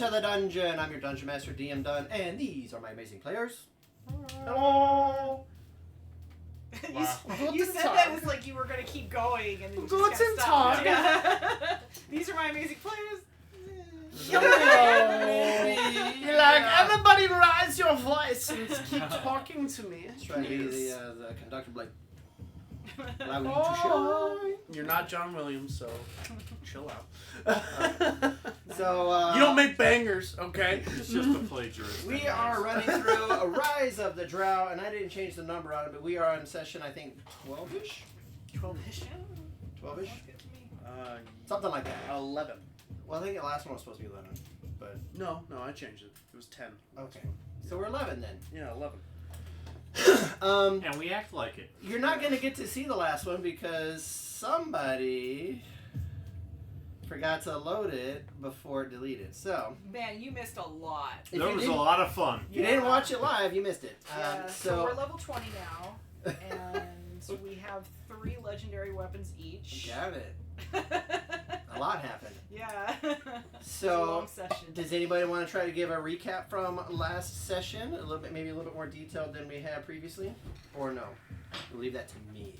into the dungeon. I'm your Dungeon Master, DM Dunn, and these are my amazing players. Hello. You said that as like you were going to keep going, and then you just What's kinda in stopped. talk? Yeah. These are my amazing players. Hello. You're like, everybody raise your voice and keep talking to me. Try to be the conductor, like, allow you to Oh. You're not John Williams, so chill out. So, you don't make bangers, okay? It's just a plagiarist. we are running through A Rise of the Drow, and I didn't change the number on it, but we are on session, I think, 12-ish? 12-ish. 12-ish? Something like that. 11. Well, I think the last one was supposed to be 11, but... No, I changed it. It was 10. Okay. So we're 11 then. Yeah, 11. And we act like it. You're not going to get to see the last one because somebody forgot to load it before it deleted. So, Man, you missed a lot. if There you was a didn't- lot of fun. If you didn't watch it live, you missed it. Yeah, so we're level 20 now, and we have 3 legendary weapons each. Got it. A lot happened. Yeah. It was a So, long session. does anybody want to try to give a recap from last session? A little bit, maybe a little bit more detailed than we had previously? Or no? We'll leave that to me.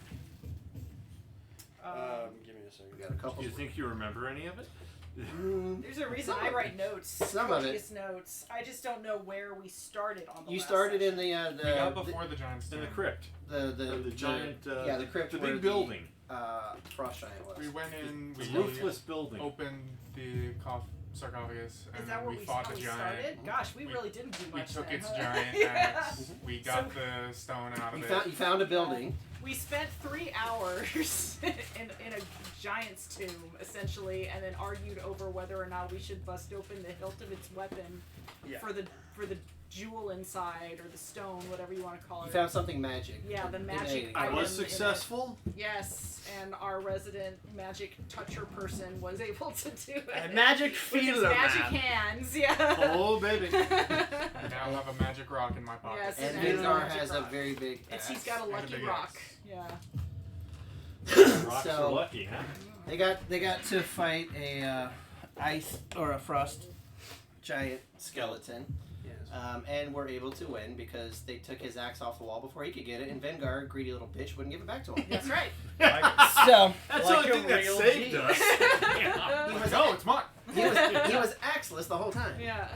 Give me a second. We got a couple. Do you think you remember any of it? There's a reason I write notes. Some of it. Copious notes. I just don't know where we started on the You last started session. in the We got before the giant In stand. the crypt. the giant. yeah, the crypt The where big building. Frost Giant was. We went in, The we roofless building. opened the sarcophagus, and Is that where we fought how the we giant. started? Gosh, we really didn't do We much took then, its huh? giant Yeah. axe. We got the stone out of You it. found a building. We spent 3 hours in a giant's tomb, essentially, and then argued over whether or not we should bust open the hilt of its weapon for the jewel inside, or the stone, whatever you want to call it. You found something magic. Yeah, the in magic it. I item was in it. successful. Yes, and our resident magic toucher person was able to do it. And magic With his feeler, magic man. hands, yeah. Oh, baby. I now have a magic rock in my pocket. Yes, And it is Vingar magic has a rock. very big And axe. he's got a And a lucky big rock. axe. Yeah. Rocks So- are lucky, huh? They got to fight a ice or a frost giant skeleton, Yes. and were able to win because they took his axe off the wall before he could get it, and Vengar, greedy little bitch, wouldn't give it back to him. That's right. So That's Like the only a thing that real saved G. us. he was No, it's mine. he was axeless the whole time, Yeah.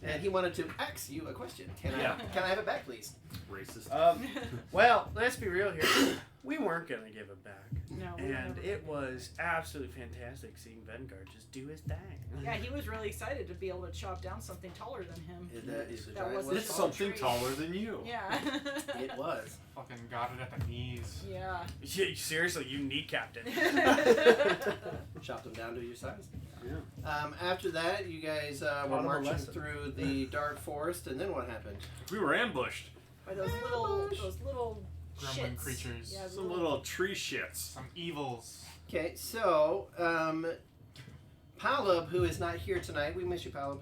and he wanted to ask you a question. Can I have it back, please? Racist. Well, let's be real here. We weren't gonna give it back, No, we were and never- it was absolutely fantastic seeing Vanguard just do his thing. Yeah, he was really excited to be able to chop down something taller than him. Is the That giant wasn't It's just something tree. taller than you. Yeah. It was. Fucking got it at the knees. Yeah. Yeah, seriously, you kneecapped it. Chopped them down to your size. Yeah. After that, you guys were Taught him a marching lesson. through the dark forest, and then what happened? We were ambushed. By those little Gremlin shits. creatures. Yeah, Some little tree shits. Some evils. Okay, so Palub, who is not here tonight, we miss you, Palub.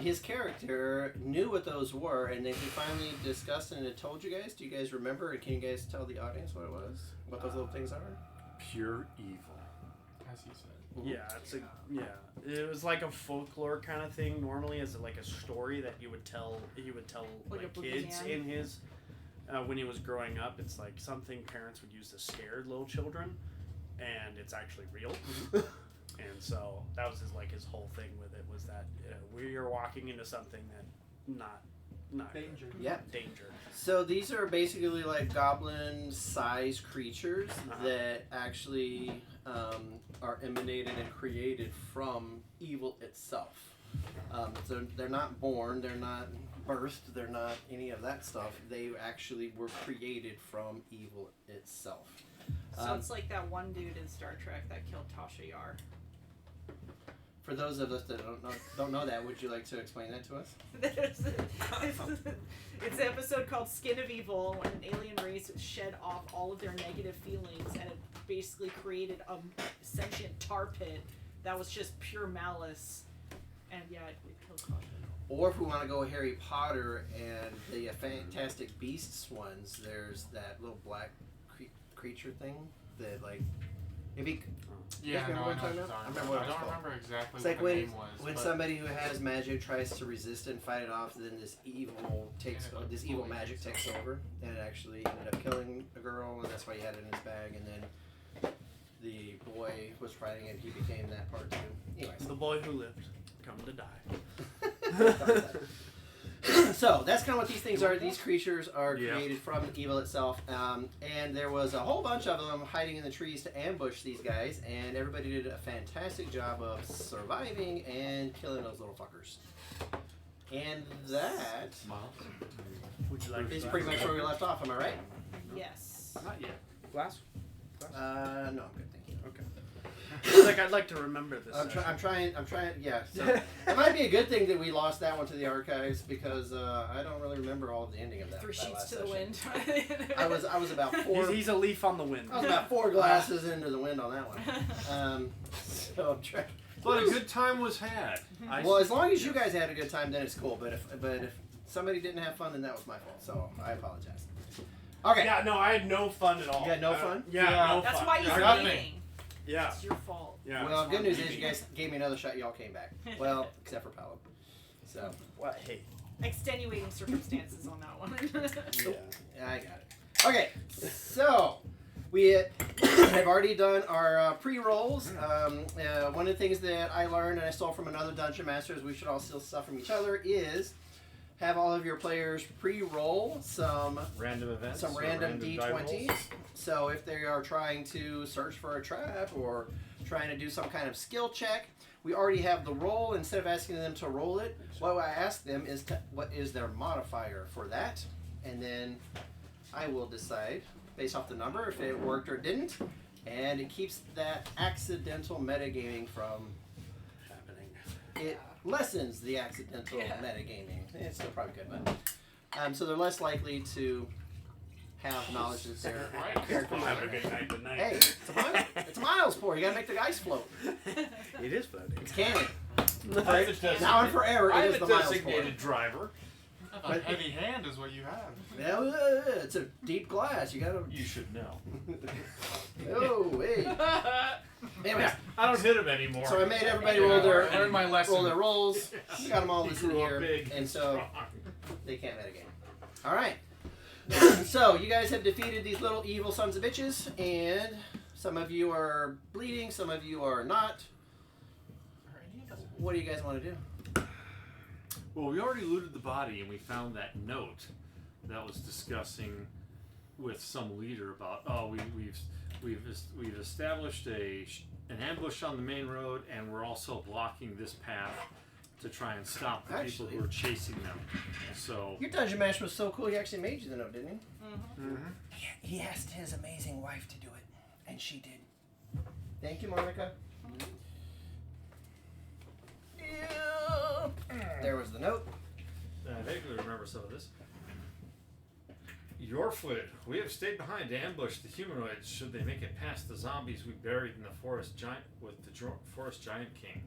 His character knew what those were, and then he finally discussed and had told you guys. Do you guys remember? And can you guys tell the audience what it was? What those little things are? Pure evil. As he said. It was like a folklore kind of thing. Normally, as like a story that he would tell Like like a kids boogeyman? in his when he was growing up. It's like something parents would use to scare little children, and it's actually real. And so that was his whole thing with it was that we are walking into something that not Danger. Yeah. danger. So these are basically like goblin-sized creatures Uh-huh. that actually are emanated and created from evil itself. So they're not born, they're not birthed, they're not any of that stuff. They actually were created from evil itself. So it's like that one dude in Star Trek that killed Tasha Yar. For those of us that don't know that, would you like to explain that to us? It's an episode called Skin of Evil, when an alien race shed off all of their negative feelings, and it basically created a sentient tar pit that was just pure malice. And yeah, it killed Tasha. Or if we want to go Harry Potter and the Fantastic Beasts ones, there's that little black creature thing that like Maybe Yeah, remember no, I what know I'm what you're talking talking about? about. I don't remember exactly it's like what the when name was. when but somebody who has magic tries to resist it and fight it off, then this evil magic takes over, and it actually ended up killing a girl, and that's why he had it in his bag, and then the boy was fighting it, he became that part too. Anyways. The boy who lived, come to die. So that's kind of what these things are. These creatures are created from evil itself, and there was a whole bunch of them hiding in the trees to ambush these guys, and everybody did a fantastic job of surviving and killing those little fuckers. And that Would you like is to pretty much where we left off. Am I right? Yes. Not yet. Glass? No, I'm good. Thank you. Okay. I'd like to remember this. I'm trying. Yeah. So it might be a good thing that we lost that one to the archives because I don't really remember all of the ending of that. Threw that sheets last to the session. wind. I was about four. He's a leaf on the wind. I was about 4 glasses into the wind on that one. So I'm trying. But a good time was had. Well, as long as you guys had a good time, then it's cool. But if somebody didn't have fun, then that was my fault. So I apologize. Okay. Yeah, no, I had no fun at all. You had no fun? Yeah, no That's fun. why he's Yeah. leaving. Yeah. It's your fault. Yeah. Well, good news is you guys gave me another shot. Y'all came back. Well, except for Paolo. So. What? Hey. Extenuating circumstances on that one. Yeah, I got it. Okay, so we have already done our pre-rolls. One of the things that I learned and I stole from another dungeon master, is we should all steal stuff from each other, is have all of your players pre-roll some Random events. some or random die D20s. rolls. So if they are trying to search for a trap or trying to do some kind of skill check, we already have the roll. Instead of asking them to roll it, what I ask them is what is their modifier for that, and then I will decide based off the number if it worked or didn't, and it keeps that accidental metagaming from Happening. it lessens the accidental metagaming. It's still probably good, but so they're less likely to have knowledge that their character. Have a good night tonight. Hey, it's a miles pour. You gotta make the ice float. It is floating. It's canon. I'm a Now and forever, it I'm is a the miles pour. designated driver. A heavy hand is what you have. Yeah, it's a deep glass. You gotta. You should know. Oh, hey. Anyway, I don't hit him anymore. so I made everybody roll their I learned my lesson. roll their rolls. Got them all He listed grew up here, big and so strong. they can't metagame. All right. So you guys have defeated these little evil sons of bitches, and some of you are bleeding, some of you are not. What do you guys want to do? Well, we already looted the body, and we found that note that was discussing with some leader about we've established an ambush on the main road, and we're also blocking this path to try and stop the people who are chasing them. So Your dungeon master was so cool. He actually made you the note, didn't he? Mm-hmm. He asked his amazing wife to do it, and she did. Thank you, Monica. Yeah. There was the note. I vaguely remember some of this. Your fluid. We have stayed behind to ambush the humanoids should they make it past the zombies we buried in the forest giant with the forest giant king.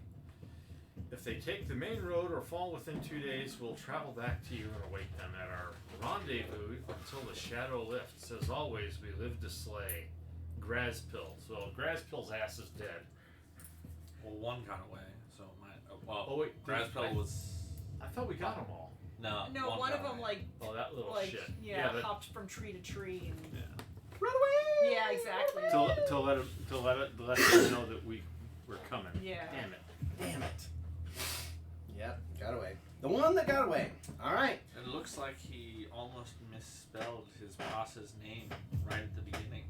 If they take the main road or fall within 2 days, we'll travel back to you and await them at our rendezvous until the shadow lifts. As always, we live to slay. Grazpill. So Grazpill's ass is dead. Well, one got away, so Oh wait, Grazpill was I thought we got them all. no. No, one of got them away. Oh, that little like shit. yeah, but hopped from tree to tree and yeah. Run away! yeah, exactly. To let them know that we were coming. Yeah. Damn it. Damn it. Yep, got away. The one that got away. All right. It looks like he almost misspelled his boss's name right at the beginning.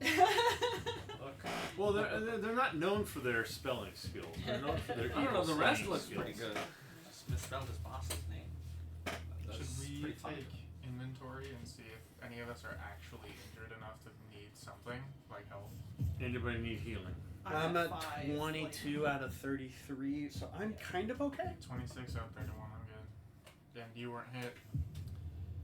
Look. Well, they're not known for their spelling skills. They're known for their I don't know. evil The rest slaying looks skills. pretty good. Just misspelled his boss's name. That's Should we pretty funny. take inventory and see if any of us are actually injured enough to need something like help? Anybody need healing? I'm at 5, 22 out of 33, so I'm kind of okay. 26 out of 31, I'm good. And you weren't hit.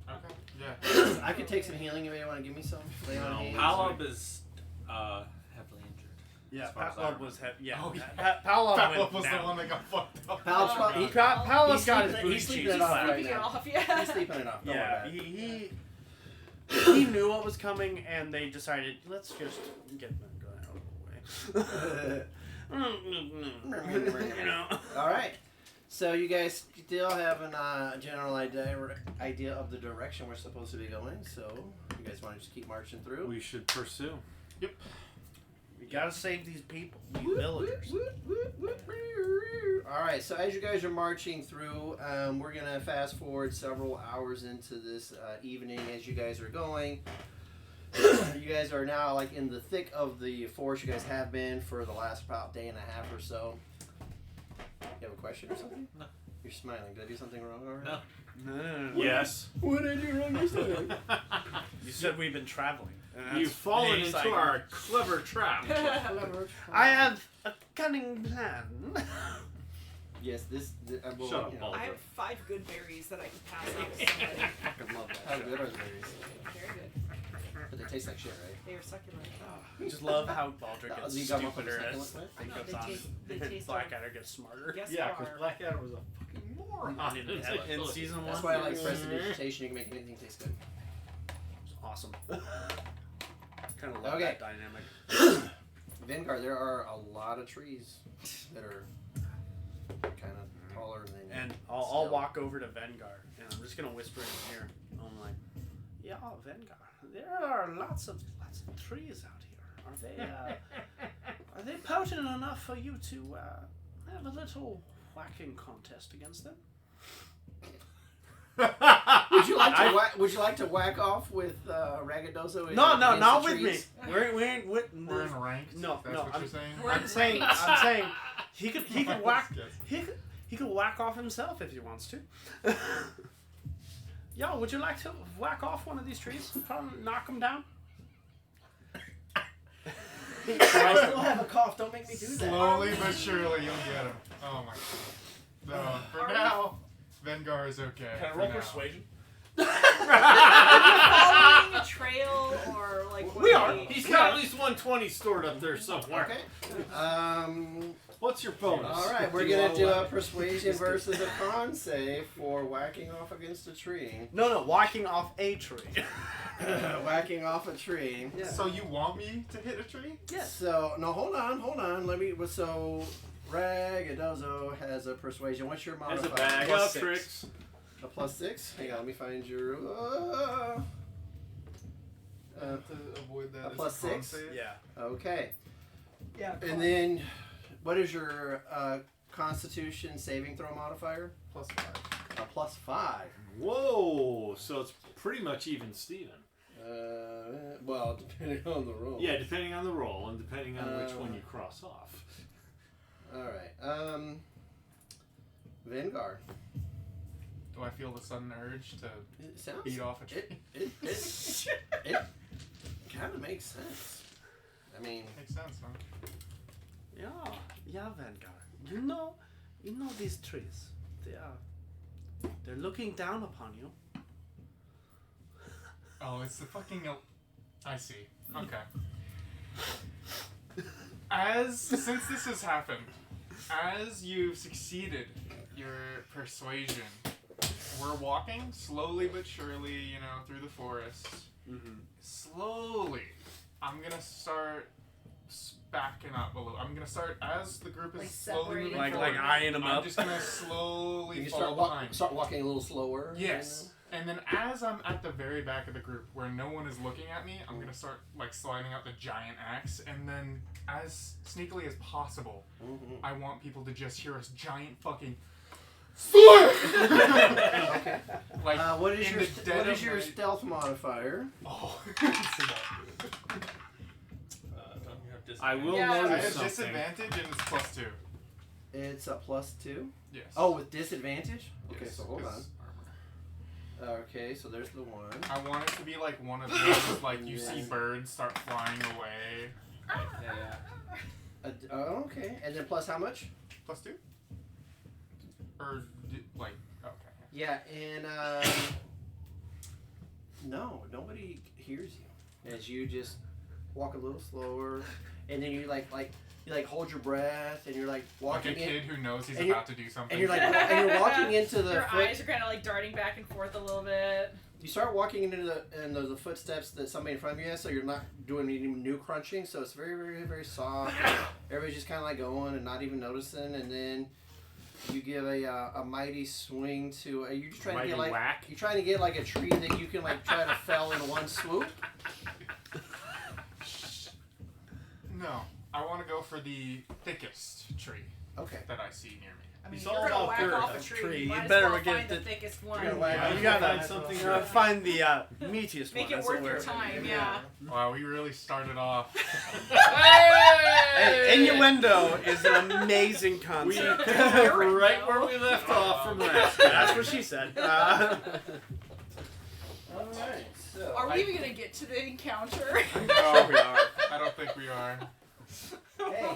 Okay. Yeah. I could take some healing. Anybody want to give me some? Lay on No. hands. Palab is heavily injured. Yeah, as far as I Pavlov was remember. yeah. Oh, yeah. Pavlov Pavlov went was down. the one that got fucked up. Palab's Oh, he, Pavlov he's got his sleeping- booty he's sleeping cheeks it off slapped. right Sleeping it now. off, yeah. He's sleeping it off. Don't worry Yeah, about it. he knew what was coming, and they decided let's just get them out of the way. You know. All right. So you guys still have a general idea of the direction we're supposed to be going. So you guys want to just keep marching through? We should pursue. We gotta save these people, these villagers. All right. So as you guys are marching through, we're gonna fast forward several hours into this evening. As you guys are going, you guys are now like in the thick of the forest. You guys have been for the last about day and a half or so. You have a question or something? No. You're smiling. Did I do something wrong already? No. No. Yes. What did I do wrong this time? You said we've been traveling. and You've that's fallen he's into like, our clever trap. I have a cunning plan. Yes, well, Shut up, you know, Paul. I have 5 good berries that I can pass out to somebody. Fucking love that. How show. good are the berries? Very good. But they taste like shit, right? They are succulent. I just love how Baldric Oh, gets you got one for the stupider second as one? thing No, goes they on. taste- they and taste Blackadder gets smarter. Yes, Yeah, you because are. Blackadder was a fucking moron. In season 1, That's why I like prestidigitation. You can make anything taste good. it's awesome. Kind of love Okay. that dynamic. Vanguard, there are a lot of trees that are kind of taller than And I'll still. walk over to Vanguard, and I'm just gonna whisper in his ear. I'm like, "Yeah, Vanguard, there are lots of trees out here. Are they potent enough for you to have a little whacking contest against them?" Would you like to would you like to whack off with Ragadozo? No, against not the with me. trees? We're We're in ranked. No, That's no, what I'm- you're saying. I'm saying he could whack he could whack off himself if he wants to. Yo, would you like to whack off one of these trees? Try and knock them down? I still have a cough. Don't make me do that. Slowly but surely, you'll get him. Oh my god. No, for now, Vengar is okay. Can I for roll now. persuasion? Following a trail or like what We are are. we- He's got at least 120 stored up there somewhere. Okay. What's your bonus? All right, we're gonna do a persuasion versus a con save for whacking off against a tree. No, whacking off a tree. Whacking off a tree. Yeah. So you want me to hit a tree? Yes. So no, hold on. Let me. So Ragadozo has a persuasion. What's your There's modifier? a bag Plus of 6. tricks. A +6. Hang on, let me find your. I have to avoid that. a as plus con 6? save. Yeah. Okay. Yeah. And then, what is your Constitution saving throw modifier? +5. A +5. Whoa! So it's pretty much even Steven. Well, depending on the roll. Yeah, depending on the roll and depending on which one you cross off. All right. Vanguard. Do I feel the sudden urge to It sounds. beat off a tree? It kind of makes sense. I mean, Makes sense, huh? Yeah, Vanguard. You know these trees. They're looking down upon you. Oh, it's the fucking. I see. Okay. Since this has happened, as you've succeeded your persuasion, we're walking slowly but surely, through the forest. Mm-hmm. Slowly, I'm gonna start backing up a little. I'm gonna start as the group is Like slowly separating moving Like forward. eyeing them I'm up. just gonna slowly you fall behind. start walking a little slower. Yes. And then as I'm at the very back of the group where no one is looking at me, I'm gonna start sliding out the giant axe, and then as sneakily as possible, Mm-hmm. I want people to just hear us giant fucking sword. Okay. Like What is in your the dead what is of your night. stealth modifier? Oh. Don't you have I will Yeah. I notice have something. disadvantage and it's +2. It's a +2. Yes. Oh, with disadvantage. Okay, Yes, so hold 'cause on. Okay, so there's the one. I want it to be like one of those, like you see birds start flying away. Yeah. Oh, okay, and then plus how much? +2? Or, okay. Yeah, and no, nobody hears you as you just walk a little slower, and then you like you like hold your breath, and you're like Like a walking in, kid who knows he's and you- about to do something. and you're like, and you're walking into the Your foot. eyes are kind of like darting back and forth a little bit. You start walking into the footsteps that somebody in front of you has, so you're not doing any new crunching. So it's very, very, very soft. Everybody's just kind of like going and not even noticing, and then you give a mighty swing to. You're just trying to get like whack. you're trying to get like a tree that you can like try to fell in one swoop. No, I want to go for the thickest tree Okay. that I see near me. I mean, He's you're all gonna about whack girth. off a A tree. tree. You You might as better well get find the the- thickest You're one. gonna whack Yeah, off. you You gotta find something find the meatiest Make one. it worth your That's what time, we're- yeah. Wow, we really started off. Hey, innuendo is an amazing We concept. picked up right where we left off from last time. That's what she said. All right. So. Are we even gonna get to the encounter? Sure we are. I don't think we are. Hey,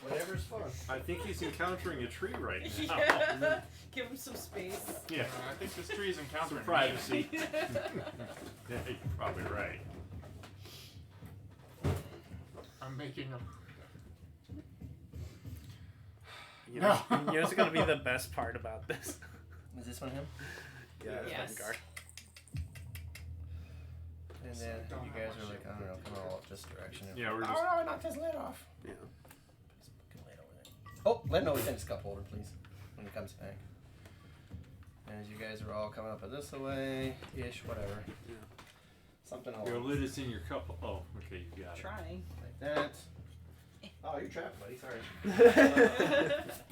whatever's fun. I think he's encountering a tree right now. Yeah. Give him some space. Yeah. I think this tree is encountering Some privacy. Yeah, you're probably right. I'm making a. You know, you know what's gonna be the best part about this? Is this one him? Yeah, Yes. Vanguard. And then you guys are like, I don't know, coming all up this direction. Yeah, we're Oh just. no, I knocked his lid off. Yeah. Fucking lid over there. Oh, let know in his cup holder, please, when he comes back. As you guys are all coming up this way, ish, whatever. Yeah. Something Your along lid is in your cup. Oh, okay, you got it. Trying. like that. Oh, you're trapped, buddy. Sorry.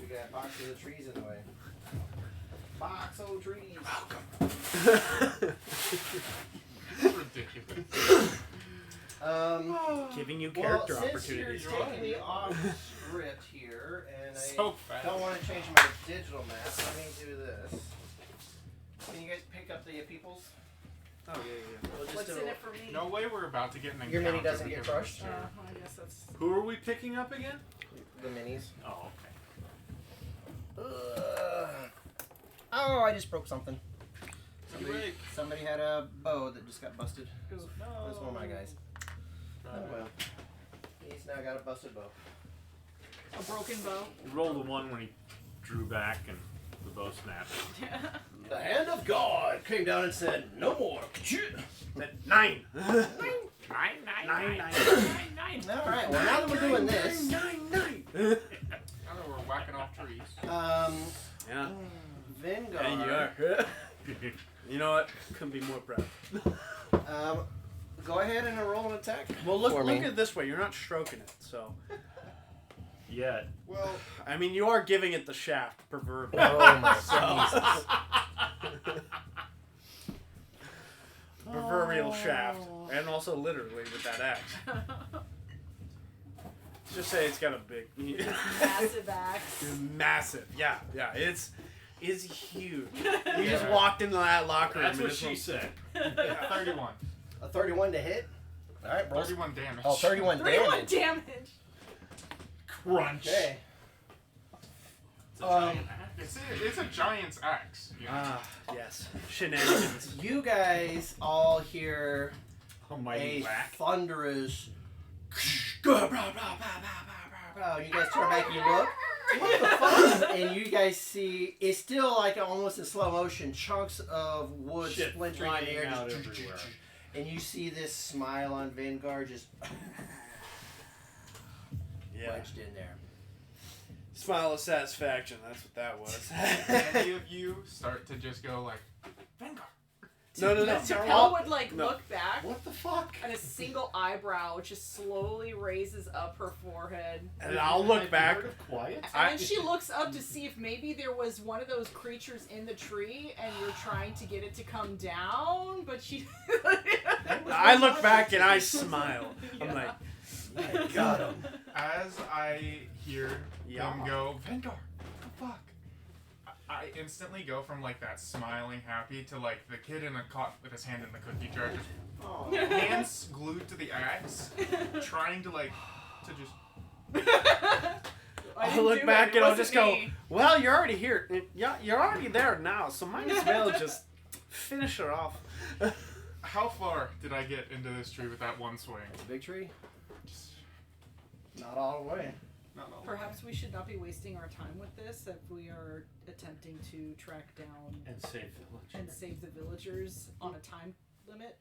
We got boxes of trees in the way. Box of trees. Ridiculous. Giving you Well, character since opportunities. you're taking me off script here, and I So fast. don't want to change my digital map, let me do this. Can you guys pick up the peoples? Oh yeah. We'll just What's do in it for me? No way we're about to get an encounter. Your mini doesn't get because of crushed? this, I guess that's. Who are we picking up again? the minis. Oh, okay. Oh, I just broke something. Break. Somebody had a bow that just got busted. No. That's one of my guys. Oh well. He's now got a busted bow. A broken bow. Roll the one when he drew back and the bow snapped. The hand of God came down and said, "No more." Nine. Nine. All right. Well, now that we're doing this, Now that we're whacking off trees. Yeah. Vanguard. And you are. You know what? Couldn't be more proud. Go ahead and roll an attack. Well, look for me. at it this way. You're not stroking it, so. Yet. Well, I mean, you are giving it the shaft, proverbially. Oh my Jesus. Proverbial shaft, and also literally with that axe. Just say it's got a big, Massive axe. massive. Yeah. It's huge. You just walked into that locker room. That's and what just she went- said. 31. A 31 to hit. All right, roll. 31 damage. Oh, 31 31 damage. damage. Crunch. Okay. It's a giant axe. It's a giant's axe. You know? Ah, yes. Shenanigans. You guys all hear Almighty a whack. thunderous. You guys turn back and you look. What the fuck? And you guys see it's still like almost in slow motion. Chunks of wood Shit splintering in the air, flying out just everywhere. and you see this smile on Vanguard just Yeah. wedged in there. Smile of satisfaction. That's what that was. Any of you start to just go like, Vanguard. No. Tapella would like No. look back, What the fuck? and a single eyebrow just slowly raises up her forehead. And I'll look back. Quiet. And then she looks up to see if maybe there was one of those creatures in the tree and you're trying to get it to come down, but she... I look back and I smile. I'm like, I got him. As I hear Yeah. him go, Vanguard, what the fuck? I instantly go from like that smiling happy to like the kid in a cot with his hand in the cookie jar, just Aw. hands glued to the axe, trying to like, to just. I'll look back and I'll just go, well, you're already here. Yeah, you're already there now, so might as well just finish her off. How far did I get into this tree with that one swing? Big tree? Just, Not all the way. Not all. Perhaps we should not be wasting our time with this if we are attempting to track down And save village. and save the villagers on a time limit.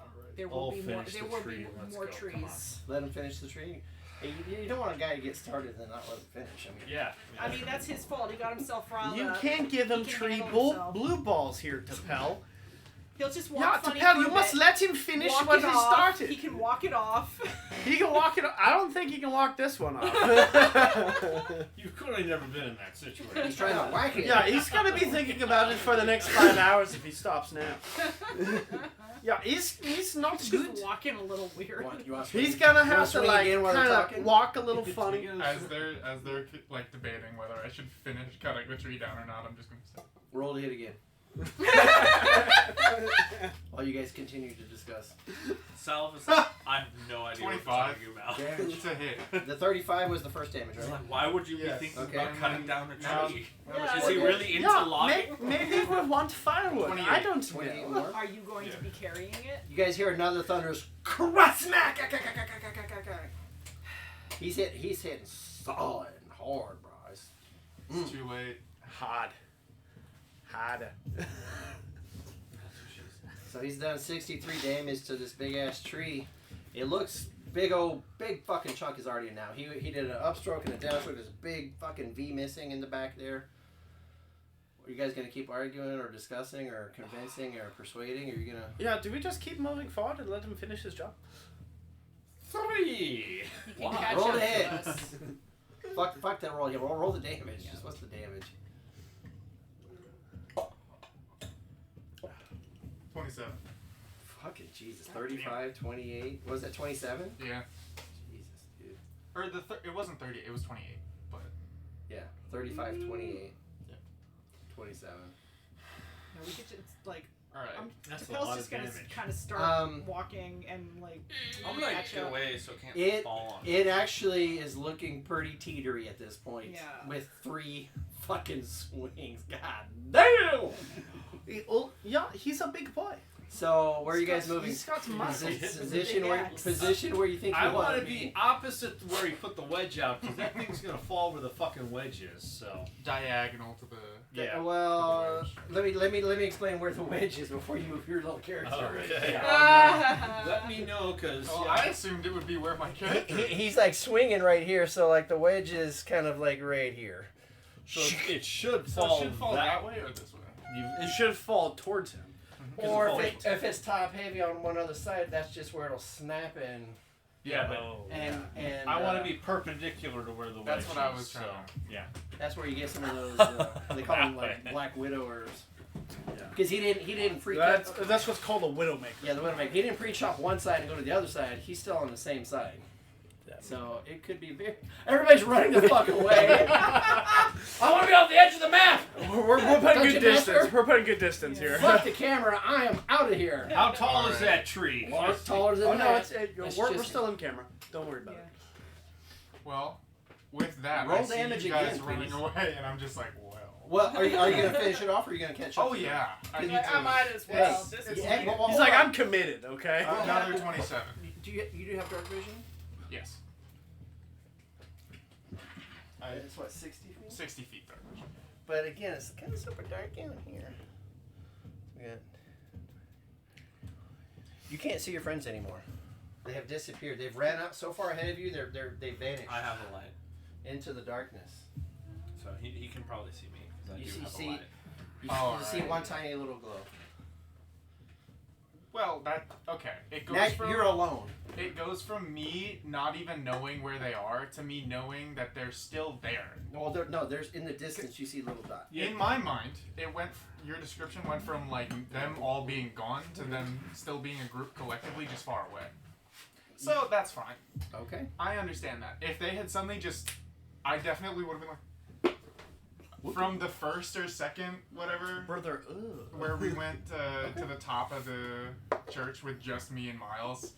Alright. There will I'll be more. finish There the will tree be and let's more go. Come trees. Let him finish the tree. Hey, you don't want a guy to get started and then not let him finish. I mean, Yeah. I mean, that's his fault. He got himself riled You up. can't give him He can tree handle himself. blue balls here, Tapel. He'll just walk Yeah, funny Tapel, for you a must bit, let him finish walk what it he off. started. He can walk it off. He can walk it. I don't think he can walk this one off. You've clearly never been in that situation. he's trying to whack it. Yeah, he's gonna be thinking about it for the next 5 hours if he stops now. Yeah, he's not He's good. just walking a little weird. You want He's gonna You wanna have to swing like again while they're kind talking? of walk a little funny. As they're like debating whether I should finish cutting the tree down or not, I'm just gonna say. Roll to hit again. While you guys continue to discuss. Salvus, I have no idea 25. what you're talking about. It's a hit. The 35 was the first damage, It's right? like, why would you Yes. be thinking Okay. about cutting down a Now- tree? Yeah, Is he okay. really into Yeah, logging? maybe we want firewood. 28. I don't 28 know. more. Are you going to Yeah. be carrying it? You guys hear another thunderous smack. He's hitting solid and hard, bros. It's too late. Hard. So he's done 63 damage to this big ass tree. It looks big fucking chunk is already in now. He did an upstroke and a downstroke. There's a big fucking V missing in the back there. Are you guys gonna keep arguing or discussing or convincing or persuading? Or are you gonna? Yeah, do we just keep moving forward and let him finish his job? 3! He can catch Roll up the to hit. us. Fuck that roll. Yeah, roll the damage. Just what's the damage? 27. Fucking Jesus. 35, 28. What was that 27? Yeah. Jesus, dude. Or it wasn't 30. It was 28. But Yeah, 35, 28. Yeah. 27. No, we could just like. all right. That's a Tapel's lot just of gonna damage. kind of start walking and like. I'm gonna catch get up. away so it can't It fall on it actually is looking pretty teetery at this point. Yeah. With 3 fucking swings. God damn! Yeah, he's a big boy. So where are you guys moving? He's got some muscle. Position where axe. position where you think I you want want to be opposite to where he put the wedge out because that thing's gonna fall where the fucking wedge is. So Diagonal to the. yeah. Well, let me explain where the wedge is before you move your little character. Okay. Let me know because Well, I assumed it would be where my character. He's like swinging right here, so like the wedge is kind of like right here. so it should So fall, it should fall that way or this way? It should fall towards him. Or Because if it's top heavy on one other side, that's just where it'll snap in. Yeah, but And I want to be perpendicular to where the wedge That's what I was is, trying so, yeah. That's where you get some of those. They call them like Black Widowers. Yeah. Because he didn't pre-cut. That's what's called a widowmaker. Yeah, the Widowmaker. He didn't pre-chop one side and go to the other side. He's still on the same side. So it could be very. Everybody's running the fuck away. I want to be off the edge of the map. We're putting Don't good you, distance. master? We're putting good distance here. Fuck the camera. I am out of here. How tall is Alright. that tree? Or taller than Oh no, that. we're just- still in camera. Don't worry about Yeah. it. Well, with that, Roll I see damage you guys again, running please. away, and I'm just like, well. Well, are you gonna finish it off, or are you gonna catch up? Oh yeah. I need Like, to. I might as well. Yes. This It's is Yeah, weird. well, He's like, I'm committed. Okay. Another 27. Do you have dark vision? Yes. It's what 60 feet. 60 feet dark vision. But again, it's kind of super dark in here. Yeah. You can't see your friends anymore. They have disappeared. They've ran out so far ahead of you. They've vanished I have a light, into the darkness. so he can probably see me because I You do have see- a light. You, Oh, you see right. one tiny little glow. Well, okay. It goes Now from you're alone. it goes from me not even knowing where they are to me knowing that they're still there. Well, there's in the distance you see a little dot. In my mind, your description went from like them all being gone to them still being a group collectively just far away. So that's fine. Okay. I understand that. If they had suddenly I definitely would have been like, from the first or second, whatever, Brother. where we went to the top of the church with just me and Miles.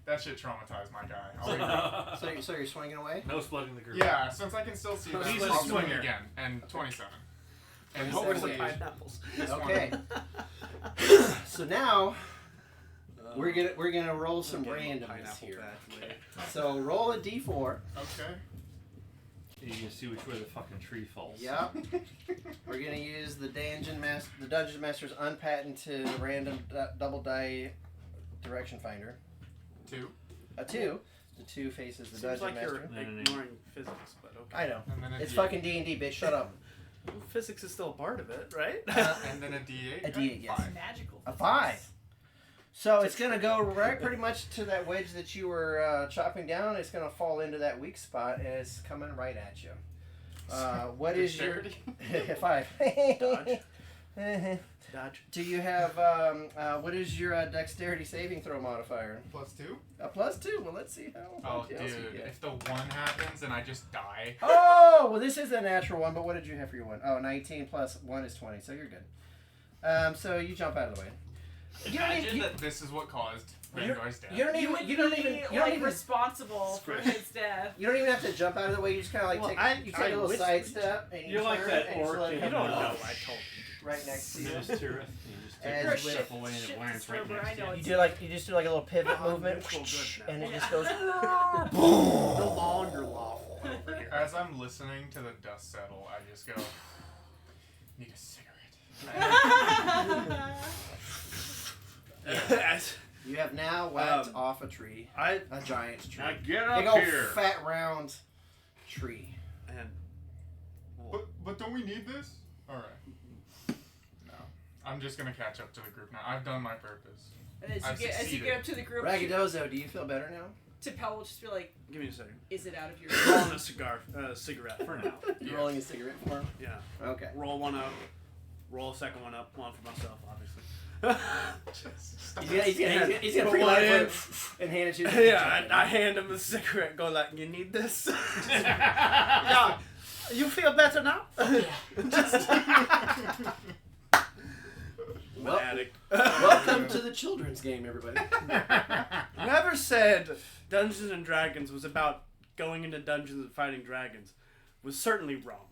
That shit traumatized my guy. So you're swinging away. No splitting the group. Yeah, since I can still see that, He's a I'll swing swinger. again. And 27. And 27 hopefully, ways. Pineapples. this one- Okay. So now, We're gonna roll some I'll get him a randomness pineapple here. patch later. So roll a d4. Okay. You can see which way the fucking tree falls. Yep. We're gonna use the dungeon master's unpatented random double die direction finder. 2. A 2. The 2 faces the Seems dungeon like master. you're ignoring physics, but okay. I know. And then a It's D8. fucking D&D, bitch. Shut up. Well, physics is still a part of it, right? And then a D8. A D8, yes. 5. Magical. A 5. So it's gonna go right pretty much to that wedge that you were chopping down. It's gonna fall into that weak spot, and it's coming right at you. What is your Dexterity? 5? Dodge. Dodge. Do you have what is your dexterity saving throw modifier? +2? A +2. Well, let's see how Oh, much else you dude. get. If the 1 happens and I just die. Oh, well, this is a natural one, but what did you have for your one? Oh, 19 plus 1 is 20, so you're good. So you jump out of the way. You don't Imagine even, that this is what caused You're- Vanguard's death. you don't You even, would you don't be even, you like don't even, responsible for his death. you don't even have to jump out of the way. You just kind of like Well, take, you I take a little whispered. sidestep, and you You're like turn, that and you orc let it in You come don't know. off I told you. right next to you. Minas Tirith. You just take As your with- step away and Shit, it lands right Sober, next I to know you. it's- You just do like a little pivot Oh, movement, neutral good now. and it Yeah. just goes. No longer lawful over here. As I'm listening to the dust settle, I just go, need a cigarette. As You have now whacked Um, off a tree, I a giant's tree, Now get big up old here. fat round tree. and But don't we need this? Alright. No. I'm just gonna catch up to the group now. I've done my purpose. And as I've you succeeded. get up to the group, Raggadozo, do you feel better now? Tipel will just be like, give me a second. "Is it out of your?" Rolling a cigarette for now. You're rolling a cigarette for him? Yeah. Okay. Roll one up. Roll a second one up. One for myself, obviously. He's gonna Put pre one in. and hand it to you. Yeah, I hand him the cigarette. Go like, you need this? Yeah. You feel better now? Well, Addict. welcome to the children's game, everybody. Whoever said Dungeons and Dragons was about going into dungeons and fighting dragons was certainly wrong.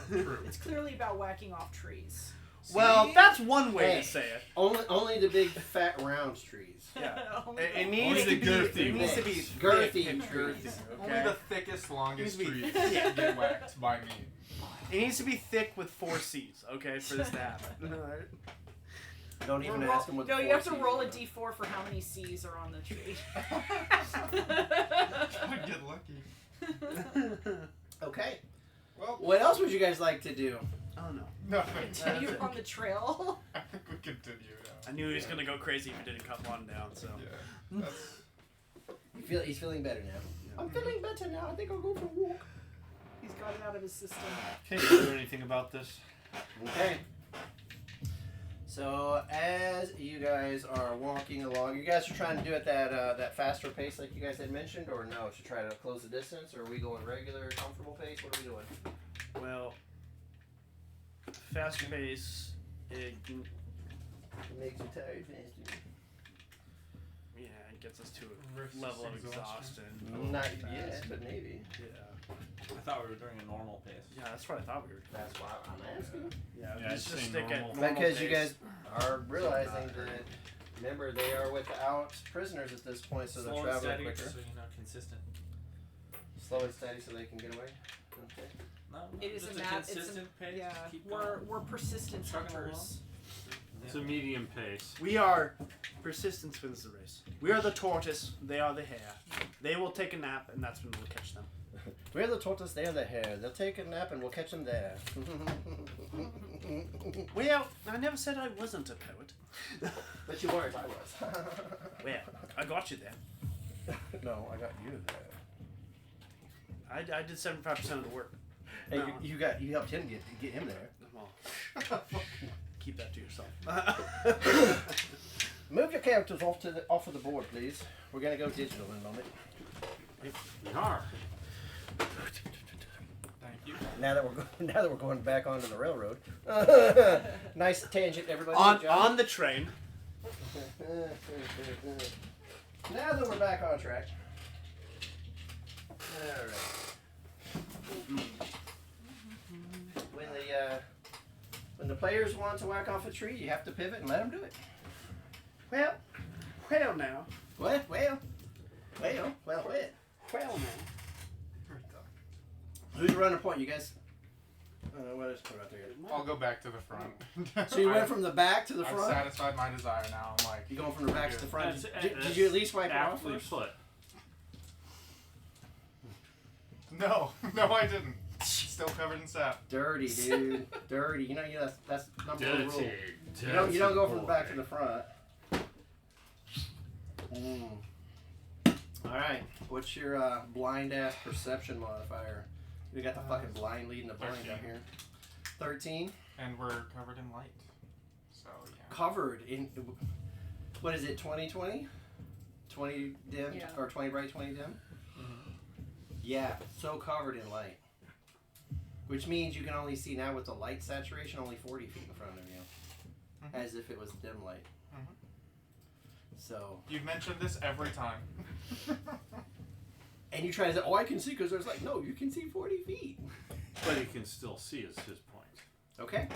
True. It's clearly about whacking off trees. Well, that's one way Hey. to say it. Only the big fat round trees. Yeah. Only It the- needs the to be girthy it needs to be ones. thick Girthy and trees. girthy, Only okay? the thickest, longest Needs to be- trees get whacked by me. It needs to be thick with 4 C's, okay, for this to happen. Alright. Don't even Roll- ask him what the no, you four have to C's roll a are. d4 for how many C's are on the tree. I'd get lucky. Okay. Well, What else would you guys like to do? Oh no. no. Continue That's it. on the trail. I think we continue now. I knew he was gonna go crazy if he didn't cut one down, so. Yeah. That's, He's feeling better now. I'm feeling better now. I think I'll go for a walk. He's got it out of his system. Can you do anything about this? Okay. So as you guys are walking along, you guys are trying to do it that faster pace like you guys had mentioned, or no? To try to close the distance, or are we going regular, comfortable pace? What are we doing? Well, fast pace, it, It makes you tired faster. yeah, it gets us to a Versus level of exhaustion. exhaustion. Not fast. yet, but maybe. Yeah. I thought we were doing a normal pace. Yeah, that's what I thought we were doing. That's why I'm asking. Yeah, Yeah, just I'd say stick normal. at normal Because you pace. guys are realizing that, remember, they are without prisoners at this point, so they're Slow and traveling steady, quicker. so you know, consistent. Slow and steady so they can get away. Okay. No, It is just a a map. It's consistent a, pace. yeah. Just keep We're going. persistent Chugging hunters. It's a medium pace. We are persistence wins the race. We are the tortoise, they are the hare. They will take a nap, and that's when we'll catch them. We're the tortoise, they're the hare. They'll take a nap and we'll catch them there. Well, I never said I wasn't a poet. But you weren't, I was. Well, I got you there. No, I got you there. I did 75% of the work. Hey, No. you helped him get him there. Well, keep that to yourself. Move your characters off of the board, please. We're gonna go digital in a moment. We are. thank you. Now that we're going back onto the railroad. Nice tangent, everybody. on Good job. on the train. Now that we're back on track. Alright. When the players want to whack off a tree, you have to pivot and let them do it. Well now. What? Well. Well now. Who's running point? You guys. What is put out there? I'll go back to the front. So you went from the back to the I've front. satisfied my desire now. I'm like, You going from the back to the front? That's- Did you at least wipe it off Aptly first? put. no, I didn't. Still covered in sap. Dirty, dude. Dirty. You know, that's number one rule. Dirty. You don't go from the back to the front. All right. What's your blind ass perception modifier? We got the fucking blind leading the blind up 13. here. 13. And we're covered in light. So, yeah. Covered in. What is it? 20/20? 20 dim Yeah. or 20 bright, 20 dim? Yeah. So covered in light. Which means you can only see now with the light saturation only 40 feet in front of you, as if it was dim light. So. You've mentioned this every time. And you try to say, oh, I can see, because there's like, no, you can see 40 feet. But he can still see is his point. Okay.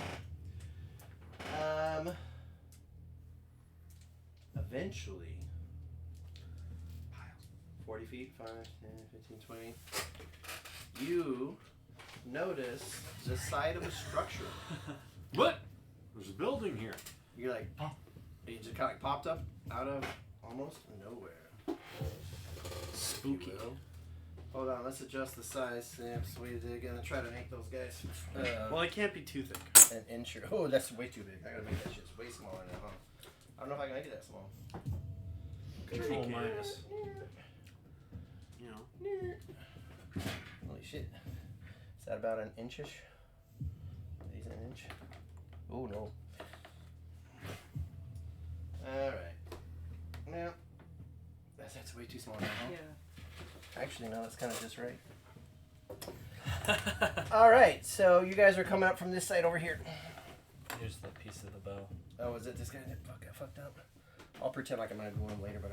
Eventually, 40 feet, 5, 10, 15, 20, you notice the side of a structure. What? There's a building here. You're like, Oh. it just kind of popped up out of almost nowhere. Spooky. Hold on, let's adjust the size. Samps, we're gonna try to make those guys Well, it can't be too thick. an inch. Oh, that's way too big. I gotta make that shit way smaller now, huh? I don't know if I can make it that small. Control Tricky. minus. You know. Holy shit. Is that about an inchish? Is it an inch? Oh no. Alright. Now, that's way too small now, huh? Yeah. Actually, no, that's kind of just right. Alright, so you guys are coming up from this side over here. Here's the piece of the bow. Oh, is it this guy that got fucked up? I'll pretend like I'm gonna go in later, but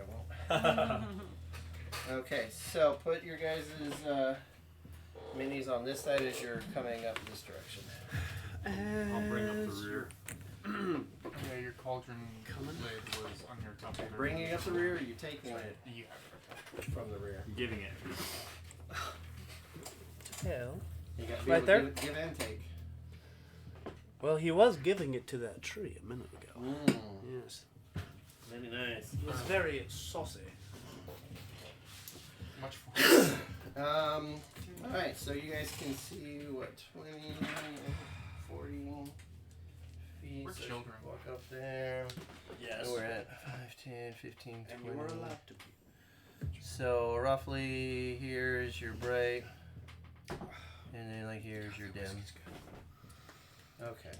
I won't. Okay, so put your guys' minis on this side as you're coming up this direction. I'll bring up the rear. Yeah, your cauldron Coming. lid was on your top. of Bringing up the rear, or you taking it You have it. from the rear? I'm getting it. Hell. You got to be Right able there? to give and take. Well, he was giving it to that tree a minute ago. Yes. Very nice. He was very saucy. Much fun. Alright, so you guys can see what, 20, 40 feet. We're so you children. Walk up there. Yes. And we're at 5, 10, 15, 20. And you were allowed to be. So roughly here's your bright. And then like here's your dim. Okay.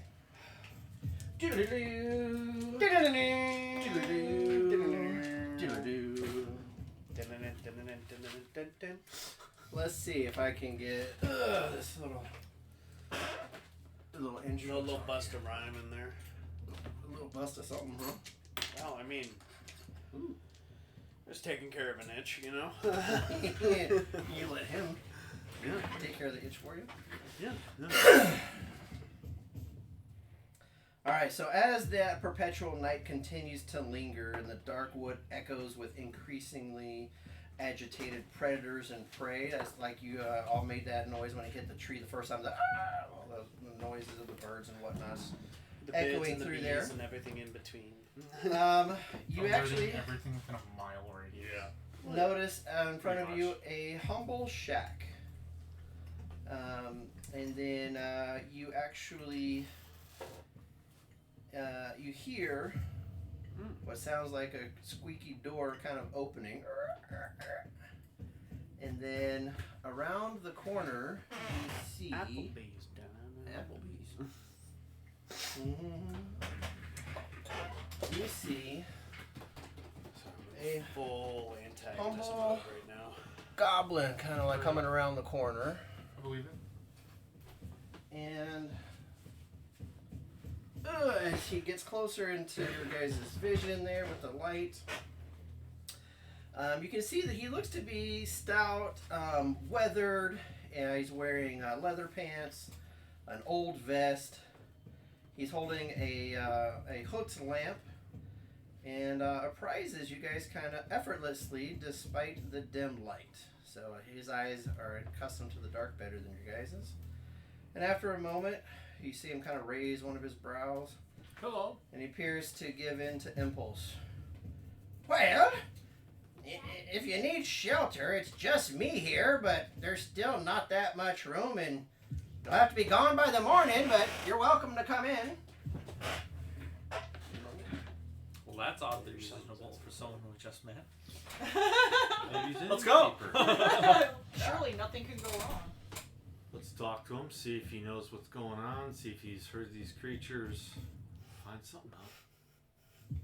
Let's see if I can get this little intro. No little bust of rhyme in there. A little bust of something, huh? Well, I mean, just taking care of an itch, you know? You let him take care of the itch for you. Yeah. Alright, so as that perpetual night continues to linger and the dark wood echoes with increasingly agitated predators and prey, as like you all made that noise when it hit the tree the first time, all the noises of the birds and whatnot. The Echoing bids and the through bees there. and everything in between. You Alerting actually everything within a mile radius. Yeah. notice in front of Pretty you much. a humble shack. And then you actually you hear what sounds like a squeaky door kind of opening. And then around the corner you see Applebee's down there. Applebee's. You see a Full antagonist Humble. mode right now. goblin kind of like coming around the corner. I believe it. And as he gets closer into your guys' vision there with the light, you can see that he looks to be stout, weathered, and he's wearing leather pants, an old vest. He's holding a hooked lamp, and apprises you guys kind of effortlessly despite the dim light. So his eyes are accustomed to the dark better than your guys's. And after a moment, you see him kind of raise one of his brows. Hello. And he appears to give in to impulse. Well, if you need shelter, it's just me here, but there's still not that much room, and you'll have to be gone by the morning, but you're welcome to come in. Well, that's oddly reasonable for someone we just met. Maybe he's an Let's go. innkeeper. Surely nothing can go wrong. Let's talk to him, see if he knows what's going on, see if he's heard these creatures. Find something out.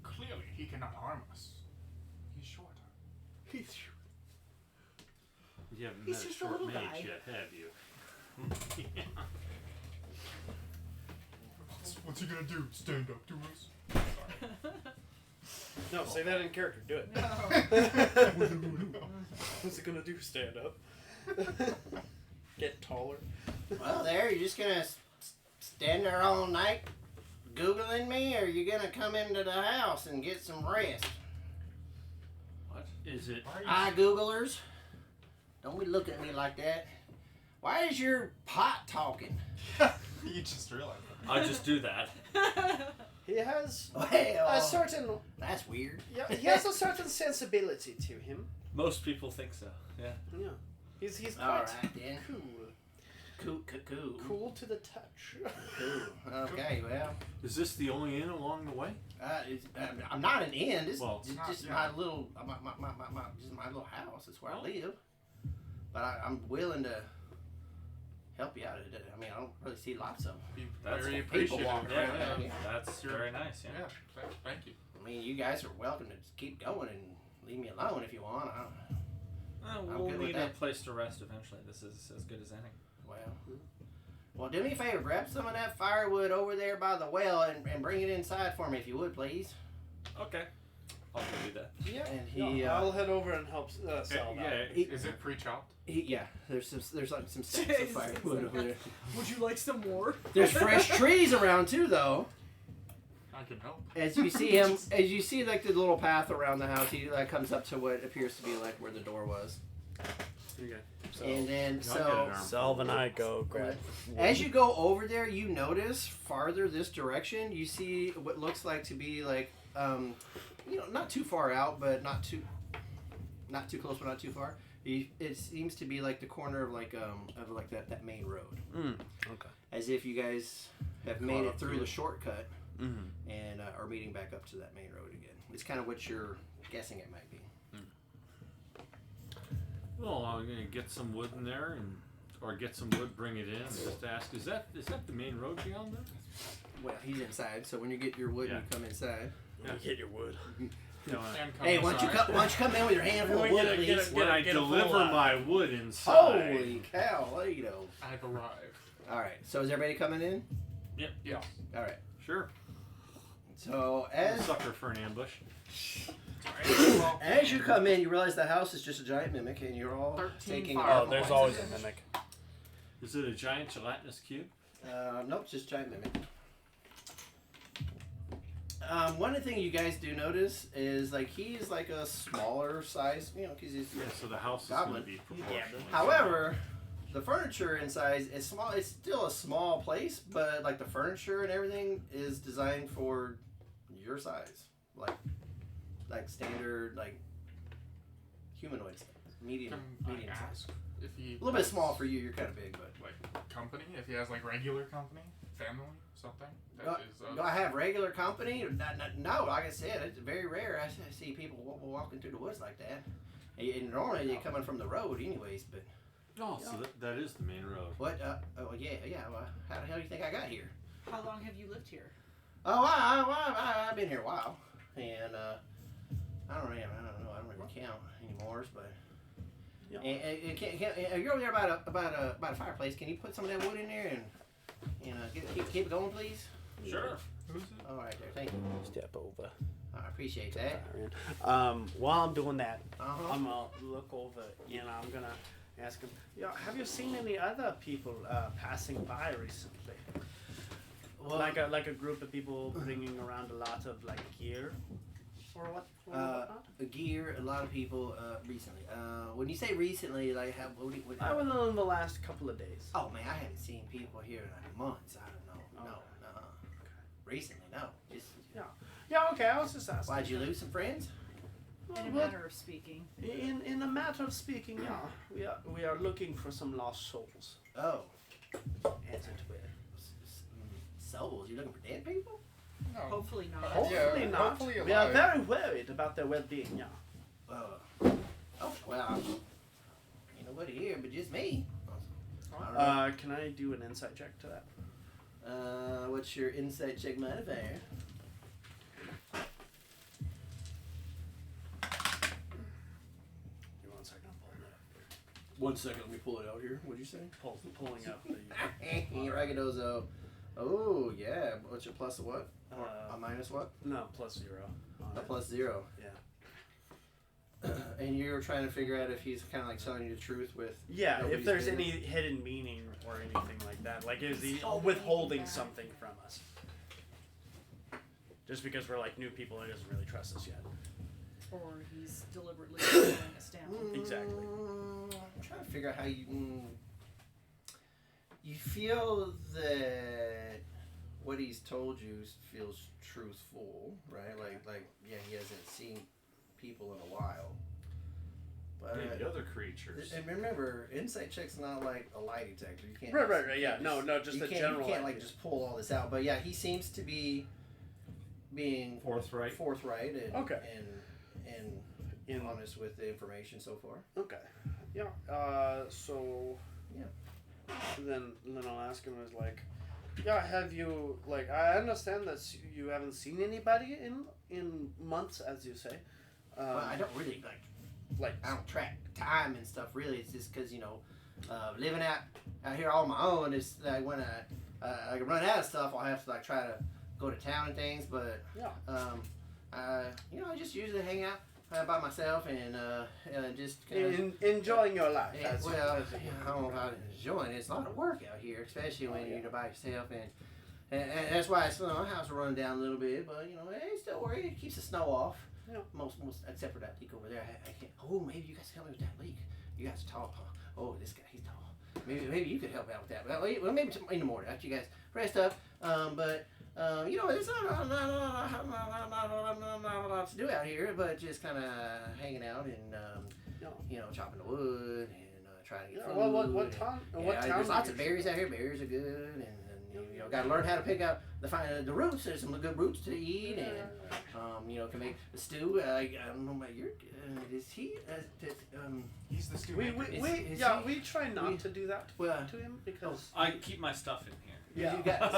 Clearly, he cannot harm us. He's shorter. You haven't He's met a just a short little mage guy. yet, have you? Yeah. What's he gonna do? Stand up to us? No, say that in character. Do it. No. What's it gonna do? Stand up. Get taller. Well, there, you're just gonna stand there all night Googling me, or you gonna come into the house and get some rest? What? Is it? Hi, Googlers. Don't be looking at me like that. Why is your pot talking? You just realized I just do that. He has Well, a certain. that's weird. Yeah, he has a certain sensibility to him. Most people think so. Yeah. Yeah. He's quite All right, then. cool. Cool. Cool to the touch. Cool. Okay, well, Is this the only inn along the way? I'm not an inn. This Well, is just yeah. my little, just my little house. That's where I live. But I'm willing to help you out. I mean, I don't really see lots of them. Be That's very what people appreciative. walk Yeah, around yeah, here. that's very nice. Yeah. Yeah, thank you. I mean, you guys are welcome to just keep going and leave me alone if you want. I'm We'll good with need a that. place to rest eventually. This is as good as any. Well, do me a favor. Grab some of that firewood over there by the well and bring it inside for me if you would, please. Okay. I'll go do that. Yeah. And he, I'll head over and help Sal out. He- Is it pre-chopped? yeah, there's like some stacks of Jesus. firewood over there. Would you like some more? There's fresh trees around too, though. I can help. As you see him, as you see like the little path around the house, he comes up to what appears to be like where the door was. Okay. So And then I'll get it, Arm. Salve and I go grab. as you go over there, you notice farther this direction, you see what looks like to be like, not too far out, but not too close, but not too far. It seems to be like the corner of like that main road, Okay. as if you guys have made it up through to the it. shortcut Mm-hmm. and are meeting back up to that main road again. It's kind of what you're guessing it might be. Well, I'm gonna get some wood in there, or get some wood, bring it in, and just ask. Is that the main road beyond there? Well, he's inside, so when you get your wood, Yeah. you come inside. Yeah. Get your wood. You know, And come Hey, why don't you come in with your handful of wood, please? when I get a full deliver lot. my wood inside. Holy cow, Lado. I've arrived. All right, so is everybody coming in? Yeah. All right. Sure. So I'm a as sucker for an ambush. Well, as you come in, you realize the house is just a giant mimic, and you're all 13 taking. fire Oh, Oh, there's points. always a mimic. Is it a giant gelatinous cube? Nope, just giant mimic. One of the things you guys do notice is like he's like a smaller size, because he's. Yeah. So the house is Goblin. going to be proportional. However, the furniture inside is small. It's still a small place, but like the furniture and everything is designed for your size, like standard, like humanoid size, medium Can I size. ask if he A little bit small for you. You're kind of big, but like company? If he has like regular company, family, something that is. do I have regular company? No, like I said, it's very rare. I see people walking through the woods like that. And normally they're coming from the road, anyways. But Oh, so that is the main road. what? Oh yeah. Well, how the hell do you think I got here? How long have you lived here? Oh, I've been here a while, and I don't really count anymore. But Yeah. and you're over there about a fireplace. Can you put some of that wood in there and keep it going, please? Sure. Who's it? All right, there. Thank you. Step over. I appreciate that. While I'm doing that, Uh-huh. I'm gonna look over and I'm gonna ask him. Have you seen any other people passing by recently? Well, Like a group of people bringing around a lot of like gear. or what? Or whatnot? Gear. A lot of people recently. When you say recently, like what I was in the last couple of days. Oh man, I haven't seen people here in like months. I don't know. Oh. No. Recently, no. Just Yeah, okay. I was just asking. why'd you lose some friends? In a Well, manner of speaking. in a matter of speaking, yeah, we are looking for some lost souls, Oh, as it were. souls. You looking for dead people? No. Hopefully not. Hopefully not. Hopefully We are alive. very worried about their well-being. Yeah. Oh well. Ain't nobody here but just me. I don't know. Can I do an insight check to that? What's your insight check modifier? Give me 1 second. I'm pulling it up. 1 second, let me pull it out here. What'd you say? Pulling up the. Raggadozo. Oh yeah. What's your plus of what? Or a minus what? No, +0. A plus 0. Yeah. And you're trying to figure out if he's kind of like telling you the truth with. Yeah, if nobody's there's been- any hidden meaning or anything like that. Like, is he holding withholding anything back. something from us? Just because we're like new people and he doesn't really trust us yet. Or he's deliberately slowing us down. Exactly. I'm trying to figure out how you. You feel that what he's told you feels truthful, right? Like yeah, he hasn't seen people in a while. But Maybe other creatures. and remember, insight check's not like a lie detector. You can't. Right. you Yeah. can't No. Just you a can't, general. You can't like idea. just pull all this out. But yeah, he seems to be being Forthright. and Okay. and honest with the information so far. Okay. Yeah. So. Yeah. Then I'll ask him is like, yeah. Have you like? I understand that you haven't seen anybody in months, as you say. Well, I don't really like. I don't track time and stuff really. It's just because living out here on my own is like when I run out of stuff, I'll have to like try to go to town and things. But Yeah. I just usually hang out by myself and just kind of Enjoying your life. yeah, as you- well, as you I don't know about enjoying it. It's a lot of work out here, especially when you're by yourself, and that's why my house will run down a little bit. But hey, still worry. It keeps the snow off. Yeah. Most except for that leak over there. I can't. Oh, maybe you guys can help me with that leak. You guys are tall. Oh, this guy, he's tall. Maybe you could help out with that. Well, maybe in the morning after you guys rest up. But it's not a lot to do out here, but just kind of hanging out and chopping the wood and trying to get food. Well, what town? What town? There's lots do of you berries out here. Berries are good, and got to learn how to pick out find the roots. There's some good roots to eat, and can make a stew. I don't know about your. Is he? He's the stew We maker. we try not we- to do that Well, to him because I keep my stuff in here. Yeah. You got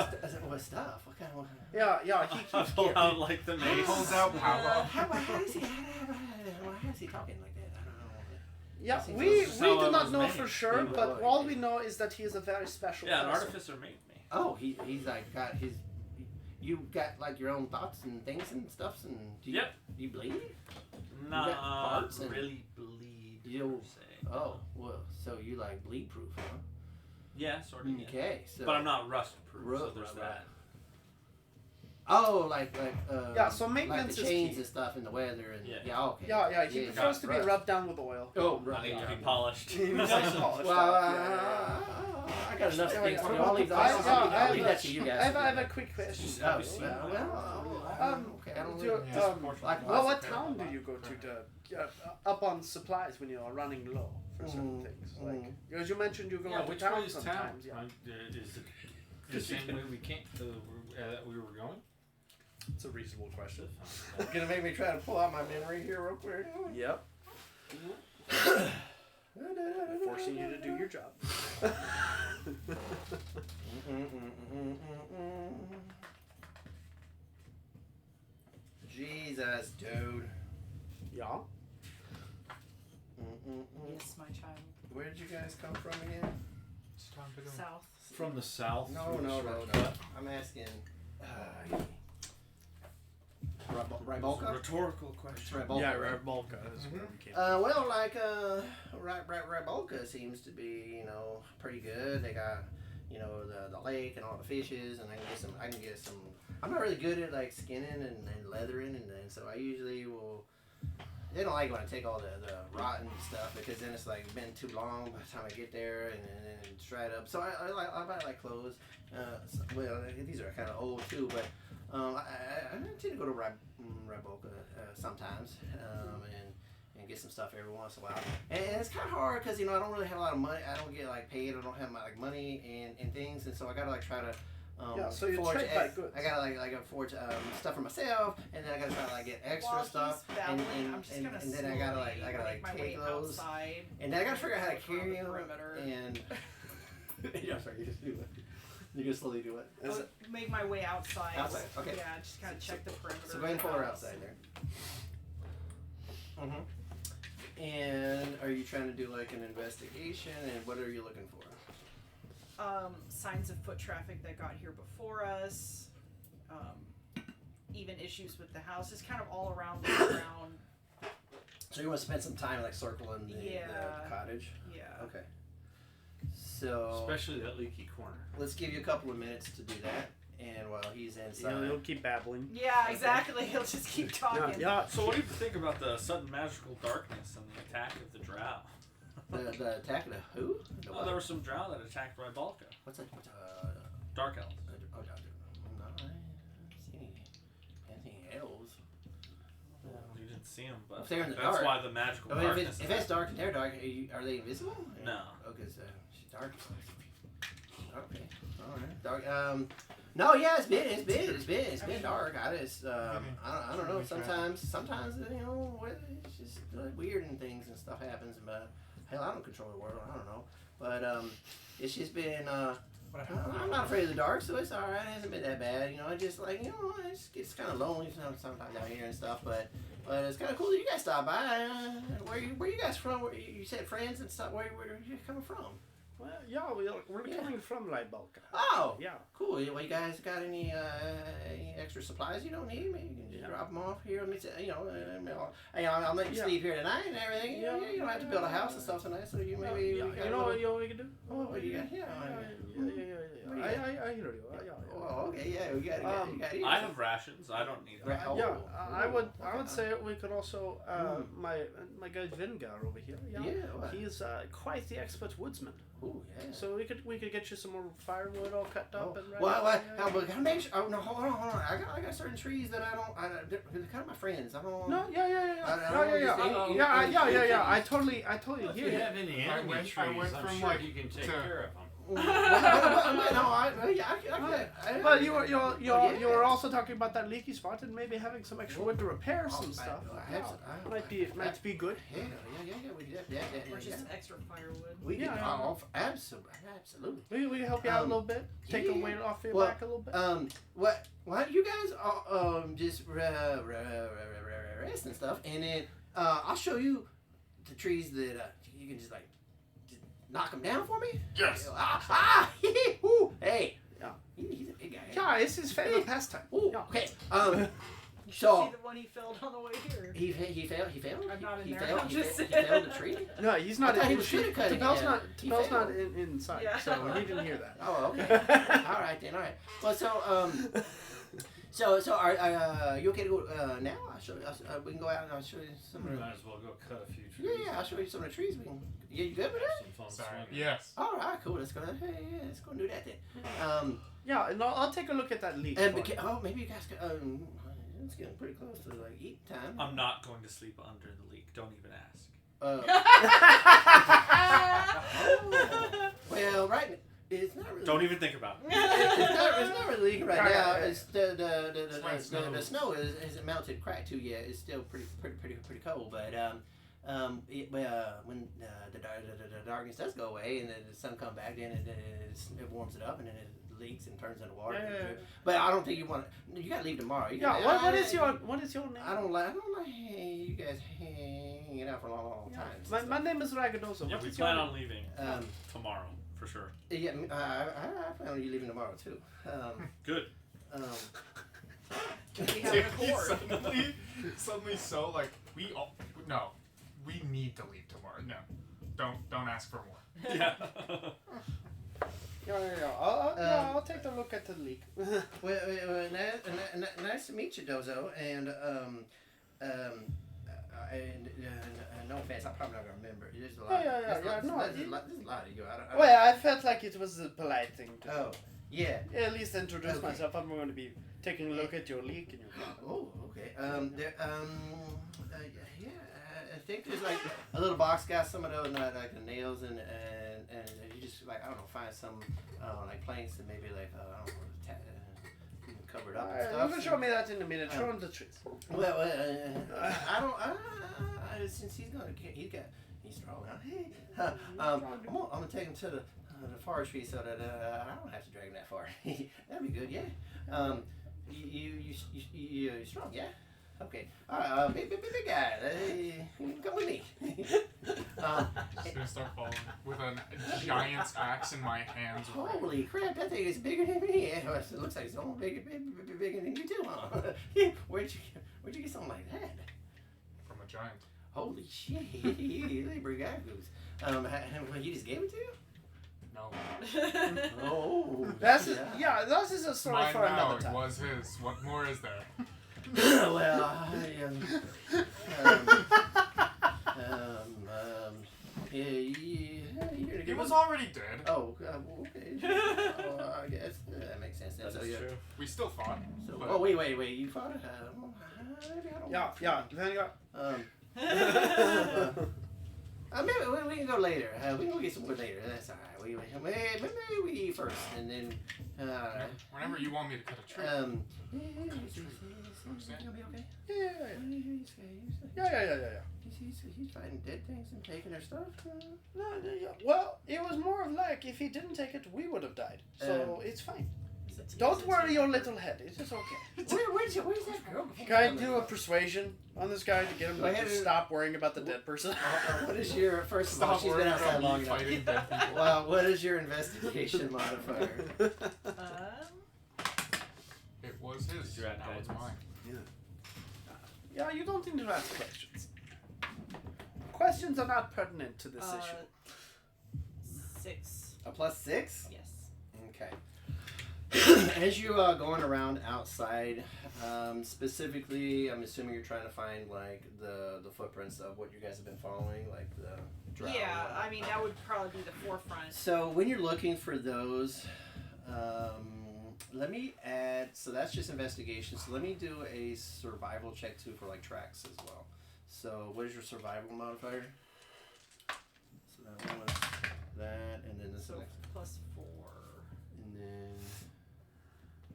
what stuff? What kind of? yeah he I keeps pull out like the He mace. pulls out power. How is he talking like that? I don't know. yeah Seems we this is how I do not was know made. for sure, Yeah. but all we know is that he is a very special Yeah, an person. artificer made me. Oh, he's like got his. You got like your own thoughts and things and stuffs and do you, Yep. do you bleed? Not parts and- really bleed You- per se. Oh well, so you like bleed proof, huh? Yeah, sort of. Yeah. Okay, so. But I'm not rust proof, so Right, there's right, that. Oh, like Yeah, so like maintenance the is chains key. and stuff and the weather and Yeah. Okay. Yeah, he prefers to be right. rubbed down with oil. Oh, I right. need to yeah. be polished. He likes polished Well, stuff, yeah. I got enough Yeah, things yeah. to do. I'll leave I that. have I'll leave that to you guys. I to have do. a quick question. Oh, Have you seen okay. I don't do- really. Yeah. Like Well, lots what of- town do you go to up on supplies when you are running low for certain things? Like, because you mentioned you go Yeah, out to which town way is town? sometimes. Yeah. Is it the same way we came? We were going. It's a reasonable question. Gonna make me try to pull out my memory here real quick. Yep. Forcing you to do your job. Jesus, dude. Yeah. Yes, my child. Where did you guys come from again? It's time to go. South. From the south. No, through no, the no, short no. cut. I'm asking. It's a Ribolka? rhetorical question. Ribolka. Yeah, right? Rabolka is where we came. Well, like, Ribolka seems to be, pretty good. They got, the lake and all the fishes, and I can get some. I'm not really good at like skinning and leathering, and so I usually will. They don't like when I take all the rotten stuff because then it's like been too long by the time I get there and it's dried up. So I buy like clothes. Well, these are kind of old too, but I tend to go to Ryboka sometimes and get some stuff every once in a while. And it's kind of hard because I don't really have a lot of money. I don't get like paid. I don't have like money and things, and so I gotta like try to. So you forge trade by goods. I gotta like forge stuff for myself, and then I gotta try to like get extra stuff, and then I gotta like take those, outside, and then I gotta figure out how to carry them, perimeter. and yeah, sorry, you just do it. You can slowly do it. Make my way outside. Outside, okay. Yeah, just kind of check the perimeter. So go ahead and pull her outside there. And are you trying to do like an investigation, and what are you looking for? Signs of foot traffic that got here before us, even issues with the house. It's kind of all around the ground. So you want to spend some time like circling the cottage? Yeah. Okay. So Especially that leaky corner. let's give you a couple of minutes to do that, and while he's inside, He'll keep babbling. Yeah, exactly. He'll just keep talking. Yeah. So what do you think about the sudden magical darkness and the attack of the Drow? the attack of the who? The Oh, what? there were some Drow that attacked Rybalka. What's that? Dark elves. No, I haven't seen any elves. Well, you didn't see them, but If they're in the that's dark. why the magical I mean, darkness. if it's dark and they're dark, are they invisible? No. Oh, because she's dark. Okay. All right. Dark. No, yeah, it's been dark. I just, I don't know. Sometimes, it's just weird and things and stuff happens. But hell, I don't control the world. I don't know. But it's just been. I'm not afraid of the dark, so it's all right. It hasn't been that bad. It just like it just gets kind of lonely sometimes down here and stuff. But it's kind of cool that you guys stopped by. Where you guys from? You said friends and stuff. Where you coming from? Well, yeah, we're coming from Rybalka. Oh, Yeah. cool. Well, you guys got any extra supplies you don't need? Maybe you can just drop them off here. Let me say, I'll let you sleep here tonight and everything. You don't have to build a house and stuff tonight, so you maybe. You know what we can do? Oh, what you got? Yeah. I hear you. Oh, okay. Yeah, we got it. I have rations. I don't need them. Oh. Yeah, I would say we could also my guy Vingar over here. Yeah, what? he's quite the expert woodsman. Ooh, yeah. So we could get you some more firewood all cut up and ready. Gotta make sure. Oh no, hold on. I got certain trees that they're kind of my friends. I don't. No, yeah. I totally If hear you you. have any enemy trees, I'm from, sure like, you can take to- care of them. But you were also talking about that leaky spot and maybe having some extra wood to repair some stuff. Might be good. Yeah, we did that. Or just extra firewood. We can Yeah. off absolutely. We can help you out a little bit. Take the weight off your back a little bit. What you guys just rest and stuff, and then I'll show you the trees that you can just like knock them down for me. Yes. Hey. Yeah. He's a big guy. Yeah, it's his favorite pastime. Ooh, Yeah. okay. You should So see the one he filled on the way here. he failed. I'm not in He there. failed. I'm He just failed the tree. No, he's not. I thought he was good at cutting Tabel's it. not. He Tabel's failed. not inside, Yeah. so he didn't hear that. Oh, okay. All right then. All right. Well, so are you okay to go now? I'll show you. We can go out and I'll show you some. We might as well go cut a few trees. Yeah, I'll show you some of the trees. We can. Yeah, you good with Have that? some fun Sorry. swinging. Yes. All right, cool. Let's go do that then. Yeah, and I'll take a look at that leak. And for you. maybe you guys could. It's getting pretty close to like eat time. I'm not going to sleep under the leak. Don't even ask. Well, right. It's not really. Don't even think about it. It's not really leaking right Yeah, now. yeah. It's the snow isn't melted quite too yet. It's still pretty cold. But when the darkness does go away and then the sun comes back, then it warms it up and then it leaks and turns into water. Yeah. But I don't think you want to. You gotta leave tomorrow. What is your name? I don't like you guys hanging out for a long time. My name is Ragadozo. Yeah, What we is your plan name? on leaving tomorrow for sure. Yeah, I plan on you leaving tomorrow too. Good. We have an accord. suddenly so like we need to leave tomorrow. No, don't ask for more. Yeah. I'll take a look at the leak. Well, nice to meet you, Dozo. And no offense, I'm probably not gonna remember. There's a lot. There's a lot of you. I don't, Well, I felt like it was a polite thing to do. Oh, yeah. At least introduce Okay. myself. I'm going to be taking a look at your leak and your Oh, okay. Yeah. I think there's like a little box got some of those like the nails and you just like I don't know find some like planks and maybe like I don't know cover it up and stuff. You can show me that in a minute. Show him the trees. Well, I don't. Since he's he's strong. Hey, I'm gonna take him to the forestry so that I don't have to drag him that far. That'd be good, yeah. You strong, yeah. Okay. Big guy. Come with me. Just gonna start following with a giant's axe in my hands. Holy crap! That thing is bigger than me. It looks like it's almost bigger than you too, huh? Where'd you get something like that? From a giant. Holy shit! You big guy goose. He just gave it to you? No. Oh. This is a story Mine for now. another It time. was his. What more is there? Well, He was already dead. Oh, okay. I guess that makes sense. That So, is yeah. true. We still fought. So, but- oh, wait. You fought it? Maybe I don't maybe we can go later. We can go get some wood later. That's all right. Maybe we eat first, and then. Whenever you want me to cut a tree. He'll be okay. Yeah. He's fighting dead things and taking their stuff. No, well, it was more of like if he didn't take it, we would have died. So it's fine. Don't worry your little head. It is okay. Where's that girl? Can I do a persuasion on this guy to get him to just stop worrying about the dead person? What is your first of all? She's been outside long enough. fighting dead people. Well, what is your investigation modifier? It was his. You're at Now it's guidance. mine. Yeah, you don't need to ask questions. Questions are not pertinent to this issue. 6. A +6? Yes. Okay. As you going around outside, specifically, I'm assuming you're trying to find like the footprints of what you guys have been following, like the Drow. Yeah, I mean that would probably be the forefront. So when you're looking for those, let me add. So that's just investigation. So let me do a survival check too for like tracks as well. So what is your survival modifier? So that one was that, and then this So one. +4. And then,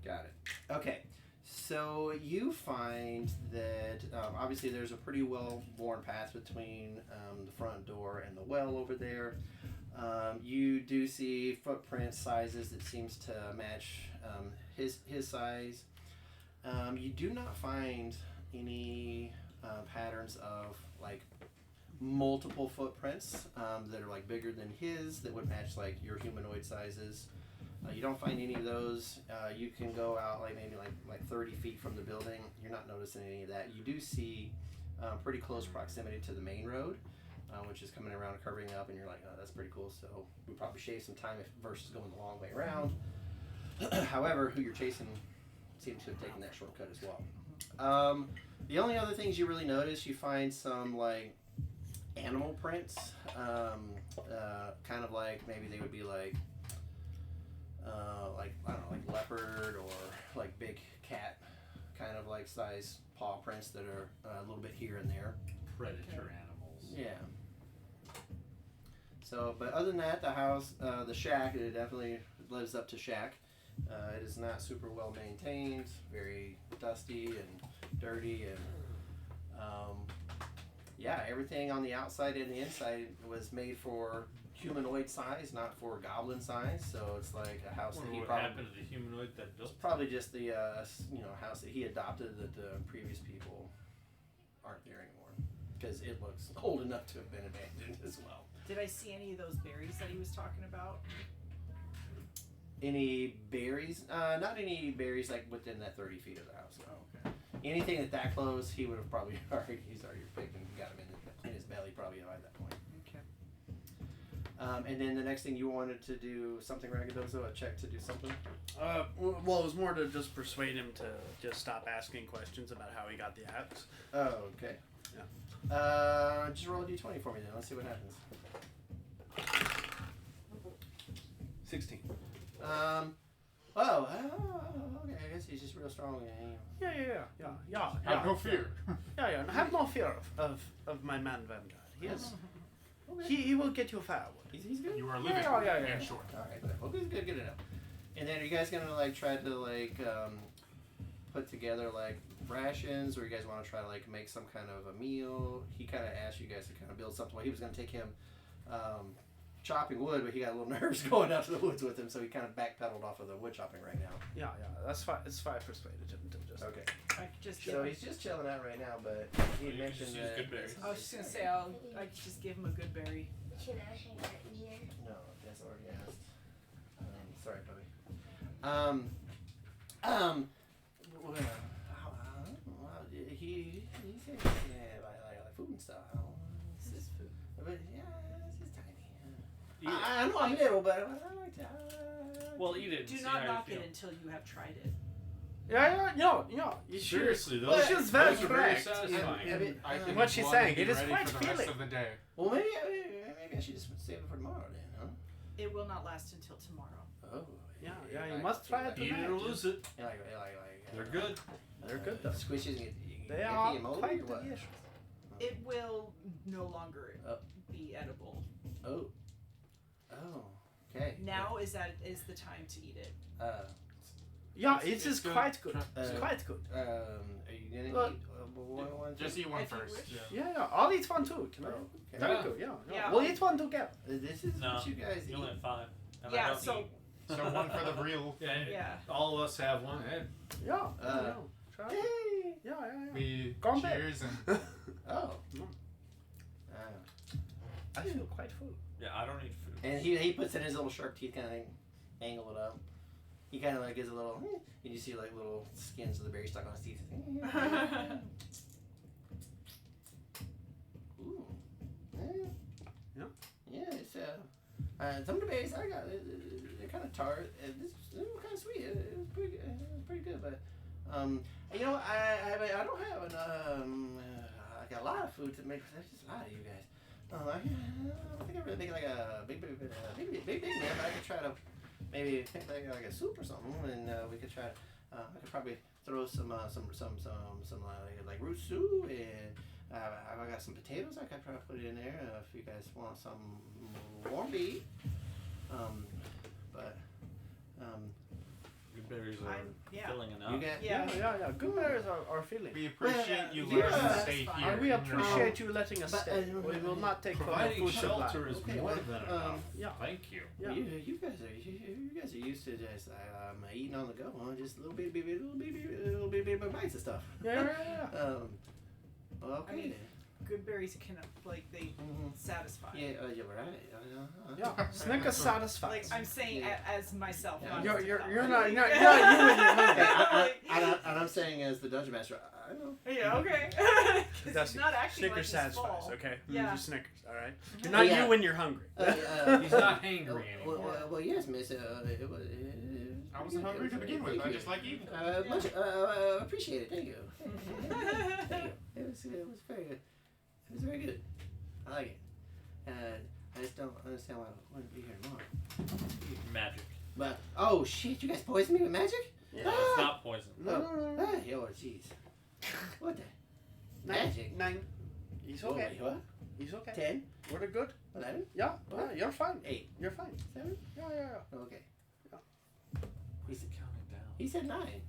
got it. Okay, so you find that obviously there's a pretty well-worn path between the front door and the well over there. You do see footprint sizes that seems to match his size. You do not find any patterns of like multiple footprints that are like bigger than his that would match like your humanoid sizes. You don't find any of those. You can go out like maybe like 30 feet from the building. You're not noticing any of that. You do see pretty close proximity to the main road, which is coming around and curving up, and you're like, oh, that's pretty cool. So we probably shave some time versus going the long way around. However, who you're chasing seems to have taken that shortcut as well. The only other things you really notice, you find some like animal prints, kind of like maybe they would be like I don't know, like leopard or like big cat, kind of like size paw prints that are a little bit here and there. Predator animals. Yeah. So, but other than that, the house, the shack, it definitely lives up to shack. It is not super well maintained, very dusty and dirty, and yeah, everything on the outside and the inside was made for humanoid size, not for goblin size. So it's like a house that he What probably happened to the humanoid that built? probably just the house that he adopted that the previous people aren't there anymore because it looks old enough to have been abandoned as well. Did I see any of those berries that he was talking about? Any berries? Not any berries like within that 30 feet of the house. No. Okay. Anything that close, he would have probably he's already picked and got him in his belly probably by that point. Okay. And then the next thing you wanted to do something Ragadozo, a check to do something. Well, it was more to just persuade him to just stop asking questions about how he got the axe. Oh, okay. Yeah. Just roll a d20 for me then. Let's see what happens. 16. Okay. I guess he's just real strong. Yeah. Have no fear. Yeah. Have no fear of my man Vanguard. He is. He will get you firewood. He's good. You are living. Yeah. Sure. All right. Good. Well, good enough. And then are you guys gonna like try to like put together like rations, or you guys want to try to like make some kind of a meal? He kind of asked you guys to kind of build something. Well, he was gonna take him chopping wood, but he got a little nervous going out to the woods with him, so he kind of backpedaled off of the wood chopping right now. Yeah. That's fine. It's fine. Persuaded him to just. Okay. I could just So he's just chilling out right now, but he You mentioned just use that. good berries. I was just gonna say I could just give him a good berry. Can I hang out here? No, that's already asked. Sorry, Bobby. He said like food and stuff. This is food. But yeah, it's just tiny. I know I'm little, but I like to. Well, eat it. And Do see not how knock you it feel. until you have tried it. Yeah. Seriously, Well, those she's those very are very correct. satisfying. I can What she's plug saying, and be it is ready quite for the rest filling. of the day. Well, maybe I should just save it for tomorrow then, huh? It will not last until tomorrow. Oh. Yeah. You must try it Eat tonight. it or lose it. Like They're good. They're good though. Squishes and They are moldy quite or what? delicious. It will no longer Oh. be edible. Oh. Okay. Now is the time to eat it. Yeah, It's it is good. quite good. It's Uh, quite good. Are you gonna Well, eat one? Just too? eat one If you first. wish. Yeah. I'll eat one too. Can I? Oh, okay. Very good. Yeah. Yeah. We'll eat one together. This is No, what you guys you eat. only have 5. And I Yeah, don't so- eat. So one for the real. Yeah. All of us have one. Hey, Yeah. Try it. Hey. Yeah. We Gone back. cheers and Oh. Mm. Oh. I feel quite full. Yeah, I don't eat food. And he puts in his little sharp teeth, kind of angle it up. He kind of like gives a little, and you see like little skins of the berry stuck on his teeth. Ooh. Yeah. Yeah, it's some of the berries I got, they're kind of tart. This is kind of sweet. It was pretty good. It was pretty good, but you know, I don't have like a lot of food to make. There's just a lot of you guys. I don't think I really make like a big meal, but I could try to maybe make like a soup or something, and we could try. I could probably throw some like root stew, and I got some potatoes. I could probably put it in there if you guys want some warm meat. Good berries are yeah. filling enough. You got Yeah. Good berries are filling. we appreciate you yeah, letting us stay that's here. And we in your appreciate you letting us but, stay. We will not take from your providing food supply. shelter is Okay, more well, than enough. Yeah. Thank you. Yeah. You guys are used to just eating on the go, huh? Just little bitty bites of stuff. Yeah. Well, okay I mean, then. Good berries can they satisfy. Yeah, you're right. Yeah. Snickers satisfies. Like I'm saying as myself. Yeah. Not You're as a not couple. you when you're hungry. And I'm saying as the dungeon master, I know. Yeah. Okay. 'Cause That's he's not acting Snickers like he's satisfies, full. okay? Yeah. Just Snickers, alright? Mhm. You're not Yeah. you when you're hungry. He's not hangry anymore. Well, yes, miss. It was. I wasn't hungry to begin with. I just like eating. Much appreciate it. Thank you. Thank you. It was very good. It was very good. I like it. I just don't understand why I wouldn't be here tomorrow. Magic. But oh shit, you guys poisoned me with magic? Yeah. It's not poison. Oh jeez. What the? Magic. 9. He's okay. Wait, what? He's okay. 10? We're good. 11? Yeah, What? you're fine. 8? You're fine. 7? Yeah. Okay. He's counting down. He said 9.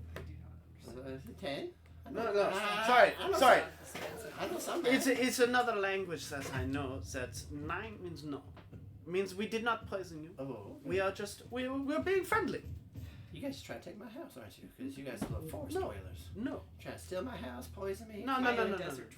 So, is it 10? No. I know Sorry. I know something. It's another language that I know that 9 means no. Means we did not poison you. Oh, okay. We are just we're being friendly. You guys trying to take my house, aren't you? Because you guys love forest No. dwellers. No. Trying to steal my house, poison me, No.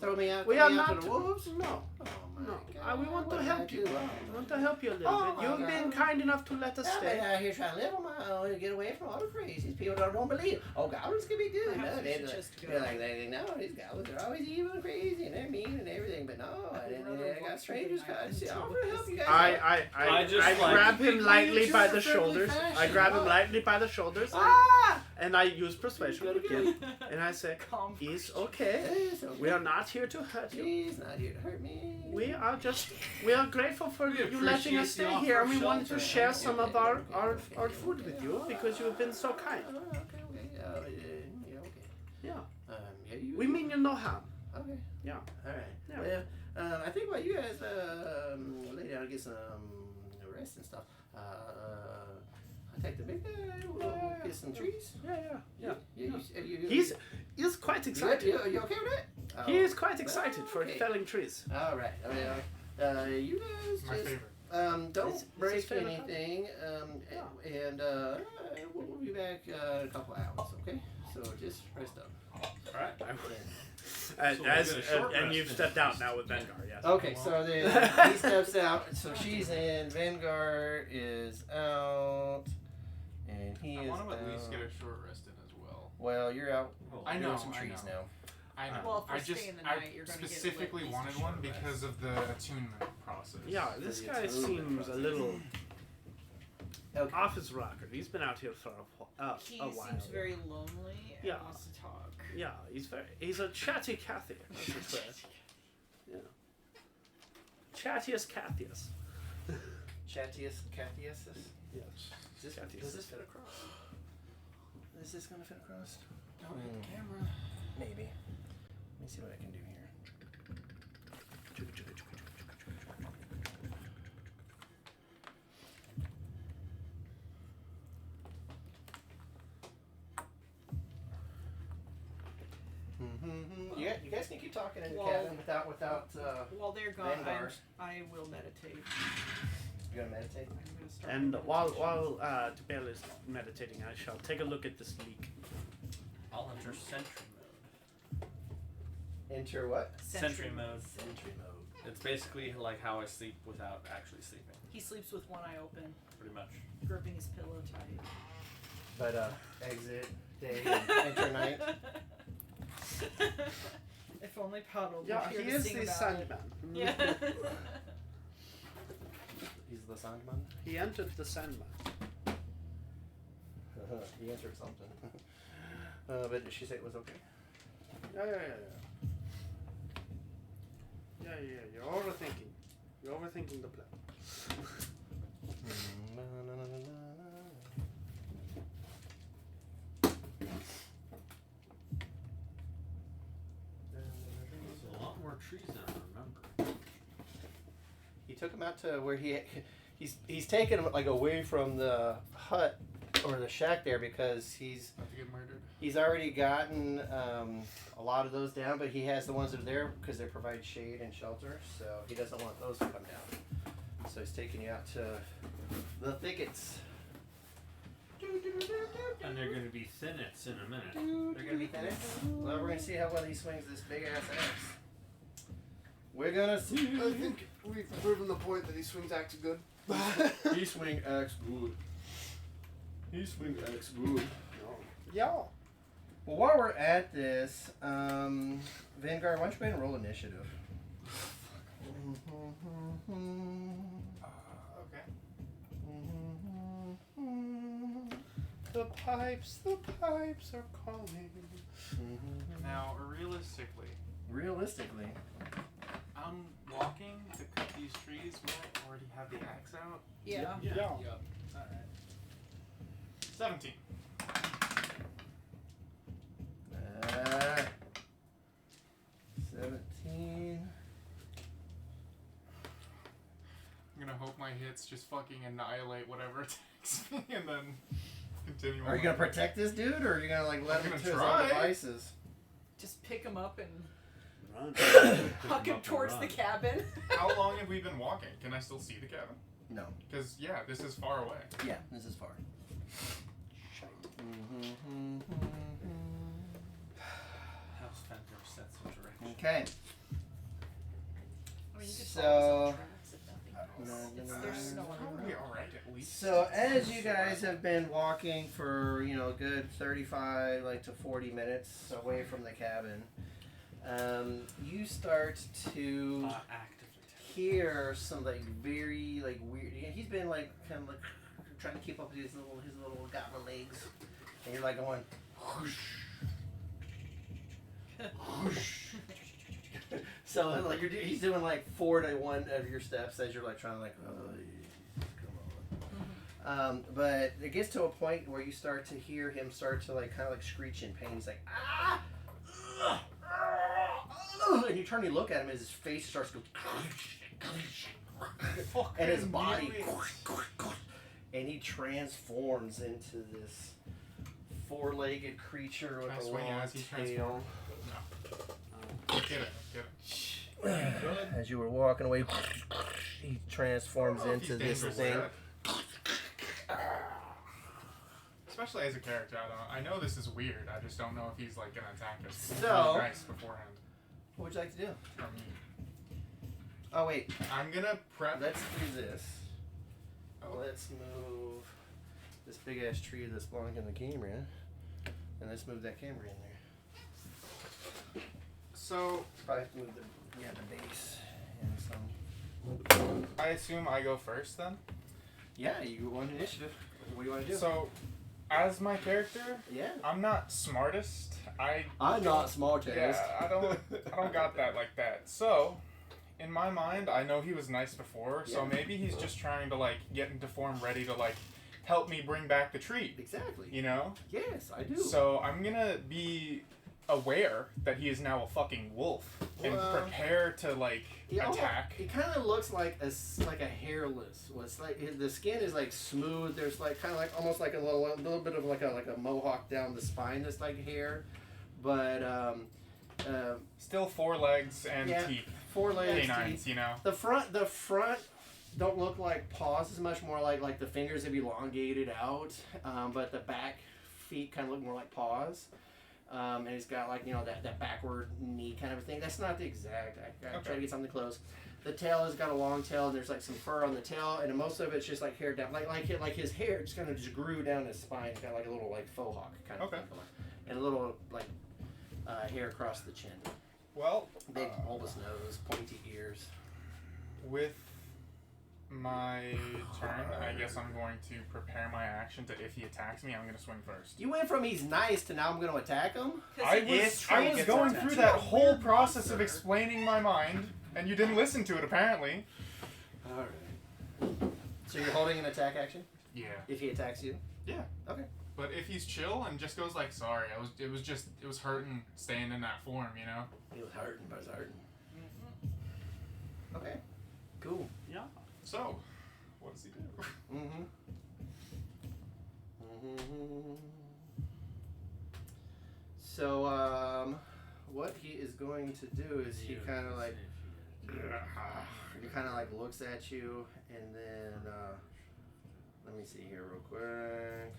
throw me out, We throw are me out not to the wolves. No. Oh my No, God, we want what to did I help you. do wrong? We want to help you a little Oh, bit. You've my been God. kind enough to let us I've been stay. out here trying to live on my own and get away from all the crazies. People don't believe. Oh, goblins can be good. Perhaps No, we they should like, just go. they're like, no, these goblins are always evil and crazy and they're mean and everything. But no, I didn't. rather I walk got through strangers the night coming. than I to offer to help you guys. I just like- grab him lightly by the You're shoulders. perfectly I grab him fashioned. lightly by the shoulders. Ah! And I use persuasion again. And I say, Calm. it's okay. It's okay. We are not here to hurt you. He's not here to hurt me. We are grateful for We you letting us appreciate the stay offer here, of and we wanted to shelter. share some of our food with you because you've been so kind. Okay. Yeah, okay. Yeah. Yeah, you. We mean you no harm. Okay. Yeah. All right. Yeah. Well, I think while you guys lay down and get some rest and stuff, I take the big guy. We'll get some trees. Yeah. You, He's quite you, excited. you okay with that? He is quite excited for okay. felling trees. All right. You guys My just favorite. don't It's break his favorite anything. And we'll be back in a couple hours. Okay. So just rest up. Alright. And, So we'll as, get a short and rest you've then. stepped out now with Vanguard, yes. Okay, so then he steps out. So she's in. Vanguard is out, and he I is want to at least out. get a short rest in as well. Well, you're out I doing know, some I trees know. now. I know. Well, if we're I just staying the I night, you're gonna get at specifically least a wanted short one rest. because of the attunement process. Yeah, this the guy attunement seems a process. little Okay. off his rocker. He's been out here for He a while. seems very lonely and Yeah. wants to talk. Yeah, he's a chatty Cathy, as it were. Yeah. Chattiest Cathyus. Chattius, Cathius. Yeah. Does this fit across? Is this gonna fit across? Don't hit the camera. Maybe. Let me see what I can do here. You guys can keep talking in the Well- cabin without While they're gone, Vanguard. I will meditate. you gonna meditate. I'm gonna start And my while meditation. Tibel is meditating, I shall take a look at this leak. I'll enter sentry mode. Enter what? Sentry mode. Sentry mode. It's basically like how I sleep without actually sleeping, He sleeps with one eye open, pretty much. gripping his pillow tight. But exit day and enter night. If only Puddle Yeah, were here he to is sing the about Sandman. it. Yeah. He's the Sandman. He entered the Sandman. He answered something. But did she say it was okay? Yeah. You're overthinking. You're overthinking the plan. There's a lot more trees than I remember. He took him out to where he's taken him like away from the hut or the shack there because About to get murdered. he's already gotten a lot of those down, but he has the ones that are there because they provide shade and shelter, so he doesn't want those to come down. So he's taking you out to the thickets. And they're going to be thinnets in a minute. They're gonna be thickets. Well, we're gonna see how well he swings this big ass axe. We're gonna see. I think we've proven the point that he swings axe good. He swing axe good. He swing axe good. Yeah. Well, while we're at this, Vanguard, why don't you go ahead and roll initiative? Okay. The pipes are calling. Now, realistically, Realistically, I'm walking to cut these trees. Will I already have the axe out? Yeah. Yeah. Alright. 17. 17. I'm gonna hope my hits just fucking annihilate whatever attacks me and then continue Are you on. gonna protect this dude, or are you gonna like let I'm him gonna to his try. own devices? Just pick him up and Run. huck him towards the cabin. How long have we been walking? Can I still see the cabin? No. Because, yeah, this is far away. Yeah, this is far. House Fender sets of direction. Okay. I mean, you could follows So, in tracks, if nothing else. no, It's no, their no. snow on the Probably road. alright at least. so as you guys have been walking for a good 35 to 40 minutes away from the cabin, you start to Actively. hear some very weird. He's been kind of trying to keep up with his little goblin legs, and you're going whoosh, whoosh. So he's doing 4 to 1 of your steps as you're trying to come on. But it gets to a point where you start to hear him start to kind of screech in pain. He's like ah, and you turn and you look at him, and his face starts to go, and his body, and he transforms into this 4-legged creature with Can I a swing long as he tail. Get it. As you were walking away, he transforms He's into this dangerous, thing. yeah. Especially as a character, I know this is weird. I just don't know if he's gonna attack us. He's So- really nice beforehand. What would you like to do? From Oh wait, I'm gonna prep. let's do this. Let's move this big ass tree that's blocking the camera, and let's move that camera in there. So Probably have to move the base and some. I assume I go first then. Yeah, you want initiative. What do you want to do? So, as my character, yeah, I'm not smartest. I'm not smartest. Yeah, I don't got that like that. So, in my mind, I know he was nice before, so Yeah. maybe he's just trying to get into form, ready to help me bring back the treat. Exactly. You know? Yes, I do. So I'm gonna be aware that he is now a fucking wolf and Well, prepare to attack. It kind of looks like a hairless. Well, it's the skin is smooth. There's kind of almost a little bit of a mohawk down the spine. That's hair, but Still 4 legs and yeah, teeth. 4 legs. Canines, teeth. you know. The front don't look like paws as much. More like the fingers have elongated out, but the back feet kind of look more like paws. And he's got that backward knee kind of a thing. That's not the exact. I try to get something close. The tail has got a long tail, and there's some fur on the tail, and most of it's just hair down, like his hair just kind of just grew down his spine. It's got a little faux hawk kind of thing, and a little hair across the chin. Well, Big bulbous nose, pointy ears. with my turn, I guess I'm going to prepare my action to, if he attacks me, I'm going to swing first. You went from he's nice to now I'm going to attack him. I was going through that whole process of monster. explaining my mind, and you didn't listen to it apparently. All right. So you're holding an attack action Yeah. if he attacks you. Yeah. Okay. But if he's chill and just goes sorry, it was hurting staying in that form, you know? He was hurting, but it's hurting. Okay. Cool. Yeah. So, what does he do? Mm-hmm. So, what he is going to do is he kind of he kind of looks at you, and then let me see here real quick.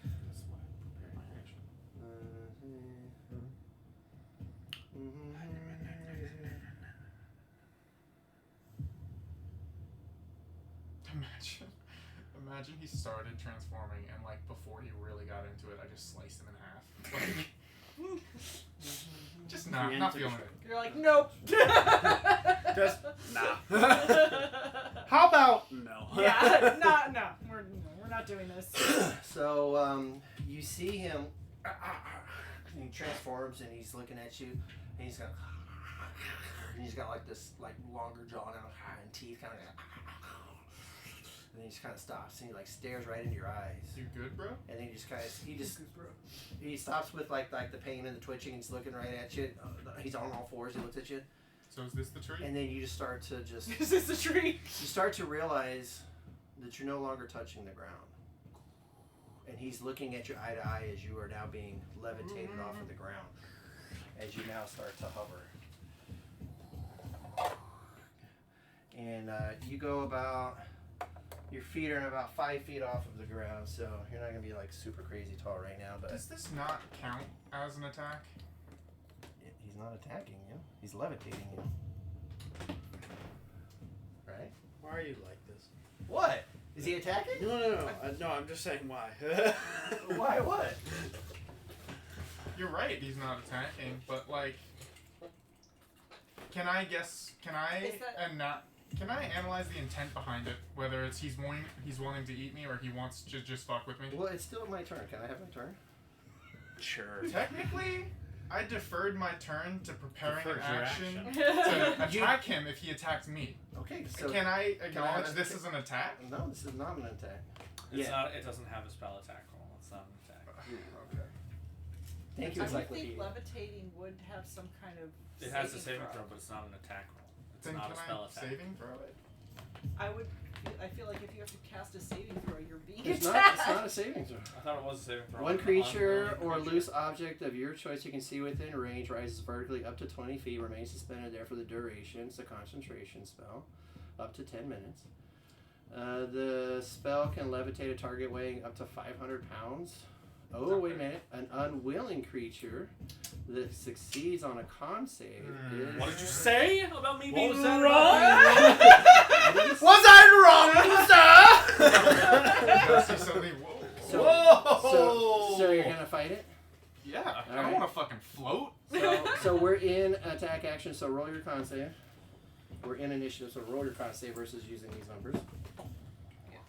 Imagine he started transforming and before he really got into it, I just sliced him in half. Just not feeling it. You're like, nope. Just nah. How about No. Yeah, no, we're not doing this. so you see him he transforms and he's looking at you and he's got this longer jaw now and teeth kind of and then he just kind of stops and he stares right into your eyes You good, bro? and then he stops with the pain and the twitching and he's looking right at you. He's on all fours, he looks at you, So is this the tree? and then you just start to Is this a tree? you start to realize that you're no longer touching the ground. And he's looking at you eye to eye as you are now being levitated off of the ground. As you now start to hover. And you go your feet are about 5 feet off of the ground, so you're not going to be super crazy tall right now, but Does this not count as an attack? he's not attacking you. He's levitating you. Why are you like this? What? Is he attacking? No. No, I'm just saying why. Why what? You're right, he's not attacking, but like, can I analyze the intent behind it? Whether it's he's wanting to eat me or he wants to just fuck with me? Well, it's still my turn. Can I have my turn? Sure. Technically, I deferred my turn to preparing an Defers your action action. to attack him if he attacked me. Okay, so Can I have acknowledge a- this is an attack? No, this is not an attack. It's not. It doesn't have a spell attack roll. It's not an attack. Okay. Thank you, I would think encyclopedia. levitating would have some kind of. It has a saving throw, but it's not an attack roll. It's Then not can a spell I attack. saving throw it? I feel like if you have to cast a saving throw, you're being It's attacked. not a saving throw. I thought it was a saving throw. One on creature unwilling or creature. loose object of your choice you can see within range rises vertically up to 20 feet, remains suspended there for the duration. It's a concentration spell, up to 10 minutes. The spell can levitate a target weighing up to 500 pounds. Oh, wait a minute. An unwilling creature that succeeds on a con save is... What did you say about me being was that wrong? Was I wrong, sir? I see something. Whoa. So you're gonna fight it? Yeah. I Alright. don't want to fucking float. So we're in attack action, so roll your con save. We're in initiative, so roll your con save versus using these numbers.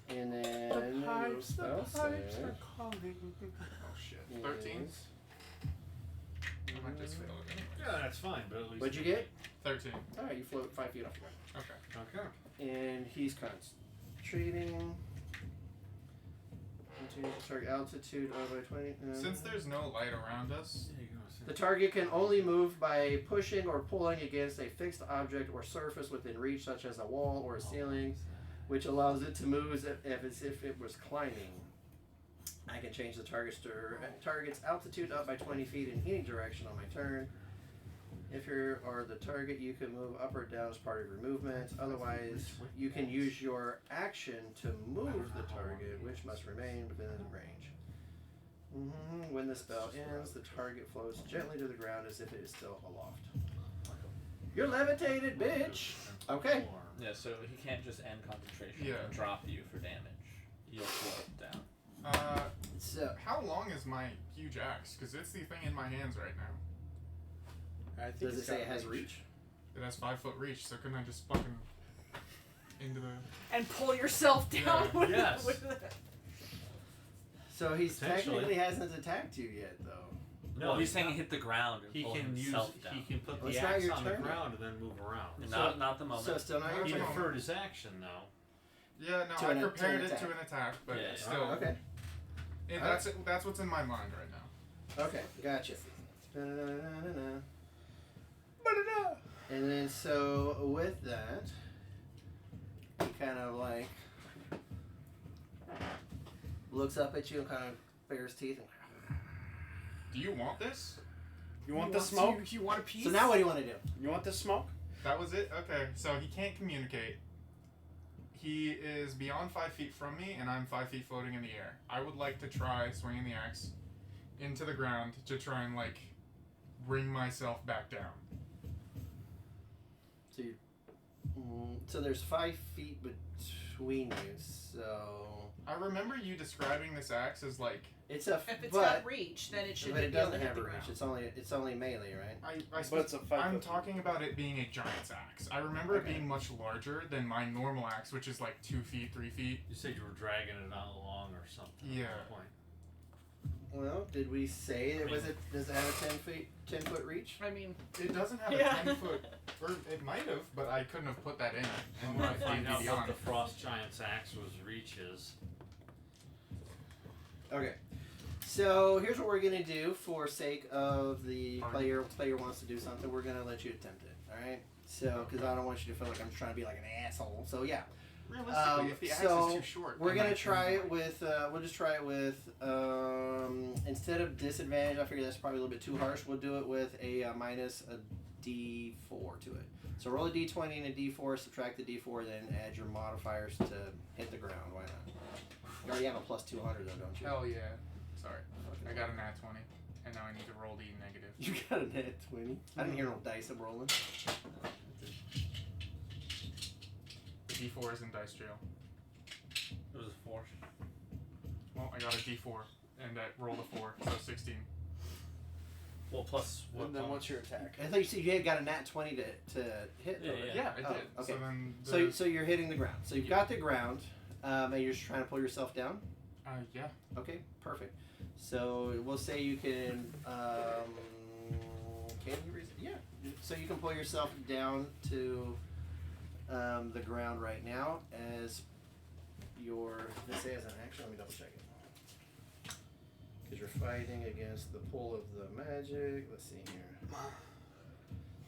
And then your spell save Oh shit. 13. is- I might just fail it. Yeah, that's fine, but at least. What'd you get? 13. Alright, you float 5 feet off the ground. Okay. Okay. And he's concentrating. Target altitude by 20. Since there's no light around us, There you go. The target can only move by pushing or pulling against a fixed object or surface within reach, such as a wall or a ceiling, which allows it to move as if it was climbing. I can change the target's altitude up by 20 feet in any direction on my turn. If you are the target, you can move up or down as part of your movement. Otherwise, you can use your action to move the target, which must remain within range. When the spell ends, the target floats gently to the ground as if it is still aloft. You're levitated, bitch! Okay. Yeah, so he can't just end concentration Yeah. and drop you for damage. You'll float down. So, how long is my huge axe? Because it's the thing in my hands right now. I think does it it's say got it has reach? It has 5 foot reach, so couldn't I just fucking into the? And pull yourself down Yeah. with, Yes. with the... So he's Potentially. technically hasn't attacked you yet, though. No, he's saying he hit the ground and He pull can use. himself down. He can put Well, the it's not axe your on the turn yet. ground and then move around. Not the moment. So still not your He turn. deferred his action though. Yeah, no, To I an- prepared to an it to an attack, but Yeah, still, Okay. that's what's in my mind right now. Okay, gotcha. Da-da-da-da-da-da. And then so with that, he kind of like looks up at you and kind of bares teeth. And, Do you want this? You want the smoke? You want a piece? so now what do you want to do? You want the smoke? That was it? Okay, so he can't communicate. He is beyond 5 feet from me, and I'm 5 feet floating in the air. I would like to try swinging the axe into the ground to try and, like, bring myself back down. So, so there's 5 feet between you. So I remember you describing this axe as, like, it's a If it's but, got reach, then it should but it be able doesn't to hit have the a reach. ground. It's only melee, right? But it's a 5 I'm foot. talking about it being a giant's axe. I remember Okay. it being much larger than my normal axe, which is like 2 feet, 3 feet. You said you were dragging it along or something. Yeah. At one point. Well, did we say it was it? Does it have a 10 foot reach? I mean, It doesn't have Yeah. a 10 foot, or it might have, but I couldn't have put that in. I'm And gonna I find out what beyond. the frost giant's axe was reach is. Okay. So here's what we're gonna do for sake of the player wants to do something. We're gonna let you attempt it. All right. So because I don't want you to feel like I'm trying to be like an asshole. So yeah. Realistically, if the axe so is too short, we're then gonna I try can, it with. We'll just try it with. Instead of disadvantage, I figure that's probably a little bit too harsh. We'll do it with a minus a D4 to it. So roll a D20 and a D4. Subtract the D4, then add your modifiers to hit the ground. Why not? You already have a plus 200 though, don't you? Hell yeah. Sorry. I got a nat 20, and now I need to roll the negative. You got a net 20. I didn't hear no dice I'm rolling. If D4s in dice jail. It was a 4. Well, I got a D4 and I rolled a 4, so 16. Well, plus what? And then what's your attack? I thought you said you had got a nat 20 to hit. Yeah, already. Yeah, I Oh, did. okay. So then So you're hitting the ground. So you've got the ground, and you're just trying to pull yourself down. yeah. Okay, perfect. So we'll say you can. Can you? Yeah. So you can pull yourself down to the ground right now as your. Let's say as an action. Let me double check it. Because you're fighting against the pull of the magic. Let's see here.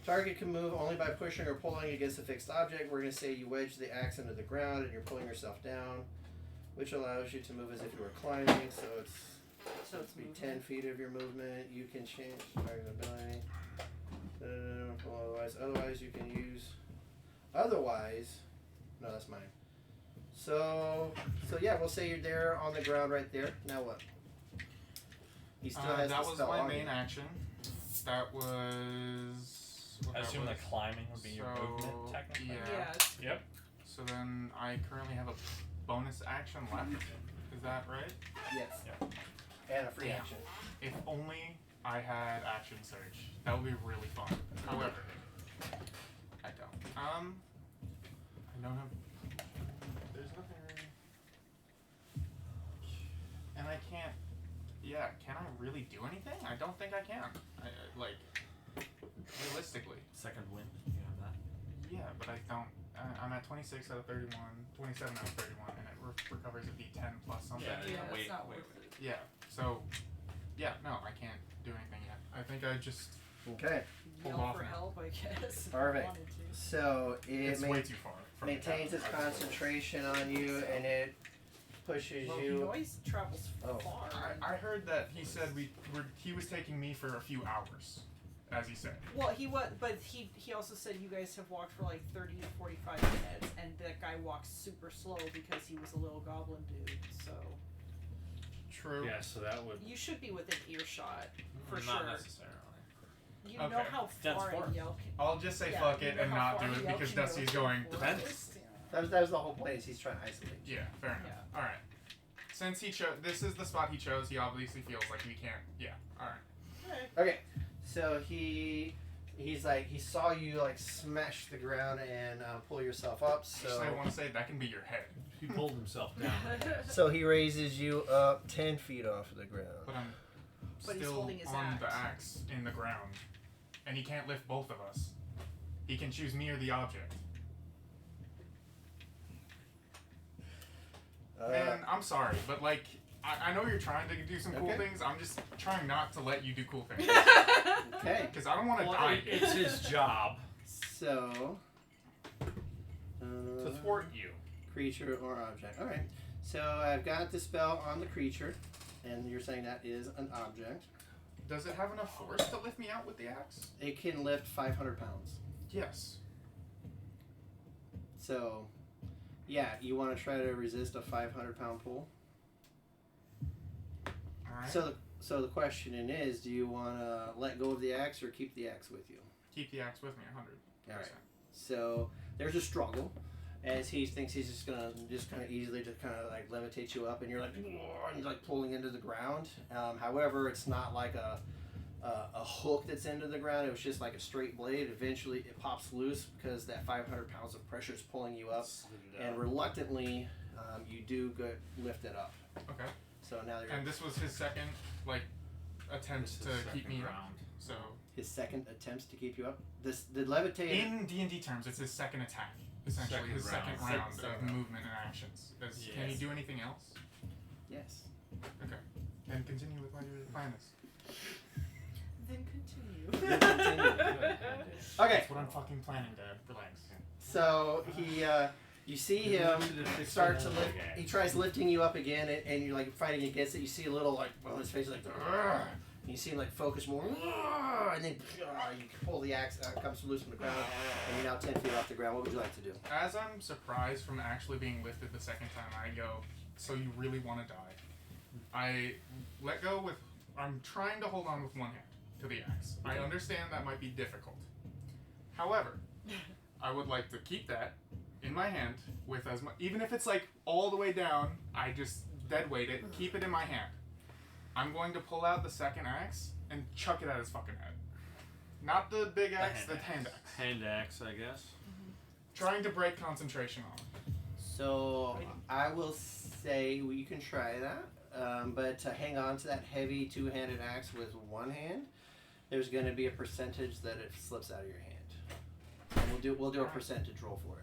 Target can move only by pushing or pulling against a fixed object. We're going to say you wedge the axe into the ground and you're pulling yourself down, which allows you to move as if you were climbing. So it's be 10 feet of your movement. You can change target ability. Otherwise you can use. Otherwise, no, that's mine. So yeah, we'll say you're there on the ground right there. Now what? He still has that the was spell my on main him. action. That was. What I that assume was. that climbing would be your movement, So, technically. Yeah. Yes. Yep. So then I currently have a bonus action left. Is that right? Yes. Yeah. And a free Damn. action. If only I had action surge. That would be really fun. However, I don't. I don't have. There's nothing really. And I can't. Yeah, can I really do anything? I don't think I can. Like, realistically. Second wind. You have that. Yeah, but I don't. I'm at 26 out of 31, 27 out of 31, and it recovers a D10 plus something. Yeah, wait, it's not wait, worth it. Yeah, so, yeah, no, I can't do anything yet. I think I just, Okay. Hold Yell off for now. help, I guess. if I Perfect. wanted to. So it's it way too far. From maintains the its cabin. concentration on you, and it pushes Well, you. noise travels Oh. far. I heard that he said he was taking me for a few hours, as he said. Well, he was, but he also said you guys have walked for like 30 to 45 minutes, and that guy walks super slow because he was a little goblin dude. So True. Yeah, so that would. you should be within earshot for Not sure. necessarily. You know Okay. how Dense far forest. Yell can. I'll just say Yeah, fuck you it know and how not far do it Yell because can go Dusty's through going. the Depends. forest. That was the whole point. Is he's trying to isolate you. Yeah, fair enough. Yeah. All right. Since he chose, this is the spot he chose. He obviously feels like we can't. Yeah. All right. Okay. So he's like he saw you like smash the ground and pull yourself up. So Actually, I want to say that can be your head, He pulled himself down. so he raises you up 10 feet off of the ground. but I'm But he's still holding his on the axe. axe in the ground, and he can't lift both of us. He can choose me or the object. Man, I'm sorry, but like, I know you're trying to do some cool Okay. things. I'm just trying not to let you do cool things Okay. because I don't want to Well, die. it's his job So. to thwart you. Creature or object. All right. So I've got the spell on the creature, and you're saying that is an object. Does it have enough force to lift me out with the axe? It can lift 500 pounds. Yes. So, yeah, you want to try to resist a 500-pound pull. All right. So the question is, do you want to let go of the axe or keep the axe with you? Keep the axe with me, 100%. All right. So there's a struggle, as he thinks he's just gonna kind of easily just kind of like levitate you up, and you're like, and you're like pulling into the ground. However, it's not like a hook that's into the ground. It was just like a straight blade. Eventually, it pops loose because that 500 pounds of pressure is pulling you up, and reluctantly, you do lift it up. Okay. So now you're And this was his second, like, attempt to keep me round. So, his second attempts to keep you up. The levitating. in D&D terms, it's his second attack. Essentially, Second his second round. round of movement and actions. Can he Yes. do anything else? Yes. Okay. And continue with what your plan is. Then continue. Okay. That's what I'm fucking planning, Dad. Relax. So you see him start to lift. He tries lifting you up again, and you're like fighting against it. You see a little like on his face like, "Argh." And you see him like focus more, "Argh," and then you pull the axe, comes loose from the ground, and you're now 10 feet off the ground. What would you like to do? As I'm surprised from actually being lifted the second time, I go, so you really want to die? I let go with. I'm trying to hold on with one hand to the axe. I understand that might be difficult. However, I would like to keep that in my hand with as much, even if it's like all the way down, I just dead weight it, keep it in my hand. I'm going to pull out the second axe and chuck it at his fucking head. Not the big axe, the hand axe. Hand axe, I guess. Trying to break concentration on him. So I will say you can try that, but to hang on to that heavy two-handed axe with one hand, there's going to be a percentage that it slips out of your hand. And we'll do a percentage roll for it.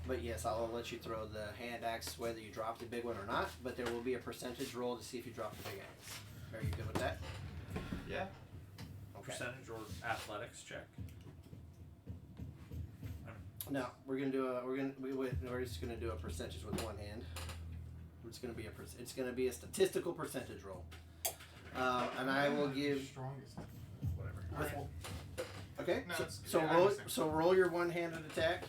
But yes, I'll let you throw the hand axe whether you drop the big one or not. But there will be a percentage roll to see if you drop the big axe. Are you good with that? Yeah. Okay. Percentage or athletics check. No, we're gonna do we're just gonna do a percentage with one hand. It's gonna be it's gonna be a statistical percentage roll, and I will give. Strongest. Whatever. With, okay. No, So roll your one-handed attack.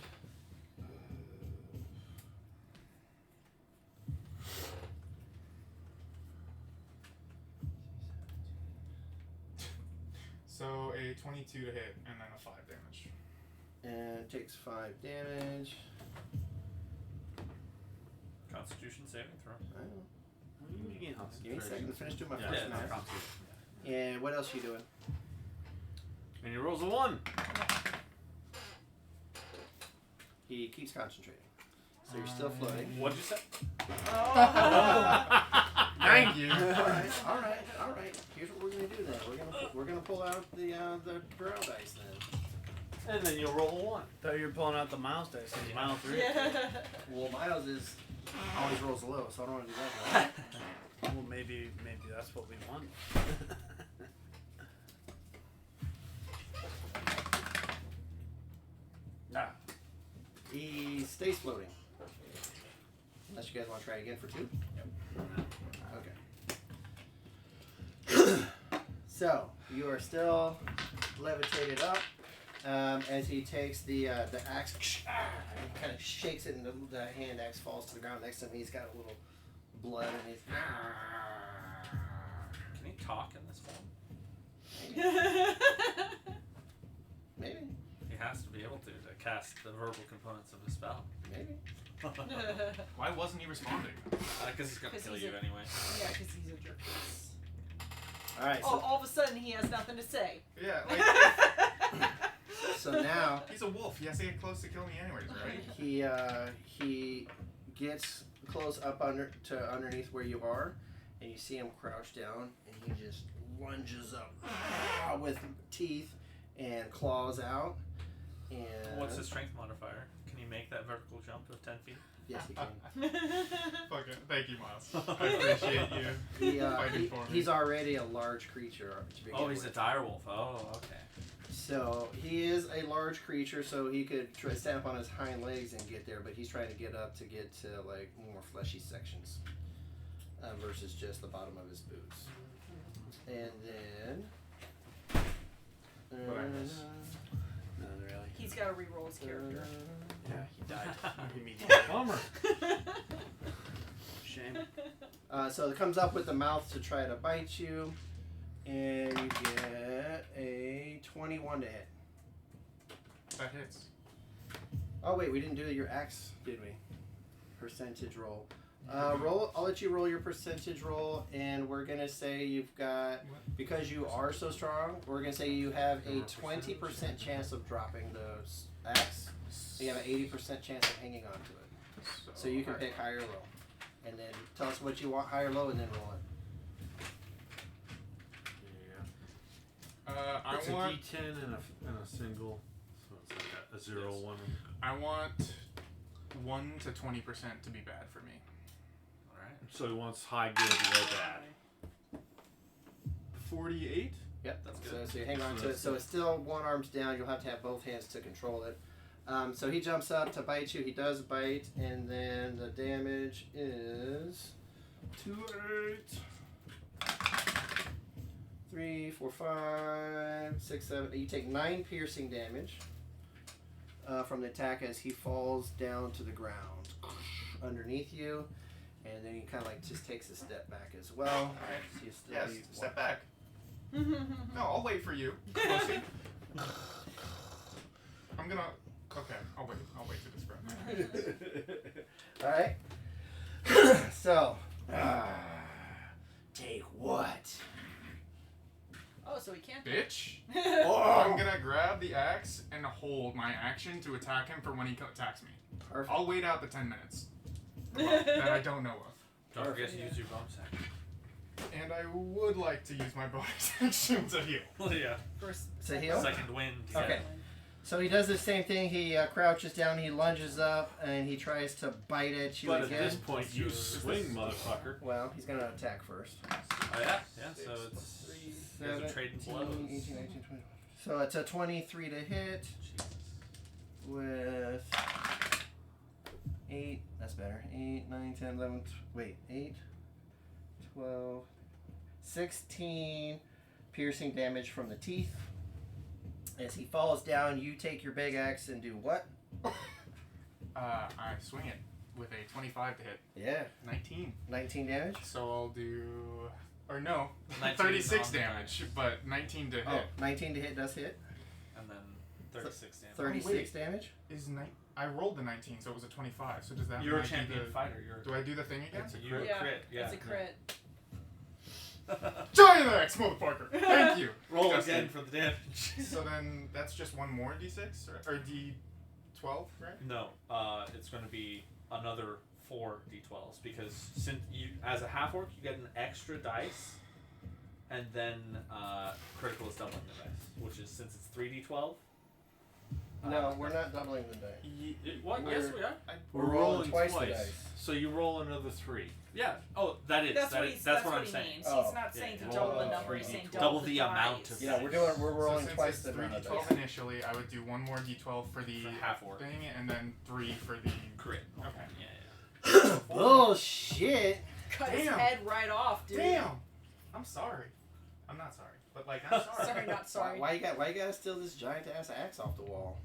So a 22 to hit and then a 5 damage. And it takes 5 damage. Constitution saving throw. I don't know. Give Give me a second to finish doing my Yeah, first it's math. Constitution. And what else are you doing? And he rolls a 1. He keeps concentrating. So you're still floating. What'd you say? Thank you. All right. Here's what we're gonna do then. We're gonna pull out the Drow dice then. And then you'll roll a 1. Thought you were pulling out the Miles dice. It's Miles 3. Well, Miles is always rolls low, so I don't want to do that. Well, maybe that's what we want. He stays floating. Unless you guys want to try again for 2. Okay. So you are still levitated up as he takes the axe and kind of shakes it, and the hand axe falls to the ground next to him. He's got a little blood in his. Can he talk in this form? Maybe. He has to be able to cast the verbal components of the spell. Maybe. Why wasn't he responding? Because he's gonna 'Cause kill he's you a- anyway. Yeah, because he's a jerk. All right. Oh, So, all of a sudden he has nothing to say. Yeah, like, so now he's a wolf. He has to get close to kill me anyways, right? he gets close up underneath where you are, and you see him crouch down, and he just lunges up with teeth and claws out. And What's his strength modifier? Can he make that vertical jump of 10 feet? Yes, he can. Fuck it. Thank you, Miles. I appreciate you fighting for me. He's already a large creature to begin Oh, he's a with. direwolf. Oh, okay. So he is a large creature, so he could try to stand up on his hind legs and get there, but he's trying to get up to get to like more fleshy sections versus just the bottom of his boots. And then. What I miss? No, really. He's got to re-roll his character. Yeah, he died immediately. Bummer. Shame. So it comes up with the mouth to try to bite you, and you get a 21 to hit. That hits. Oh wait, we didn't do your axe, did we? Percentage roll. Roll. I'll let you roll your percentage roll, and we're gonna say you've got, because you are so strong, we're gonna say you have a 20% chance of dropping the axe. You have an 80% chance of hanging on to it. So you can pick high or low, and then tell us what you want, high or low, and then roll it. Yeah. I It's want. a D10 and a single, so it's like a 0, 1. I want 1 to 20% to be bad for me. Alright. So he wants high, good, low, bad. 48. Yep. That's So, good. so you hang on to it. So it's still one arm's down. You'll have to have both hands to control it. So he jumps up to bite you. He does bite, and then the damage is 2, 8, 3, 4, 5, 6, 7. You take 9 piercing damage from the attack as he falls down to the ground underneath you, and then he kind of like just takes a step back as well. So you still Yes. leave Step one. back. No, I'll wait for you. Pussy. I'm gonna. Okay. I'll wait to describe that. Alright. So, take what? Oh, so he can't. Bitch. Oh. I'm gonna grab the axe and hold my action to attack him for when he attacks me. Perfect. I'll wait out the 10 minutes. That I don't know of. Don't forget to Yeah. use your bonus action. And I would like to use my bonus action to heal. Well, yeah. First, To heal? Second wind. Okay. So he does the same thing. He crouches down, he lunges up, and he tries to bite at you But again. at this point, you swing, motherfucker. Well, he's going to attack first. Oh yeah. Yeah. So it's you guys are trading 17, blows. 18, 19, 20. So it's a 23 to hit Jesus. with 8. That's better. 8, 9, 10, 11. Wait, 8, 12, 16 piercing damage from the teeth. As he falls down, you take your big axe and do what? I swing it with a 25 to hit. Yeah, 19. 19 damage. So I'll do... Or no, 19 36 on the damage, but 19 to hit. Oh, 19 to hit does hit. And then 36 damage. 36 damage. Is I rolled the 19, so it was a 25. So does that You're mean a I do champion the, fighter. You're. Do I do the thing again? It's a, you're Yeah, a crit. Yeah. It's a crit. Giant axe, motherfucker! Thank you. Roll Disgusting. again for the damage. So then that's just one more d6 or d12, right? No, it's going to be another 4 d12s because since you, as a half orc, you get an extra dice, and then critical is doubling the dice, which is since it's 3d12. No, we're not doubling the die. What? We're- Yes, we are. We're rolling rolling twice twice. the dice. So you roll another 3. Yeah. Oh, that is. That's that what is- he's. that's what what I'm he saying. means. Oh. He's not saying to Yeah, double the roll number. He's 3D. saying Double the the amount dice. of Yeah, we're rolling so since twice it's the amount of 3d12 dice. initially, I would do one more d12 for the For half orc. thing, and then 3 for the Crit. Okay. Yeah. Bullshit. Cut his Damn. head right off, dude. Damn. I'm sorry. I'm not sorry, but like I'm sorry. Sorry, not sorry. Why you gotta steal this giant ass axe off the wall?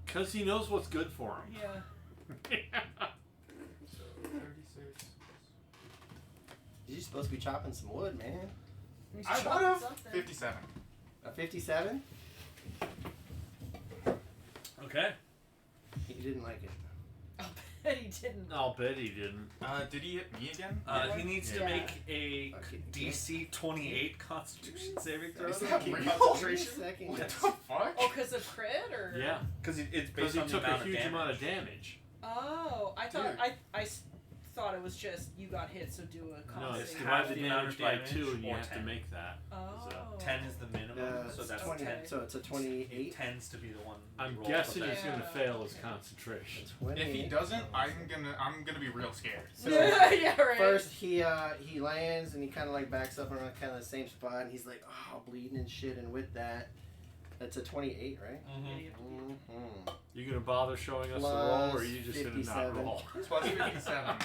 Because he knows what's good for him. Yeah. So 36. You're supposed to be chopping some wood, man. He's I chopping would have something. 57. A 57? Okay. He didn't like it. I bet he didn't. I'll bet he didn't. Did he hit me again? He needs to Yeah. make a Okay. DC 28 Constitution saving throw. Is that real? Concentration? What Yes. the fuck? Oh, because of crit or? Yeah. Because it's Because based he on the took a amount of huge damage. amount of damage. Oh, I thought Dude. I thought it was just you got hit, so do a con No, save. it's half divide the the amount damage of by damage 2 and you or have to 10. make that. Oh. So 10 is the minimum, so It's that's 20, 10. so it's a 28. Tends to be the one. I'm you roll guessing the he's best. going to Yeah. fail his concentration. 28. If he doesn't, I'm gonna be real scared. So Yeah, right. first he lands and he kind of like backs up around kind of the same spot and he's like, oh, bleeding and shit. And with that, that's a 28, right? Mm-hmm. Mm-hmm. You going to bother showing us the roll, or are you just going to not 57. roll? Plus 57.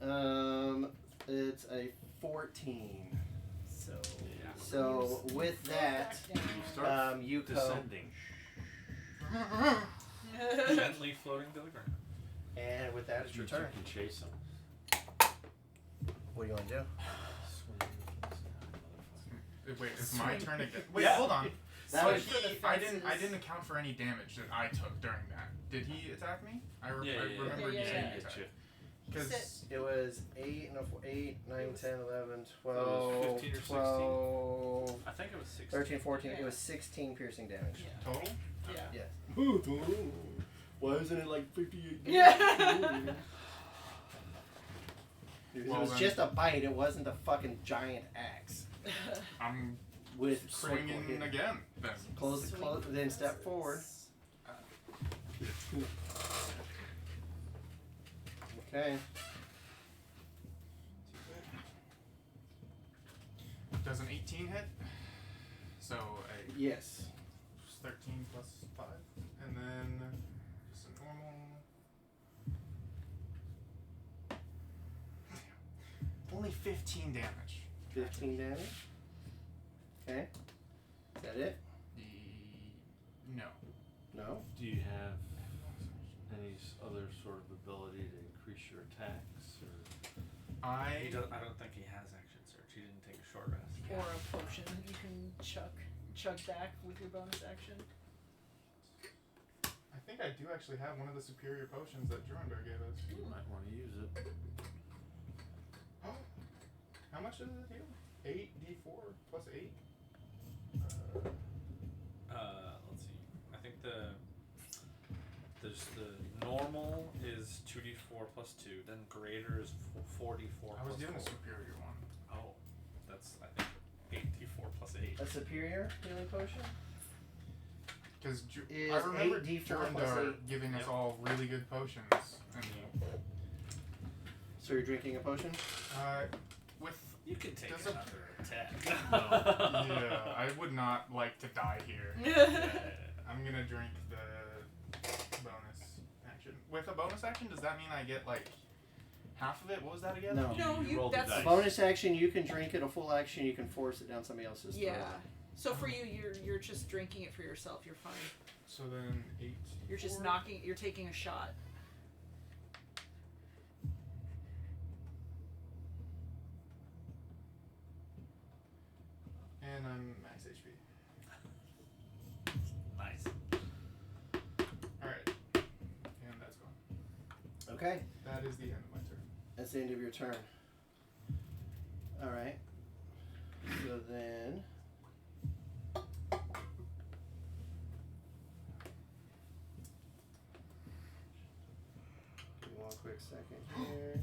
Yes. It's a 14. So. Yeah. So with that, You start Yuko. descending. Gently floating to the ground. And with that, it's your You turn. can chase him. What do you want to do? Wait, it's my Swing. turn again. Wait, Yeah. hold on. That So was- for the I didn't fences. account for any damage that I took during that. Did he attack me? I remember Yeah, you yeah, saying yeah. he attacked. Sit. Because It was 8, 9, 10, 11, was 12, 15 or 16? 12, I think it was 16. 13, 14. It Yeah. was 16 piercing damage. Yeah. total. Yeah. Yes. Why isn't it like 58? Yeah. It Well, was then- just a bite. It wasn't a fucking giant axe I'm with critical swinging hit. again. Then. Close, Swing close, then step fences. forward. Okay. Does an 18 hit? So a Yes. 13 plus 5, and then just a normal. Only 15 damage. 15 damage. Okay. Is that it? No. No. Do you have any other sort of ability to increase your attacks? Or I don't think he has action search. He didn't take a short rest. Or a potion you can chug back with your bonus action. I do actually have one of the superior potions that Jorundar gave us. You might want to use it. How much does it heal? 8d4 plus 8? Let's see. I think there's the normal is 2d4 plus 2, then greater is 4d4 I was plus doing 4. the superior one. Oh, that's, I think, 8d4 plus 8. A superior healing potion? Because Is I remember 8d4 plus Jorundar 8. giving us Yep. all really good potions. And, So you're drinking a potion? with You can take Does a- another attack. yeah, I would not like to die here. I'm gonna drink the bonus action. With a bonus action, does that mean I get like half of it? What was that again? No. No, You you. roll the That's dice. Bonus action, you can drink it. A full action, you can force it down somebody else's throat. yeah. So for you, you're just drinking it for yourself. You're fine. So then 8. You're just knocking. You're taking a shot. And I'm max HP. Nice. Alright. And that's gone. Okay. That is the end of my turn. That's the end of your turn. Alright. So then. Give me one quick second here.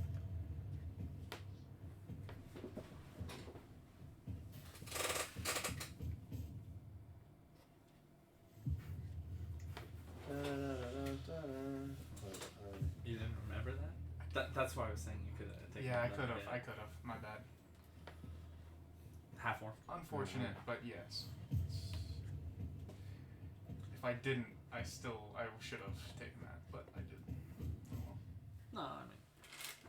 You didn't remember that? That's why I was saying you could take Yeah, I another could have. hit. I could have. My bad. Half orc. Unfortunate, but yes. If I didn't, I should have taken that, but I didn't. Oh well. No, I mean,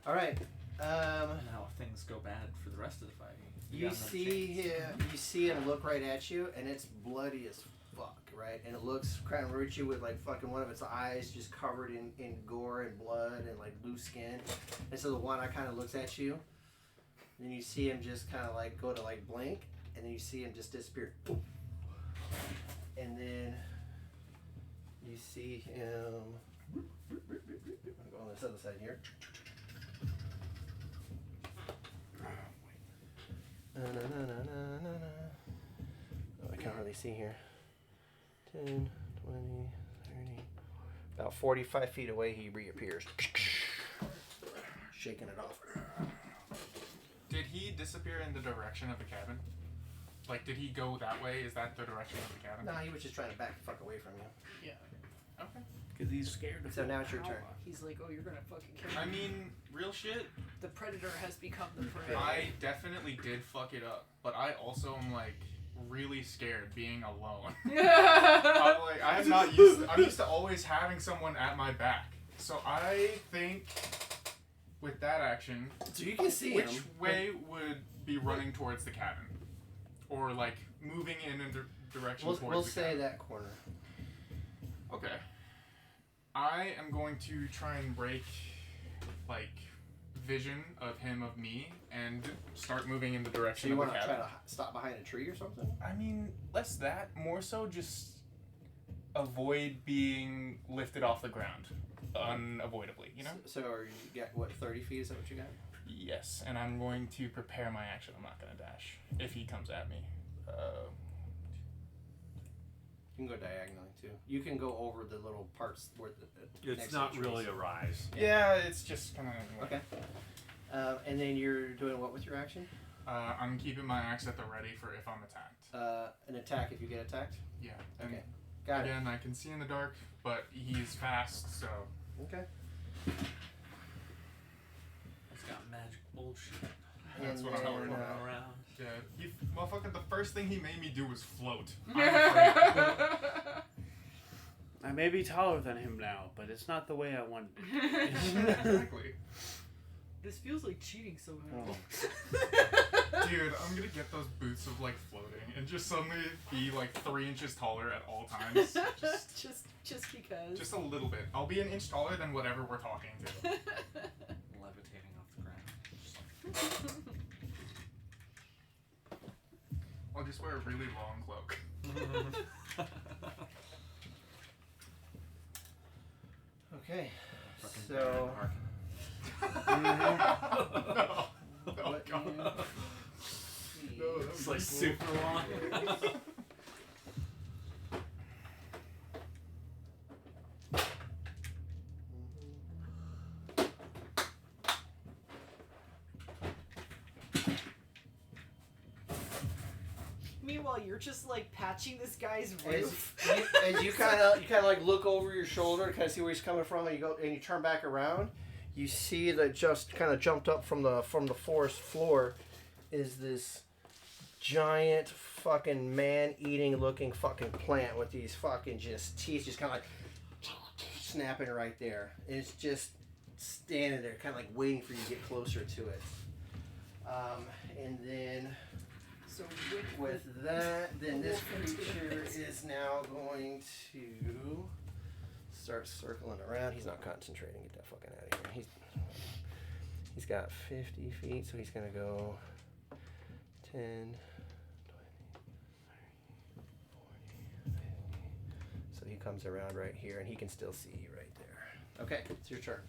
Alright. now if things go bad for the rest of the fight, You got another see chance. him, you see him look right at you, and it's bloody as fuck, right? And it looks kind of at you with like fucking one of its eyes just covered in gore and blood and like blue skin. And so the one eye kind of looks at you, and you see him just kind of like go to like blink, and then you see him just disappear. Boom. And then you see him. I'm gonna go on this other side here. Oh, I can't really see here. 10, 20, 30. About 45 feet away, he reappears. Shaking it off. Did he disappear in the direction of the cabin? Like, did he go that way? Is that the direction of the cabin? No, he was just trying to back the fuck away from you. Yeah. Okay. Because he's scared of So now it's your power. turn. He's like, oh, you're gonna fucking kill me. I mean, real shit. The predator has become the prey. I definitely did fuck it up, but I also am like really scared being alone. I'm used to always having someone at my back. So I think with that action, So you can see which him. way would be running towards the cabin, or like moving in a direction We'll towards the say cabin? that corner. Okay. I am going to try and break, like, vision of him of me and start moving in the So direction you of want the to try cabin. to stop behind a tree or something? I mean, less that, more so just avoid being lifted off the ground unavoidably, you know? So are you got what, 30 feet? Is that what you got? Yes, and I'm going to prepare my action. I'm not going to dash if he comes at me. You can go diagonally too. You can go over the little parts where the It's next not to the really trees. a rise. Yeah, it's just kind of... Okay. And then you're doing what with your action? I'm keeping my axe at the ready for if I'm attacked. An attack if you get attacked. Yeah. And Okay. Got it. again, I can see in the dark, but he's fast, so... Okay. It's got magic bullshit. That's And what I'm then, worried about. Around. Yeah, motherfucker, the first thing he made me do was float. I'm afraid. I may be taller than him now, but it's not the way I wanted it. Exactly. This feels like cheating somehow. Dude, I'm gonna get those boots of, like, floating and just suddenly be, like, 3 inches taller at all times. Just because. Just a little bit. I'll be an inch taller than whatever we're talking to. Levitating off the ground. I'll just wear a really long cloak. Okay. Fucking So. Baron No. What God. you No, see- that It's was like super long. Meanwhile, you're just like patching this guy's As roof. as you kind of like look over your shoulder, kind of see where he's coming from, and you turn back around, you see that just kind of jumped up from the forest floor is this giant fucking man-eating looking fucking plant with these fucking just teeth just kind of like snapping right there. And it's just standing there, kind of like waiting for you to get closer to it. And then So with that, then this creature is now going to start circling around. He's not concentrating. Get that fucking out of here. He's got 50 feet, so he's gonna go 10, 20, 30, 40, 50. So he comes around right here, and he can still see you right there. Okay, it's your turn.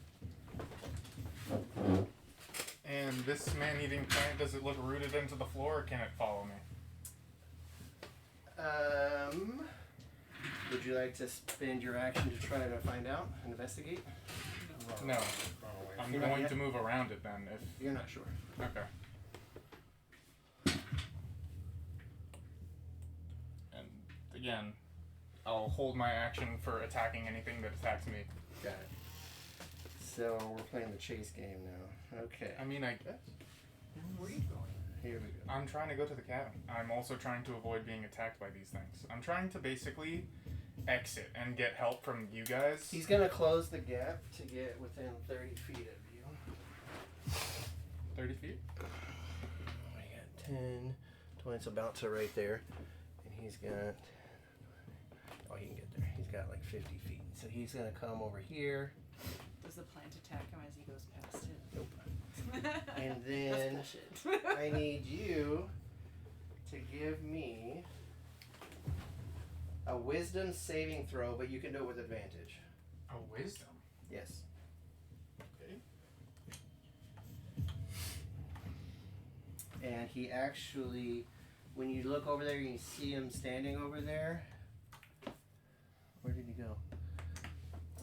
And this man-eating plant, does it look rooted into the floor, or can it follow me? Would you like to spend your action to try to find out, investigate? No. I'm You're not going yet? to move around it then, if... You're not sure. Okay. And again, I'll hold my action for attacking anything that attacks me. Got it. So we're playing the chase game now. Okay. I mean, I guess. Where are you going? Here we go. I'm trying to go to the cabin. I'm also trying to avoid being attacked by these things. I'm trying to basically exit and get help from you guys. He's gonna close the gap to get within 30 feet of you. 30 feet? We got 10, 20, so about to right there. And he's got, oh, he can get there. He's got like 50 feet. So he's gonna come over here. Does the plant attack him as he goes past it? Nope. And then That's bullshit. I need you to give me a wisdom saving throw, but you can do it with advantage. A wisdom? Yes. Okay. And he actually, when you look over there, you see him standing over there. Where did he go?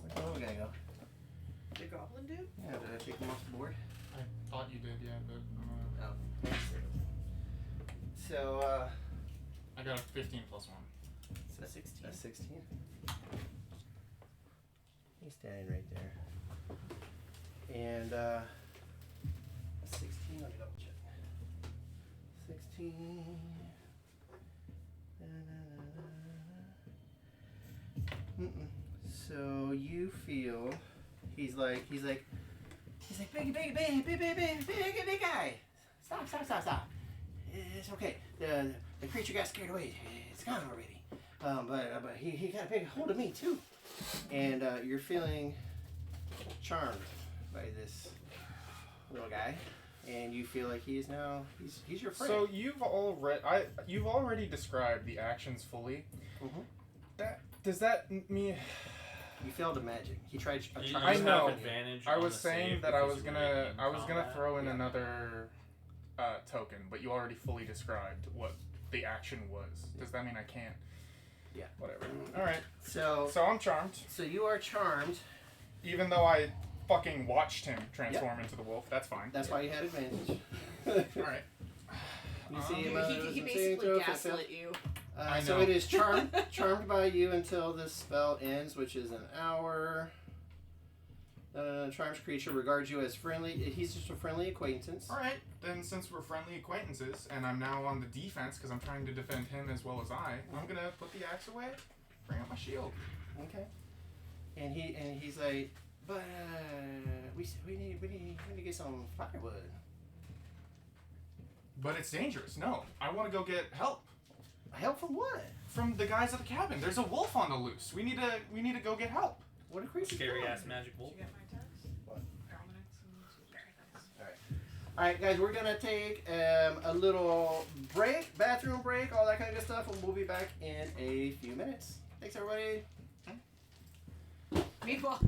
Where'd the little guy go? The goblin dude? Yeah, did I take him off the board? I thought you did, yeah, but Oh. So, I got a 15 plus 1. So 16. That's 16. He's standing right there. And, 16, let me double check. 16. So you feel he's like big guy. Stop. It's okay. The creature got scared away. It's gone already. But he got a big hold of me too. And you're feeling charmed by this little guy, and you feel like he is now he's your friend. So you've already described the actions fully. Mhm. Does that mean? You failed a magic. He tried a You charm. I have know. advantage I on was the saying save that I because was you were gonna in I was gonna combat. throw in Yeah. another token, but you already fully described what the action was. Does that mean I can't? Yeah. Whatever. All right. So So I'm charmed, you are charmed. even though I fucking watched him transform into the wolf. That's fine. That's why you had advantage. All right. You see He, him. he basically gaslit you. I So know. it is charmed by you until this spell ends, which is an hour. Charms creature regards you as friendly. He's just a friendly acquaintance. All right. Then since we're friendly acquaintances, and I'm now on the defense because I'm trying to defend him as well as I'm gonna put the axe away, bring out my shield. Okay. And he's like, but we need to get some firewood. But it's dangerous. No, I want to go get help Help from what? from the guys at the cabin. There's a wolf on the loose. We need to go get help. What a creature! Scary ass magic Did wolf. you get my text? What? Almanacs and All right, guys, we're gonna take a little break, bathroom break, all that kind of good stuff, and we'll be back in a few minutes. Thanks, everybody. Meanwhile.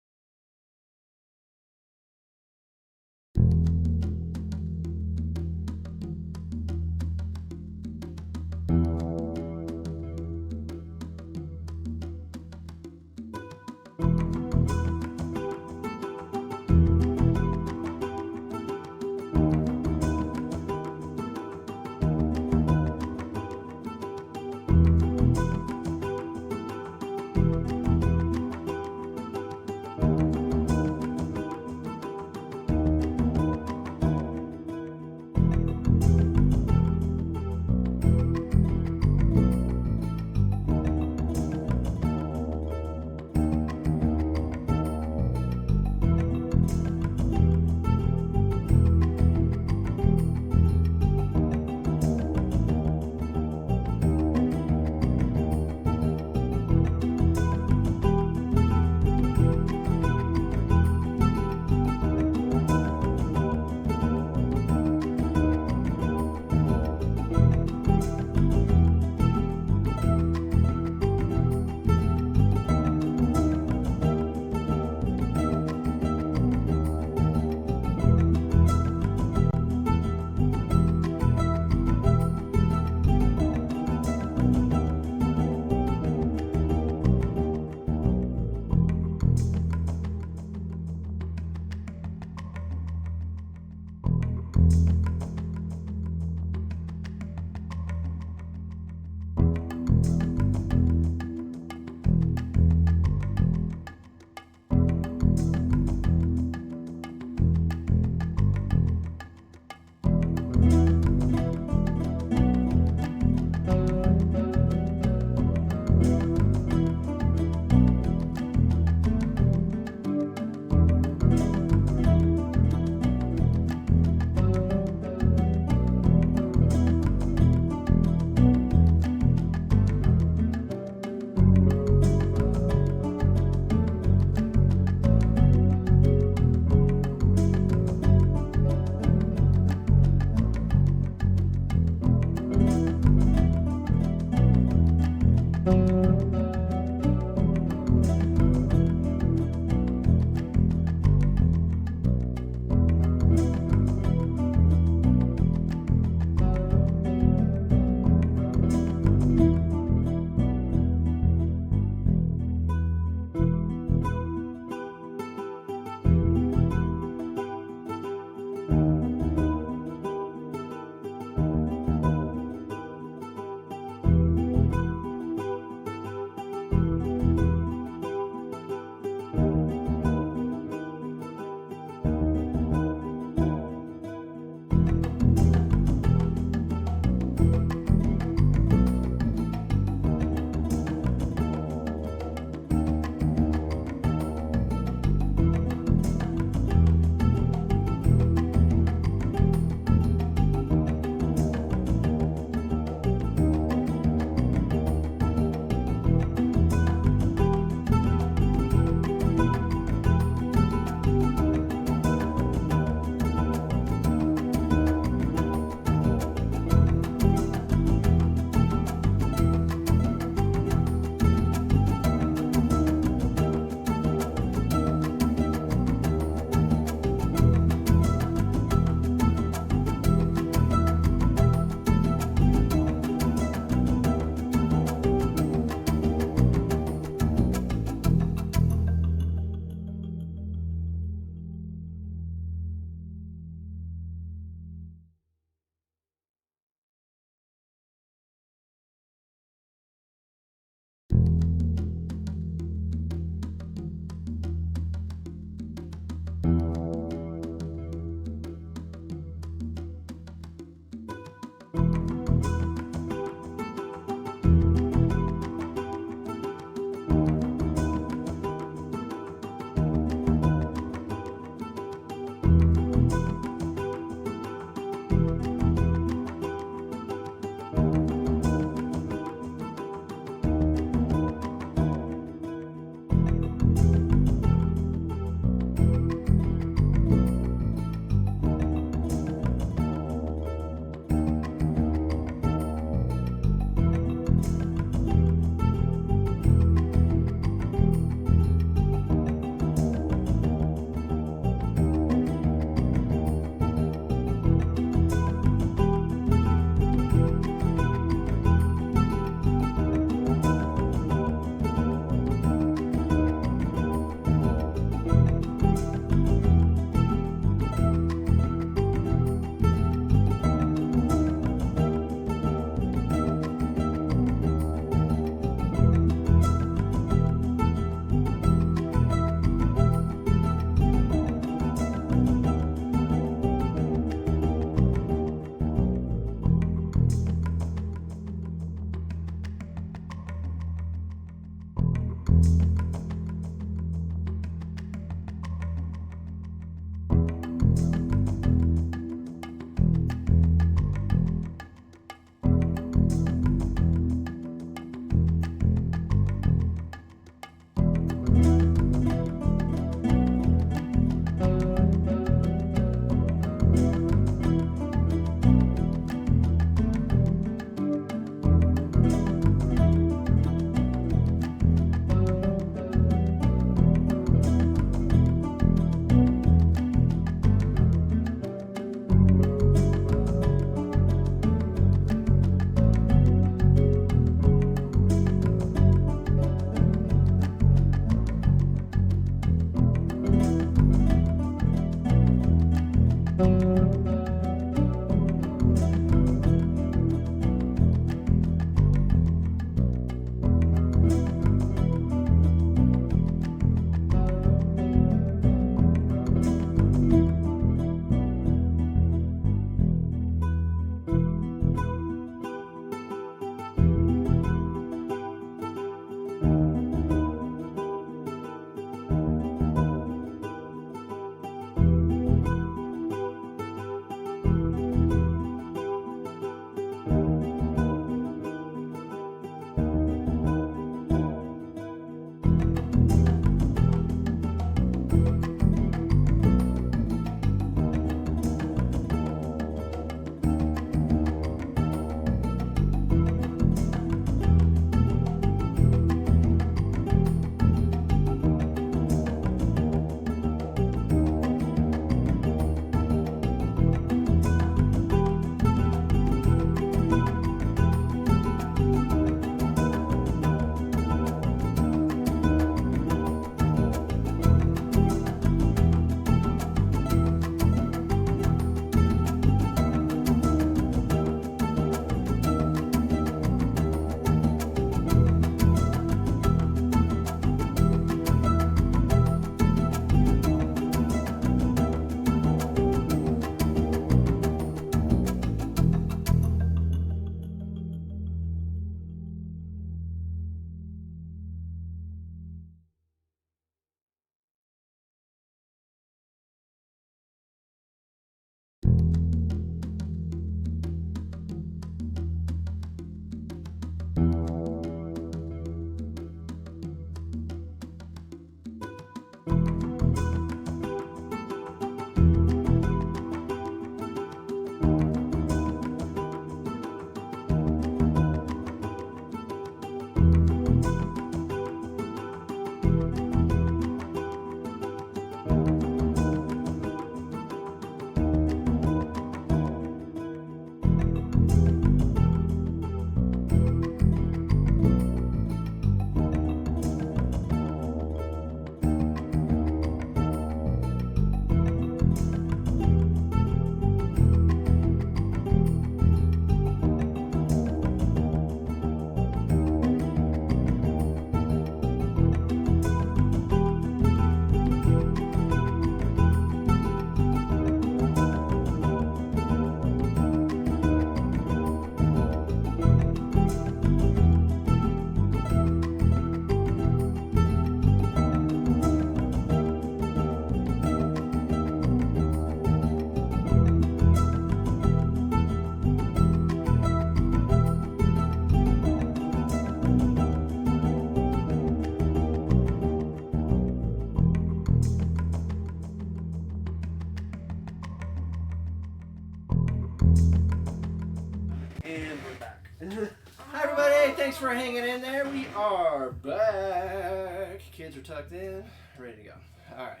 thanks for hanging in there. We are back. Kids are tucked in, ready to go. All right.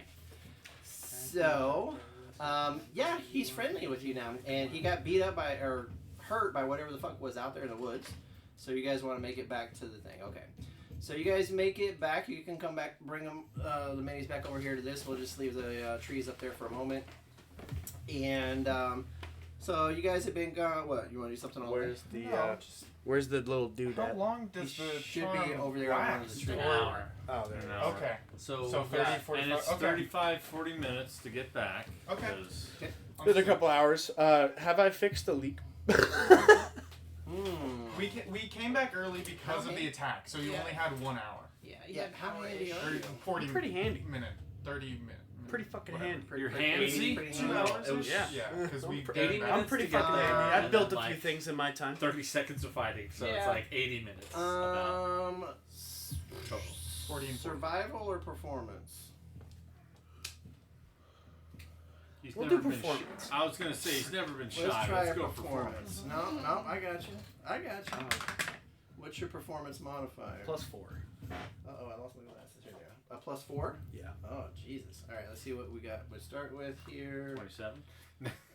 So, yeah, he's friendly with you now, and he got beat up by or hurt by whatever the fuck was out there in the woods. So you guys want to make it back to the thing, okay? So you guys make it back. You can come back, bring them the minis back over here to this. We'll just leave the trees up there for a moment, and so you guys have been gone. What you want to do something on Where's the No, where's the little dude how at? long He does the should charm be over there on one of last? the trees. An hour. Oh, there it is. No. Okay. So, So 30, Yeah, 45. and it's Okay. 35, 40 minutes to get back. Okay. 'cause There's a couple hours. Have I fixed the leak? We came back early because of Okay. the attack, so you Yeah. only had 1 hour. Yeah, Yeah, how many are Or you? 40 Pretty handy. minute, 30 minute. Pretty fucking whatever. handy. You're Pretty handsy? pretty 2 handy. hours? It was- Yeah. Yeah, because we I'm 80 did minutes I'm pretty to get fucking there, handy. I've and built then, a few like, things in my time. 30 seconds of fighting, so it's Yeah. like 80 minutes. about. Total. 40 and 40. Survival or performance? He's We'll never do been performance. I was gonna say he's never been shy. Let's try a go performance. No, I got you. I got you. What's your performance modifier? +4. Uh-oh, I lost my glasses. Here they are. A +4? Yeah. Oh, Jesus. All right, let's see what we got. We'll start with here. 27.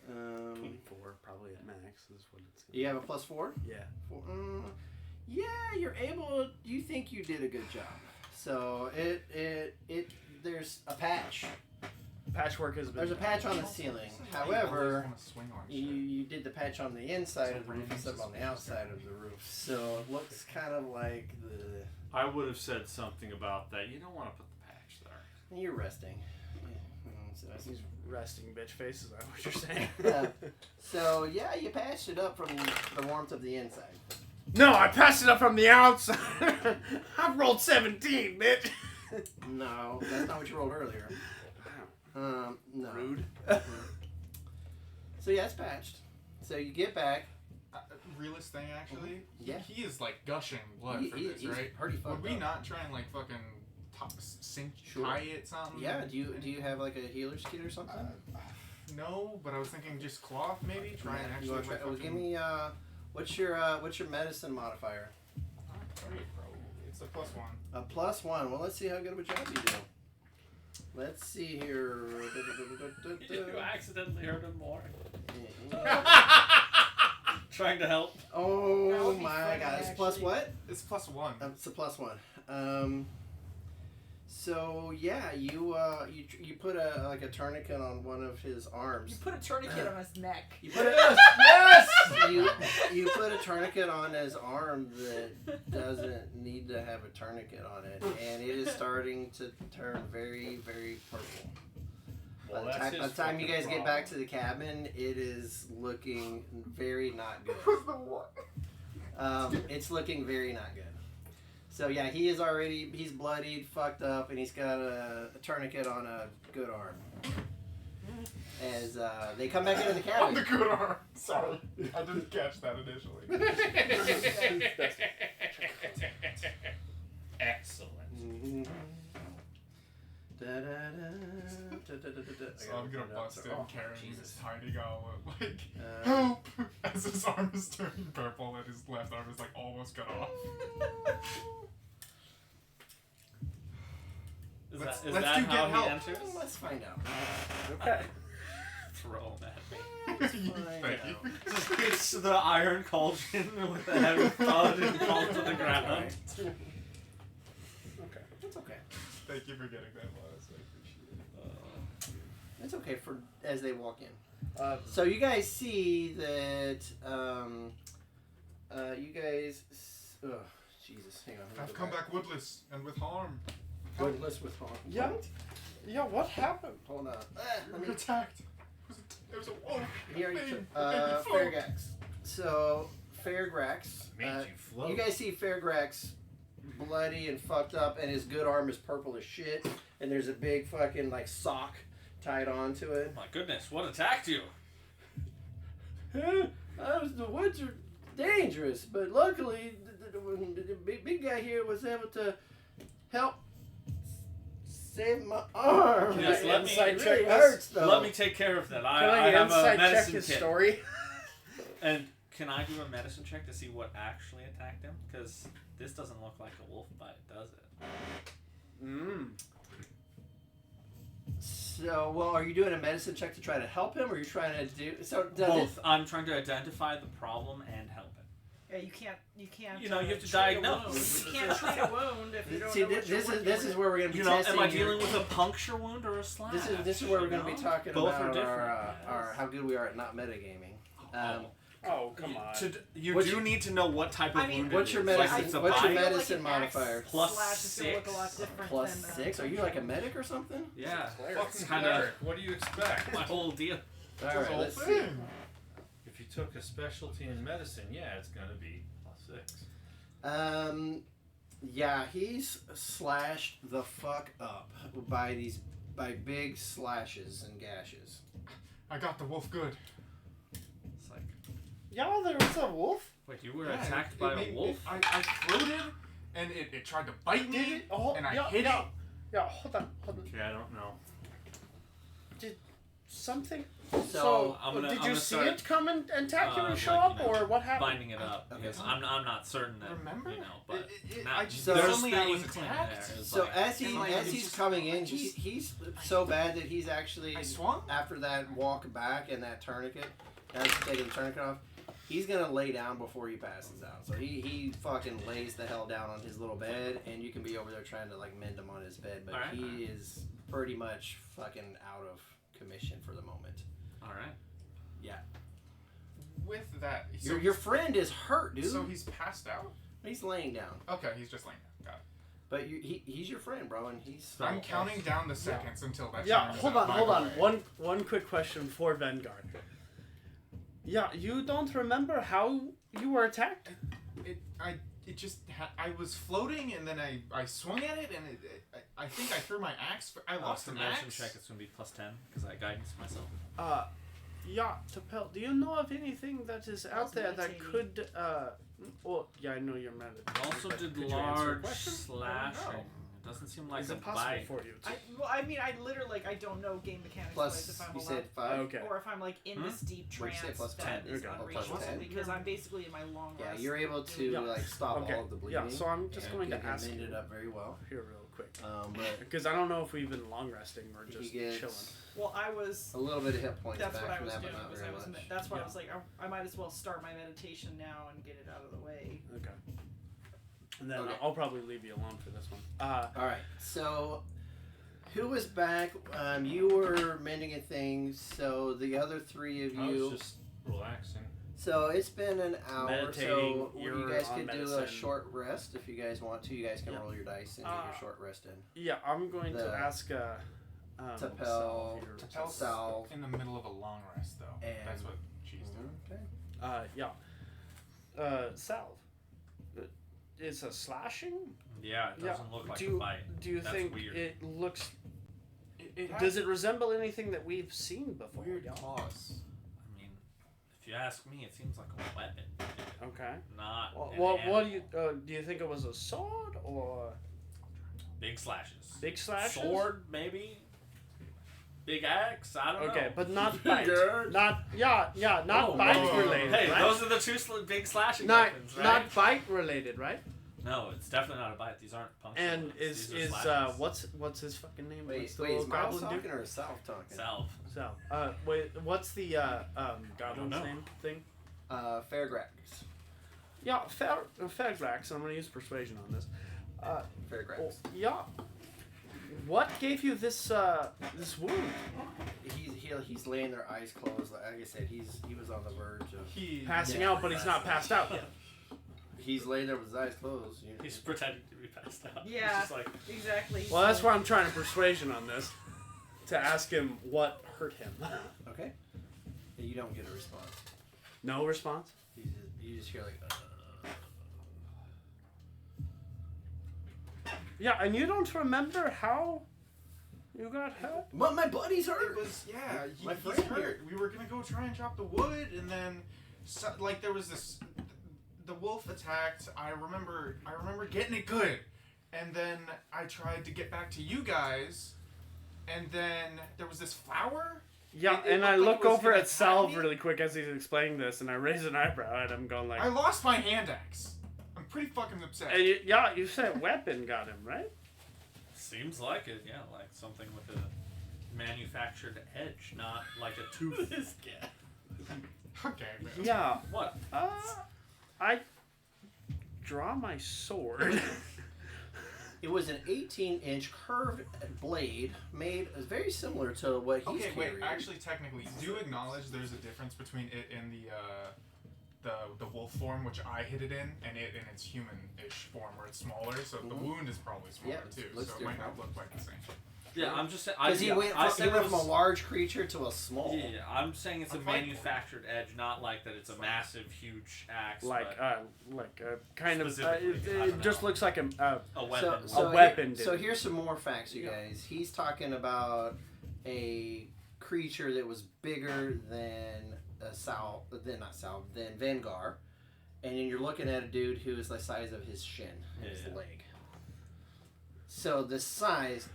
24 probably at max is what it's. You have a +4? Yeah. Yeah, you're able. You think you did a good job. So there's a patch. Patchwork has been. There's a patch on the ceiling. I However, always wanna swing on shit. you did the patch on the inside So of the roof random instead of on the outside of the roof. So it looks kind of like I would have said something about that. You don't want to put the patch there. you're resting. So, He's resting bitch face. Is that what you're saying? so yeah, you patched it up from the warmth of the inside. No, I passed it up from the outside. I rolled 17, bitch. No, that's not what you rolled earlier. No. Rude. So yeah, it's patched. So you get back. Realest thing, actually. Yeah. He is like gushing blood for this, he's right? pretty fucked Would we up. not try and like fucking sink, Sure. tie it something? Yeah. Do you have like a healer's kit or something? No, but I was thinking just cloth maybe. Try and You actually. wanna try, like, well, give me what's your medicine modifier? It's a +1. A +1. Well, let's see how good of a job you do. Let's see here. You accidentally hurt him more. Trying to help. That Oh would be my funny, god! It's actually. plus what? It's +1. It's a +1. So yeah, you put a tourniquet on one of his arms. You put a tourniquet on his neck. You put yes. You put a tourniquet on his arm that doesn't need to have a tourniquet on it, and it is starting to turn very, very purple. Well, By the time you guys get back to the cabin, it is looking very not good. It's looking very not good. So yeah, he's bloodied, fucked up, and he's got a tourniquet on a good arm. As they come back into the On the cabin. good arm. Sorry, I didn't catch that initially. Excellent. Mhm. So I'm gonna bust in carrying this tiny goblet, like, help! As his arm is turning purple and his left arm is like almost cut off. Is Let's that do how get he help. enters? Let's find out. Okay. Throw him at me. Thank you. Just gets to the iron cauldron with a heavy thud and falls to the ground. Okay. It's okay. Thank you for getting that, Lois. I appreciate it. It's okay for as they walk in. So you guys see that you guys. Oh, Jesus, hang on. let me I've go come back woodless and with harm. Woodless with harm. Yeah. Yeah. What happened? Hold on. We were attacked. There was a wolf. Here you Thing. Fairgrax. So Fairgrax. Made you float. You guys see Fairgrax bloody and fucked up, and his good arm is purple as shit, and there's a big fucking like sock tied onto it. Oh my goodness, what attacked you? The woods are dangerous, but luckily the big guy here was able to help save my arm. Yes, It let me- really hurts though. Let me take care of that. Can I I have a inside check medicine his kit. story? And can I do a medicine check to see what actually attacked him? Because This doesn't look like a wolf bite, does it? So, well, are you doing a medicine check to try to help him, or are you trying to do so? Both. I'm trying to identify the problem and help it. Yeah, you can't. You know, you have to treat a diagnose. wound. You can't treat a wound if you don't See, know what you're this working is with. where we're gonna be You know, testing. am I your- dealing with a puncture wound or a slash? This is where we're you gonna be know? talking Both about are different. our how good we are at not metagaming. Oh, come on. You What's do your- need to know what type of I mean, wound what's it your is. medicine- Like it's a what's your bite? med- medicine like an axe modifier? Plus slash is gonna look a lot 6. different Plus than, 6. Are you like a medic or something? Yeah, Fucking it's kind of cleric. What do you expect? my whole deal. All This right, whole let's see. thing. If you took a specialty in medicine, yeah, it's gonna be +6. Yeah, he's slashed the fuck up by big slashes and gashes. I got the wolf good. It's like, Yeah, there was a wolf. wait, you were Yeah, attacked it by made- a wolf? I floated, and it tried to bite Did me, it? Oh, and I yeah, hit yeah. it. Yeah, hold on. Okay, I don't know. Something. So, I'm gonna- did I'm you gonna see start, it come and attack you and show like, up, you know, or what happened? binding it up Okay. because I'm not certain that Remember? you know, but I just So- there's suddenly I was the inkling attacked. there. It's so like, as and, like, he's just- coming in, I just- he's so bad that he's actually I swung. after that walk back and that tourniquet, after taking the tourniquet off, he's gonna lay down before he passes out. So he fucking lays the hell down on his little bed, and you can be over there trying to like mend him on his bed, but Alright. he is pretty much fucking out of commission for the moment. all right. With that, Your friend is hurt, dude. so he's passed out. He's laying down, Okay, he's just laying down. Got it. but he's your friend, bro, and he's. So- I'm counting down the seconds until that. Yeah, turns hold out on, my hold on. way. One quick question for Vanguard. Yeah, you don't remember how you were attacked? I was floating, and then I swung at it, and I think I threw my axe. I lost the an medicine axe. check. It's gonna be +10 because I guidance myself. Yeah, Tapel, do you know of anything that is out there that meditating. could, well, yeah, I know you're meditating. Also but did could you answer a large question? slashing. It doesn't seem like Is a it possible bite. for you to? I mean, I literally I don't know game mechanics Plus, if I'm you allowed, said 5. Okay. or if I'm like in this deep What'd you trance say, plus that 10? is Okay. Oh, plus unreachable 10? because I'm basically in my long Yeah, rest. you're able to Yeah. like stop Okay. all of the bleeding. Yeah, so I'm just Yeah. going You to can ask mend you it up very well. here real quick. But Because I don't know if we've been long resting or he just gets chilling. Well, I was. a little bit of hit points That's back what I from was that, doing. but not Was very I was. much. That's why Yeah. I was like, I might as well start my meditation now and get it out of the way. Okay. And then Okay. I'll probably leave you alone for this one. All right, so who was back? You were mending a thing, so the other three of I you. was just relaxing. So it's been an hour. Meditating, So you're you guys on could do a medicine. short rest if you guys want to. You guys can Yeah. roll your dice and get your short rest in. Yeah, I'm going to The- ask Tapel- Sal here. Tapel's Salve. in the middle of a long rest, though. And- That's what she's doing. Okay. Yeah. Salve. Is a slashing? Yeah, it Yeah. doesn't look like do a bite. Do you That's think weird. it looks? It Does it resemble anything that we've seen before? weird y'all? claws? I mean, if you ask me, it seems like a weapon, Okay. not Well, an what animal. do you think it was a sword or Big slashes. big slashes? Sword, maybe. Big axe. I don't know. Okay, but not bite. Good. Not not Oh, bite no. related. Hey, right? those are the two big slashing not weapons, right? not bite related, right? No, it's definitely not a bite. These aren't puncture. And weapons. is These are what's his fucking name? Wait, What's the wait, is little Miles goblin talking dude? or is South talking? Salve. So, wait, what's the goblin's know. name thing? Fairgrax. Yeah, Fairgrax. I'm gonna use persuasion on this. Fairgrax. Oh, yeah. What gave you this this wound? He's laying there, eyes closed. Like I said, he was on the verge of. He Passing Yeah. out, but he's not passed out yet. He's laying there with his eyes closed. He's pretending to be passed out. Yeah. He's just like, Exactly. Well, that's why I'm trying to persuasion on this, to ask him what hurt him. Okay. And you don't get a response. No response. You just hear like. Yeah, and you don't remember how you got hurt? But my buddy's It hurt. was My he's friend hurt. here. We were gonna go try and chop the wood, and then like there was this. The wolf attacked. I remember getting it good, and then I tried to get back to you guys, and then there was this flower. Yeah, It and I looked like look it was over gonna at Salve attack me. really quick as he's explaining this, and I raise an eyebrow at him, going like, I lost my hand axe. I'm pretty fucking upset. And you said weapon got him, right? Seems like it, yeah, like something with a manufactured edge, not like a tooth. This guy. Okay, man. Yeah. What? I draw my sword. It was an 18-inch curved blade made very similar to what he's Okay, wait. carrying. Actually, technically, do acknowledge there's a difference between it and the wolf form, which I hit it in, and it in its human-ish form, where it's smaller. So the wound is probably smaller Yeah, too. looks So it might different. not look like the same. Yeah, I'm just saying. Because he went from a large creature to a small. Yeah, I'm saying it's a I'm fine. manufactured edge, not like that it's a massive, huge axe. like but kind of Specifically, I it don't just know. looks like a a weapon. So A weapon So did. here's some more facts, you guys. He's talking about a creature that was bigger than than Vanguard, and then you're looking at a dude who is the size of his shin, his Yeah. leg. So the size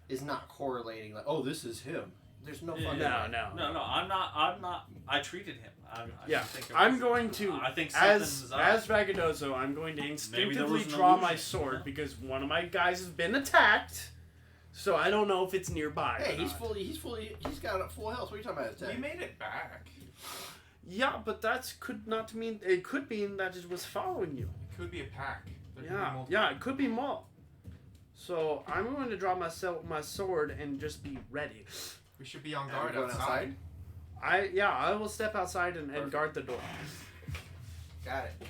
is not correlating. Like, oh, this is him. There's no fucking way. No, I'm not. I treated him. I Yeah, think it I'm was- going to I think as something's up. as Vagadozo, I'm going to instinctively was an draw my illusion, sword huh? because one of my guys has been attacked. So I don't know if it's nearby. Hey, or he's not. he's got a full health. What are you talking about? We made it back. Yeah, but that could not mean. It could mean that it was following you. It could be a pack. There could be Yeah, multiple. yeah, it could be more. So I'm going to draw my sword and just be ready. We should be on Are guard we going outside. I will step outside and guard the door. Got it.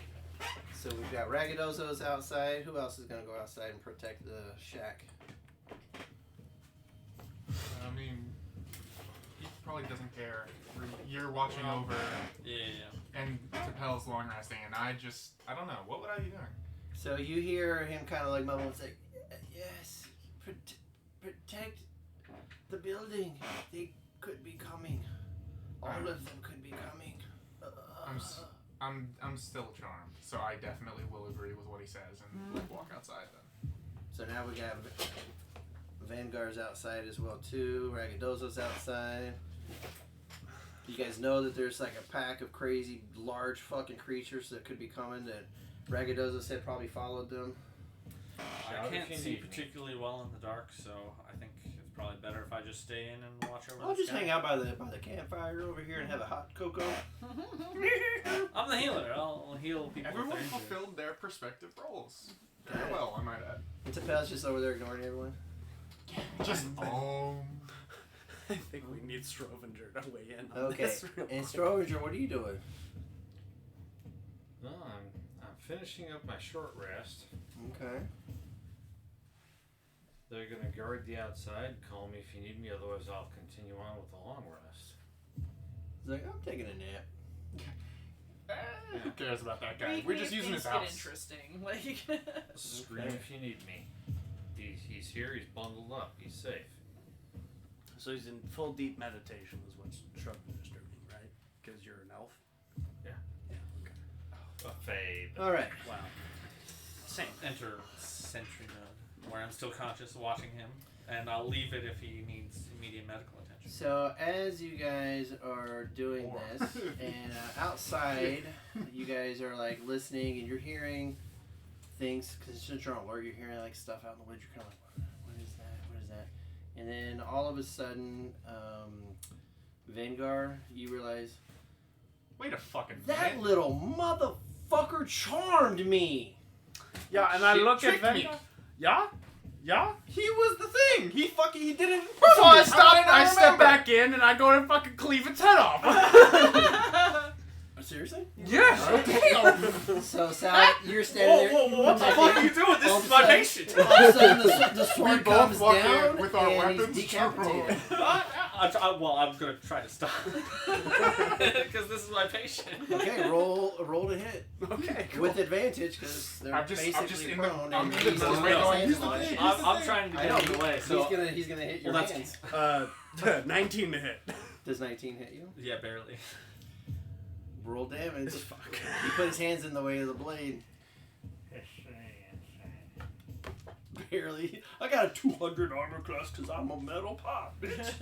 So we've got Raggadozos outside. Who else is gonna go outside and protect the shack? I mean, he probably doesn't care. You're watching over, Yeah. and Tapel's long resting, and I don't know. What would I be doing? So you hear him kind of like mumble and say, "Yes, protect the building. They could be coming. All of them could be coming." I'm still charmed, so I definitely will agree with what he says and walk outside then. So now we got Vanguard's outside as well too. Raggadozo's outside. You guys know that there's like a pack of crazy large fucking creatures that could be coming that Raggadozo said probably followed them. I Shout can't if you see need me. particularly well in the dark, so I think it's probably better if I just stay in and watch over. I'll this just guy. hang out by the campfire over here and have a hot cocoa. I'm the healer. I'll heal people. Everyone if they're injured. fulfilled their prospective roles. Very well, I might add. And Tapel's just over there ignoring everyone. Just I think we need Strovinger to weigh in on Okay. this. real And quick. Strovinger, what are you doing? No, I'm finishing up my short rest. Okay. They're gonna guard the outside. Call me if you need me. Otherwise, I'll continue on with the long rest. He's like, I'm taking a nap. Who cares about that guy? Make We're just using his things get house. interesting. Like, Scream if you need me. He's here. He's bundled up. He's safe. So he's in full deep meditation is what Strovinger's doing, right? Because you're an elf? Yeah. Yeah, okay. A fabe. All right. Wow. Same. Enter sentry mode, where I'm still conscious watching him, and I'll leave it if he needs immediate medical attention. So as you guys are doing this, and outside, you guys are like listening, and you're hearing things because since you're on alert, you're hearing like stuff out in the woods. You're kind of like, what is that? What is that? And then all of a sudden, Vanguard, you realize Wait a fucking that minute. little motherfucker charmed me. Yeah, and I Shit look at tricked me. Vanguard. Yeah? Yeah? He was the thing. He did it in front So of me. I stop, How did I not step remember? back in, and I go and fucking cleave its head off. Seriously? Yes! So Sal, you're standing there. What the fuck are you doing? All This of is a my sudden- patient. All of a sudden, the We sword both comes walk in down with our and weapons he's decapitated. Well, I'm gonna try to stop because this is my patient. Okay, roll to hit Okay, cool. with advantage because they're I'm just basically in the- prone. I'm and in the he's doorway got going, his "He's hands the in the thing." way. I'm trying to I get know. out of the way. So He's gonna hit your Well, that's- hands. 19 to hit. Does 19 hit you? yeah, barely. Roll damage. Fuck. He put his hands in the way of the blade. Barely. I got a 200 armor class because I'm a metal pop, bitch.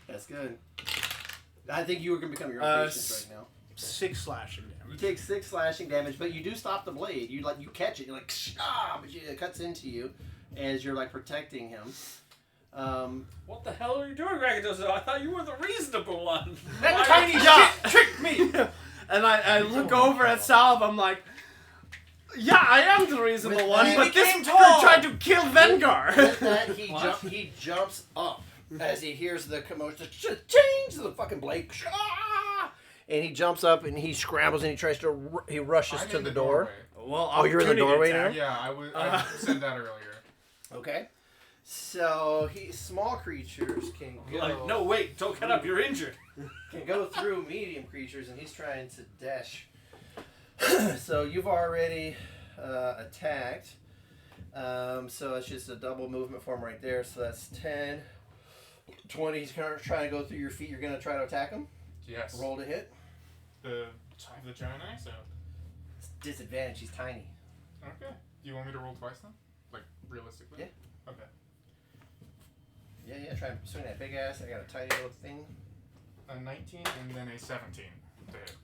That's good. I think you were gonna become your own patient right now. 6 slashing You damage. take 6 slashing damage, but you do stop the blade. You catch it. You're like, but it cuts into you as you're like protecting him. What the hell are you doing, Ragadozo? I thought you were the reasonable one. That tiny shit tricked me! And I look over at Salve, I'm like, yeah, I am the reasonable With one, that- but He this became guy tall. tried to kill Vengar. With that, What? he jumps up as he hears the commotion. Change the fucking blade. And he jumps up and he scrambles and he tries to he rushes I'm to in the door. Well, Oh, you're in the opportunity doorway attack. Yeah, I said that earlier. Okay. So small creatures can go. Like, no, wait, don't get up, you're injured. Can go through medium creatures, and he's trying to dash. So you've already attacked. So it's just a double movement for him right there. So that's 10, 20. He's going to try to go through your feet. You're going to try to attack him. Yes. Roll to hit. The giant eye, so. It's disadvantage. He's tiny. Okay. Do you want me to roll twice then? Like, realistically? Yeah. Okay. Yeah. Try and swing that big ass. I got a tiny little thing. A 19 and then a 17 to hit.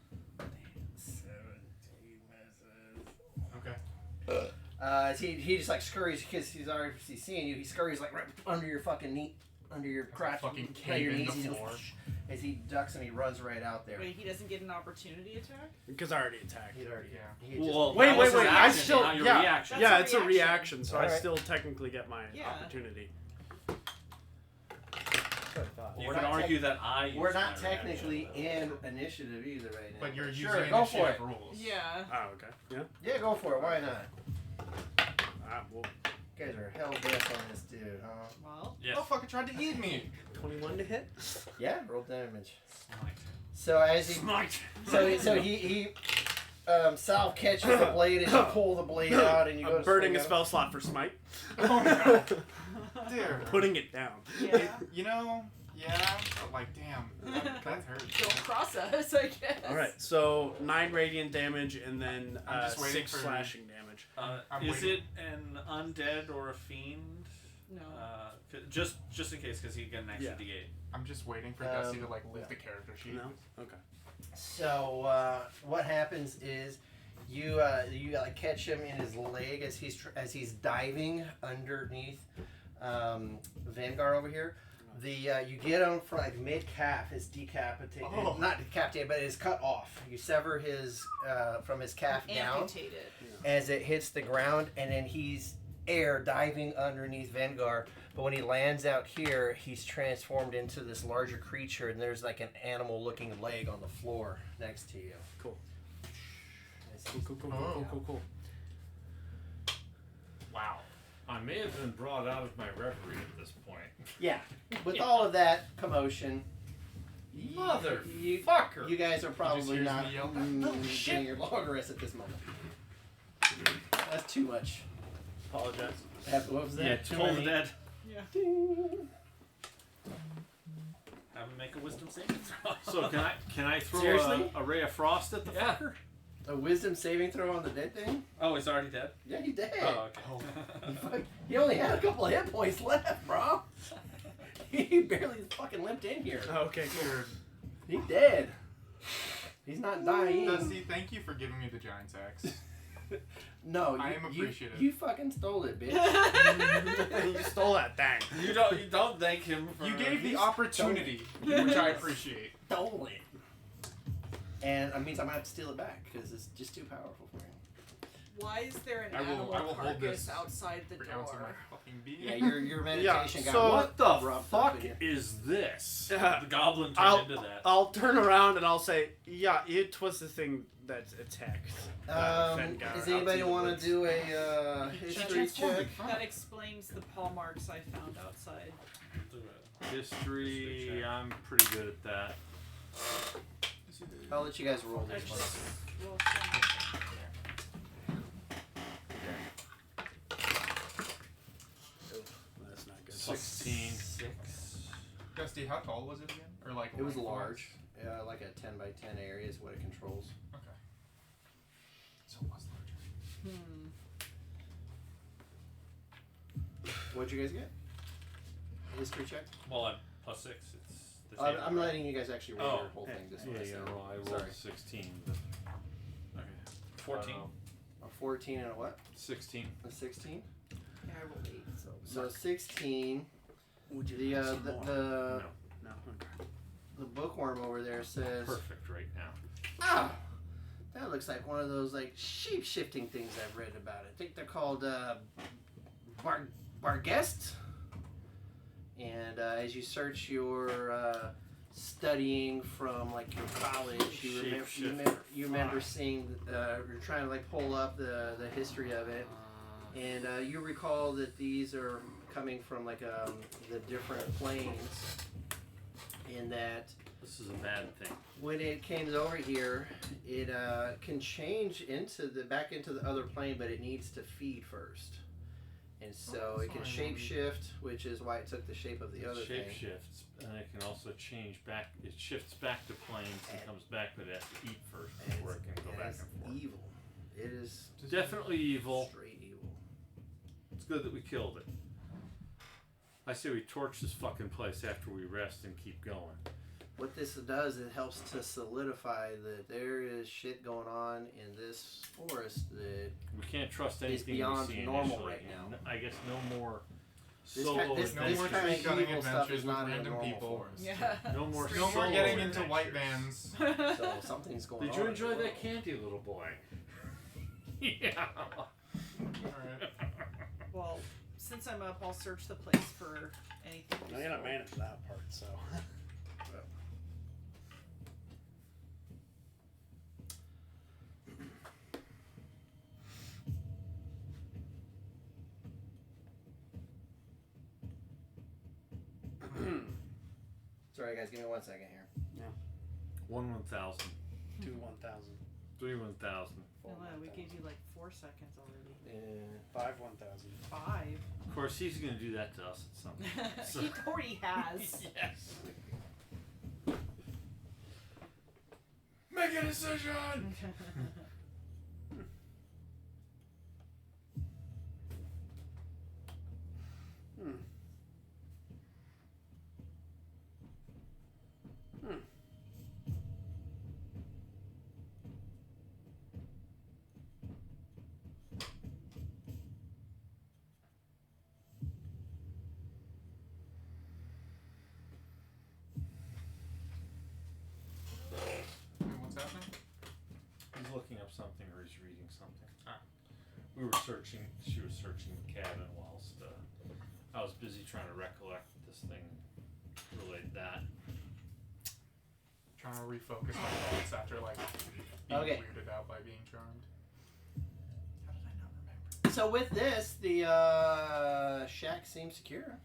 17 misses. Okay. He just like scurries because he's seeing you. He scurries like right under your fucking knee, under your crotch, fucking right your cave in knees. the He floor. just- As he ducks and he runs right out there. Wait, he doesn't get an opportunity attack? Because I already attacked. He'd already, Yeah. he just- Well, Wait, that was wait, his wait, I action, still- not your yeah. reaction. That's Yeah, a it's a reaction. reaction, so I Alright. still technically get my Yeah. opportunity. You We're can not argue that I We're used not my technically reaction. in initiative either right now. But you're Sure, using go for initiative it. rules. Yeah. Oh, okay. Yeah. Yeah, go for it. Why not? Well, You guys are hell bent on this dude, huh? Well, Yes. Motherfucker tried to eat me! 21 to hit. Yeah, roll damage. Smite. So as he, Smite. so he Sal catches the blade and you pull the blade out and you go I'm to burning swing a at him. spell slot for smite. Oh no. Dear. Putting it down. yeah. You know, yeah, but like, damn, that hurts. Don't cross us, I guess. All right, so 9 radiant damage and then I'm just waiting 6 for- slashing damage. I'm Is waiting. it an undead or a fiend? No. Just in case, because you get an extra Yeah. D8. I'm just waiting for Dusty to like leave yeah. the character sheet. No. Okay. So what happens is you like catch him in his leg as he's diving underneath Vanguard over here. The you get him for like mid calf, is decapitated, Oh. not decapitated, but is cut off. You sever his from his calf down Amputated. as it hits the ground, and then he's air diving underneath Vanguard. But when he lands out here, he's transformed into this larger creature, and there's like an animal-looking leg on the floor next to you. Cool. As Cool, cool, cool, Oh. cool, cool, cool. Wow. I may have been brought out of my reverie at this point. Yeah, with all of that commotion, Motherfucker. you guys are probably hears not me yell, getting your long rest at this moment. That's too much. Apologize. What was that? Yeah, Too Toll the many? Dead. Yeah. Ding. Have him make a wisdom saving throw. So can I throw Seriously? a ray of frost at the Yeah. fucker? A wisdom saving throw on the dead thing? Oh, he's already dead? Yeah, he did. Oh, okay. He only had a couple of hit points left, bro. He barely fucking limped in here. Okay, cool. He dead. He's not dying. Dusty, thank you for giving me the giant's axe. No, I you, am you, appreciative. you fucking stole it, bitch. You stole that thing. You don't thank him for... You gave the He's opportunity, which I appreciate. Stole it. And that means I'm gonna have to steal it back because it's just too powerful for me. Why is there an I will animal hold carcass this outside the For ounce of my door? fucking being. Yeah, your meditation got so- What the roughed fuck up in you. is this? The goblin turned I'll- into that. I'll turn around and I'll say, yeah, it was the thing that attacked. Vanguard Does out anybody to the want woods. to do a history check? That explains the paw marks I found outside. History, I'm pretty good at that. I'll let you guys roll this Actually, one. roll some. That's not good. 16. 6. Dusty, how tall was it again? Or like It was lengthwise? large. Like a 10 by 10 area is what it controls. Okay. So it was larger. What'd you guys get? History check? Well, I'm +6. It's The I'm table, right? letting you guys actually roll Oh, your whole thing. Just what I Yeah, said. well, I rolled Sorry. 16. But, Okay. 14. A 14 and a what? 16. A 16. Yeah, I rolled 8, so. So 16. Would you The like some more? the No. Okay. the bookworm over there says, Perfect right now. "Ah, that looks like one of those like shape shifting things I've read about. I think they're called barguest." And as you search your studying from like your college, you remember seeing you're trying to like pull up the history of it, and you recall that these are coming from like the different planes, in that This is a bad thing. when it comes over here, it can change back into the other plane, but it needs to feed first. And so it can shape shift, which is why it took the shape of the other Shape thing. shifts, and it can also change back. It shifts back to planes and comes back, but it has to eat first And before it can go back it's and forth. evil. It is Definitely evil. straight evil. It's good that we killed it. I say we torch this fucking place after we rest and keep going. What this does, it helps to solidify that there is shit going on in this forest that We can't trust anything beyond we see normal initially, right now. and I guess no more this solo kind, this adventures. kind of Stunning evil stuff adventures is with not in a random normal people. forest. Yeah. No more No more solo getting into adventures. white vans. So something's going on. Did you in enjoy the that world. candy, little boy? Yeah. Alright. Well, since I'm up, I'll search the place for anything. No, you're not useful. managing that part, so. Sorry, guys, give me 1 second here. 1,000. 2 1,000. 3 1,000. No, we gave you like 4 seconds already. 5 1,000. 5. Of course, he's going to do that to us at some point. So- He already has. Yes. Make a decision! What's happening? He's looking up something or he's reading something. We were searching, she was searching the cabin whilst I was busy trying to recollect this thing related to that. Trying to refocus my thoughts after like being Okay. weirded out by being charmed. How did I not remember? So with this, the shack seems secure.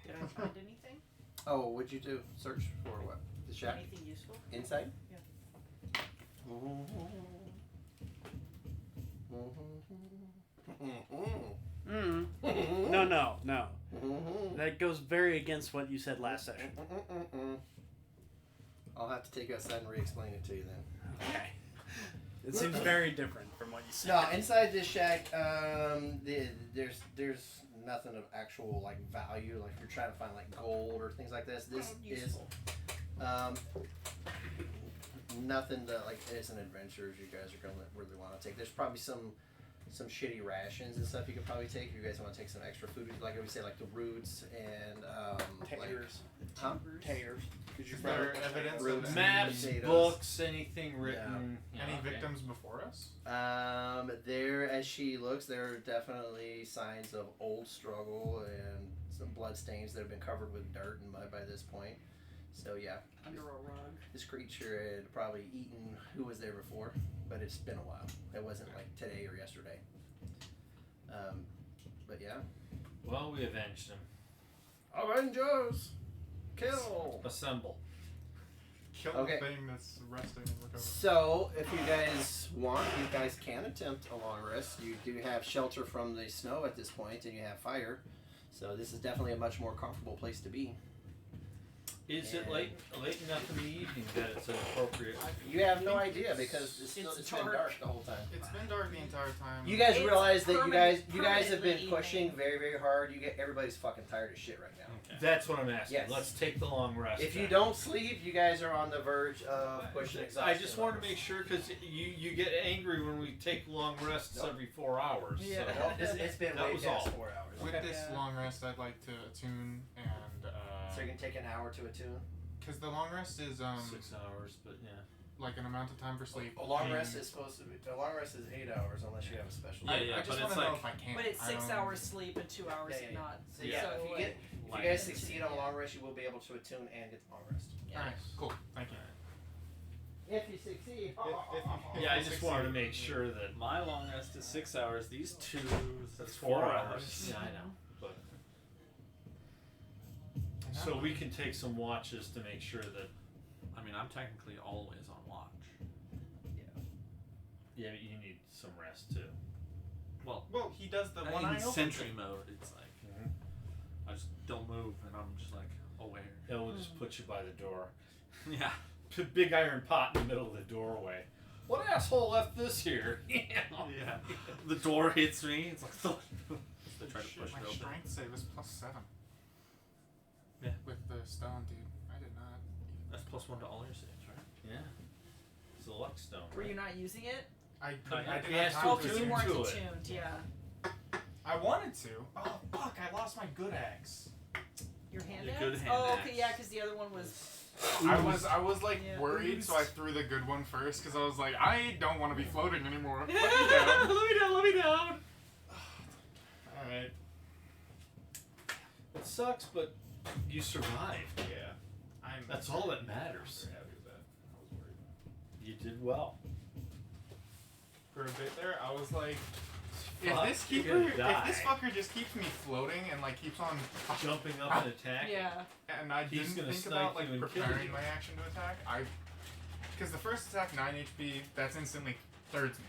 Did I find anything? Oh, what'd you do? Search for what? The shack? Anything useful? Inside? Yeah. No. That goes very against what you said last session. I'll have to take you outside and re-explain it to you then. Okay. It seems very different from what you said. No, inside this shack, there's nothing of actual like value. Like if you're trying to find like gold or things like this, this is Useful. nothing that like isn't adventures you guys are gonna really want to take. There's probably some shitty rations and stuff you could probably take if you guys want to take some extra food. Like we say, like the roots and Taters. Huh? Taters. Could you Is there evidence Roots. of Maps, Potatoes. books, anything written. any okay. victims before us? There, as she looks, there are definitely signs of old struggle and some blood stains that have been covered with dirt and mud by this point. So yeah, Under a rug. this creature had probably eaten who was there before, but it's been a while. It wasn't like today or yesterday. But yeah. Well, we avenged him. Avengers! Kill! Assemble. Kill Okay. the thing that's resting and recovering. So, if you guys want, you guys can attempt a long rest. You do have shelter from the snow at this point, and you have fire. So this is definitely a much more comfortable place to be. Is it late enough in the evening that it's appropriate? You have no idea because it's been dark. dark the whole time. It's been dark the entire time. You guys It's realize that you guys have permanently been evening. pushing very, very hard. Everybody's fucking tired of shit right now. Okay. That's what I'm asking. Yes. Let's take the long rest. If you then. don't sleep, you guys are on the verge of pushing exhaustion. I just wanted to make sure because you get angry when we take long rests Nope. every 4 hours. Yeah. So. It's been That way was past all. 4 hours. With this Yeah. long rest, I'd like to attune and So you can take an hour to attune. because the long rest is 6 hours, but yeah. like an amount of time for sleep. A long and rest is supposed to be. A long rest is 8 hours unless you have a special. Yeah, I, yeah, I just but want it's to know like- if I can. But it's I 6 don't- hours sleep and 2 hours Yeah, yeah. not. So yeah, So, if you like, get if Like- you guys succeed on a long rest, you will be able to attune and get the long rest. yeah. Alright, cool. Thank you. If you succeed. Yeah, I just wanted to make sure that My long rest is 6 hours. These two, that's 4 hours. Yeah, I know. But And so that- we can take some watches to make sure that. I mean, I'm technically always on watch. Yeah, but you need some rest too. Well, Well, he does the one eye in open sentry thing. mode, it's like Mhm. I just don't move, and I'm just like aware. It'll just put you by the door. Yeah. Big iron pot in the middle of the doorway. What asshole left this here? Yeah. The door hits me. It's like they try to Shit, push my it open. strength save is +7. Yeah. With the stone, dude. I did not. That's +1 to all your saves, right? Yeah. It's a luck stone. Were you not using it? I No, couldn't. I he didn't has have to Oh, time because you attune weren't to it. attuned. Yeah. I wanted to. Oh fuck! I lost my good axe. Your hand Your axe? good hand Oh, okay, axe. yeah, because the other one was. I was like Yeah. worried, so I threw the good one first because I was like, I don't want to be floating anymore. Let me Let down. me down. Let me down. All right. It sucks, but you survived. Yeah. That's all that matters. Very happy with that. I was worried. You did well. For a bit there, I was like, if Fuck, this you're keeper, gonna if this die. fucker just keeps me floating and like keeps on, Jumping up and attacking. Yeah. and I He's didn't gonna think snipe about like you and kill preparing you. my action to attack, because the first attack 9 HP, that's instantly thirds me,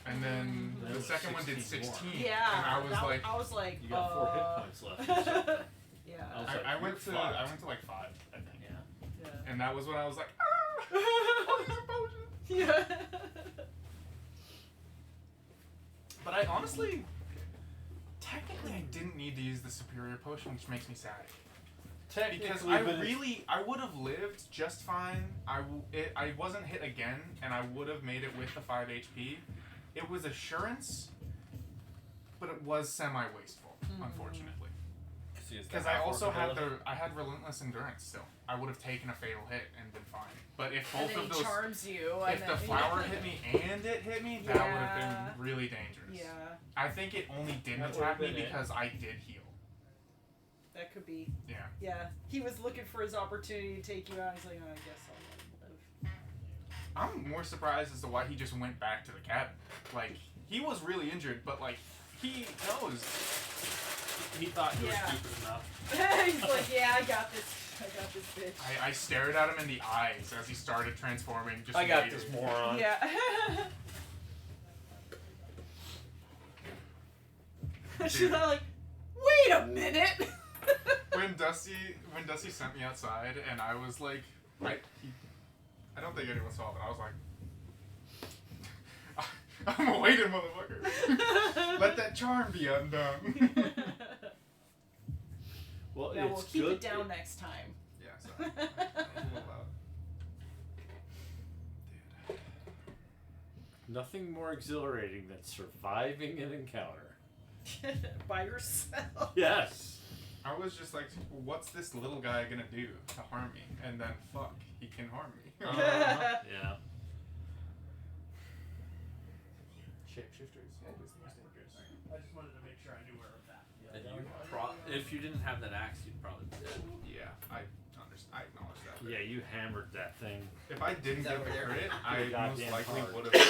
and then That the was second one did 16 more. 16. Yeah. And I was that- like, I was like, You got 4 hit points left. Or something. Yeah. I was like, I you're went to fucked. like 5, I think, Yeah. Yeah. and that was when I was like, ah, I'll use a potion. Yeah. But I honestly, technically, I didn't need to use the superior potion, which makes me sad. Because I would have lived just fine. I wasn't hit again, and I would have made it with the 5 HP. It was assurance, but it was semi-wasteful, unfortunately. Because I also had I had relentless endurance still. I would have taken a fatal hit and been fine. But if And both then of he those, charms you. if and the then, flower hit me and it hit me, that would have Yeah. been really dangerous. Yeah, I think it only didn't That attack me would've been it. because I did heal. that could be. Yeah. Yeah, he was looking for his opportunity to take you out. He's like, oh, I guess I'll let him live. I'm more surprised as to why he just went back to the cabin. Like, he was really injured, but like, he knows. He thought you were Yeah. stupid enough. He's like, yeah, I got this. I got this bitch. I stared at him in the eyes as he started transforming. Just I got waiting. this moron. Yeah. She's not like, wait a minute. When Dusty sent me outside, and I was like, I don't think anyone saw, but I was like, I'm waiting, motherfucker. Let that charm be undone. Well, Yeah, it's we'll keep good. it down next time. Yeah, sorry. I'm a little loud. Nothing more exhilarating than surviving an encounter. By yourself. Yes. I was just like, what's this little guy gonna do to harm me? And then, fuck, he can harm me. Yeah. Shapeshifters, always the most dangerous. I just wanted to make sure I knew where it was at. And if you didn't have that axe, you'd probably be dead. Yeah, I acknowledge that. Yeah, you hammered that thing. If I didn't get the crit, I most Goddamn likely hard. would have been. I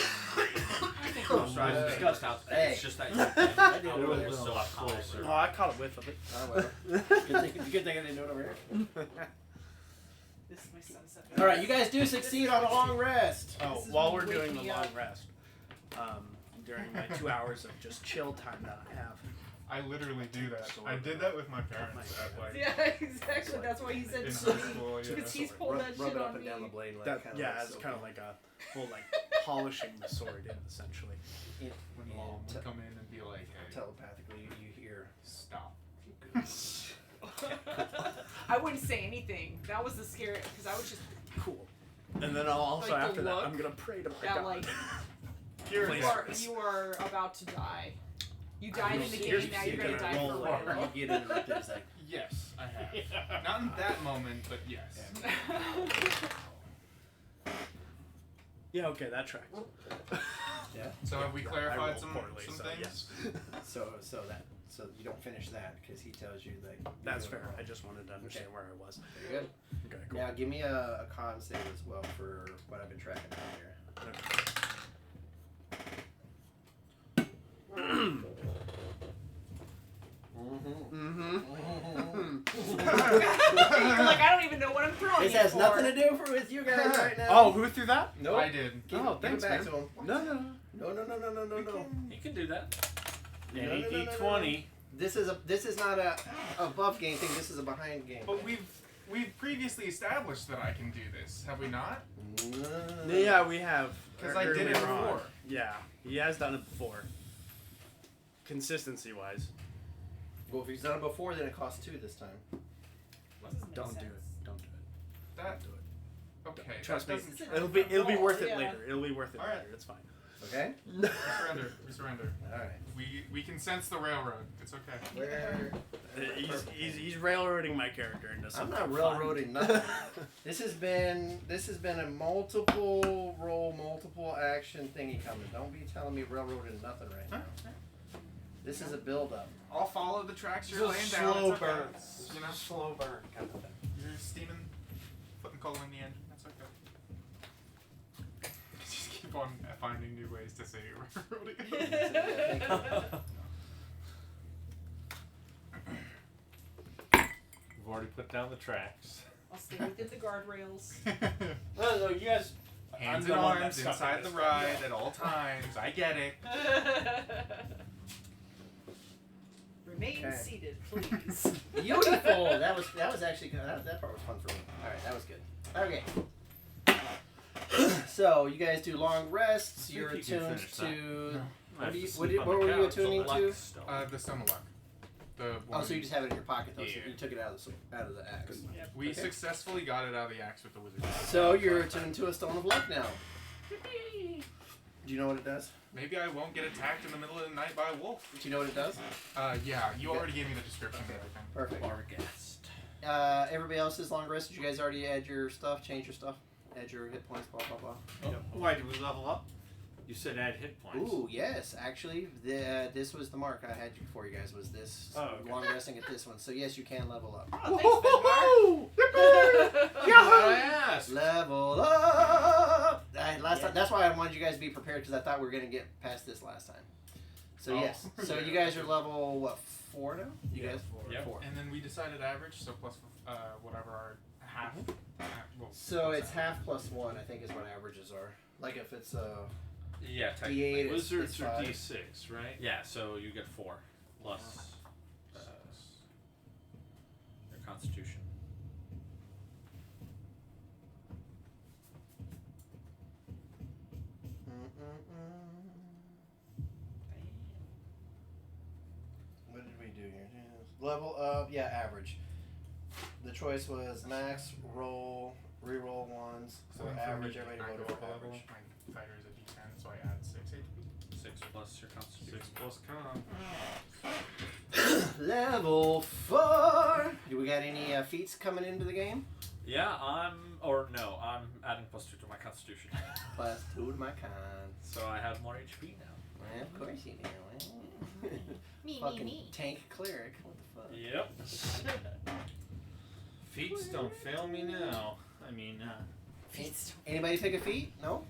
think Ghost Rider's Disgusting. out. Hey. It's just that you I did It over would there. have been a lot closer. Oh, I caught a whiff of it. Oh, well. Good thing I didn't do it over here. This is my sunset. All right, you guys do succeed on a long rest. Oh, This is while when we're you wake doing the me long up. rest, during my 2 hours of just chill time that I have, I literally do that. Sword I did that with my parents at like Yeah, exactly. That's why he said in to high me. school. Yeah. Because he's pulled that Rub shit it up on and me. down the blade. Like, That, kinda yeah, like it's soap. kind of like a whole like polishing the sword, yeah, essentially. When mom would come in and be like, "Hey, Telepathically, you hear. stop." I wouldn't say anything. That was the scary, because I was just Cool. And then I'll also Like the after that, look I'm gonna pray to my that God. like Here you are about to die. You died in the Here's- game, now you're gonna here's die gonna for roll real. You get in right there, it's like, Yes, I have. Not in that moment, but yes. Yeah, okay, that tracks. yeah. So have we I clarified rolled some poorly, some so things? yes. So you don't finish that because he tells you that. you're That's doing it fair. wrong. I just wanted to understand where I was. Very good. Okay, cool. Now give me a con save as well for what I've been tracking out here. You're like, I don't even know what I'm throwing. This you has for. nothing to do with you guys right now. Oh, who threw that? nope. I did. Give, Oh, give thanks, it back man. to him. No. No. You can do that. No, no, no, no, no, D20. This is not a above game thing. This is a behind game. But we've previously established that I can do this, have we not? No. Yeah, we have. Because I did it Earlier on. before. Yeah, he has done it before. Consistency wise. Well, if he's done it before, then it costs 2 this time. Don't do it. Don't do it. That Do it. okay. Trust that me. doesn't- It'll be worth it Yeah. later. It'll be worth it Alright. later. It's fine. Okay. We surrender. We surrender. All right. We can sense the railroad. It's okay. Where? He's railroading my character into I'm something not fun. railroading nothing. This has been a multiple roll, multiple action thingy coming. Don't be telling me railroading nothing right now. This is a build up. I'll follow the tracks It's you're a laying down. slow It's okay. burn. You know, Slow burn kind of thing. you're steaming, putting coal in the engine. That's okay. Just keep on finding new ways to say railroading. We've already put down the tracks. I'll stay within the guardrails. No, you guys. Hands I'm and the one arms that's stuck inside in the this ride at all times. I get it. Remain Okay. seated, please. Beautiful. That was actually good. That part was fun for me. All right, that was good. Okay. So you guys do long rests. think You're you can attuned finish to. that. I have to What sleep on were the you couch, so attuning the to? luck's still- The Stone of Luck. The Oh, one so you just have it in your pocket though. So Yeah. you took it out of the axe. we okay. successfully got it out of the axe with the wizard. So you're attuned to a stone of luck now. Do you know what it does? Maybe I won't get attacked in the middle of the night by a wolf. Do you know what it does? Yeah, you Okay. already gave me the description and everything. Perfect. Barghest. Everybody else's long rest. Did you guys already add your stuff? Change your stuff? Add your hit points? Blah blah blah. Why did we level up? You said add hit points. Ooh, yes. Actually, this was the mark I had for you guys. Was this Oh, okay. long resting at this one? So yes, you can level up. Oh, thanks, That's what I asked. Level up. Last time. That's why I wanted you guys to be prepared because I thought we were gonna get past this last time. So Oh. yes. So you guys are level what 4 now? You guys Yep. 4. And then we decided average, so plus whatever our half. Well, So what's it's that? half plus 1. I think is what averages are. Like if it's Yeah, technically. D8. It's Wizards are 5. D6, right? Yeah, so you get 4 plus your Constitution. What did we do here? Level up, yeah, average. The choice was max, roll, reroll ones. So then for average, me, everybody I voted go for up a level. average. My fighter is a D10, so I add 6 HP. 6 plus your Constitution. 6 plus con. Level 4. Do we got any feats coming into the game? Yeah, I'm adding plus 2 to my Constitution. Plus 2 to my con. So I have more HP now. Well, of course you do. Me, Fucking me. tank cleric. What the fuck? Yep. Feats don't fail me now. I mean, Anybody take a feat? No?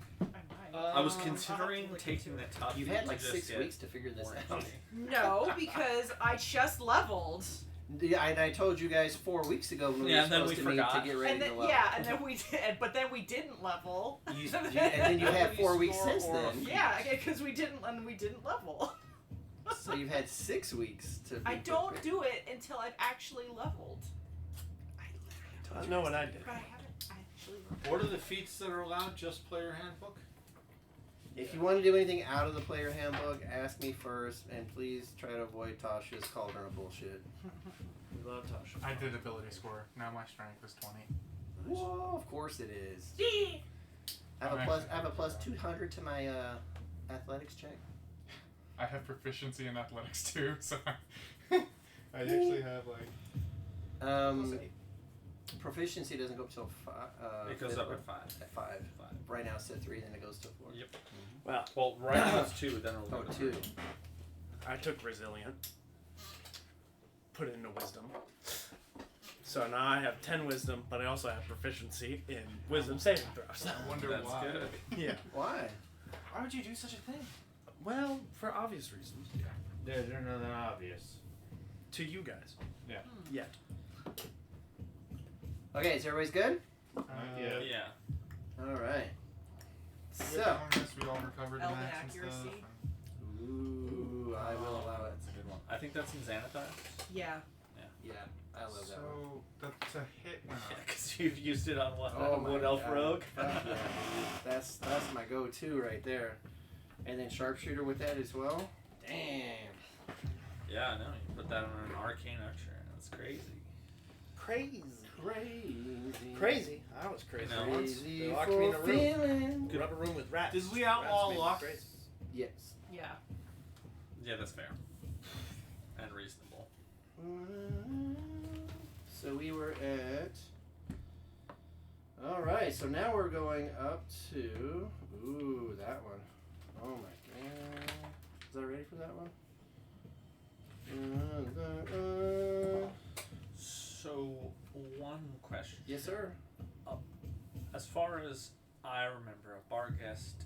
I was I'll considering have to look taking into the it. tough. You've had to like just 6 get weeks to figure this more out. HP. No, because I just leveled. Yeah, I told you guys 4 weeks ago when we Yeah, were and then supposed we to meet forgot. to get ready And then, to level. yeah, and then we did, but then we didn't level. And then you had 4 weeks since then. Yeah, because we didn't level. So So you've had 6 weeks to. Be I don't prepared. do it until I've actually leveled. I know what I did. But I haven't actually leveled. What are the feats that are allowed? Just player handbook? If you want to do anything out of the player handbook, ask me first, and please try to avoid Tasha's cauldron of bullshit. We love Tasha. I did ability score. Now my strength is 20. Whoa, of course it is. See? I have I'm a plus. actually I have a plus pretty 200 to my athletics check. I have proficiency in athletics too, so I actually have like. Proficiency doesn't go up till 5. It goes up at 5. At 5. 5. Right now it's at 3, then it goes to 4. Yep. Well, Well, right now it's 2, then it'll Oh, go to 2. I took resilient, put it into wisdom. So now I have 10 wisdom, but I also have proficiency in wisdom saving throws. I wonder That's why. good. Yeah. Why? Why would you do such a thing? Well, for obvious reasons. They're not obvious. To you guys. Yeah. Yeah. Okay, is everybody's good? Yeah. Yeah. All right. With So. illness, we all recovered in Elven max and accuracy. stuff. Ooh, I will allow it. That's a good one. I think that's in Xanathar. Yeah. Yeah, I love that one. So the hit went Yeah, up. because you've used it on what? Oh my Wood Elf God. Rogue? Fuck yeah, dude. That's my go-to right there. And then sharpshooter with that as well. Damn. Yeah, I know. You put that on an arcane archer. That's crazy. Crazy. Crazy. Crazy. I was crazy No. once. Crazy They locked me in a room. feeling. Put up a room with rats. Did we outlaw Rats made me luck? crazy. Yes. Yeah. Yeah, that's fair. And reasonable. So we were at. All right. So now we're going up to. Ooh, that one. Oh my god. Is that ready for that one? So, one question. Yes, sir. As far as I remember, a Barghest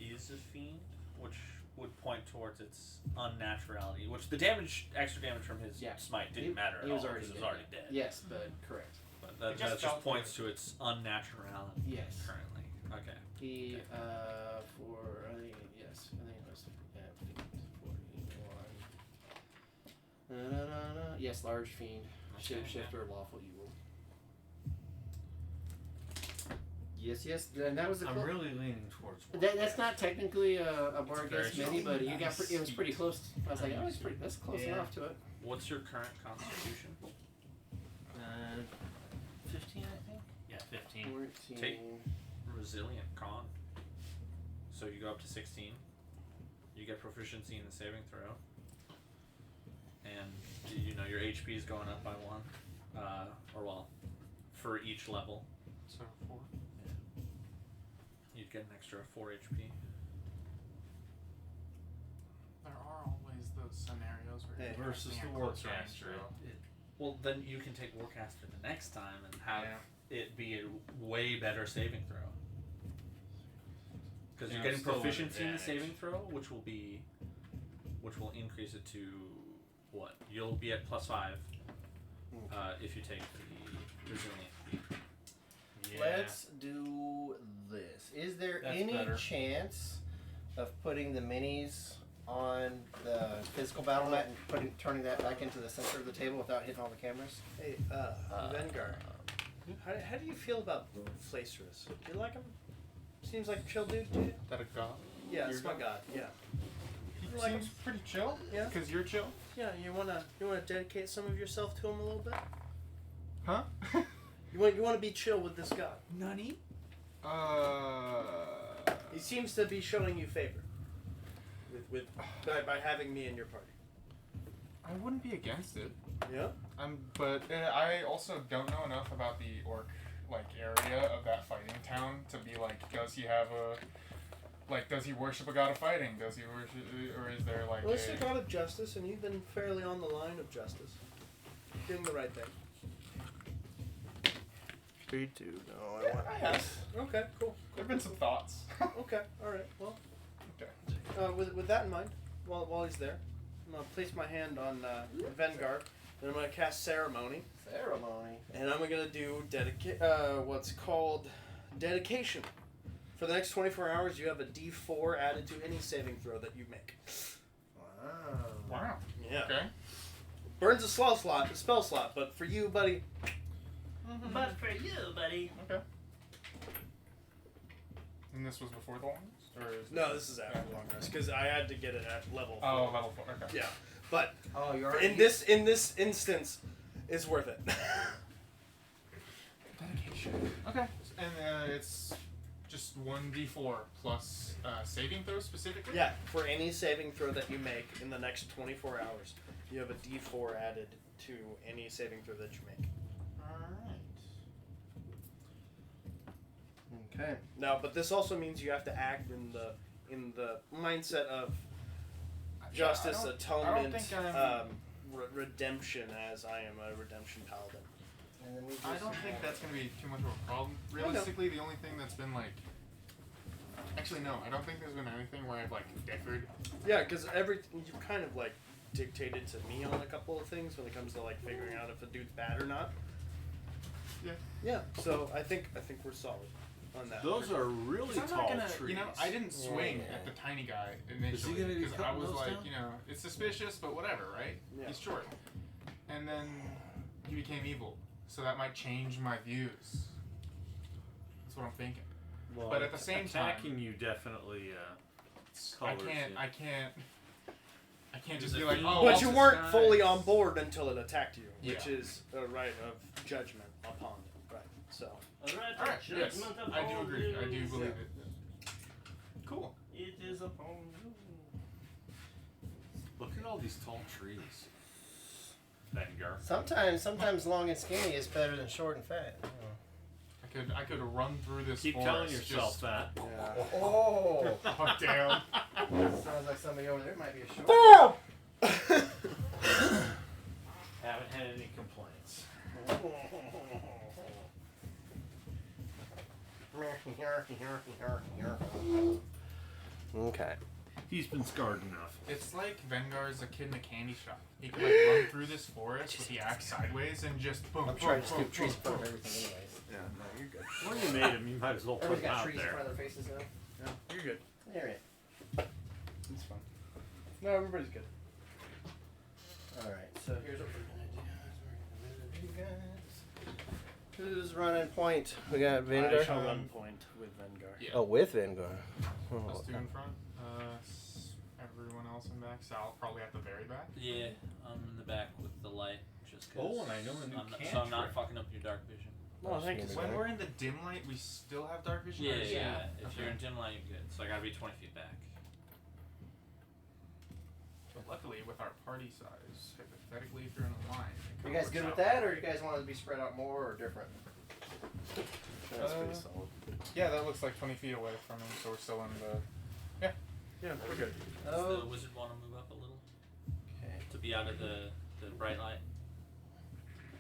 is a fiend, which would point towards its unnaturality, which the damage, extra damage from his Yeah. smite didn't He- matter at he all was already because it was dead. already dead. Yes, but correct. But that It just just felt points good. to its unnaturality Yes. currently. Okay. He Okay. for I think yes, I think it was 41. Yes, large fiend, Okay, shapeshifter, lawful evil. Yes, yes, and that was the. I'm really leaning towards one. That's not technically a bar very against mini, strong. but you got it was pretty close. I was like, oh, it's pretty. That's close Yeah. enough to it. What's your current constitution? 15, I think. Yeah, 15. 14. Take- Resilient con. So you go up to 16. You get proficiency in the saving throw. And you know your HP is going up by 1. For each level. So 4. You'd get an extra 4 HP. There are always those scenarios where Hey, you're versus casting the at close range, Warcaster. so- Well, then you can take Warcaster the next time and have Yeah. it be a way better saving throw. Because Yeah, you're getting still an proficiency in the advantage. saving throw, which will increase it to what? You'll be at +5 if you take the resilient. Yeah. Let's do this. Is there That's any better. chance of putting the minis on the physical battle mat and turning that back into the center of the table without hitting all the cameras? Hey, Vengar. How do you feel about Flacerus? Do you like him? Seems like a chill dude to you? That a god? Yeah, Your it's my god. Yeah. He You like seems him? pretty chill. Yeah. Because you're chill. Yeah, you wanna dedicate some of yourself to him a little bit? Huh? You wanna be chill with this god. Nani? He seems to be showing you favor. By having me in your party. I wouldn't be against it. Yeah? But I also don't know enough about the orc area of that fighting town to be like, does he have does he worship a god of fighting? Does he worship, or is there Well, it's the god of justice, and you've been fairly on the line of justice. Doing the right thing. 3-2. No, I have. Okay, cool. There've been some thoughts. Okay, alright, well. Okay. With that in mind, while he's there, I'm gonna place my hand on Vengar, and I'm gonna cast Ceremony, Ceremony. and I'm gonna do what's called Dedication. For the next 24 hours, you have a D4 added to any saving throw that you make. Wow. Wow. burns a spell slot, but for you, buddy. But for you, buddy. Okay. And this was before the long rest? Or is No, this is after the long rest because I had to get it at level 4. Oh, level 4. Okay. Yeah, but Oh, you're in this instance, it's worth it. Dedication. Okay. And it's just 1d4 plus saving throw specifically? Yeah, for any saving throw that you make in the next 24 hours, you have a d4 added to any saving throw that you make. Alright. Okay. Now, but this also means you have to act in the mindset of justice, I don't atonement, think I'm- redemption, as I am a redemption paladin. And then we I just don't think have- that's going to be too much of a problem. Realistically, the only thing that's been like... Actually, no. I don't think there's been anything where I've like differed. Yeah, because you kind of like dictated to me on a couple of things when it comes to like figuring out if a dude's bad or not. Yeah. Yeah. So I think we're solid on that. Those are really 'Cause I'm tall not gonna, trees. you know, I didn't swing Yeah. at the tiny guy Is initially he gonna be because I cutting was those like, down? you know, it's suspicious, but whatever, right? Yeah. He's short, and then he became evil, so that might change my views. That's what I'm thinking. Well, but at the same time- attacking you definitely. I Colors, can't. yeah. I can't just Is be it like, you? oh. But I'll you just- weren't fully on board until it attacked you, which Yeah. is a right of judgment upon it. Right. So. Alright, All right. Yes, judgment I do upon agree. I do you. believe it. Cool. It is upon you. Look at all these tall trees. Vanguard. Sometimes long and skinny is better than short and fat. I could run through this. Keep forest telling yourself just- that. Yeah. Oh. Oh damn. Sounds like somebody over there might be a short. Haven't had any complaints. Okay. He's been scarred enough. It's like Vengar's a kid in a candy shop. He could like run through this forest with the axe sideways and just boom, I'm boom, trying to boom, scoop trees in boom, front of boom. everything anyways. Yeah. No, you're good. Well, you made him. You might as well put Everybody's him got out trees in there. front of their faces now. Yeah, you're good. There It's fun. No, everybody's good. Alright, so here's what we're gonna do. We're gonna move you guys. Who's running point? We got I Vanguard. shall run point with Vengar. Yeah. Oh, with Vanguard. Us two in front. Everyone else in back. Sal probably at the very back. Yeah, I'm in the back with the light, just 'cause Oh, and I know a new so I'm not cantrip. fucking up your dark vision. Oh, thank you. When we're in the dim light, we still have dark vision. Yeah, or is yeah. it- If okay. you're in dim light, you're good. So I gotta be 20 feet back. But luckily, with our party size, hypothetically, if you're in a line, it You kinda guys good works with out. that, or you guys want it to be spread out more or different? That's pretty solid. Yeah, that looks like 20 feet away from him, so we're still in the. Yeah, we're good. Does Oh. the wizard want to move up a little Okay. to be out of the bright light?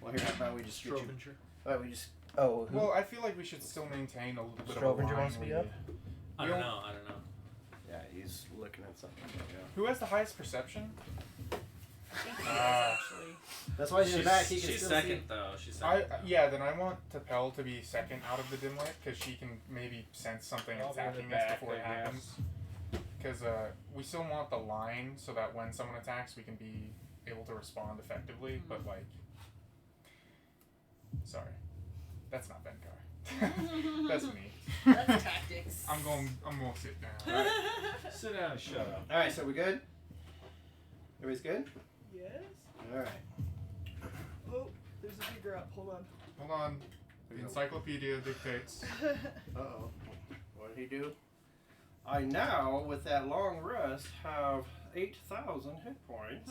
Well, here, how about we just get you? Strobinger? How about we just? Oh, who? Well, I feel like we should still maintain a little bit of a Strobinger line. wants to be where up? you- I You don't don't- know. I don't know. Yeah, he's looking at something. Yeah. Who has the highest perception? I think he is, Ah. actually. That's why he's in the back. He can She's still second see. though. She's second. Yeah, then I want Tapel to be second out of the dim light because she can maybe sense something I'll be in the attacking us back, before it I guess. happens. Because we still want the line so that when someone attacks, we can be able to respond effectively. But like, sorry, that's not Vengar. That's me. That's tactics. I'm going to sit down. Sit down and shut up. All right, so we good? Everybody's good? Yes. All right. Oh, there's a figure up. Hold on. Hold on. The encyclopedia dictates. Uh-oh. What did he do? I now, with that long rest, have 8,000 hit points.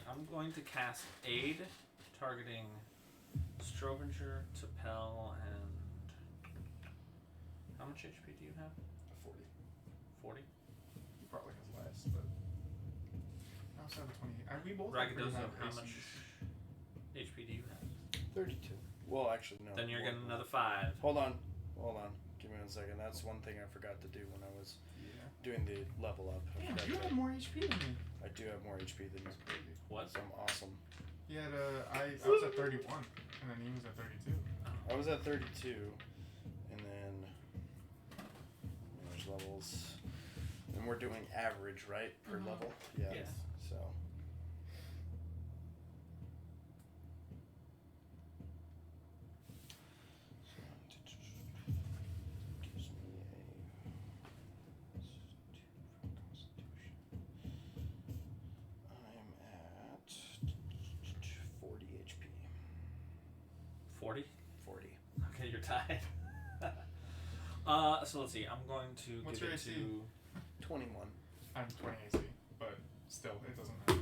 I'm going to cast Aid, targeting Strobinger, Tapel, and how much HP do you have? 40. 40. He probably has less, but I also have a 20. We both have pretty Ragadozo, high how AC. much HP do you have? 32. Well, actually, no. Then you're more getting than another 5. Hold on. Give me 1 second. That's one thing I forgot to do when I was Yeah. doing the level up. I Damn, forgot you to- have more HP than me. I do have more HP than you. What? So I'm awesome. He had I was at 31, and then he was at 32. I was at 32, and then there's levels, and we're doing average, right, per level? Yeah. Yes. So died. So let's see. I'm going to What's give your it AC? to 21. I'm 20 AC, but still, it doesn't matter.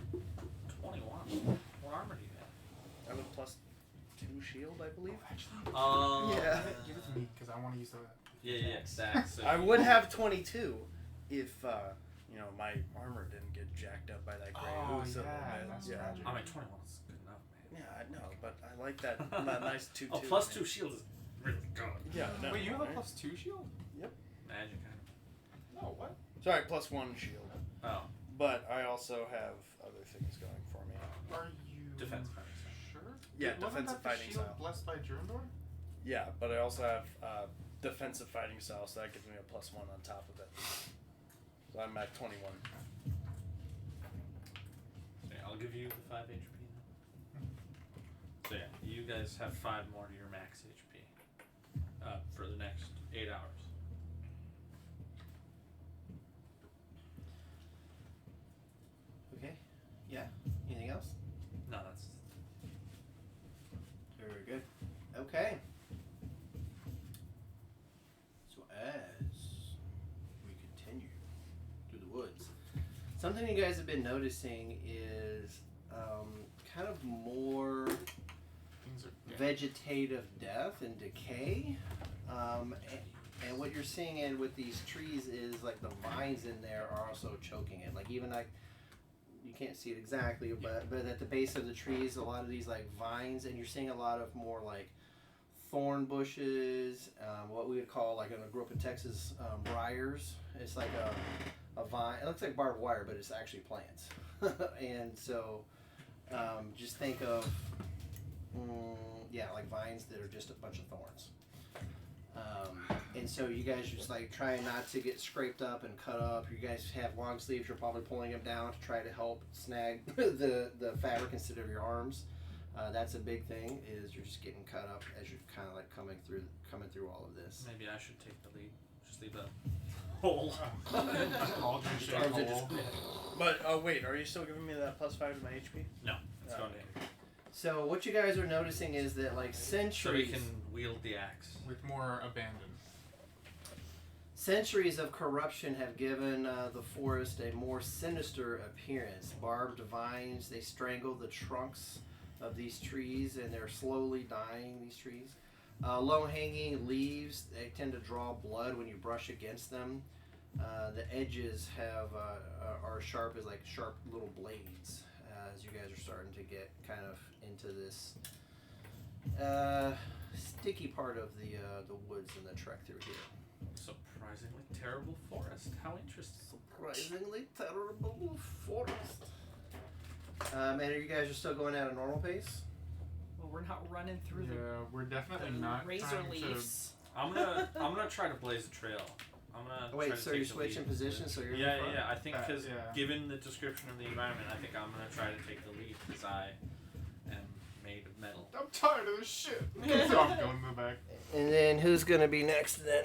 21. What armor do you have? I have a +2 shield, I believe. Actually, Yeah. give it to me because I want to use that. Yeah, Zach. So I would have 22 if my armor didn't get jacked up by that gray Oh, ooze a little yeah, bit. that's Yeah. tragic. I mean, 21 is good enough, man. Yeah, I know, but I like that nice 2-2. Oh, plus 2 shield is really good. Yeah, no. Wait, you have a right? +2 shield? Magic kind of. No, what? Sorry, +1 shield. Oh, But I also have other things going for me. Are you defense fighting sure? Yeah, Wasn't defensive that the fighting shield style. blessed by Drundor? Yeah, but I also have defensive fighting style, so that gives me a +1 on top of it. So I'm at 21. so yeah, I'll give you the 5 HP now. So yeah, you guys have 5 more to your max HP for the next 8 hours. Okay. Yeah. Anything else? No, that's Very good. Okay. So as we continue through the woods, something you guys have been noticing is kind of more Things are vegetative death and decay. And what you're seeing in with these trees is like the vines in there are also choking it. Like even like you can't see it exactly, but at the base of the trees, a lot of these like vines, and you're seeing a lot of more like thorn bushes, what we would call like in a group in Texas, briars. It's like a vine. It looks like barbed wire, but it's actually plants. And so just think of like vines that are just a bunch of thorns. And so you guys just like trying not to get scraped up and cut up. You guys have long sleeves. You're probably pulling them down to try to help snag the fabric instead of your arms. That's a big thing. Is you're just getting cut up as you're kind of like coming through all of this. maybe I should take the lead. Just leave a hole. cauldron shaped Arms are hole. But wait, are you still giving me that +5 to my HP? No, it's going Okay. to. So what you guys are noticing is that like So we centuries. can wield the axe. With more abandon. Centuries of corruption have given the forest a more sinister appearance. Barbed vines, they strangle the trunks of these trees and they're slowly dying, these trees. Low-hanging leaves, they tend to draw blood when you brush against them. The edges are sharp as like sharp little blades as you guys are starting to get kind of into this sticky part of the woods and the trek through here. Surprisingly terrible forest. How interesting. Surprisingly terrible forest. And you guys are still going at a normal pace? Well, we're not running through Yeah, we're definitely the not razor trying leaves. I'm gonna try to blaze a trail. I'm gonna. Wait, try to so take you're the switching lead. positions, so you're in Yeah, the front? yeah. I think because yeah. given the description of the environment, I think I'm gonna try to take the lead because I am made of metal. I'm tired of this shit. So I'm going to the back. And then who's gonna be next then?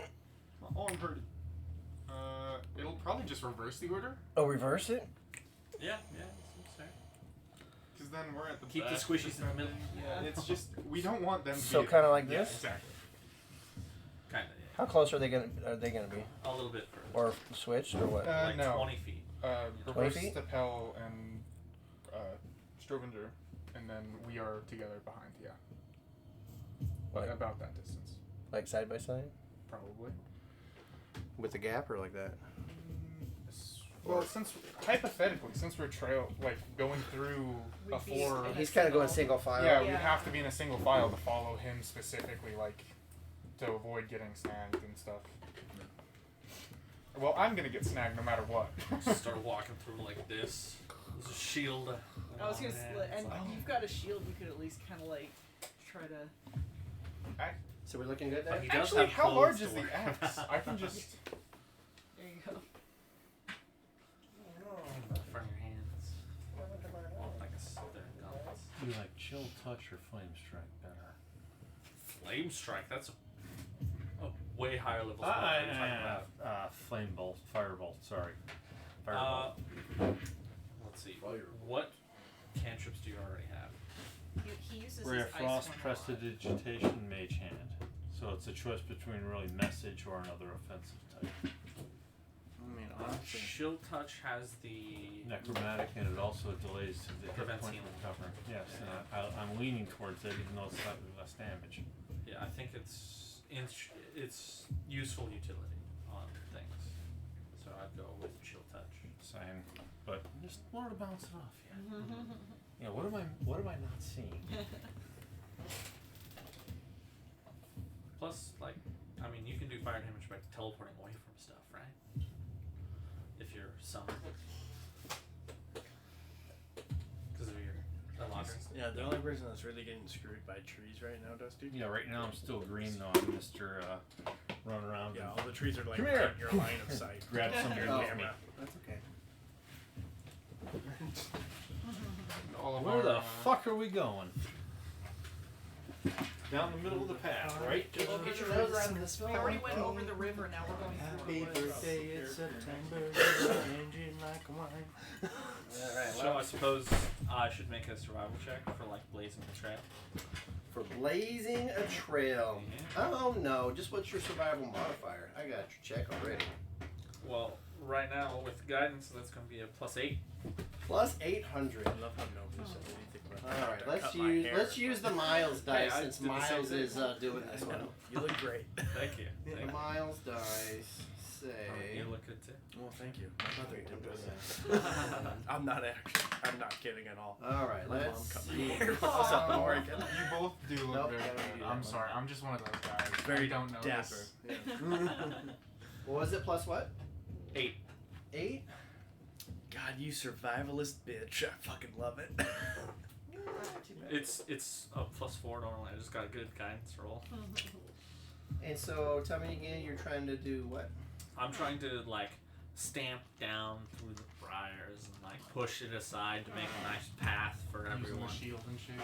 Oh, I'm hurting. It'll probably just reverse the order. Oh, reverse it? Yeah, seems fair. Because then we're at the Keep the back squishies in the middle. Yeah, it's just we don't want them to So be kinda like yeah, this? Exactly. Kinda, yeah. How close are they gonna be? A little bit further. Or switched or what? like no. 20 feet. 20 Reverse feet? Stapel and Strovinger, and then we are together behind. Yeah. Like- About that distance. Like side by side? Probably. With the gap or like that? Well, hypothetically, since we're going through a We'd be four, in a He's kind of going single- single file. yeah, we Yeah. have to be in a single file to follow him specifically, like to avoid getting snagged and stuff. Well, I'm gonna get snagged no matter what. Start walking through like this. There's a shield. I was gonna, and Oh. you've got a shield. We could at least kind of like try to. So we're looking good But there? he does Actually, have how large clothes is to the wear. axe? I can just. There you go. Front of your hands. Like a southern gauntlet. Do you like chill touch or flame strike better? Flame strike. That's a way higher level spell. What are you talking about? Flame bolt, firebolt. Sorry, firebolt. Let's see. What cantrips do you already have? He uses Rare his frost, ice one a lot. prestidigitation, mage hand. So it's a choice between really message or another offensive type. I mean, honestly. Chill touch has the Necromantic, and it also delays the hit Prevents point healing. recovery. Yes, and I'm leaning towards it, even though it's slightly less damage. Yeah, I think it's useful utility on things. So I'd go with chill touch. Same, but just wanted to bounce it off. Yeah. Yeah. What am I not seeing? Plus, like, I mean, you can do fire damage by teleporting away from stuff, right? If you're summoned. Because of your velocity. Yeah, the only person that's really getting screwed by trees right now, Dusty. Yeah, right now I'm still green though. I'm Mr. Run around. Yeah, and all the trees are like Come here. in your line of sight. grab some of your Oh. camera. That's okay. All of Where our, the fuck are we going? Down the middle of the path, right? Get your nose around this. We already went over the river. Now we're going through the woods. it's September, changing like wine. Alright, So I suppose I should make a survival check for like blazing the trail. for blazing a trail. Yeah. Oh no, just what's your survival modifier? I got your check already. Well, right now with guidance, that's going to be a +8. Plus 800. I love how nobody said anything about that. Alright, I cut my hair. let's use the Miles dice I since did the same Miles thing. is doing this one. You look great. Thank you. The Thank you. Miles dice say You look good too. Well, thank you. My mother did this. I'm not actually. I'm not kidding at all. Alright, My mom let's cut my see. hair when I was up in Oregon. You both do look Nope, very gotta good. do I'm that sorry. I'm just one of those guys. Very I don't know dapper. this. What was it, plus what? 8. 8? God, you survivalist bitch. I fucking love it. It's a +4 normally. I just got a good guidance roll. And so, tell me again, you're trying to do what? I'm trying to like stamp down through the briars and like push it aside to make a nice path for Using everyone. the shield and shit.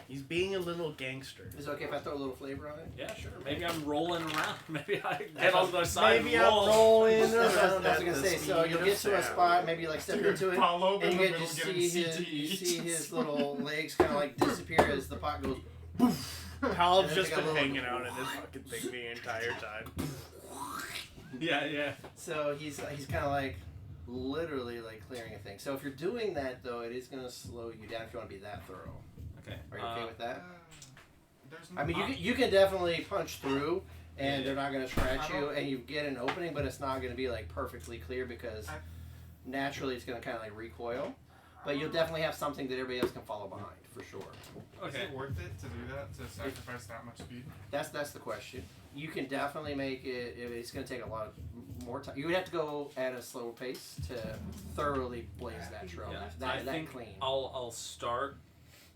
He's being a little gangster. Is it okay if I throw a little flavor on it? Yeah, sure. Maybe I'm rolling around. Maybe I get on the side Maybe and I'm roll. rolling That's what I around. was gonna say. So you'll get to a spot, maybe you like step into it, Fall over and in you the get middle, to getting see his, CTE. you see his little legs kind of like disappear as the pot goes. Hal's And then just they got been little- hanging out in this fucking thing the entire time. Yeah. So he's kind of like literally like clearing a thing. So if you're doing that though, it is gonna slow you down if you want to be that thorough. Okay. Are you okay with that? There's I mean, no- you can definitely punch through, and Yeah. they're not gonna scratch I you, don't- and you get an opening, but it's not gonna be like perfectly clear because naturally it's gonna kind of like recoil. But you'll definitely have something that everybody else can follow behind for sure. Is Okay. it worth it to do that? To sacrifice that much speed? That's the question. You can definitely make it. It's going to take a lot of more time. You would have to go at a slower pace to thoroughly blaze that trail. Yeah. That I think clean. I'll start.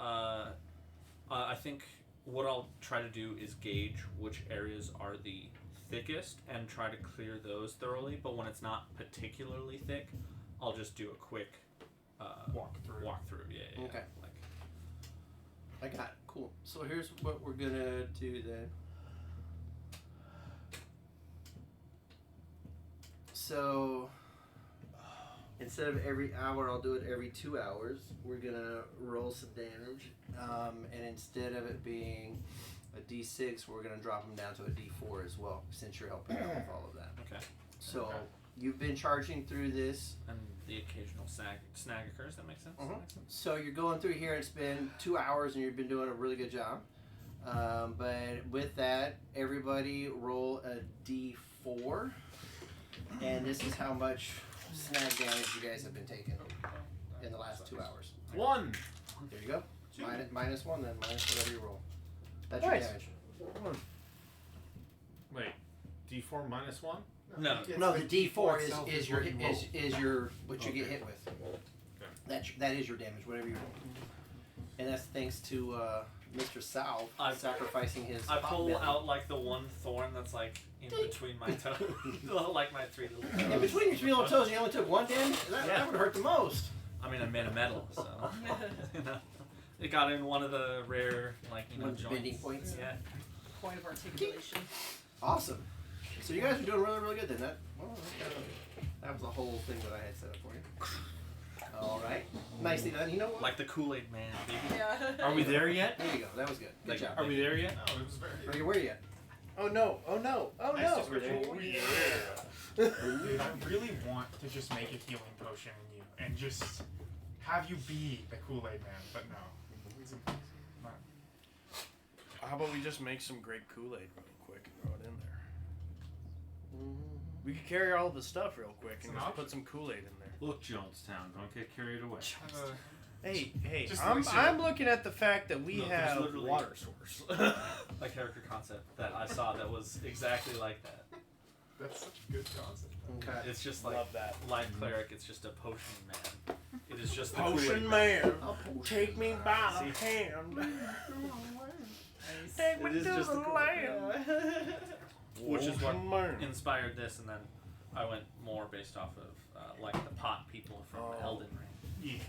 I think what I'll try to do is gauge which areas are the thickest and try to clear those thoroughly. But when it's not particularly thick, I'll just do a quick Walk through. Yeah. Okay. Like, I got it. Cool. So here's what we're gonna do then. So instead of every hour, I'll do it every 2 hours. We're gonna roll some damage, and instead of it being a D6, we're gonna drop them down to a D4 as well, since you're helping out with all of that. okay. So Okay. you've been charging through this. And the occasional snag occurs. That makes sense. Mhm. That makes sense. So you're going through here. It's been 2 hours, and you've been doing a really good job. But with that, everybody roll a D4, and this is how much snag damage you guys have been taking in the last 2 hours. 1. There you go. Minus one, then minus whatever you roll. That's Nice. your damage. Wait, D4 minus 1? No. No, the D4 itself is your what you roll. is your what you get Okay. hit with. That is your damage, whatever you roll. And that's thanks to Mr. Sal sacrificing his. I pot pull belly. out like the one thorn that's like in between my toes, like my 3 little toes. In between your 3 little toes, you only took 1 damage. That would hurt the most. I mean, I made a metal, so you know, it got in one of the rare One of the joints. bending points. Yeah. Point of articulation. Awesome. So you guys are doing really, really good then. That was the whole thing that I had set up for you. All right. Nicely done. You know what? Like the Kool-Aid Man, baby. Yeah. Are we there yet? There you go. That was good. Good Thank you. job. Are we there yet? No, it was very. Are you where you at? Oh no! Oh no! Oh Nice no! description. Oh, Dude, I really want to just make a healing potion in you and just have you be the Kool-Aid Man, but no. It's impossible. Not- How about we just make some grape Kool-Aid real quick and throw it in there? We could carry all the stuff real quick and It's an just option. put some Kool-Aid in there. Look, Jonestown, don't get carried away. have a- Hey, Just I'm, like so. I'm looking at the fact that we Look, there's have literally- water source. A character concept that I saw that was exactly like that. That's such a good concept. Okay. It's just like Love that. Light Cleric, it's just a potion man. It is just the Potion Kool-Aid man, I'll push. take me by the See? hand. Take me It is to just the the Kool-Aid. land. Which is what Potion man. inspired this, and then I went more based off of like the pot people from Oh. Elden Ring.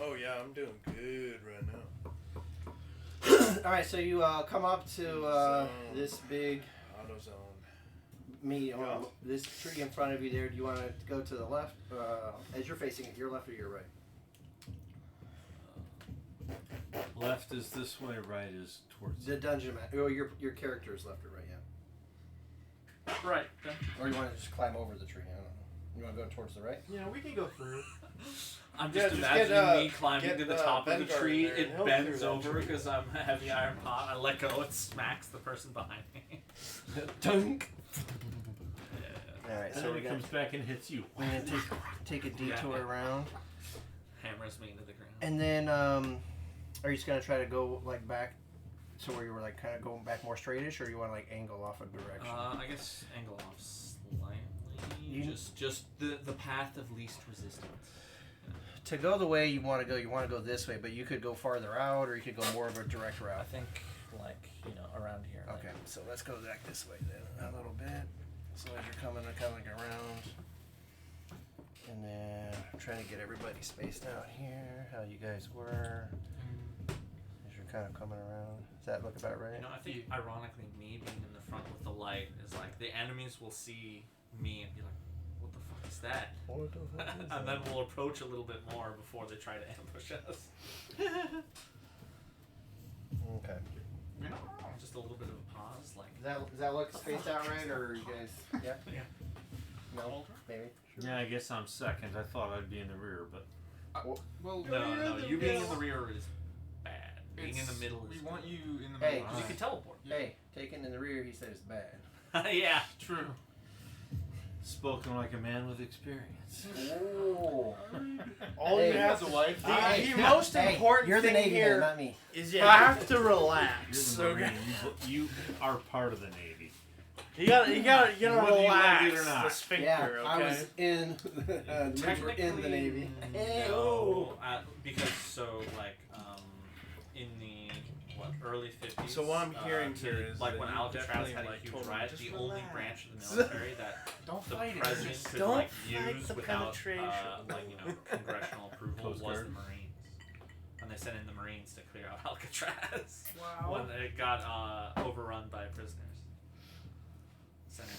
Oh yeah, I'm doing good right now. All right. So you come up to this big AutoZone. well, this tree in front of you there. Do you want to go to the left as you're facing it? Your left or your right? Left is this way, right is towards. The dungeon mat. Oh, your character is left or right, yeah. Right. Or you want to just climb over the tree? I don't know. You want to go towards the right? Yeah, we can go through. I'm Yeah, just just imagining get, me climbing get, to the top of the Vanguard tree. in there and It he'll bends clear that over tree. because I'm a heavy iron pot. I let go. It smacks the person behind me. Dunk. Yeah. All right. And So then we're it gonna, comes back and hits you. we're gonna take a detour Yeah. around, Hammers me into the ground. and then are you just gonna try to go like back to where you were like kind of going back more straightish, or you want to like angle off a direction? I guess angle off slightly. You- Just the path of least resistance. To go the way you want to go this way, but you could go farther out, or you could go more of a direct I route. think around here. Okay, so let's go back this way then a little bit. So as you're coming around, and then I'm trying to get everybody spaced out here. How you guys were as you're kind of coming around. Does that look about right? I think ironically, me being in the front with the light is like the enemies will see me and be like, "What the fuck is that?" What the fuck is And then we'll approach a little bit more before they try to ambush us. Okay. You're not wrong. Just a little bit of a pause, like. Does that look spaced out right, or are you guys? Yeah. Yeah. No. Maybe. Yeah, I guess I'm second. I thought I'd be in the rear, but Well, No, you being in the rear is bad. Being in the middle We is want you in the Hey. middle. because you can teleport. Hey, taken in the rear, he said it's bad. Yeah. True. spoken like a man with experience. Oh. All Hey, you have has a wife. The most important you're the thing Navy here man, not me. is you have to You're relax. the Okay. Marine. You are part of the Navy. You gotta Whether you like relax it or not. the sphincter. Yeah, Okay. I was in. We were in the Navy. No, because in the early 50s. So what I'm hearing to- here is like that when you Alcatraz definitely, had a like, huge told me, riot, just the only relax. branch of the military that Don't the fight president it. could Don't like fight use the without penetration. congressional approval Coast was Guard. the Marines, and they sent in the Marines to clear out Alcatraz Wow. when it got overrun by prisoners. Sent in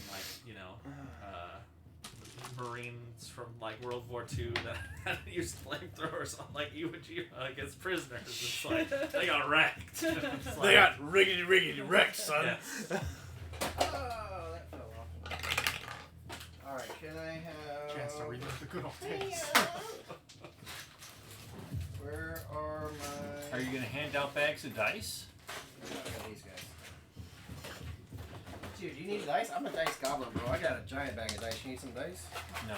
Marines from like World War II that used flamethrowers on like Iwo Jima against prisoners. It's like they got wrecked. It's They like- got riggedy wrecked, son. Yeah. Oh, that fell off. Alright, can I have. Chance to relive the good old days. Where are my. Are you gonna hand out bags of dice? I got these guys. Dude, you need dice? I'm a dice goblin, bro. I got a giant bag of dice. You need some dice? No.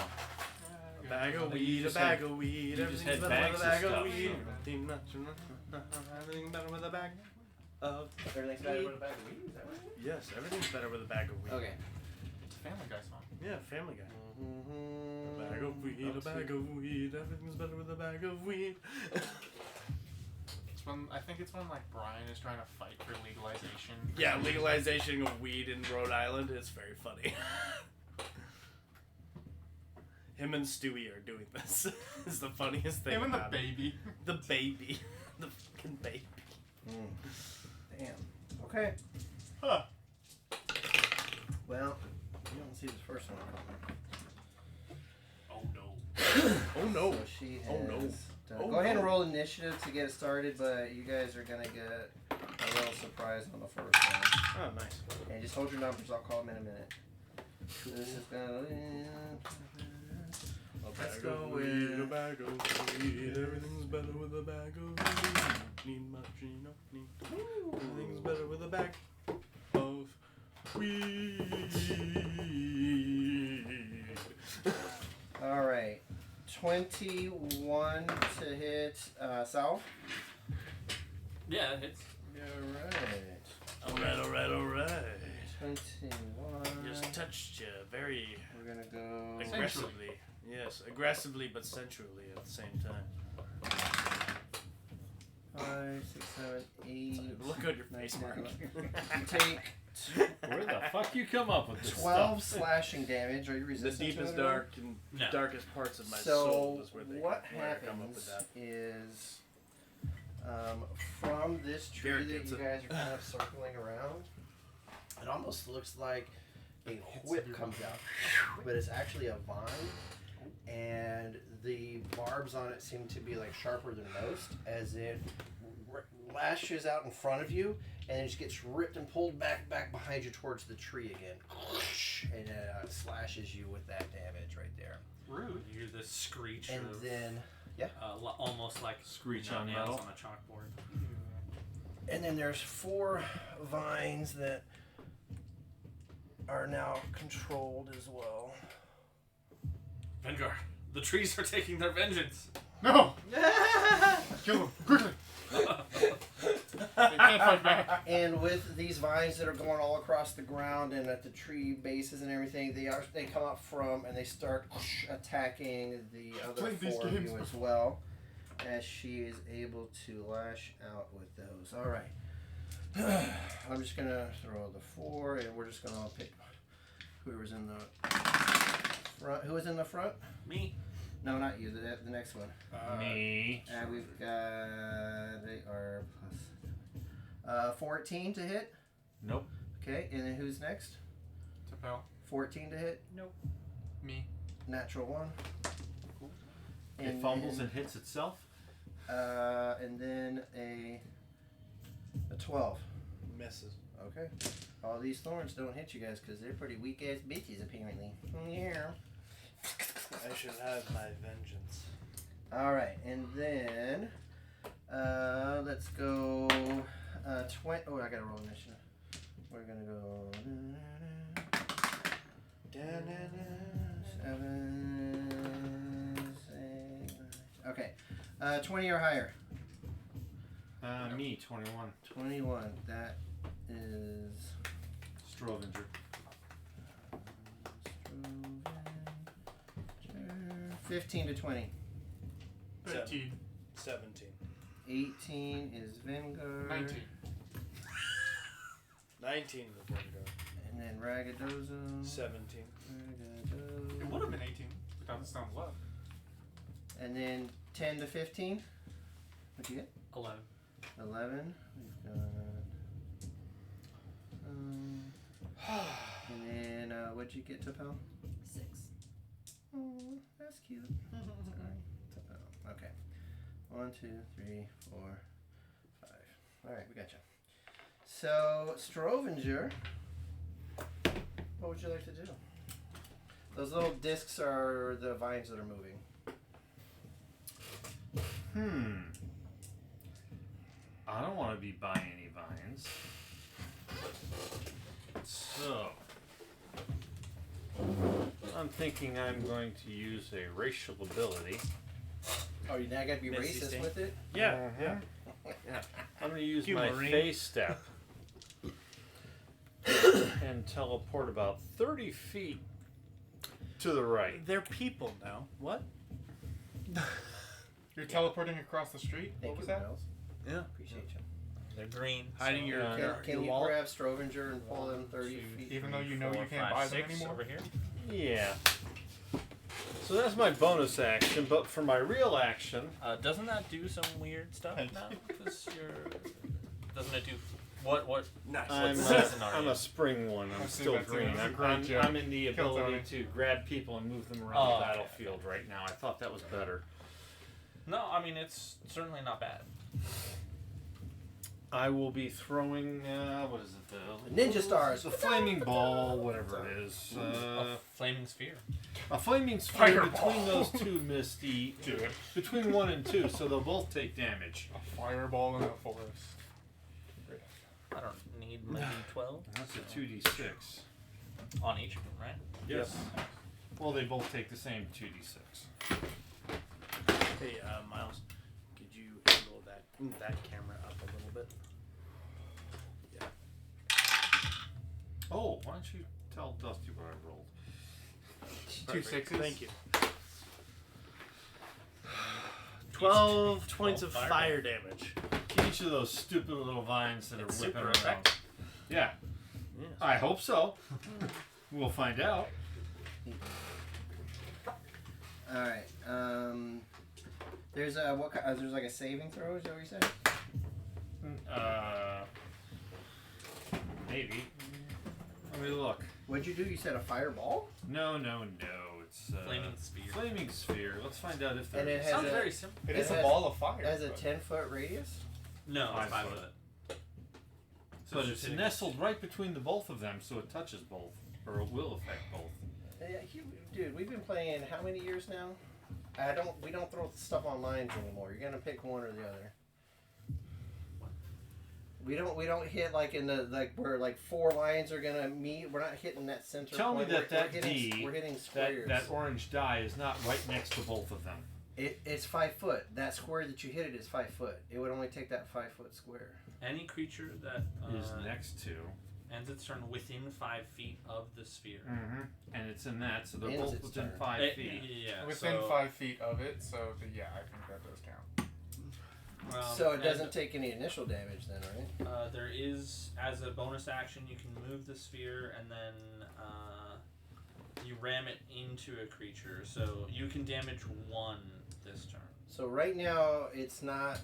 A bag of You weed, a just bag had- of weed. you just Everything's had better with bags a of bag of stuff, weed. so. Everything better with a bag of. Everything's better with a bag of weed? Is that what it is? Yes, everything's better with a bag of weed. Okay. It's a Family Guy song. Yeah, Family Guy. Mm-hmm. A bag of weed, a bag of weed. Everything's better with a bag of weed. I think it's when like Brian is trying to fight for legalization. Yeah, legalization of weed in Rhode Island is very funny. Him and Stewie are doing this. It's the funniest thing Him and the about it. baby. The baby. The fucking baby. Damn. Okay. Huh. Well, you don't see this first one coming. Oh no. Oh no. So she has Oh, no. done- Oh, Go ahead and no. roll initiative to get it started, but you guys are gonna get a little surprise on the first one. Oh, nice. And just hold your numbers. I'll call them in a minute. So this is gonna. Let's go with. A bag of weed. Everything's better with a bag of weed. Need machine up, need. Everything's better with a bag of weed. All right, 21 to hit Sal. Yeah, it hits. All right. Alright. 21. Just touched you very We're gonna go. aggressively. Yes, aggressively but sensually at the same time. 5, 6, 7, 8. Look at your face, 9, Mark. 10, 11. Take Where the fuck you come up with this 12 stuff? slashing damage. Are you The resistant deepest to it? dark and No. darkest parts of my So soul is where they what where I come up with happens that. is from this tree Garrett that gets you it. guys are kind of circling around, it almost looks like a whip comes out, but it's actually a vine, and the barbs on it seem to be like sharper than most, as it lashes out in front of you, and it just gets ripped and pulled back behind you towards the tree again, and it slashes you with that damage right there. Rude. You hear this screech And of, then almost like Screech on nails metal. on a chalkboard. And then there's 4 vines that are now controlled as well. Vengar, the trees are taking their vengeance. No! Kill him quickly. They can't fight back. And with these vines that are going all across the ground and at the tree bases and everything, they come up from and they start attacking the other Played these 4 of games you as before. well, as she is able to lash out with those. All right. I'm just gonna throw the 4, and we're just gonna all pick whoever's in the front. Who is in the front? Me. No, not you. The next one. Me. We've got they are plus 14 to hit. Nope. Okay, and then who's next? Tapel. 14 to hit. Me. Natural 1. It fumbles and hits itself. and then a 12. Misses. Okay. All these thorns don't hit you guys because they're pretty weak ass bitches apparently. Yeah. I should have my vengeance. All right, and then let's go 20. Oh, I gotta roll initiative. We're gonna go 7, 6. Okay, 20 or higher. Me, 21. 21. That is Strovinger. 15 to 20. 13. 17. 18 is Vanguard. 19. 19 with Vanguard. And then Ragadozo. 17. It would have been 18 without the stone's left. And then 10 to 15. What'd you get? 11. 11. We've got. And then what'd you get, Tapel? 6. Oh, that's cute. Sorry, Tapel. Okay. 1, 2, 3, 4, 5. All right, we got you. So Strovinger, what would you like to do? Those little discs are the vines that are moving. I don't want to be by any vines. So, I'm thinking I'm going to use a racial ability. Oh, you now got to be Missy racist sting. with it? Yeah, Yeah. I'm going to use You my Marine. phase step and teleport about 30 feet to the right. they're people now. What? You're teleporting across the street? Thank What was you, that? Miles. Yeah. Appreciate you. They're green. Hiding your Yeah. Can you wallet? grab Strovinger and pull them 30 feet? Even though you know you can't buy them anymore? Over here. Yeah. So that's my bonus action, but for my real action, Doesn't that do some weird stuff Thank now? Because doesn't it do What? Nice. I'm, What season are I'm you? a spring one. I'm I've seen still that too. green. That's a I'm, great I'm, joke. I'm in the Kill ability Tony. to grab people and move them around Oh, the okay, battlefield right now. I thought that was better. No, I mean it's certainly not bad. I will be throwing, what is it? Ninja stars. The flaming ball, whatever it is. A flaming sphere. A flaming sphere Fireball. between those two, Misty. Do it. Between 1 and 2, so they'll both take damage. A fireball in the forest. I don't need my D12. That's a so- 2d6. on each of them, right? Yes. Well, they both take the same 2d6. Hey, Miles, could you angle that camera up a little bit? Yeah. Oh, why don't you tell Dusty what I rolled? 2 sixes. Thank you. 12 points of fire fire damage. Each of those stupid little vines that It's are whipping super around. effective. Yeah, Yes. I hope so. We'll find out. All right. There's a what? There's like a saving throw. Is that what you said? Maybe. Let me look. What'd you do? You said a fireball. No. It's Flaming sphere. Flaming sphere. Let's find out if And there it is. has Sounds a- very simple. It It is a has- ball of fire. It has a but- 10-foot radius. No, 5 5 foot. of it. But just it's hitting- nestled right between the both of them, so it touches both, or it will affect both. Yeah, dude, we've been playing how many years now? We don't throw stuff on lines anymore. You're gonna pick one or the other. We don't hit like in the where like 4 lines are gonna meet. We're not hitting that center. Tell me point. that we're that hitting, D, we're hitting That, squares. that orange die is not right next to both of them. It's 5 foot. That square that you hit it is 5 foot. It would only take that 5-foot square. Any creature that Is next to. ends its turn within 5 feet of the sphere. Mm-hmm. And it's in that, so they're Ends both its within turn. 5 feet. Yeah. Within so, 5 feet of it, so yeah, I think that does count. So it and, doesn't take any initial damage then, right? There is, as a bonus action, you can move the sphere and then you ram it into a creature. So you can damage 1 this turn. So right now it's not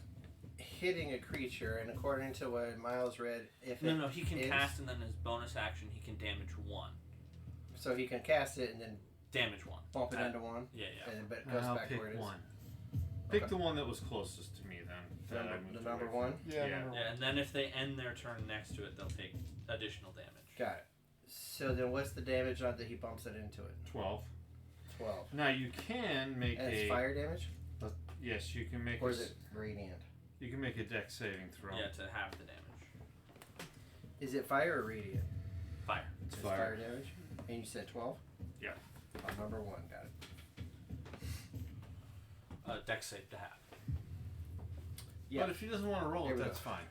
hitting a creature, and according to what Miles read, if No, he can is- cast and then as bonus action he can damage 1. so he can cast it and then Damage 1. bump it into 1, Yeah. and but it goes I'll back pick where it is. one. Pick Okay. the one that was closest to me then. That I moved The number away 1. Yeah. Yeah. Number Yeah, and then if they end their turn next to it, they'll take additional damage. Got it. So then what's the damage on that he bumps it into it? from. 12. 12. Now you can make And a. it's fire damage, Yes, you can make or a. is it radiant? You can make a dex saving throw. Yeah, to half the damage. Is it fire or radiant? Fire. It's It's fire. damage. And you said 12. Yeah. On number 1, got it. Dex save to half. Yeah. But if he doesn't want to roll Here it, we that's go. fine.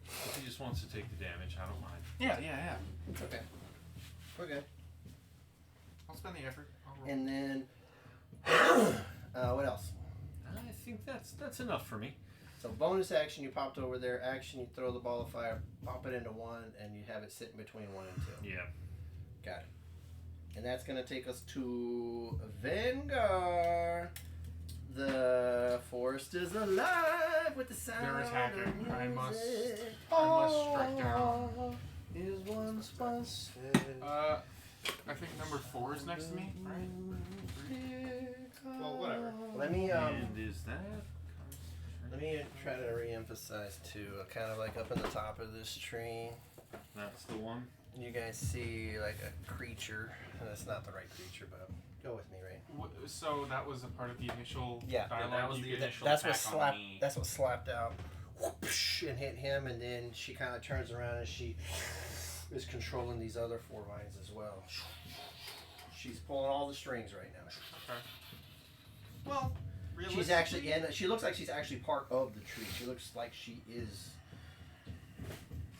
If he just wants to take the damage, I don't mind. Yeah. It's okay. We're good. I'll spend the effort. I'll roll. And then, what else? I think that's enough for me. So bonus action, you popped over there. Action, you throw the ball of fire, pop it into 1, and you have it sitting between 1 and 2. Yeah. Got it. And that's going to take us to Vengar. The forest is alive with the sound They're attacking. of music. I must strike down. Is one sponsor. I think number 4 is next to me, right? Well, whatever. Let me And is that? let me try to re-emphasize too. Kind of like up in the top of this tree, That's the one. you guys see like a creature, and it's not the right creature, but go with me, right? So that was a part of the initial Yeah. dialogue. that was you the did? initial That's what attack on slapped. me. That's what slapped out, whoosh, and hit him, and then she kind of turns around and she is controlling these other 4 vines as well. She's pulling all the strings right now. Well, She's actually in. She looks like she's actually part of the tree. She looks like she is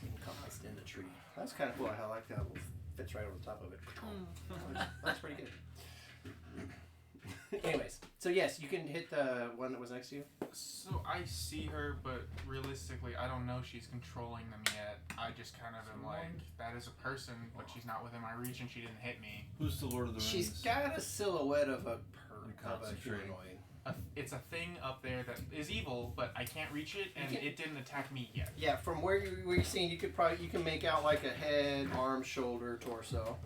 encompassed in the tree. That's kind of cool. I like how it fits right over the top of it. That's pretty good. Anyways, so yes, you can hit the one that was next to you. So I see her, but realistically, I don't know if she's controlling them yet. I just kind of am like, that is a person, but she's not within my reach, and she didn't hit me. Who's the Lord of the Rings? She's got a silhouette of a Concentrate. humanoid. it's a thing up there that is evil, but I can't reach it, and it didn't attack me yet. Yeah, from where you're seeing, you can make out like a head, arm, shoulder, torso.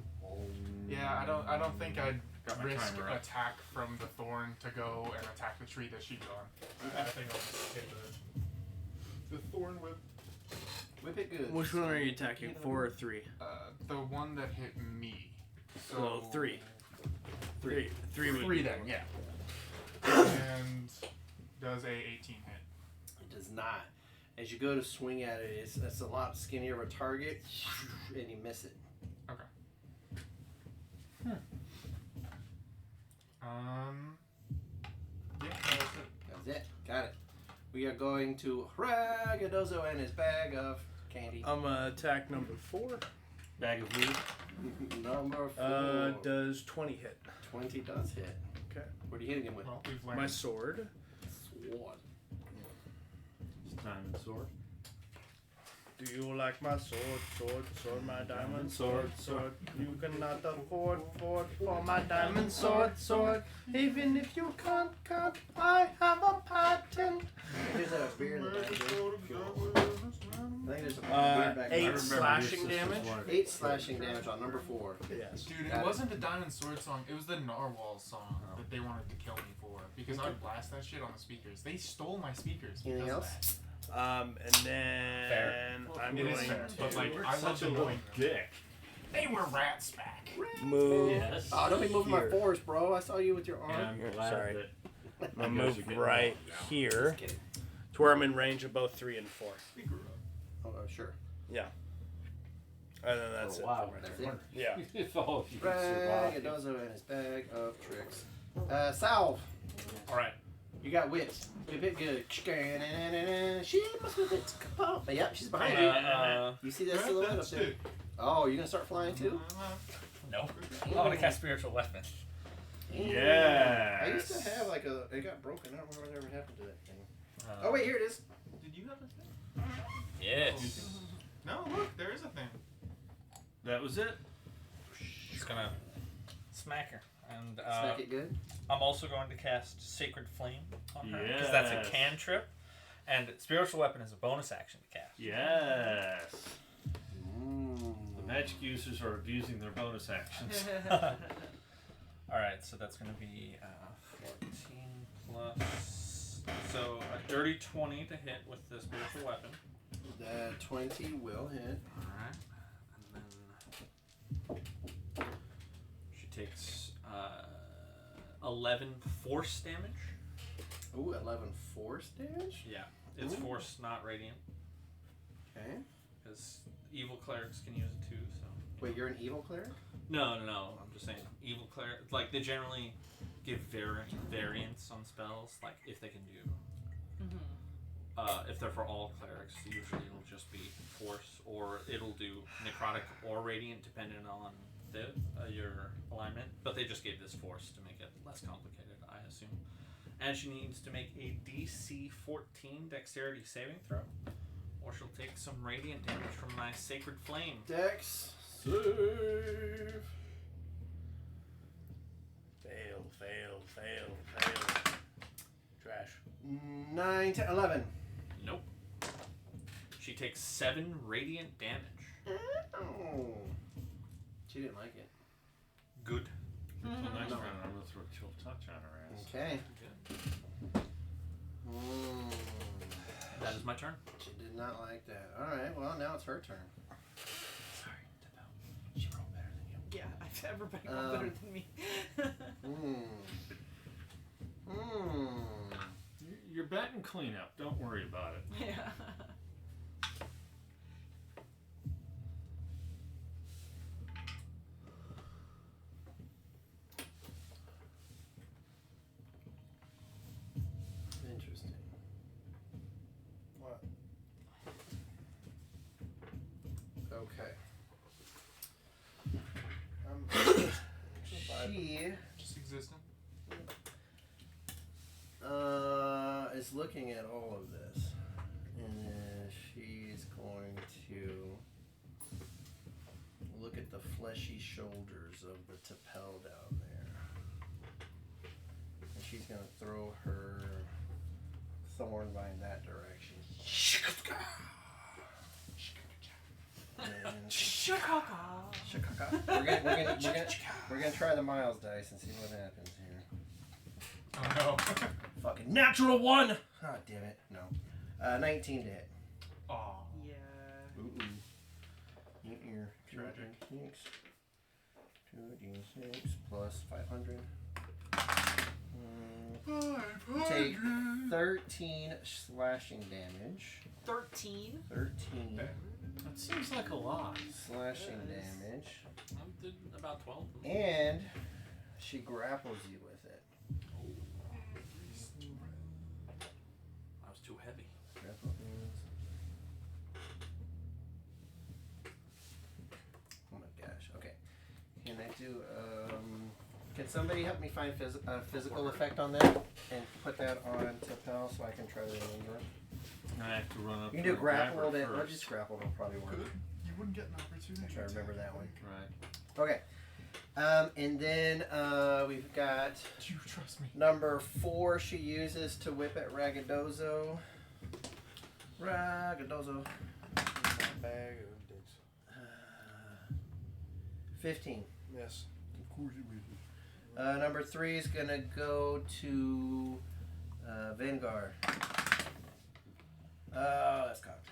Yeah, I don't think I'd Got my risk timer up. attack from the thorn to go and attack the tree that she's on. I think I'll just hit the thorn whip. Whip it good. Which one are you attacking? 4 or 3? The one that hit me. So 3. 3 Three then, yeah. And does a 18 hit? It does not. As you go to swing at it, it's a lot skinnier of a target, and you miss it. Okay. Yeah, That's it. Got it. We are going to Ragadozo and his bag of candy. I'm gonna attack number 4. Bag of weed. Number 4. Does 20 hit? 20 does hit. Okay. What are you hitting him with? well, we've learned. My sword. Sword. It's diamond sword. Do you like my sword, my diamond sword? You cannot afford for my diamond sword. Even if you can't, I have a patent. There's a beer in the back. I think there's a beer back 8 there. slashing damage. 8 slashing damage on number 4. Yes. Dude, Got it it. wasn't the Diamond Sword song. It was the Narwhal song that they wanted to kill me for. Because I would blast that shit on the speakers. They stole my speakers. Anything because of else? And then Fair. I'm It going is fair, to but like I love the little noise. dick. They were rats back. move. Yes. Oh, don't be moving Here. my force, bro. I saw you with your arm. And I'm glad Sorry. that I'm you gonna guys are move getting right along now. here Just kidding. to where I'm in range of both 3 and 4. We grew up. Oh, sure. And then that's For it. a while. for my That's turn. it. Yeah. If all of you could survive. Ragadozo and his bag of tricks. Salve. Alright. You got whipped. Whip it good. She must whip it. Come on. Yep, she's behind you. You see that silhouette up there? Oh, you gonna start flying too? No. I want to cast Spiritual Weapon. Yes. I used to have like a. It got broken. I don't remember whatever happened to that thing. Uh, Oh wait, here it is. Did you have a thing? Yes. No, look, there is a thing. That was it. Just gonna smack her. And Smack it good. I'm also going to cast Sacred Flame on her. Because that's a Yes. cantrip. And Spiritual Weapon is a bonus action to cast. Yes. Mm. The magic users are abusing their bonus actions. Alright, so that's going to be 14 plus. So a dirty 20 to hit with the Spiritual Weapon. That 20 will hit. Alright. And then she takes 11 force damage. Ooh, 11 force damage? Yeah. It's Ooh. force, not radiant. Okay. Because evil clerics can use it too, so. Wait, you're an evil cleric? No. I'm just saying, evil cleric. Like, they generally give variants on spells, like, if they can do. If they're for all clerics, usually it'll just be force, or it'll do necrotic or radiant, depending on the your alignment. But they just gave this force to make it less complicated, I assume. And she needs to make a DC 14 dexterity saving throw, or she'll take some radiant damage from my sacred flame. Dex. Save. Fail. Trash. 9, 10, 11. Nope. She takes 7 radiant damage. Oh. She didn't like it. Good. Until next No. round, I'm gonna throw a chill touch on her ass. Okay. Good. Mm. That is my turn. She did not like that. Alright, well, now it's her turn. Sorry, she rolled better than you. Yeah, everybody rolled better than me. You're batting cleanup. Don't worry about it. Yeah. Interesting. What? Okay. She Just existing. is looking at all of this, and she's going to look at the fleshy shoulders of the Tapel down there, and she's she's gonna throw her thorn vine that direction. And Shakaka. We're gonna try the Miles dice and see what happens here. Oh no. Fucking natural 1! Ah, damn it. No. 19 to hit. Aw. Yeah. Ooh. Ear. Tragic. 2d6 plus 500. Take 13 slashing damage. 13. 13 That seems like a lot. slashing damage. I did about 12. And she grapples you with it. I was too heavy. Grapple is... Oh my gosh. Okay. Can I do can somebody help me find physical effect on that and put that on Tapel so I can try to remember? I have to run up. You can do to grapple grab her that. Well, first. just grapple will probably work. Good. You wouldn't get an opportunity. Try to remember that one. Right. Okay. And then we've got Do you trust me? number 4 she uses to whip at Raggadozo. Raggadozo. Bag of dicks. 15. Yes. Of course it will. Number 3 is gonna go to Vanguard. Oh, that's cocked.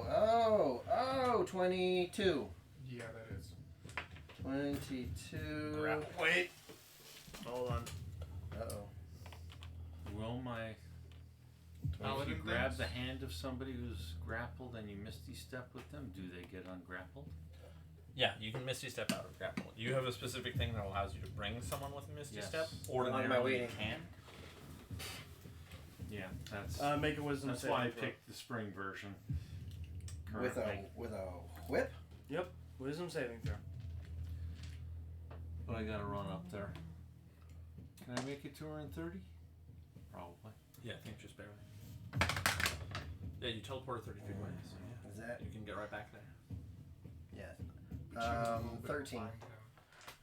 Oh, 22. Yeah, that is. 22. Wait. Hold on. Will my if Paladin you grab things? the hand of somebody who's grappled and you misty step with them, do they get ungrappled? Yeah, you can Misty Step out of grapple. You have a specific thing that allows you to bring someone with a Misty Yes. Step. On my Ordinarily, you waiting. can. Yeah, that's Make a wisdom that's saving why I throw. picked the spring version. With Currently. a whip? Yep. Wisdom saving throw. But I gotta run up there. Can I make it to her in 30? Probably. Yeah, I think just barely. Yeah, you teleport 30 feet away, so yeah. Is that? You can get right back there. Yeah. But she was a little bit 13. behind him.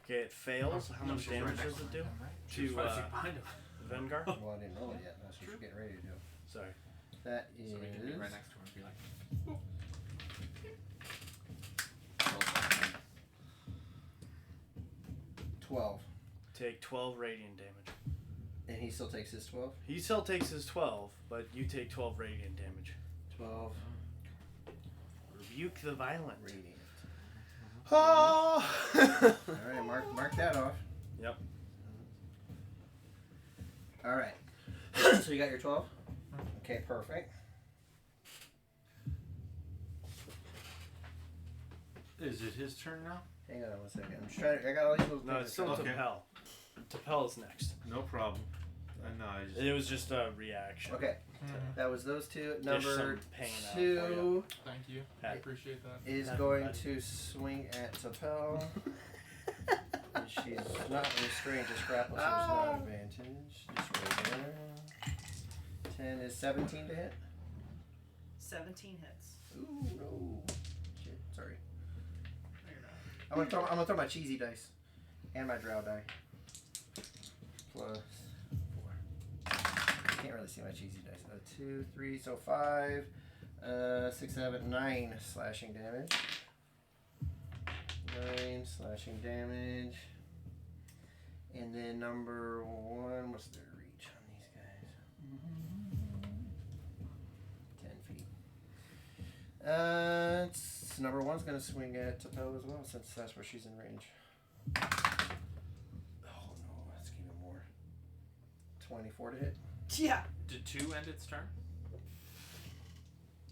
Okay, it fails. How much she's right damage next does to it do? She was To 5 feet behind him. Vanguard? Well, I didn't roll it yet. That's what she's getting ready to do. Sorry. That So we can be is right next to her and be like, 12. Take 12 radiant damage. And he still takes his 12? He still takes his 12, but you take 12 radiant damage. 12 Rebuke the violent. radiant. Oh! Alright, mark that off. Yep. Alright. So you got your 12? Okay, perfect. Is it his turn now? Hang on 1 second. I'm just trying to, I got all these little No, things it's still Okay. Tapel. Tapel is next. No problem. No, I just It was just a reaction. Okay. Mhm. That was those two. Dish Number some pain out for 2 Thank you. I Pat. appreciate that. is Pat, going Pat. to swing at Tapel. And she's not restrained, just grapple, so there's no advantage. Just right there. 10 is 17 to hit. 17 hits. Ooh, no. Shit, sorry. I'm gonna throw my cheesy dice. And my drow die. Plus 4. Can't really see my cheesy dice. 2, 3, so 5. 6, 7, 9 slashing damage. 9 slashing damage. And then number 1, what's their reach on these guys? 10 feet. Number 1's gonna swing at Tapel as well, since that's where she's in range. Oh no, that's even more. 24 to hit. Yeah. did 2 end its turn?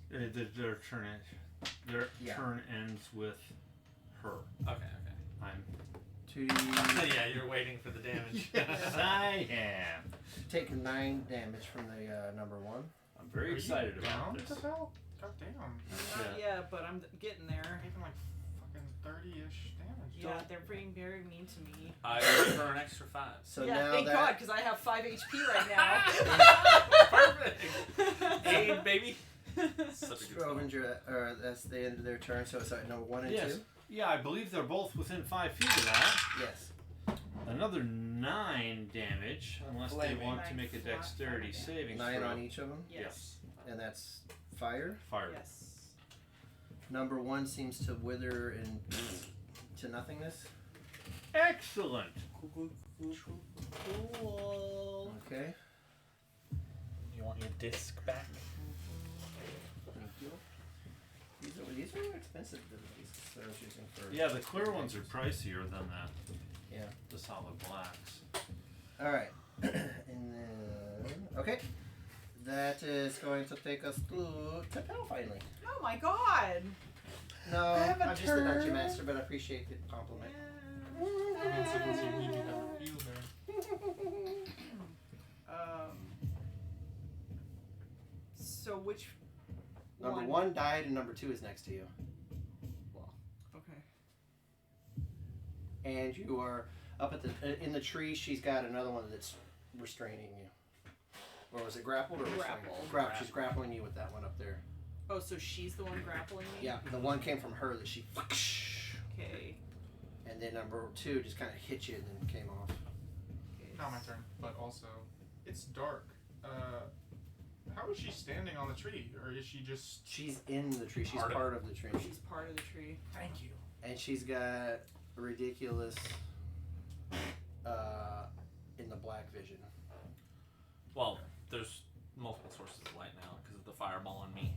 their turn Yeah. turn ends with her. Okay. I'm 2d. Yeah, you're waiting for the damage. yes, I am. Take 9 damage from the number 1. I'm very excited about Down, this. Tapel? God damn. Not yet, but I'm getting there. Taking like fucking 30-ish damage. Yeah, they're being very mean to me. I give her an extra 5. So yeah, now thank that God, because I have 5 HP right now. Perfect. Aid, baby. Such a good spell. Strovinger, or that's the end of their turn. So sorry, no 1 and Yes. 2. Yeah, I believe they're both within 5 feet of that. Yes. Another 9 damage, unless Flaming. they want to 9 make a flat dexterity fire saving 9 throw. on each of them, Yes. and that's fire. Fire. Yes. Number 1 seems to wither and to nothingness. Excellent. Cool. Okay. You want your disc back? Thank you. These are expensive abilities that I was using for. Yeah, the clear ones are pricier than Yeah. the solid blacks. All right. And then okay, that is going to take us to Tapel finally. Oh my god. No, I have a I'm just the dungeon turn. master, but I appreciate the compliment. Principles you need to have a feel there. So which Number 1 died, and number 2 is next to you, Okay. and you are up at the in the tree. She's got another one that's restraining you. Or was it grappled or restrained? Grappled. She's grappling you with that one up there. Oh, so she's the one grappling me? Yeah, the one came from her that she. Okay. And then number 2 just kind of hit you and then came off. Now my turn, but also it's dark. How is she standing on the tree, or is she just? She's in the tree. She's Part of part of the tree. She's part of the tree. Thank you. And she's got ridiculous in the black vision. Well, there's multiple sources of light now because of the fireball on me.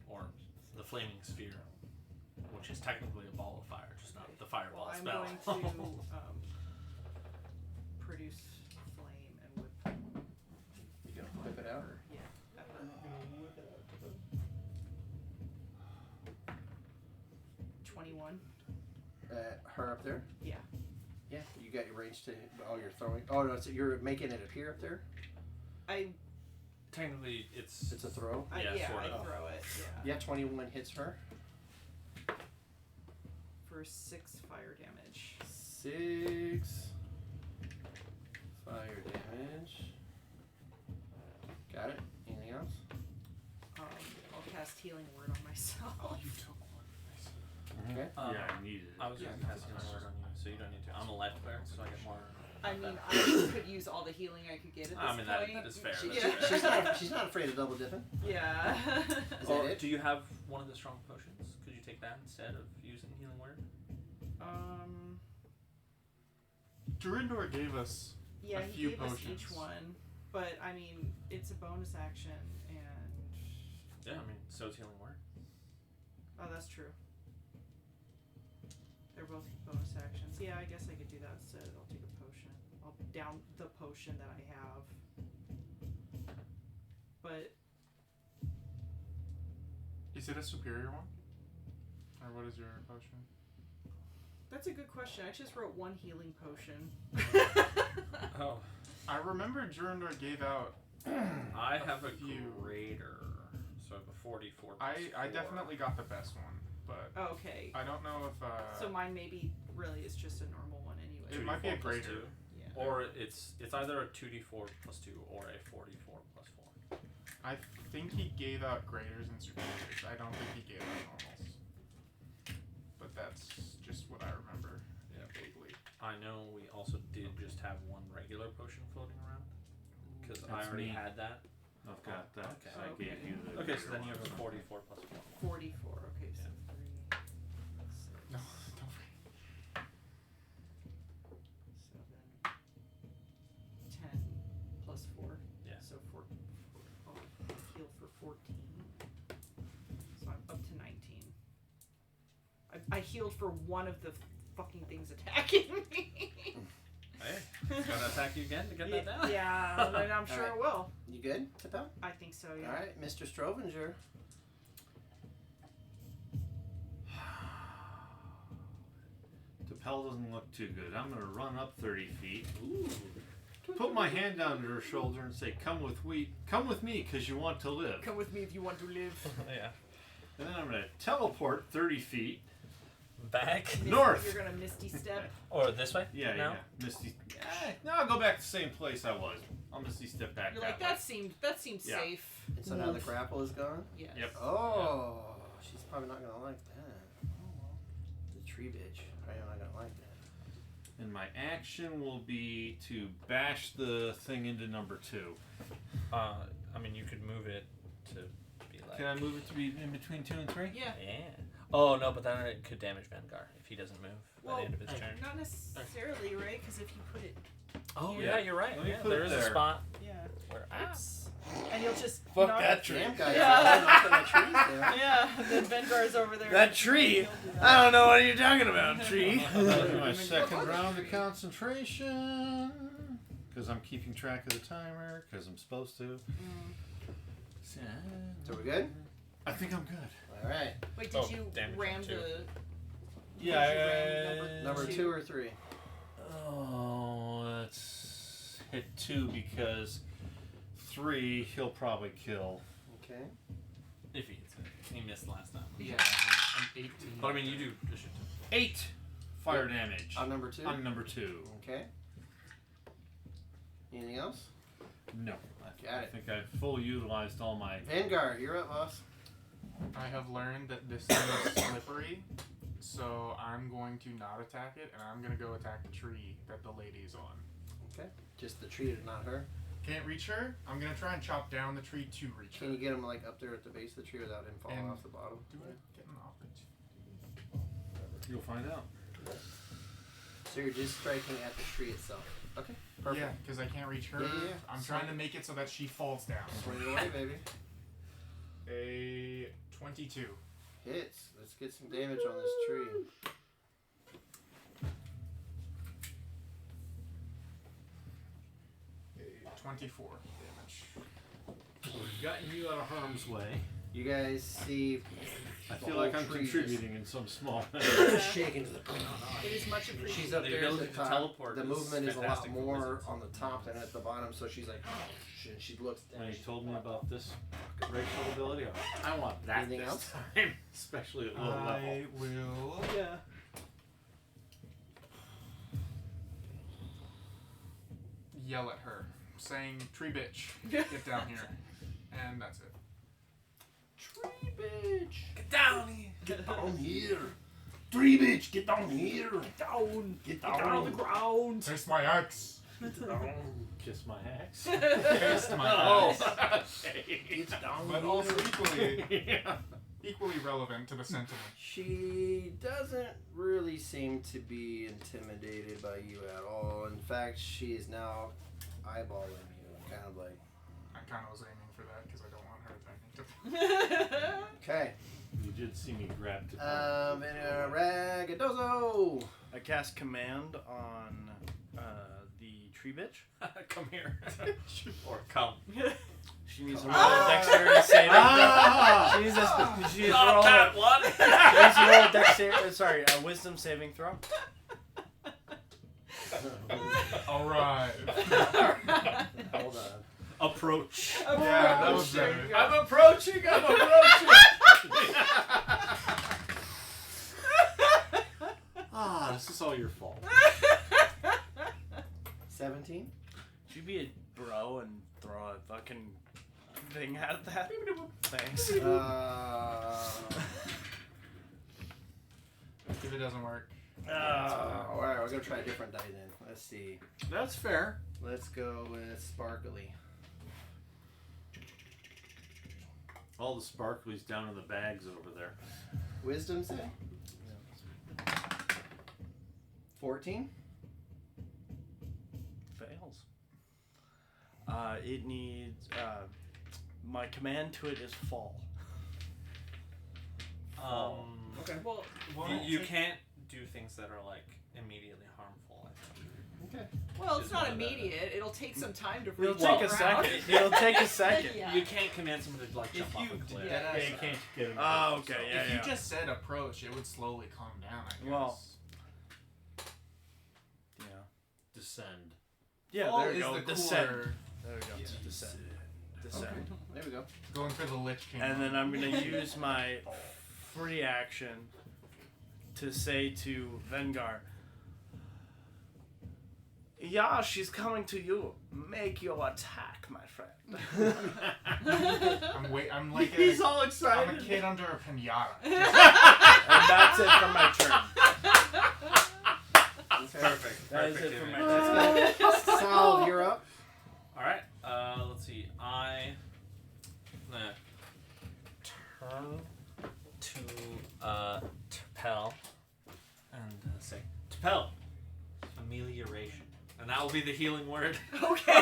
Or the flaming sphere, which is technically a ball of fire, just not the fireball Well, I'm spell. going to produce flame and whip. You gonna whip it out? Yeah. 21. Her up there? Yeah. Yeah. You got your range to. Oh, you're throwing. Oh no, so you're making it appear up there. Technically, it's It's a throw. Yeah, sort I of. throw it. Yeah. Yeah, 21 hits her. For 6 fire damage. 6 fire damage. Got it. Anything else? I'll cast healing word on myself. You took one. Okay. Yeah, I needed it. I was going to cast healing word on you, so you don't need to. I'm a light cleric, so I get more. I mean, I could use all the healing I could get at this I mean, that point. is fair. She, That's she's not afraid of double dipping. Yeah. Is Or that it? do you have one of the strong potions? Could you take that instead of using healing word? Durindor gave us Yeah, a he few gave us potions. each one, but I mean, it's a bonus action, and Yeah, I mean, so is healing word. oh, that's true. They're both bonus actions. Yeah, I guess I could do that instead. I'll take a potion. I'll down the potion that I have. But Is it a superior one? Or what is your potion? that's a good question. I just wrote one healing potion. Oh. I remember Durindor gave out. I have a few. greater, so I have a 44 plus I 4. definitely got the best one, but Okay. I don't know if. So mine maybe really is just a normal one anyway. It might be a 2d4 plus greater. 2. Yeah. Or it's either a 2d4 plus 2 or a 44 plus 4. I think he gave out graders and superiors. I don't think he gave out normals. But that's just what I remember. Yeah. Vaguely. I know we also did just have one regular potion floating around because I That's already me. had that. I've got that. Okay. So I gave you the. Okay, so then you have a 44 plus 4. 44. Okay, so 3, 6, No, don't forget. 7, 10 plus 4. Yeah. So 4. I'll heal for 14. So I'm up to 19. I healed for one of the fucking things attacking me. Hey, gotta attack you again to get that down? Yeah, and I'm sure Alright. it will. You good, Tapel? I think so, yeah. All right, Mr. Strovinger. Tapel doesn't look too good. I'm gonna run up 30 feet. Put my hand down to her shoulder and say, "Come with me, 'cause you want to live." Come with me if you want to live. Yeah. And then I'm gonna teleport 30 feet. Back? North. You're gonna Misty Step. Or this way? Yeah, now? yeah. Misty. No, I'll go back to the same place I was. I'll Misty step back. You're like, that way. that seems Yeah. safe. And so now the grapple is gone? Yes. Yep. Oh, she's probably not going to like that. The tree bitch. probably not gonna like that. And my action will be to bash the thing into number 2. I mean, you could move it to be like. Can I move it to be in between 2 and 3? Yeah. Yeah. Oh no, but then it could damage Vanguard if he doesn't move by Well, the end of his turn. Not necessarily, right? Because if you put it, Oh yeah. yeah, you're right. Let me Yeah, put there it is a there. spot yeah, where and you'll just Fuck knock- that tree. Damn guys, Yeah. knocking the trees down. Yeah, then Vengar's over there. That tree? I don't know what you're talking about, tree. That'll be my second round of concentration. Because I'm keeping track of the timer. Because I'm supposed to. So we're good? I think I'm good. All right. Wait, did Oh, you damage ram on two. the? Yeah. Number 2 or 3? Oh, let's hit 2 because 3 he'll probably kill. Okay. if he hits it. He missed last time. Yeah, an 18. But I mean, you do a shit ton. 8 fire damage On number 2? on number 2. Okay. Anything else? No. Got I it. think I've fully utilized all my. Vanguard, you're up, boss. I have learned that this thing is slippery, so I'm going to not attack it, and I'm going to go attack the tree that the lady's on. Okay. Just the tree, not her. Can't reach her. I'm going to try and chop down the tree to reach her. Can you get him like up there at the base of the tree without him falling And- off the bottom? Do I get an opportunity? You'll find out. So you're just striking at the tree itself. Okay. Perfect. Yeah, because I can't reach her. Yeah, yeah, yeah. I'm trying to make it so that she falls down. Swing away, baby. A 22. Hits. Let's get some damage on this tree. A 24 damage. We've gotten you out of harm's way. You guys see I the feel whole like I'm tree contributing in some small just shaking to the It is much appreciated. She's up The there at the ability to top. teleport The is movement is a lot fantastic for more wizards. on the top than at the bottom, so she's like, and she looks down. When you told me about this racial ability, I want that Anything this else? time, especially at low level. I will Yeah. yell at her, saying, "Tree bitch, get down here." And that's it. Tree bitch. Get down here. Get down here. Tree bitch, get down here. down. Get Down on the ground. Taste my axe. Kiss my axe. Taste my Oh, axe. It's down But here. also yeah. equally relevant to the sentiment. She doesn't really seem to be intimidated by you at all. In fact, she is now eyeballing you, kind of like. I kind of was aiming for that because I don't want her attacking to. Okay. You did see me grab to And Ragadozo. I cast command on the tree bitch. Come here. Or come. She needs to roll a dexterity saving throw. She needs to Not roll that a, one. she needs to roll a dexterity, a wisdom saving throw. All right. Hold on. Approach. Yeah, that was better. I'm approaching. Ah, this is all your fault. 17. Should be a bro and throw a fucking thing at that. Thanks. If it doesn't work. Alright, we're gonna try a different die then. Let's see. That's fair. Let's go with Sparkly. All the sparklies down in the bags over there. Wisdom say? 14. Fails. It needs. My command to it is fall. Okay. Well, You can't do things that are like immediately harmful. I think. Okay. well, it's Is not one of the- immediate. It'll take some time to It'll reach take a around. second. It'll take a second. Yeah. You can't command someone to like jump off a cliff. Yeah, you can't get him. Oh, okay, yeah, If yeah. you just said approach, it would slowly calm down, I guess. Well, yeah. Descend. Yeah, Fall there we is go. the Descend. cooler. There we go. Descend. Descend. Okay. There we go. Going for the Lich King. And then I'm gonna use my free action to say to Vengar, yeah, she's coming to you. Make your attack, my friend. I'm like He's a, all I'm excited. a kid under a pinata. And that's it for my turn. Perfect. That is Perfect it for image. my Let's go. Sal, you're up. Alright, let's see. I'm gonna turn to T'Pel and say, T'Pel, amelioration. And that will be the healing word. Okay.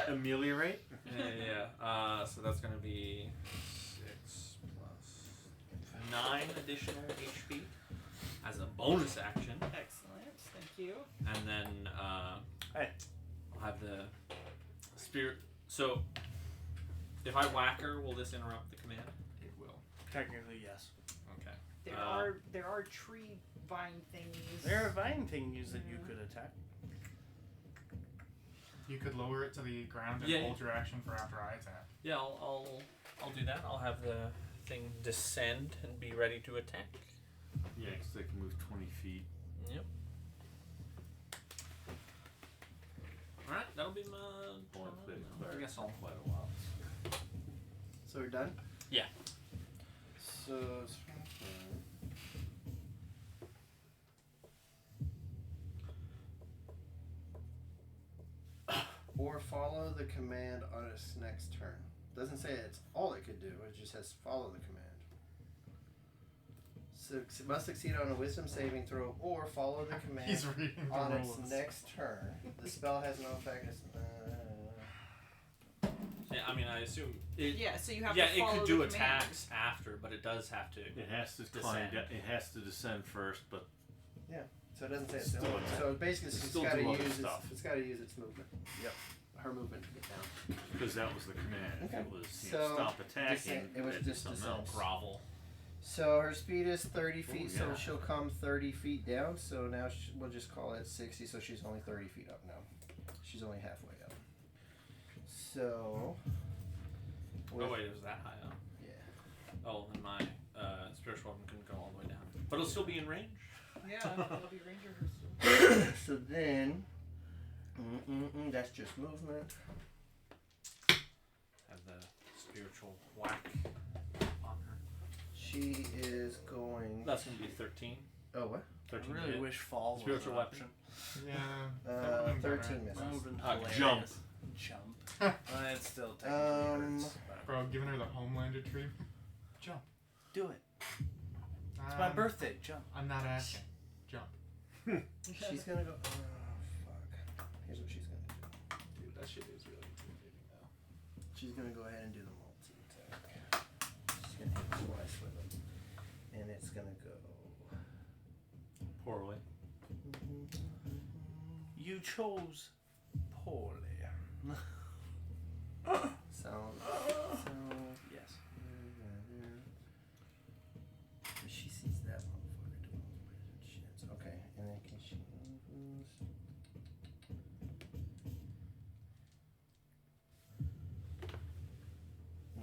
Ameliorate? Yeah. So that's gonna be 6 plus 9 additional HP as a bonus action. Excellent. Thank you. And then Hey. I'll have the spirit. So if I whack her, will this interrupt the command? It will. Technically, yes. Okay. There are tree vine thingies. There are vine thingies that you could attack. You could lower it to the ground and Yeah. hold your action for after I attack. Yeah, I'll do that. I'll have the thing descend and be ready to attack. Yeah, because they can move 20 feet. Yep. Alright, that'll be my Boy, they turn. clerics I guess for I'll quite a while. So we're done? Yeah. So it's or follow the command on its next turn. Doesn't say it's all it could do, it just says follow the command. So it must succeed on a wisdom saving throw or follow the command He's reading the on its rules. next turn. The spell has no effect. Yeah, I mean, I assume it. Yeah, so you have Yeah, to it follow could the do command. attacks after, but it does have to. It has to Descend. it has to descend first, but So it doesn't say it's Still doing attack. So basically it's Still got to do other use stuff. it's got to use its movement. Yep. Her movement to get down. because that was the command. If Okay. it was So, stop attacking, descend- it was that'd be just something descend. else. Grovel. So her speed is 30 feet, so yeah. she'll come 30 feet down. So now we'll just call it 60. So she's only 30 feet up now. She's only halfway up. So. Oh wait, it was that high up. Yeah. Oh, then my spiritual weapon couldn't go all the way down, but it'll still be in range. Yeah, that'll be ranger. So then. That's just movement. Have the spiritual whack on her. She is going. That's gonna be 13. Oh, what? 13 I to really hit. wish fall was Spiritual an weapon. option. Yeah. that would've been 13 better. misses. That would've been hilarious. Jump. Jump. It still technically hurts. But Bro, giving her the Homelander treatment. Jump. do it. It's my birthday. Jump. I'm not asking. Jump. She's gonna go. Oh, fuck. Here's what she's gonna do. Dude, that shit is really intimidating though. She's gonna go ahead and do the multi attack. She's gonna hit twice with it. And it's gonna go. Poorly. You chose poorly. Sound. Yes. She sees that motherfucker doing all the weird shit. Okay, and then can she move?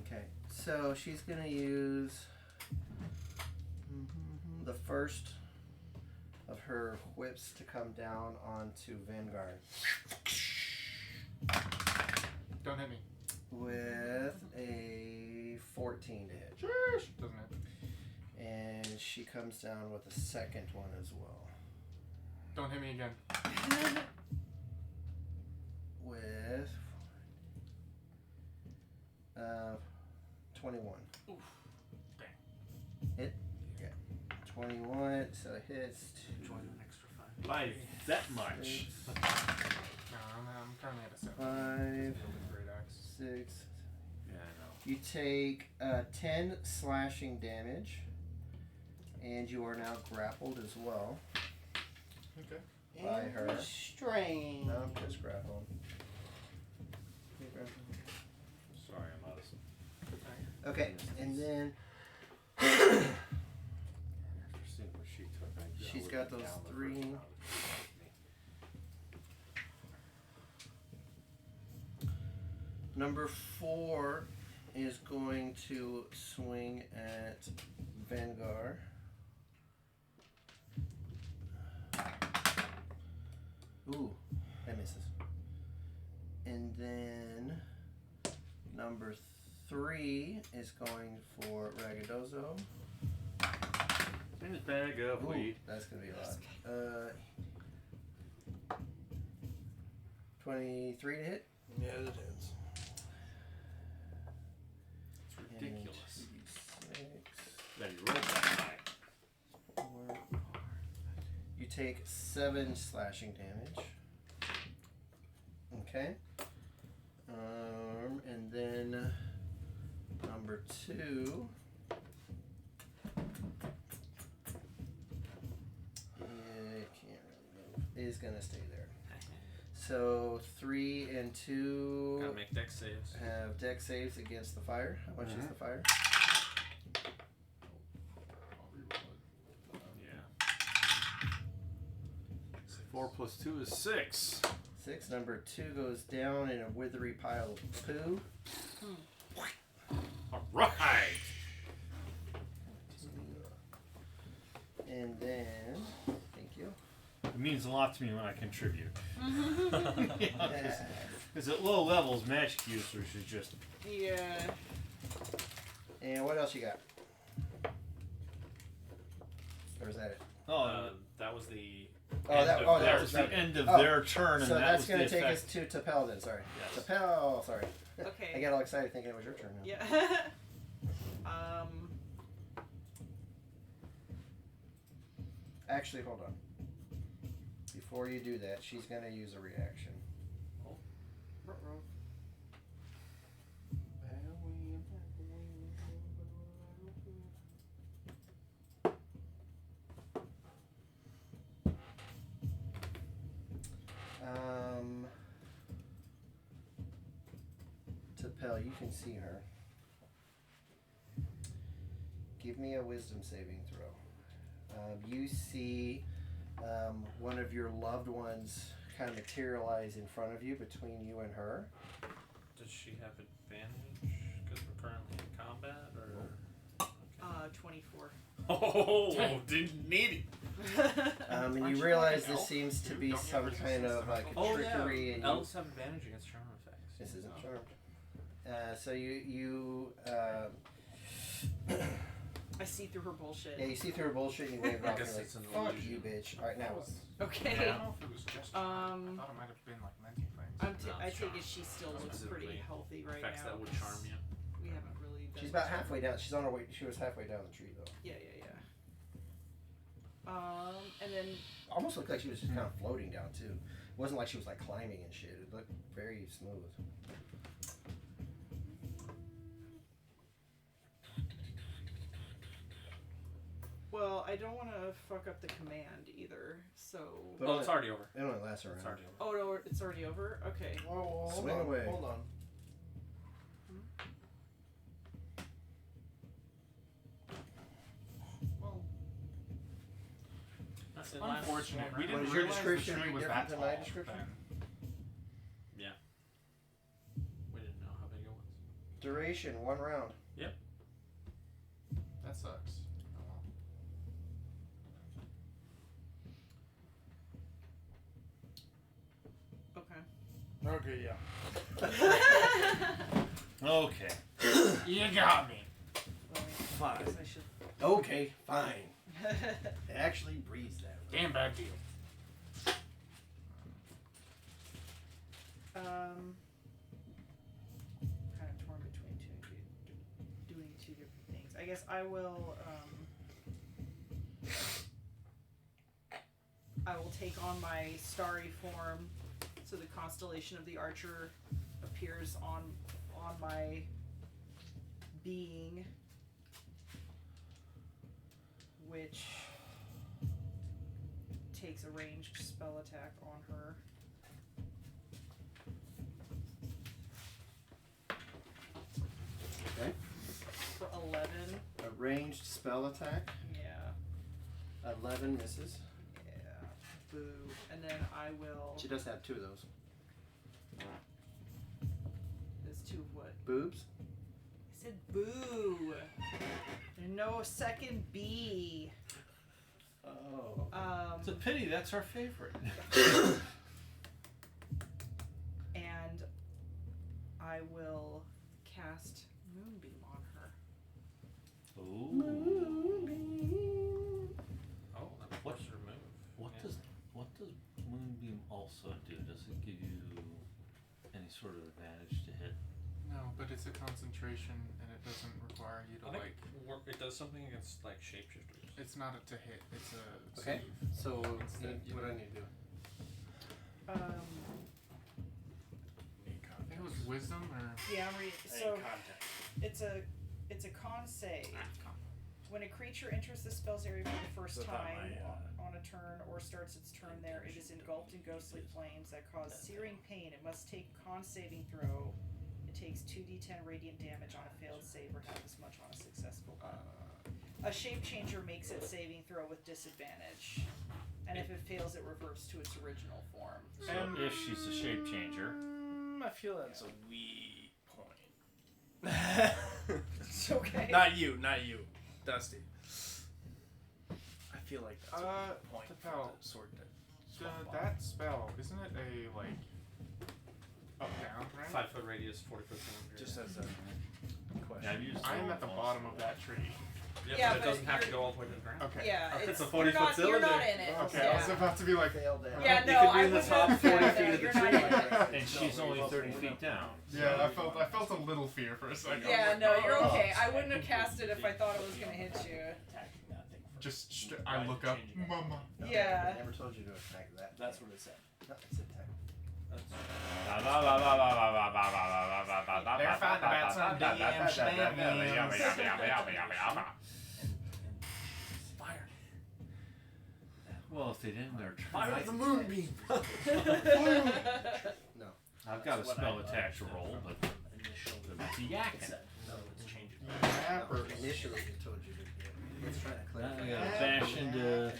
Okay, so she's gonna use the first of her whips to come down onto Vanguard Don't hit me. with a 14 to hit. Sheesh. Doesn't hit. And she comes down with a second one as well. Don't hit me again. With 21. Oof. Hit? Yeah. 21, so it hits Join an extra 5. By that much. No, I'm currently at a 7. 5, Wielding great axe. 6. Yeah, I know. You take 10 slashing damage, and you are now grappled as well Okay. by her. Strain. No, I'm just grappling. Sorry, I'm out of. Okay, and then After seeing what she took, I She's would got be those down the 3. first round. Number 4 is going to swing at Vanguard. Ooh, that misses. And then number 3 is going for Ragadozo. In his bag of Ooh, weed. that's gonna be a lot. 23 to hit. Yeah, it is. It's ridiculous. That he rolled that high. You take 7 slashing damage. Okay. And then number 2. It can't really move. Is gonna stay there. So 3 and 2 Gotta make dex saves. have dex saves against the fire. How much is the fire? I'll reroll it. Yeah. 4 plus 2 is 6. 6. Number 2 goes down in a withery pile of poo. Alright! And then, thank you. It means a lot to me when I contribute. Because at low levels, magic users are just. Yeah. And what else you got? Or is that it? That was the. That was the end of their turn, and so that that's was going the to take us effect. to Tapel then, sorry. Yes. Tapel, sorry. Okay. I got all excited thinking it was your turn now. Yeah. Actually, hold on. Before you do that, she's going to use a reaction. Tapel, you can see her. Give me a wisdom saving throw. You see one of your loved ones kind of materialize in front of you, between you and her. Does she have advantage because we're currently in combat, or? 24. Oh, didn't need it. And Aren't you you realize like an this elf? seems to You be don't have some resistance kind to of like magical trickery, and Elves have advantage against charm effects. this isn't charmed. So you I see through her bullshit. yeah, you see through her bullshit and you wave it I off. guess You're like, it's an fuck illusion. you, bitch. All right, now. Okay. I don't know if it was just charm. I thought it might have been like mental things. No, I it's take charm. it she still looks Specifically pretty healthy right Effects now. that would charm you. We haven't really done She's about much. halfway down. She's on her way. She was halfway down the tree though. Yeah. And then Almost looked like she was just kind of floating down too. It wasn't like she was like climbing and shit. It looked very smooth. well, I don't want to fuck up the command either. So But Oh, it's already over. It only lasts around. It's already over. oh no, it's already over. Okay. Whoa, hold Swing on, away. hold on. Well, That's it. Last. unfortunate. We Was didn't your realize description the tree was different that than my tall description? then. We didn't know how big it was. Duration 1 round. That sucks. Oh, well. Okay. Okay, yeah. Okay. You got me. Well, I guess I should. Okay, fine. It actually breathes that way. Damn bad deal. Kind of torn between doing two different things. I guess I will. I will take on my starry form, so the constellation of the Archer appears on my being, which takes a ranged spell attack on her. Okay. For 11. A ranged spell attack. Yeah. 11 misses. Yeah. Boo. And then I will. She does have 2 of those. There's 2 of what? Boobs. I said boo. There's no second B. Oh. It's a pity. That's our favorite. And I will cast Moonbeam on her. Ooh. moonbeam also do? Does it give you any sort of advantage to hit? No, but it's a concentration, and it doesn't require you to I think like. it does something against like shapeshifters. It's not a to hit. It's a. Okay. save. So Instead, what do I need to do? I think it was wisdom or. Yeah, I'm reading. Any So contact. it's a con save. When a creature enters the spell's area for the first Without time my, on a turn or starts its turn there, it is engulfed in ghostly flames that cause searing pain. It must take a con saving throw. It takes 2d10 radiant damage on a failed save or half as much on a successful one. A shape changer makes its saving throw with disadvantage, and if it fails, it reverts to its original form. So if she's a shape changer, I feel that's a weak point. It's okay. Not you, Dusty. I feel like that's a weak point for Tapao, the sword to swap on. That spell isn't it a like up down right? 5 foot radius, 40 foot cylinder. Just as a question. yeah, I've used I am that at the once. bottom of that tree. Yeah, but it but doesn't have to you're- go all the way to the ground. Okay. Yeah, It's it's a 40 you're foot not, you're not cylinder. in it. Okay, Yeah. I was about to be like. Failed down. Yeah, You no, could be I in the would top not 40 no, feet of the you're tree. not in it. And she's only 30 feet down. Yeah, I felt a little fear for a second. I was Yeah, like, no, "Oh." you're okay. I wouldn't have cast it if I thought it was gonna hit you. Attacking that thing first. Just I look up, Mama. No, Yeah. I never told you to attack that. That's what it said. No, it's attack. They're fighting about some damn Fire. Well, if they didn't, they're Fire trying. the moonbeam. No. I've got a That's what spell I attack to roll, but Initial. it's a yakking. No, let's change it. Or initially it told you to get. Let's try to Now clarify. I gotta bash into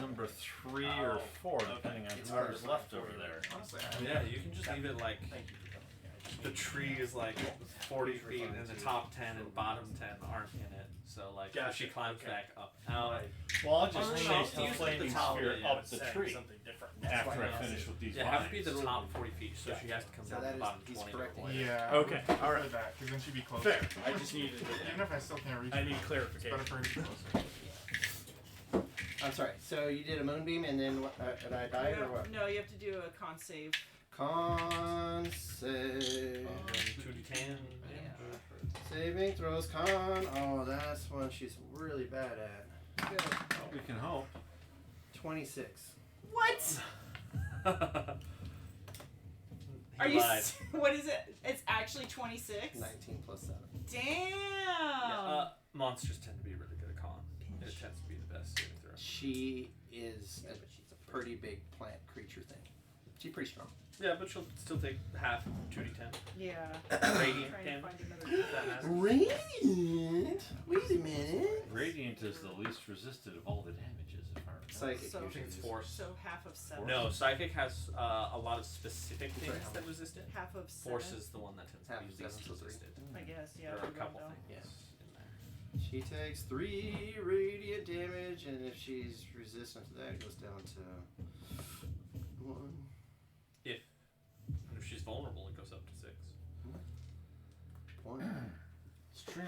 number 3 or 4, depending on whoever's left over there. Honestly, Yeah, you can just leave it like Thank you for telling me. I just the tree is like 40 feet and the top 10 and bottom 10 aren't in it. So like if she Gotcha, climbs okay. back up out. Well, I'll just Oh, no, chase the use the flaming top, sphere yeah, up the Saying tree something different. after I finish with these Yeah, it has to be the vines. top 40 feet, so she has to come So down that the is- bottom he's 20 to correcting avoid you. it. Yeah. Okay, I would alright. prefer that, because then she'd be closer. Fair. I just needed Even if I still can't reach I her, need it's clarification. better for her to be closer. I'm sorry. So you did a moonbeam and then what? Did I die or what? No, you have to do a con save. Con save. 2d10. Saving throws con. Oh, that's one she's really bad at. Good. We can hope. 26. What? He Are you? lied. What is it? It's actually 26. 19 plus 7. Damn. Yeah, monsters tend to be really good at con. It tends to be the best saving throw. She is Yeah, a but she's a pretty big plant creature thing. She's pretty strong. Yeah, but she'll still take half of 2d10. Yeah. Radiant Trying to damage. find another. If that matters. Radiant? Wait a minute. Radiant is the least resisted of all the damages, if I remember. Psychic So- I think it's usually. force. So half of 7. No, psychic has a lot of specific Sorry, things how that much? resist it. Half of 7. Force is the one that tends Half to of be least 7, so 3. resisted. I guess. Yeah. There are I a forgot couple though. things Yeah. in there. She takes 3 radiant damage, and if she's resistant to that, it goes down to 1. And if she's vulnerable, it goes up to 6. Point. It's true.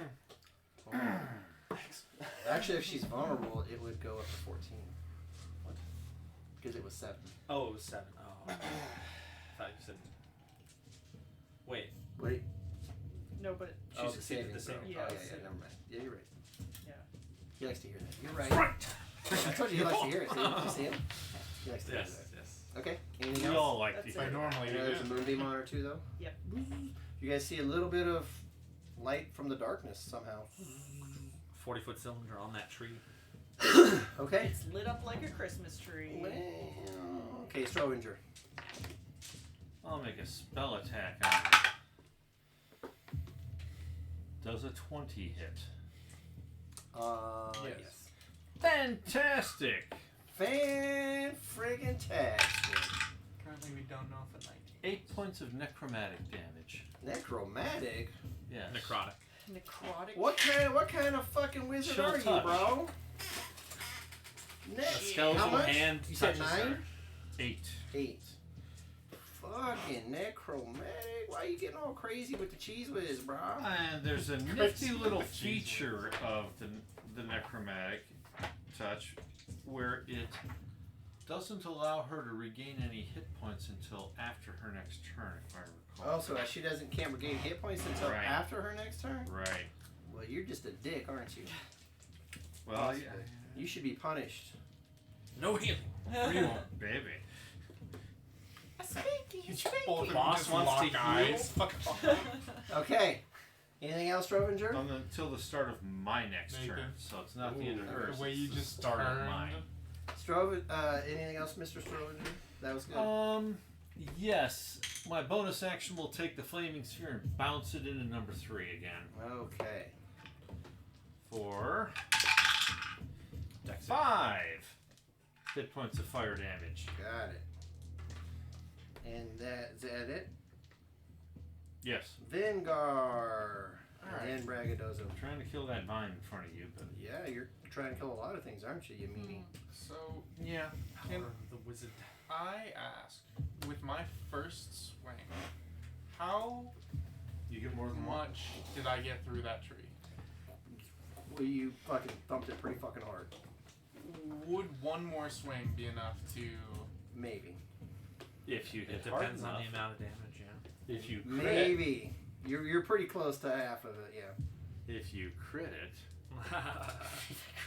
Actually, if she's vulnerable, it would go up to 14. What? Because it was 7. Oh, it was 7. Oh. I thought you said. Wait. Wait. No, but She's Oh, a the saving saving throw. throw. Oh, yeah, Yeah, yeah, never mind. Yeah, you're right. Yeah. He likes to hear that. You're right. I told you he likes to hear it. See? You see him? He likes to hear Yes, that. yes. Okay. Anything We else? all like to That's hear I it. that. normally I know there's a do. moonbeam on her too, though. Yep. You guys see a little bit of light from the darkness somehow. 40-foot cylinder on that tree. Okay. It's lit up like a Christmas tree. Well, okay, Strohinger. I'll make a spell attack on it. Does a 20 hit? Yes. Fantastic! Fan-friggin-tastic. Currently, we don't know if a 19. 8 points of necromantic damage. Necromantic? Yes. Necrotic. Necrotic. What kind of fucking wizard Chill are you, touch. bro? A How skeletal much? hand You said touches 9? her. 8. 8. Fucking necromantic. Why are you getting all crazy with the cheese whiz, bro? And there's a nifty little feature of the necromantic touch where it doesn't allow her to regain any hit points until after her next turn, if I recall. Oh, so she can't regain hit points until Right. after her next turn? Right. Well, you're just a dick, aren't you? Well, yeah. You should be punished. No healing. Baby. A spanky, You spanky. both of you Boss just wants lock to heal? eyes. Fuck off. Okay. Anything else, Rovinger? Until the start of my next Nathan. turn, so it's not the end of hers. The way you it's just the start of turned. mine. Anything else, Mr. Strovinger? That was good. Yes. My bonus action will take the flaming sphere and bounce it into number 3 again. Okay. For Dex it. 5 hit points of fire damage. Got it. And is that it? Yes. Vengar. Alright. And Braggadocio. I'm trying to kill that vine in front of you, but Yeah, you're trying to kill a lot of things, aren't you, you meanie? So, yeah. Can- Power of the wizard. I ask, with my first swing, how You get more than one. much did I get through that tree? Well, you fucking thumped it pretty fucking hard. Would one more swing be enough to... Maybe. If you It hit hard depends on enough. the amount of damage, yeah. If you crit, Maybe. You're pretty close to half of it, yeah. if you crit it,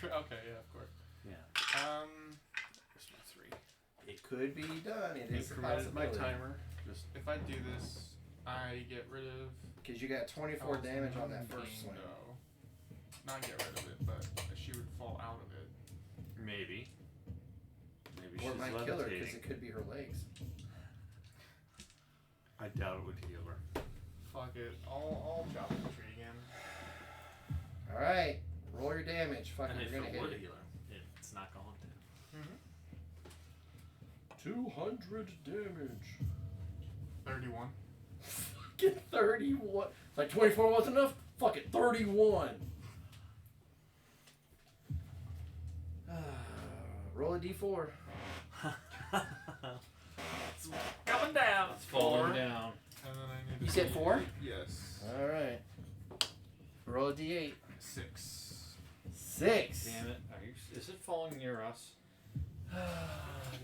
Okay, yeah, of course. yeah. Here's my 3. It could be done. It is a Incremented my possibility. timer. Just If I do this, I get rid of... Because you got 24 damage on that first swing. Though. Not get rid of it, but she would fall out of it. maybe. Maybe Or it she's might kill her because levitating. it could be her legs. I doubt it would heal her. Fuck it. I'll chop the tree again. Alright. Roll your damage. Fucking, And if you're gonna it hit would it. heal her, it's not going to. 200 damage. 31. Fucking 31. It's like 24 wasn't enough? Fuck it, 31. Roll a d4. It's coming down. It's falling down. And then I need to You said do- 4? Yes. Alright. Roll a d8. 6. 6. Damn it. Is it falling near us?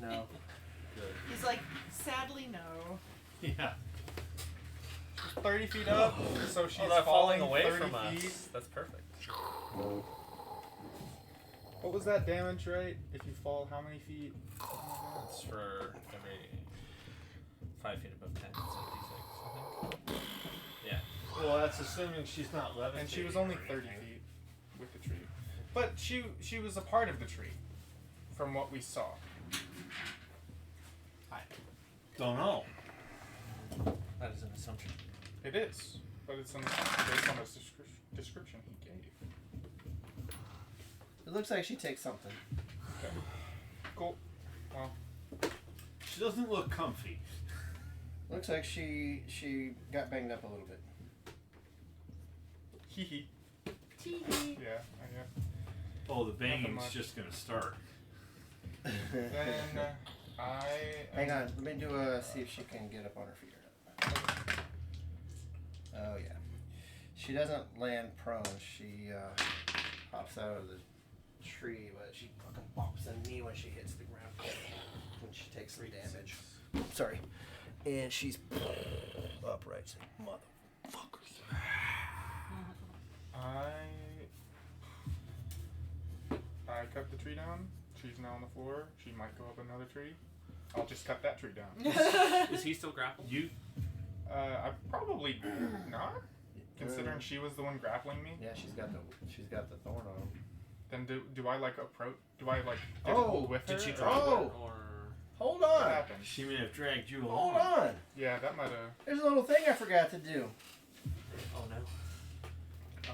No. Good. He's like, sadly, no. Yeah. 30 feet up, so she's they're falling falling away 30 from feet. us. That's perfect. What was that damage rate? If you fall how many feet? It's for every 5 feet above 10. It's a d6, I think. Yeah. Well, that's assuming she's not levitating. And she was only or 30 anything. feet with the tree. But she was a part of the tree, from what we saw. Don't know. That is an assumption. It is, but it's based on the description he gave. It looks like she takes something. Okay. Cool. Well, She doesn't look comfy. Looks like she got banged up a little bit. hee hee. Tee-hee. Yeah, I guess. Oh, the banging's much. just gonna start. Then I. Hang on, let me see if she can get up on her feet or not. Oh yeah. She doesn't land prone, she hops out of the tree, but she fucking bops the knee when she hits the ground. When she takes some damage. Sorry. And she's upright. Motherfuckers. I cut the tree down. She's now on the floor. She might go up another tree. I'll just cut that tree down. Is he still grappled? You I probably not, considering she was the one grappling me. Yeah, she's got the thorn on him. Then do I like approach? Do I like get Oh, hold with her? Did she or- drop Oh. it or? Hold What on. happened? she may have dragged you Hold along. on. Yeah, that might have. There's a little thing I forgot to do. Oh no.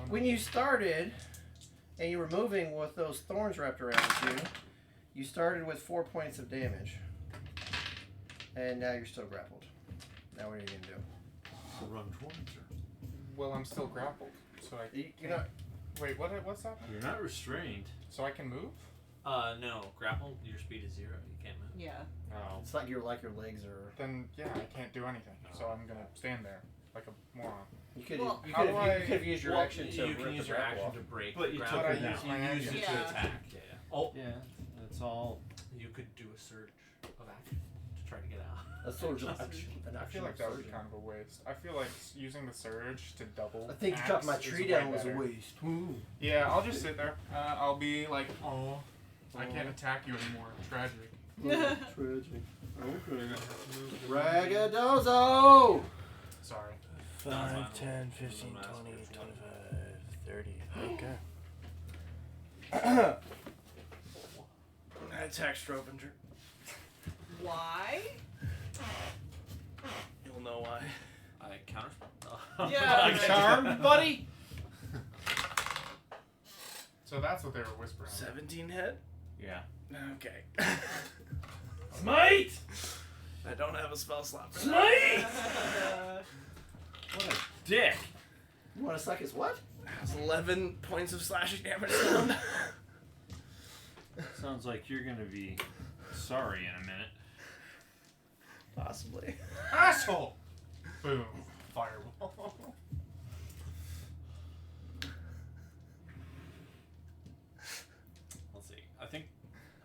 When you started and you were moving with those thorns wrapped around you started with 4 points of damage. And now you're still grappled. Now what are you gonna do? Run towards her. Well, I'm still grappled, so I. You're not. Wait, what's happening? You're not restrained. So I can move? No. Grapple. Your speed is 0. You can't move. Yeah. Oh. It's like your legs are. Then yeah, I can't do anything. So I'm gonna stand there like a moron. You could Well, how do I- have used your Well, action to you rip can use the your grapple action off. to break. But you grapple. took her But I down. use my You use it action. to attack. Yeah. Oh. Yeah, that's all. You could do a surge of action to try to get out. A surge of action. An I action feel like of that would be surging. kind of a waste. I feel like using the surge to double. I think axe cutting my is tree way down was a better. waste. Ooh. Yeah, I'll just sit there. I'll be like, oh, I can't attack you anymore. Tragic. Tragic. Okay. Ragadozo! Sorry. 5, 10, 15, 20, 25, 30. Okay. I attack Strobinger. Why? You'll know why. I counter. Yeah. Charmed, buddy. So that's what they were whispering. 17 hit? Yeah. Okay. Smite. I don't have a spell slot for that. Smite. What a dick. You want to suck his what? Has 11 points of slashing damage down. Sounds like you're gonna be sorry in a minute. Possibly. Asshole! Boom. Fireball. Let's see. I think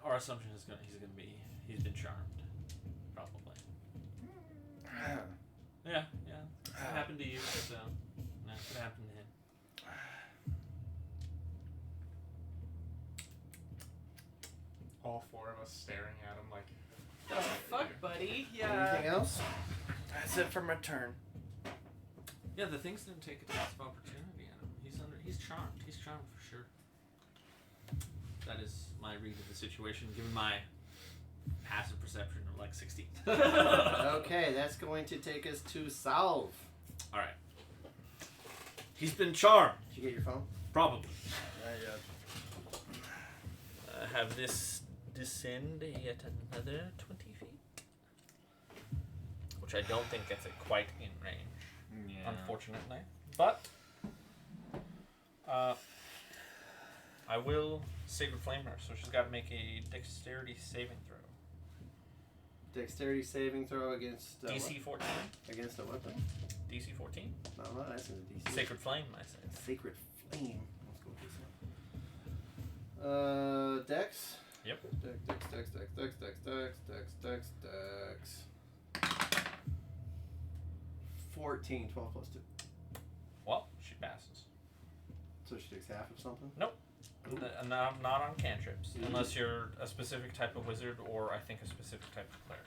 our assumption is he's been charmed. Probably. Yeah. It happened to you, so that could happen to him. All four of us staring at him like. Oh, fuck, buddy. Yeah. Anything else? That's it for my turn. Yeah, the things didn't take attacks of opportunity on him. He's charmed. He's charmed for sure. That is my read of the situation, given my passive perception of like 16. Okay, that's going to take us to Salve. All right. He's been charmed. Did you get your phone? Probably. Have this descend yet another 20 feet. Which I don't think gets it quite in range, Yeah. unfortunately. But I will Sacred Flame her, so she's got to make a dexterity saving throw. Dexterity saving throw against DC 14. Against a weapon? DC 14. No, I'm not asking the DC. Sacred Flame, I say. Sacred Flame. Let's go with this one. Dex? Yep. Dex. 14, 12 plus 2. Well, she passes. So she takes half of something? Not on cantrips, unless you're a specific type of wizard or I think a specific type of cleric.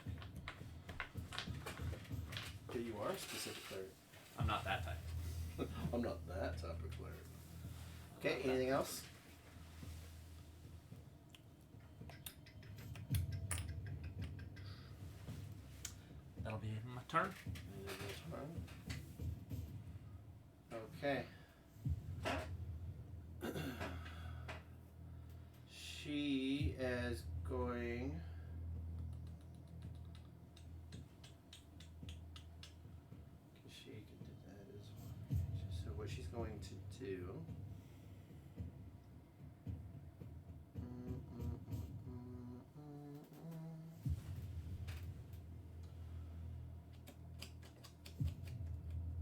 Okay, you are a specific cleric. I'm not that type. I'm not that type of cleric. Okay, anything else? That'll be my turn. Okay. She is going. She can do that as well. So what she's going to do.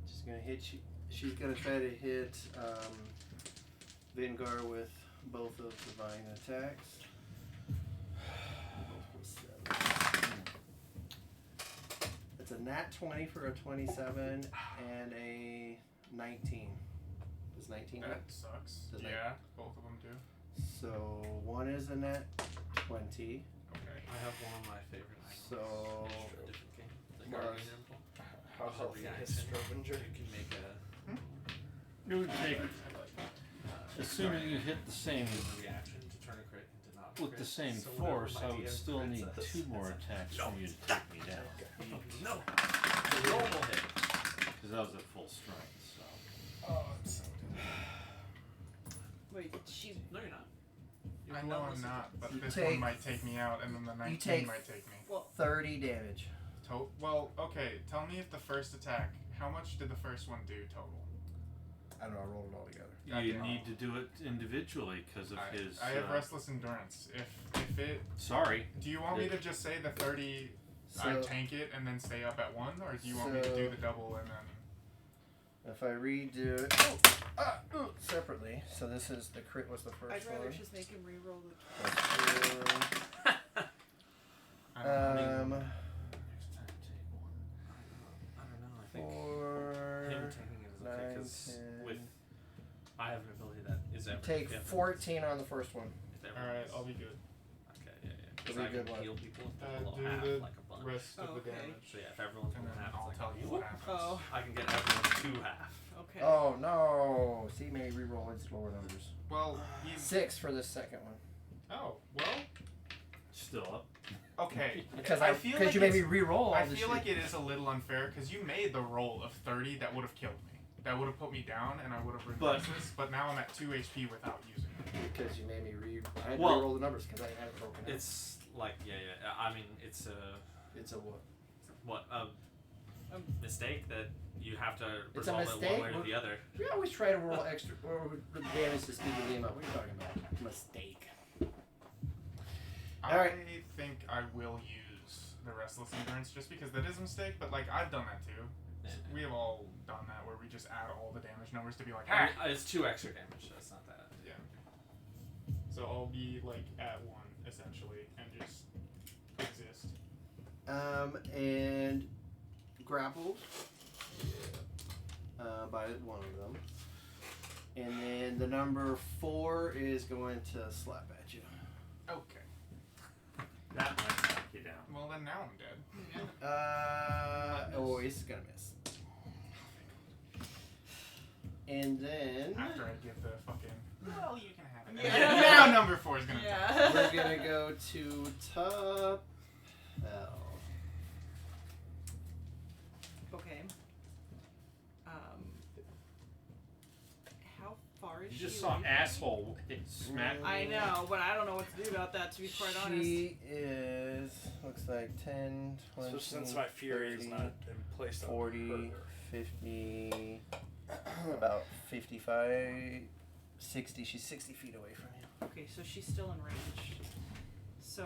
She's gonna hit you. She's gonna try to hit Vingar with both of divine attacks. It's a nat 20 for a 27 and a 19. Does 19 hit? That sucks. Does that- Yeah, both of them do. So one is a nat 20. Okay. I have one of my favorite items. So Different game. The Mars. Guardian Emblem. How As a healthy is reaction, Strobinger? You can make a It would take, I like that. assuming you hit the same reaction to turn a crit into not a with the crit. same So whatever force, my I would DM still crits need us, 2 more it's attacks from you to take me down. No. The normal hit. Because I was at full strength, so. Oh, it's so Wait, she. No, you're not. You I have know one I'm less not, but You this take- one might take me out, and then the 19 take- might take me. 30 damage. Well, okay, tell me if the first attack, how much did the first one do total? I don't know, I rolled it all together. You Goddamn. need to do it individually because of his. I have restless endurance. If it, Sorry. do you want me to just say the 30, I So tank it and then stay up at 1, or do you want me to do the double and then? if I redo it separately, so this is the crit was the first I'd rather one. just make him reroll the. Plus 4. I don't know. Next time, take one. I don't know. I think 4, him taking it is okay 9, because 10. with I have an ability that is ever. Take if 14 on the first one. Alright, I'll be good. Okay, yeah. It'll Because be I a good can one. heal people if Do they're below the half, like a bunch. rest of Oh, the okay. damage. So yeah, if everyone's And below then half, I'll it's tell like, you what happens. Oh. I can get everyone to half. Okay. Oh no! See, maybe reroll its lower numbers. Well, he's. 6 for the second one. Oh, well. Still up. Okay. Because I feel like you made me it's- reroll all I the feel shit. like it is a little unfair because you made the roll of 30 that would have killed me. That would have put me down and I would have reversed this, but now I'm at 2 HP without using it. Because you made me I had to Well, reroll the numbers because I had it broken out. It's like yeah. I mean, it's It's a what? a mistake that you have to It's a resolve it one mistake? way or the other. We always try to roll extra or the damage to speed the game up. What are you talking about? Mistake. I Alright. think I will use the Restless Endurance just because that is a mistake, but like I've done that too. Yeah. We have all done that where we just add all the damage numbers to be like, I ah! mean, it's 2 extra damage, so it's not that. Yeah. So I'll be like at 1 essentially and just exist. And grappled by one of them. And then the number 4 is going to slap at you. Okay. That might knock you down. Well then now I'm dead. He's gonna miss. And then After I give the fucking. Well, you can have it. Yeah. Now number 4 is gonna. Yeah. we're gonna go to top. Okay. How far is You she? just saw away from me? asshole smack. I know, but I don't know what to do about that. To be quite honest. She is looks like 10, 20, So since my fury is 30, not in place on 40, her. 50, about 55, 60. She's 60 feet away from you. Okay, so she's still in range. So,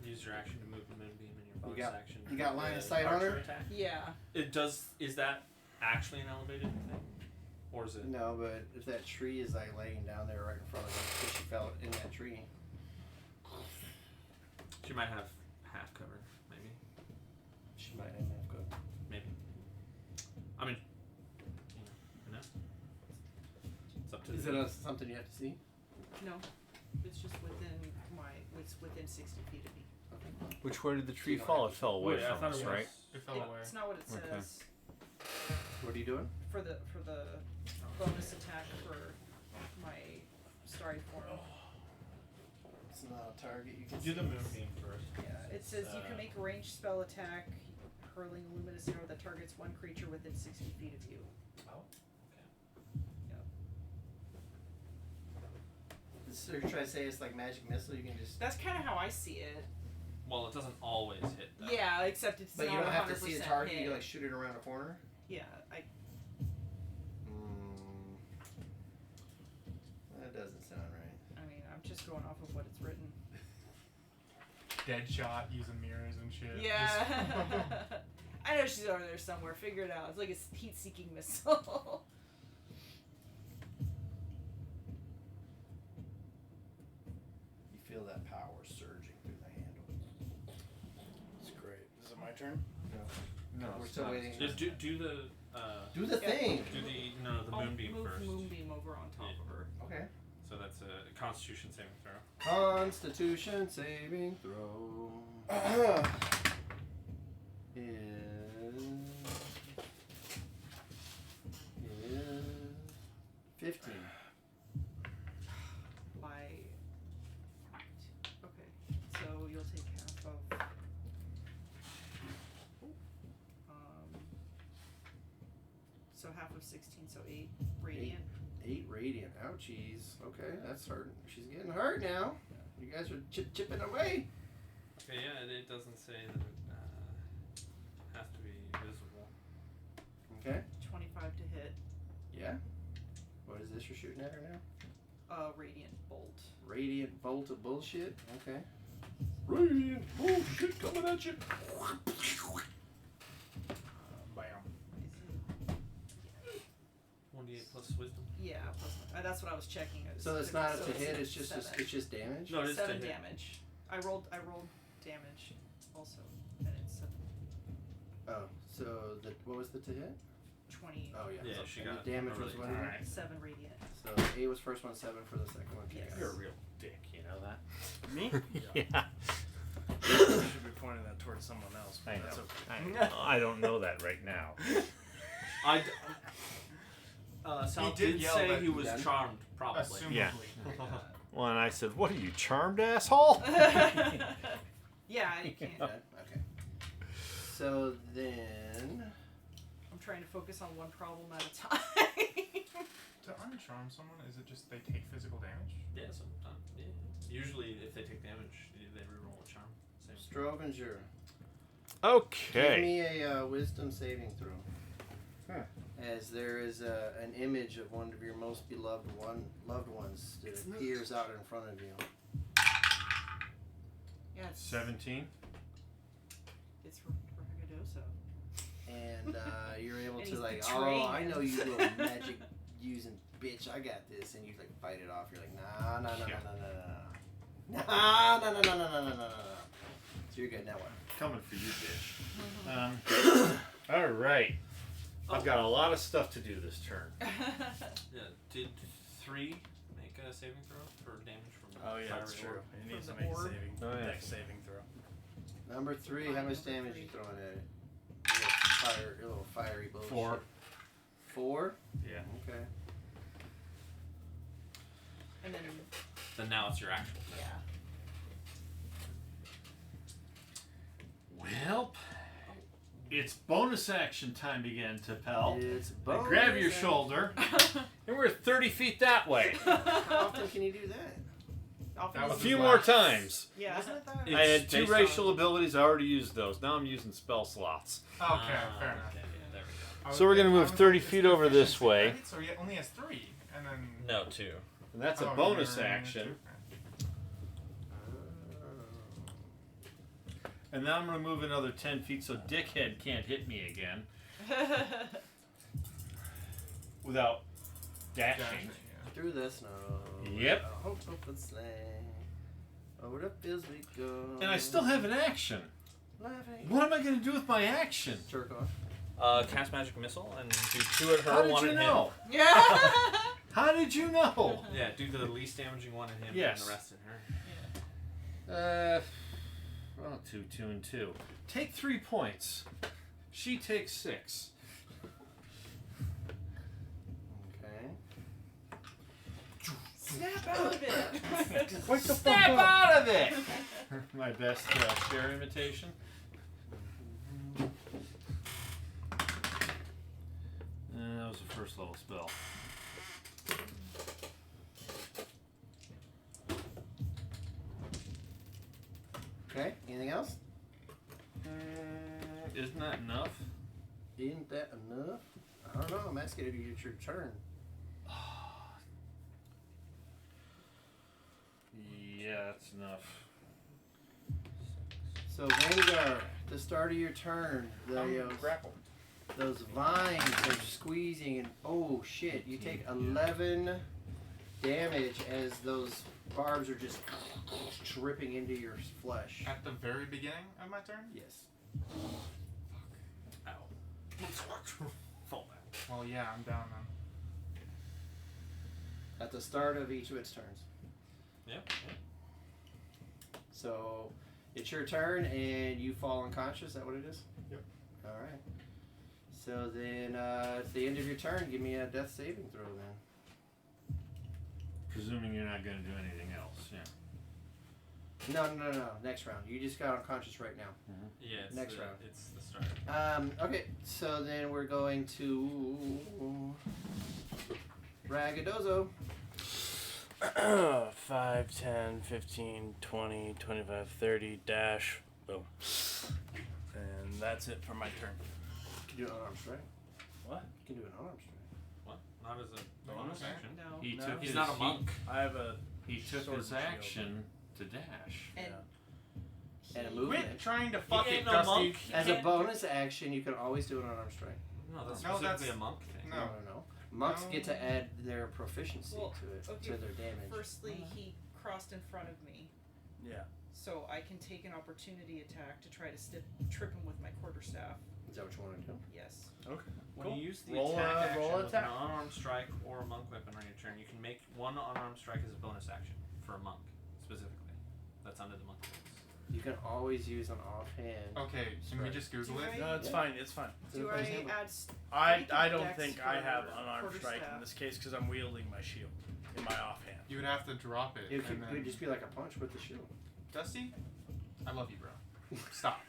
Use your action to move the moonbeam and your bonus got- action. you got to line of the sight on archer her? Attack. yeah. It does. Is that actually an elevated thing, or is it? No, but if that tree is like laying down there right in front of her, because she fell in that tree. She might have half cover, maybe. She might have good. Maybe. I mean, you know, it's up to Is the it something you have to see? No, it's just it's within 60 feet of me. Which way did the tree fall? It fell away Wait, I from thought us, it right? It fell away. It's not what it says. Okay. What are you doing? For the bonus attack for my starry form. It's not a target. You can Do the moonbeam first. Yeah, it says you can make a ranged spell attack, hurling a luminous arrow that targets one creature within 60 feet of you. Oh. So you're trying to say it's like magic missile? You can just. That's kind of how I see it. Well, it doesn't always hit. Though. Yeah, except it's But not you don't have to 100% see the target. hit. You can like shoot it around a corner. Yeah, That doesn't sound right. I mean, I'm just going off of what it's written. Dead shot using mirrors and shit. Yeah. I know she's over there somewhere. Figure it out. It's like a heat-seeking missile. You feel that power surging through the handle. It's great. Is it my turn? No, We're it's still not. waiting. Just do the. Do the Yeah. thing. Do the the I'll moonbeam move first. Moonbeam over on top of her. Okay. So that's a Constitution saving throw. Constitution saving throw is 15. By. Okay, so you'll take half of. So half of 16, so 8 radiant. 8 radiant. Ouchies. Okay, that's hurt. She's getting hurt now. You guys are chipping away. Okay, yeah, it doesn't say that it has to be visible. Okay. 25 to hit. Yeah. What is this you're shooting at her now? Radiant bolt. Radiant bolt of bullshit. Okay. Radiant bullshit coming at you. Bam. Is it? 1d8 plus wisdom. Yeah, plus, that's what I was checking. It was So it's not so to hit. It's just 7. it's just damage. No, it is 7 to hit. damage. I rolled damage. also, and it's Oh, so what was the to hit? 20. Oh yeah. Yeah, So, she and got the damage a was really- what? again? Alright. 7 radiant. So 8 was first one, 7 for the second one. Okay, Yes. got it. You're a real dick, you know that? Me? Yeah. should be pointing that towards someone else. But I that's know. okay. I don't know that right now. Sal He did did yell say that he was then. charmed, probably. Assumably. Yeah. Well, and I said, "What are you, charmed, asshole?" Yeah, I can't. Okay. So then, I'm trying to focus on one problem at a time. To uncharm someone, is it just they take physical damage? Yeah, sometimes. Yeah. Usually, if they take damage, they reroll a charm. Same. Strovinger, give Okay. me a wisdom saving throw. Huh. As there is an image of one of your most beloved loved ones that appears out in front of you. Yeah, it's 17. it's Ragadoso. And you're able And to he's like, betraying oh, I him. know you little magic using bitch, I got this, and you like fight it off. You're like, nah. So you're good now. What? Coming for you, bitch. All right. I've got a lot of stuff to do this turn. Yeah. Did 3 make a saving throw for damage from Oh yeah, that's fiery true. orb? He needs to From make the a orb. saving, Oh, yeah. dex saving throw. Number 3. How Fine, much number damage 3. you throwing at it? Your little fiery bullshit. 4. 4. Yeah. Okay. And then, Then now it's your actual. yeah. Well, it's bonus action time again, Tapel. It's I bonus grab your action. shoulder, and we're 30 feet that way. How often can you do that? Often That A was is- few his more last. times. Yeah. Wasn't it that? It's I had 2 based racial on- abilities. I already used those. Now I'm using spell slots. Okay, fair enough. Okay, yeah, there we go. I was So we're gonna thinking- move I was 30 like, feet it's over this efficiency, way. right? So he only has 3, and then. No, 2. And that's a Oh, bonus you're right, action. Oh. And now I'm going to move another 10 feet so Dickhead can't hit me again without dashing. Dashing, Through the snow. Yep. Hope it's sleigh. Over the fields we go. And I still have an action. Laughing. What am I going to do with my action? Jerk off. Cast magic missile and do 2 at her, How did 1 you at know? Yeah. How did you know? Yeah, do the least damaging one in him Yes. and the rest in her. Well, 2, 2, and 2. Take 3 points. She takes 6. Okay. Snap out of it. What the Snap out of it! My best scare imitation. That was a first level spell. Okay. Anything else? Isn't that enough? Isn't that enough? I don't know. I'm asking if it's your turn. Yeah, that's enough. So Vanguard, the start of your turn, grapple. those vines are squeezing, and oh shit, you take 11 damage as those barbs are just dripping into your flesh. At the very beginning of my turn? Yes. Ow. Fall back. Well, yeah, I'm down then. At the start of each of its turns. Yep. So it's your turn, and you fall unconscious. Is that what it is? Yep. All right. So then, at the end of your turn, give me a death saving throw then. Presuming you're not going to do anything else, yeah. No. Next round. You just got unconscious right now. Yeah, it's Next the, round. It's the start. Okay. So then we're going to Ragadozo. 5, 10, 15, 20, 25, 30, dash. Boom. And that's it for my turn. You can do an unarmed strike. What? You can do an unarmed strike. What? Not as a bonus Okay. action? No. He No. took He's his, not a monk. I have a. He took Sword his and shield. action to dash. And And a Quit movement. trying to fuck ain't it, no Dusty. monk. As a bonus action, you can always do an unarmed strike. No, that's No, specifically that's- a monk thing. No. No. Monks get to add their proficiency Well, to it, okay, to their damage. firstly, he crossed in front of me. Yeah. So I can take an opportunity attack to try to trip him with my quarterstaff. Is that what you want to do? Yes. When you use the Roll attack a- action roll with attack. an unarmed strike or a monk weapon on your turn, you can make one unarmed strike as a bonus action for a monk, specifically. That's under the monk rules. You can always use an offhand. Okay, can we just Google Do it? I- No, it's Yeah. fine. It's fine. Do I add? I don't Dex think I for have unarmed strike quarterstaff. in this case because I'm wielding my shield in my offhand. You would have to drop it. It and then... would just be like a punch with the shield. Dusty, I love you, bro. Stop.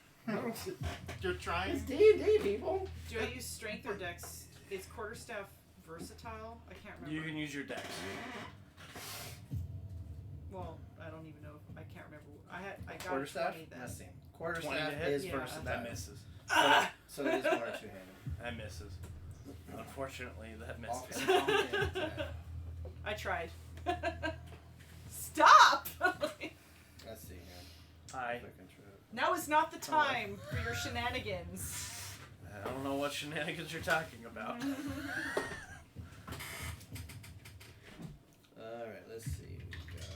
You're trying. It's D&D, people. Do I use strength or dex? Is quarterstaff versatile? I can't remember. You can use your dex. Well, I don't even know. I can't remember. I got Quarterstaff? 20 then. Let's see. 20 Quarterstaff to hit? is Yeah. versatile. That misses. So it is one or two-handed. That misses. Unfortunately, that misses. Offhand attack. I tried. Stop! Let's see here. I Click and trip. Now is not the time for your shenanigans. I don't know what shenanigans you're talking about. Alright, let's see. We've got.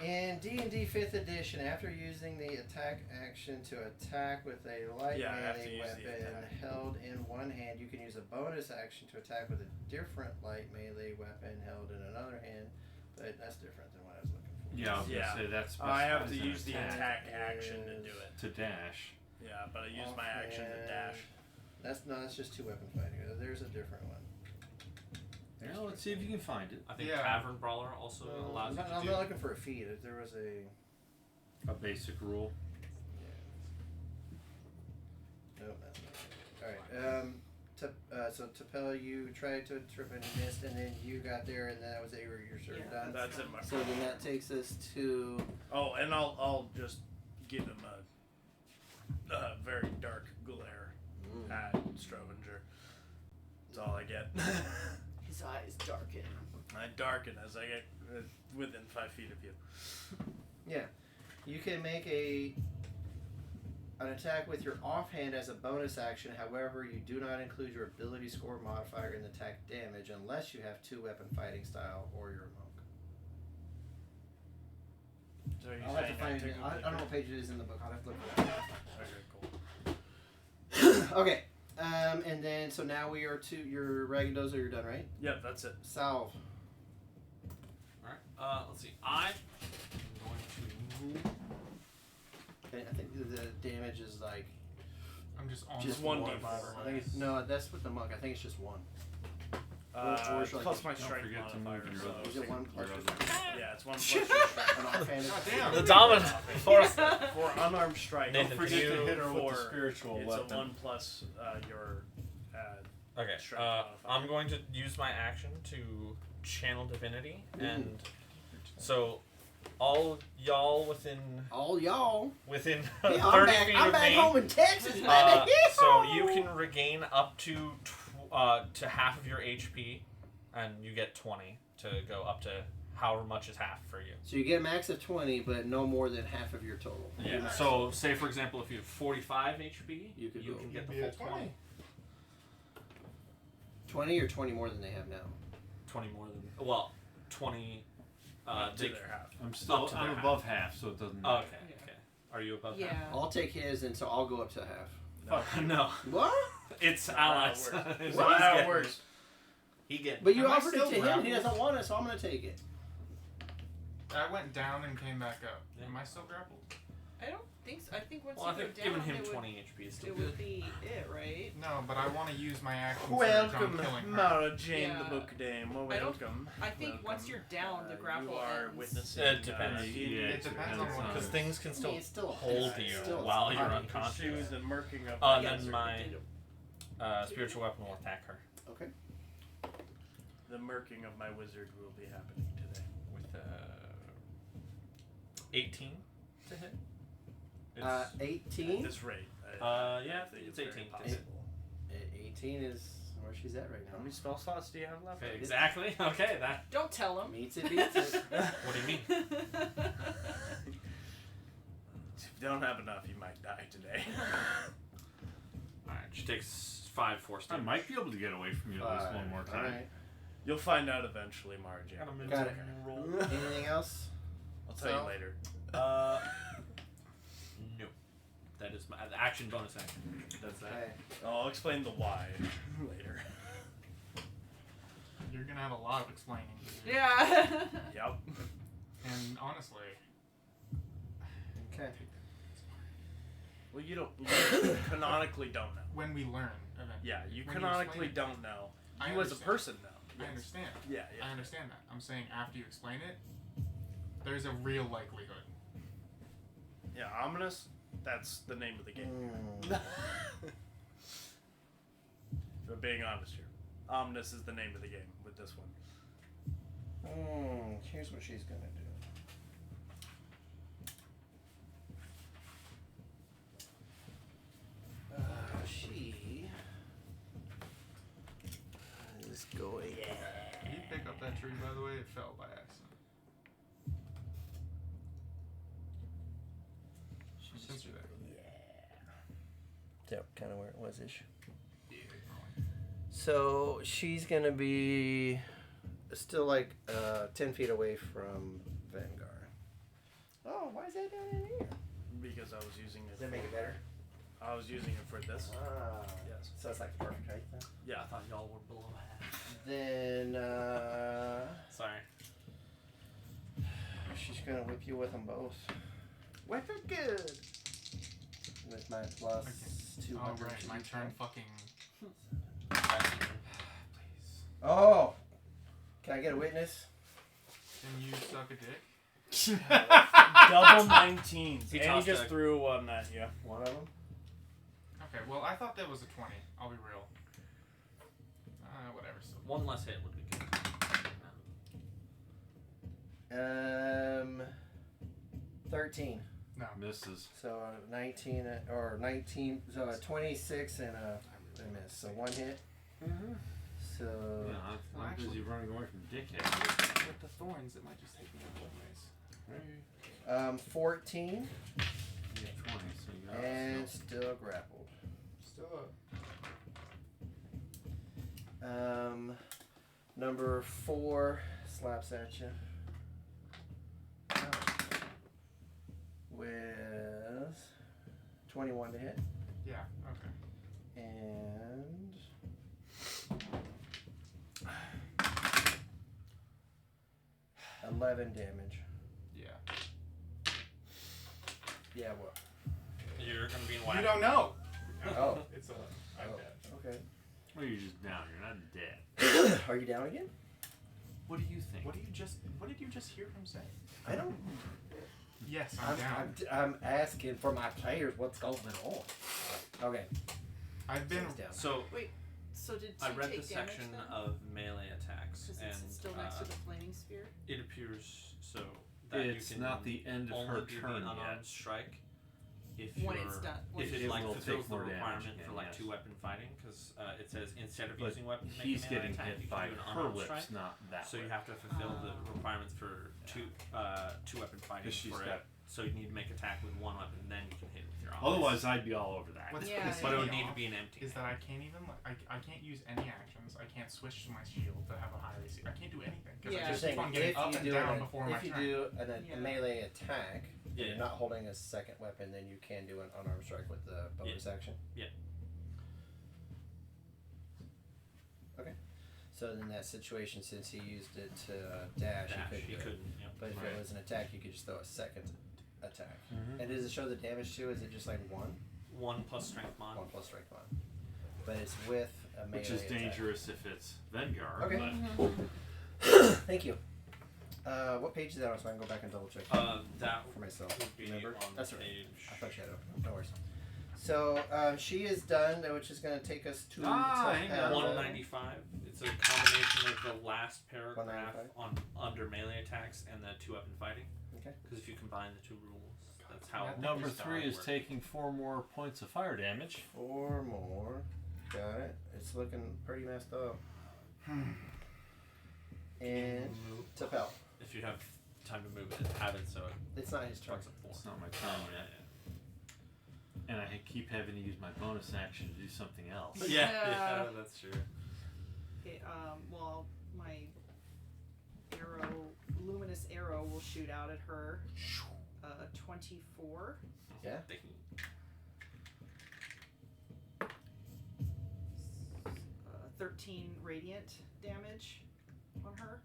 In D&D 5th edition, after using the attack action to attack with a light Yeah, I have to melee use the weapon attack. held in one hand, you can use a bonus action to attack with a different light melee weapon held in another hand. But that's different than what I was looking for. Yeah, I was Yeah. gonna say that's. I have to specifies an use the attack action to do it. to dash. Yeah, but I use my action to dash. That's just two weapon fighting. There's a different one. Yeah, let's see if you can find it. I think Yeah. Tavern Brawler also allows you to I'm do. not looking for a feat. If there was a A basic rule. nope, that's not it. All right. So Tapel, you tried to trip and you missed, and then you got there, and that was it. Your turn Yeah. done. That's it, my So then that takes us to Oh, and I'll just give him a very dark glare at Strovinger. That's all I get. His eyes darken. I darken as I get within 5 feet of you. yeah. You can make an attack with your offhand as a bonus action. However, you do not include your ability score modifier in the attack damage unless you have two weapon fighting style or you're a monk. So you're I'll have to saying find took it. a I don't know what page it is in the book. I'll have to look for that. Okay, cool. Okay. And then so now we are to your Ragadozo. You're done, right? Yep, that's it. Salve. Alright, let's see. I'm going to move. Okay, I think the damage is like I'm just on Just the one floor. D4. I think it's, no, that's with the monk. I think it's just one. Or should I Plus just- my Don't strength forget to modifier. move your So other Is it one plus your your other- strength? yeah, it's 1 plus your strength. An offhanded? God damn. The dominant force. For unarmed strike, Nathan, Don't forget can to you- hit her with the for- spiritual it's weapon. a 1 plus your. Okay, Strength modifier. I'm going to use my action to channel divinity, and so all y'all within All y'all. within Yeah, 30 I'm feet back, I'm of back me. home in Texas, baby. So you can regain up to half of your HP, and you get 20 to go up to however much is half for you. So you get a max of 20, but no more than half of your total. Yeah. So say for example, if you have 45 HP, You could go- can get You'd the be full at 20. 20. 20 or 20 more than they have now. 20 more than 20. Up to they- their half. I'm still Up to I'm their above half, so it doesn't Oh, matter. okay. Okay. Are you above Yeah. I'll take his, and so I'll go up to half. half? No. What? It's Not how it allies. works. Is That's what not he's how it getting. works. He get. But you Am I offered it still to him, and he grappled? doesn't want it, so I'm going to take it. I went down and came back up. Yeah. Am I still grappled? I don't think so. I think once Well, I you think go giving down, him it would, 20 HP is still it good. would be it, right? No, but I want to use my action Welcome, surge on killing her. Mara Jane Yeah. the Book Dame. Well, I don't- welcome. I think once you're down, the grapple you are ends. witnessing. It depends. Yeah, It depends on what- Because things can I still mean, it's still hold it's you still- while it's you're fine. unconscious. Pursue the murking of And my then wizard. my spiritual weapon will attack her Okay. The murking of my wizard will be happening today. with 18 to hit. It's, 18. At this rate. yeah, I think it's very 18. possible. 18 is where she's at right How now. many spell slots do you have left? Okay, exactly. Okay, that. Don't tell him. Meets it, beats it. What do you mean? If you don't have enough, you might die today. Alright, she takes 5 force I damage. might be able to get away from you at least one more time. Alright. You'll find out eventually, Margie. Got it. Anything else? I'll tell you later. No. That is my action bonus action. That's that. Okay. I'll explain the why later. You're gonna have a lot of explaining to do. Yeah. Yep. And honestly, Okay. Well, you canonically don't know. when we learn, eventually. Yeah, you When you canonically explain it, don't know. I You as a understand. person know. I Yes. understand. Yeah, I yeah. understand that. I'm saying after you explain it, there's a real likelihood. Yeah, ominous, that's the name of the game. Mm. If I'm being honest here. Ominous is the name of the game with this one. Here's what she's gonna do. She is going. Did you pick up that tree, by the way? It fell by accident. Since you're there. Yep, kind of where it was ish. Yeah. So she's gonna be still like 10 feet away from Vanguard. Oh, why is that down in here? Because I was using it. Does that make it better? I was using it for this. Ah, Yes. so it's like the perfect height then. Yeah. I thought y'all were below half. Then Sorry. she's gonna whip you with them both. Whip it good. With my plus Okay. 200. Oh, right. My turn fucking. Please. Oh! Can I get a witness? Can you suck a dick? Double 19s. He And he tossed just it. threw one at you. One of them? Okay, well, I thought that was a 20. I'll be real. Whatever. So. One less hit would be good. 13. No. Misses. So 19, or 19, so a 26 and a miss. So one hit. Mm-hmm. So, Yeah, Well, I'm busy actually- running away from dickhead. With the thorns, it might just take me out of 14 You get 20, so you got and still grappled. Still Number 4 slaps at you. With 21 to hit. Yeah, okay. And 11 damage. Yeah. Yeah, what? You're gonna be in You whack. don't know! Oh. It's 11. I'm dead. Okay. Well, you're just down. You're not dead. Are you down again? What do you think? What did you just hear him say? I don't. Yes, I'm down. I'm asking for my players what's going on. Okay. I've been. So he's down. So Wait, so did I she read take the damage section then? of melee attacks, Because and it's still next to the flaming spear? it appears so that It's you can not the end of only her do turn the unarmed yet. strike if When you're it's done. When if it's it It like will fulfills take the more damage requirement again, for like yes. 2-weapon fighting, because it says instead of But using weapons, to he's make a melee getting attack, you hit can by do an her unarmed whips, strike. not that So you whip. have to fulfill the requirements for two-weapon fighting 'Cause she's for got- it. So you need to make attack with one weapon, then you can hit with your arms. Otherwise, I'd be all over that. What's Yeah, pissing but it would me need to off be an empty. is that I can't even I can't use any actions. I can't switch to my shield to have a higher AC. I can't do anything because Yeah. I You're just saying keep on getting if up you and do down before my if you turn. do Yeah. a melee attack, and Yeah. you're not holding a second weapon, then you can do an unarmed strike with the bonus action. Yeah. Okay. So in that situation, since he used it to dash, Dash, he you couldn't. do it. couldn't. Yep. But if Right. it was an attack, you could just throw a second attack. Mhm. And does it show the damage too? Is it just like 1? 1 plus strength mod. 1 plus strength mod. But it's with a melee Which is attack. dangerous if it's Vanguard. Okay. But Thank you. What page is that on so I can go back and double check That for myself? would be Remember? on That's the right. page. I thought you had it open. No worries. So she is done, which is going to take us to hang on. 195. It's a combination of the last paragraph 195? under melee attacks and the 2-weapon fighting. Okay. Because if you combine the 2 rules, that's how. that number this 3 is works. taking 4 more points of fire damage. 4 more. Got it. It's looking pretty messed up. And Tapel. If you have time to move it, have it so it It's not his turn. starts at 4. It's not my turn yet. And I keep having to use my bonus action to do something else. Yeah, that's true. Okay, well, my luminous arrow will shoot out at her. 24. Yeah. 13 radiant damage on her.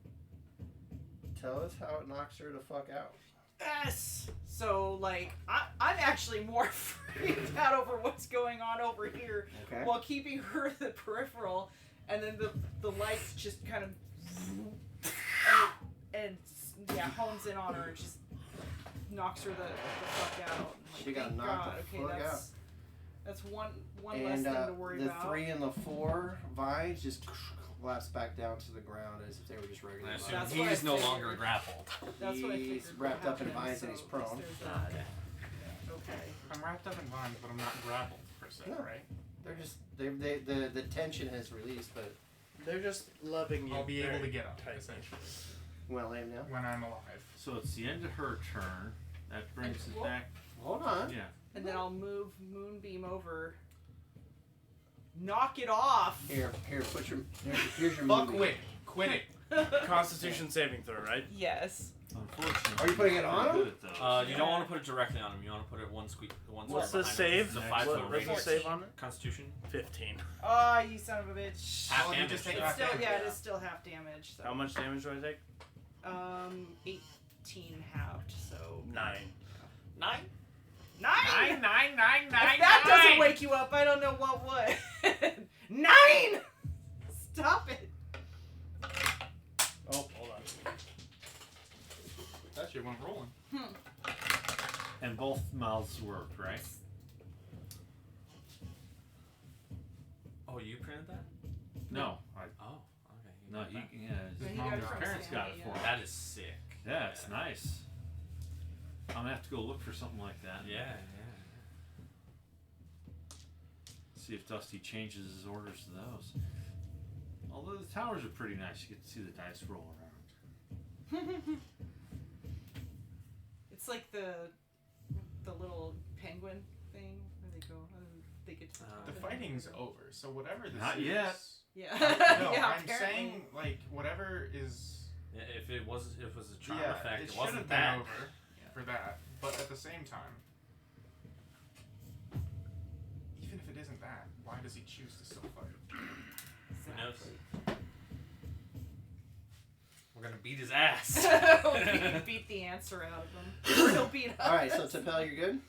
Tell us how it knocks her the fuck out. Yes! So, like, I'm actually more freaked out over what's going on over here Okay. while keeping her the peripheral, and then the lights just kind of and hones in on her and just knocks her the fuck out. Like, She got thank knocked God. the Okay, fuck out. that's one And less thing to worry the about. 3 and the 4 vines just collapse back down to the ground as if they were just regular I vines. assume That's what he's I no figured. longer grappled. That's what I figured. He's wrapped up in happened, vines and he's so prone. at least there's that. Okay. I'm wrapped up in vines, but I'm not grappled per se, No. right? They're just the tension has released, but They're just loving you. I'll be able very to get up tightly. essentially well lame now. when I'm alive. So it's the end of her turn. That brings And it what- back. Hold on. Yeah. And then I'll move Moonbeam over. Knock it off! Here, put your here's your Fuck movie. wit. Quit it. Constitution saving throw, right? Yes. Unfortunately. Are you putting it on I'm him? good at those. You don't want to put it directly on him. You want to put it one square What's the behind save? him. It's a 5 foot What's the radius. save on it? Constitution. 15. Oh, you son of a bitch. Half Well, you damage. just take though. It's half still, damage. yeah, it is still half damage. So. How much damage do I take? 18 halved, so. 9. 9. 9? Nine. If that doesn't wake you up, I don't know what would. 9! Stop it. Oh, hold on. That shit went rolling. And both mouths worked, right? Oh, you printed that? No. Oh, okay. You No, got he, that. yeah, Yeah, his he mom got and it his from parents got it Sammy, for yeah. him. That is sick. Yeah, it's nice. I'm gonna have to go look for something like that. Yeah. See if Dusty changes his orders to those. Although the towers are pretty nice, you get to see the dice roll around. It's like the little penguin thing where they go and they get to the top. The and- fighting's over, so whatever this Not is. yet. Yeah. No, yeah, I'm apparently. saying like whatever is. Yeah, if it was a charm Yeah, effect, it it should wasn't have been that. over for that. But at the same time, even if it isn't that, why does he choose to still fight? Who knows? We're gonna beat his ass. beat the answer out of him. Or he'll beat us. All right, so Tapel, you're good.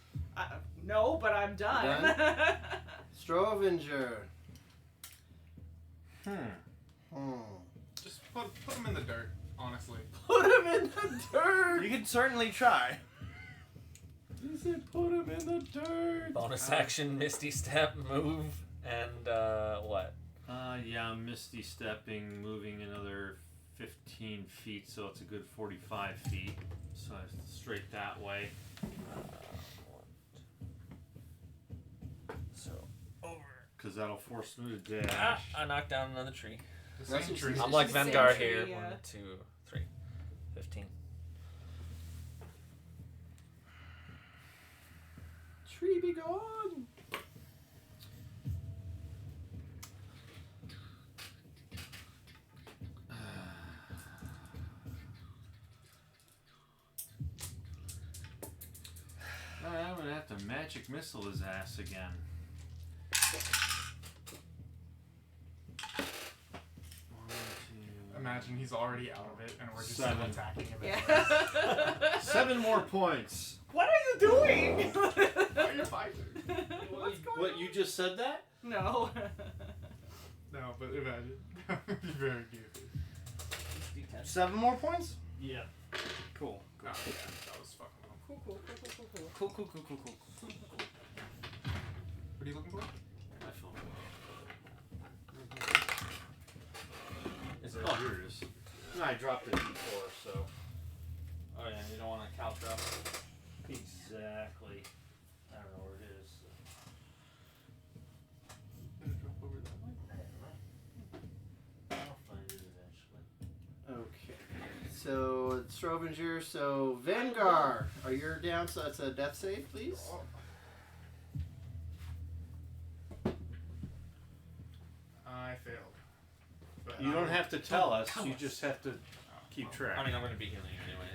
No, but I'm done. Strovinger. Just put him in the dirt, honestly. Put him in the dirt. You can certainly try. He said, put him in the dirt. Bonus action, Misty Step, move, and what? Yeah, I'm Misty Stepping, moving another 15 feet, so it's a good 45 feet. So straight that way. So, over. Because that'll force me to dash. Ah, I knocked down another tree. The That's same just- tree. I'm It's like the same Vanguard tree, here. yeah. 1, 2, 3. 15. Tree be gone. Alright, I'm gonna have to magic missile his ass again. One, two. Imagine he's already out of it, and we're just 7. still attacking him. Yeah. 7 more points. What are you doing? Why are you fighting? What's going What, on? you just said that? No. No, but imagine. That would be very goofy. 7 more points? Yeah. Cool. Oh yeah, that was fucking wrong. Cool, cool, cool, cool, cool, Cool, cool, cool, cool, cool. What are you looking for? My phone. Is it? Oh, here it is. No, I dropped it before, so. Oh yeah, you don't want to couch up. Exactly. I don't know where it is. Did it drop over that way? I'll find it eventually. Okay. So Strovinger. So Vanguard. Are you down? So that's a death save, please. have to tell us. You just have to keep track. I mean, I'm gonna be healing anyway.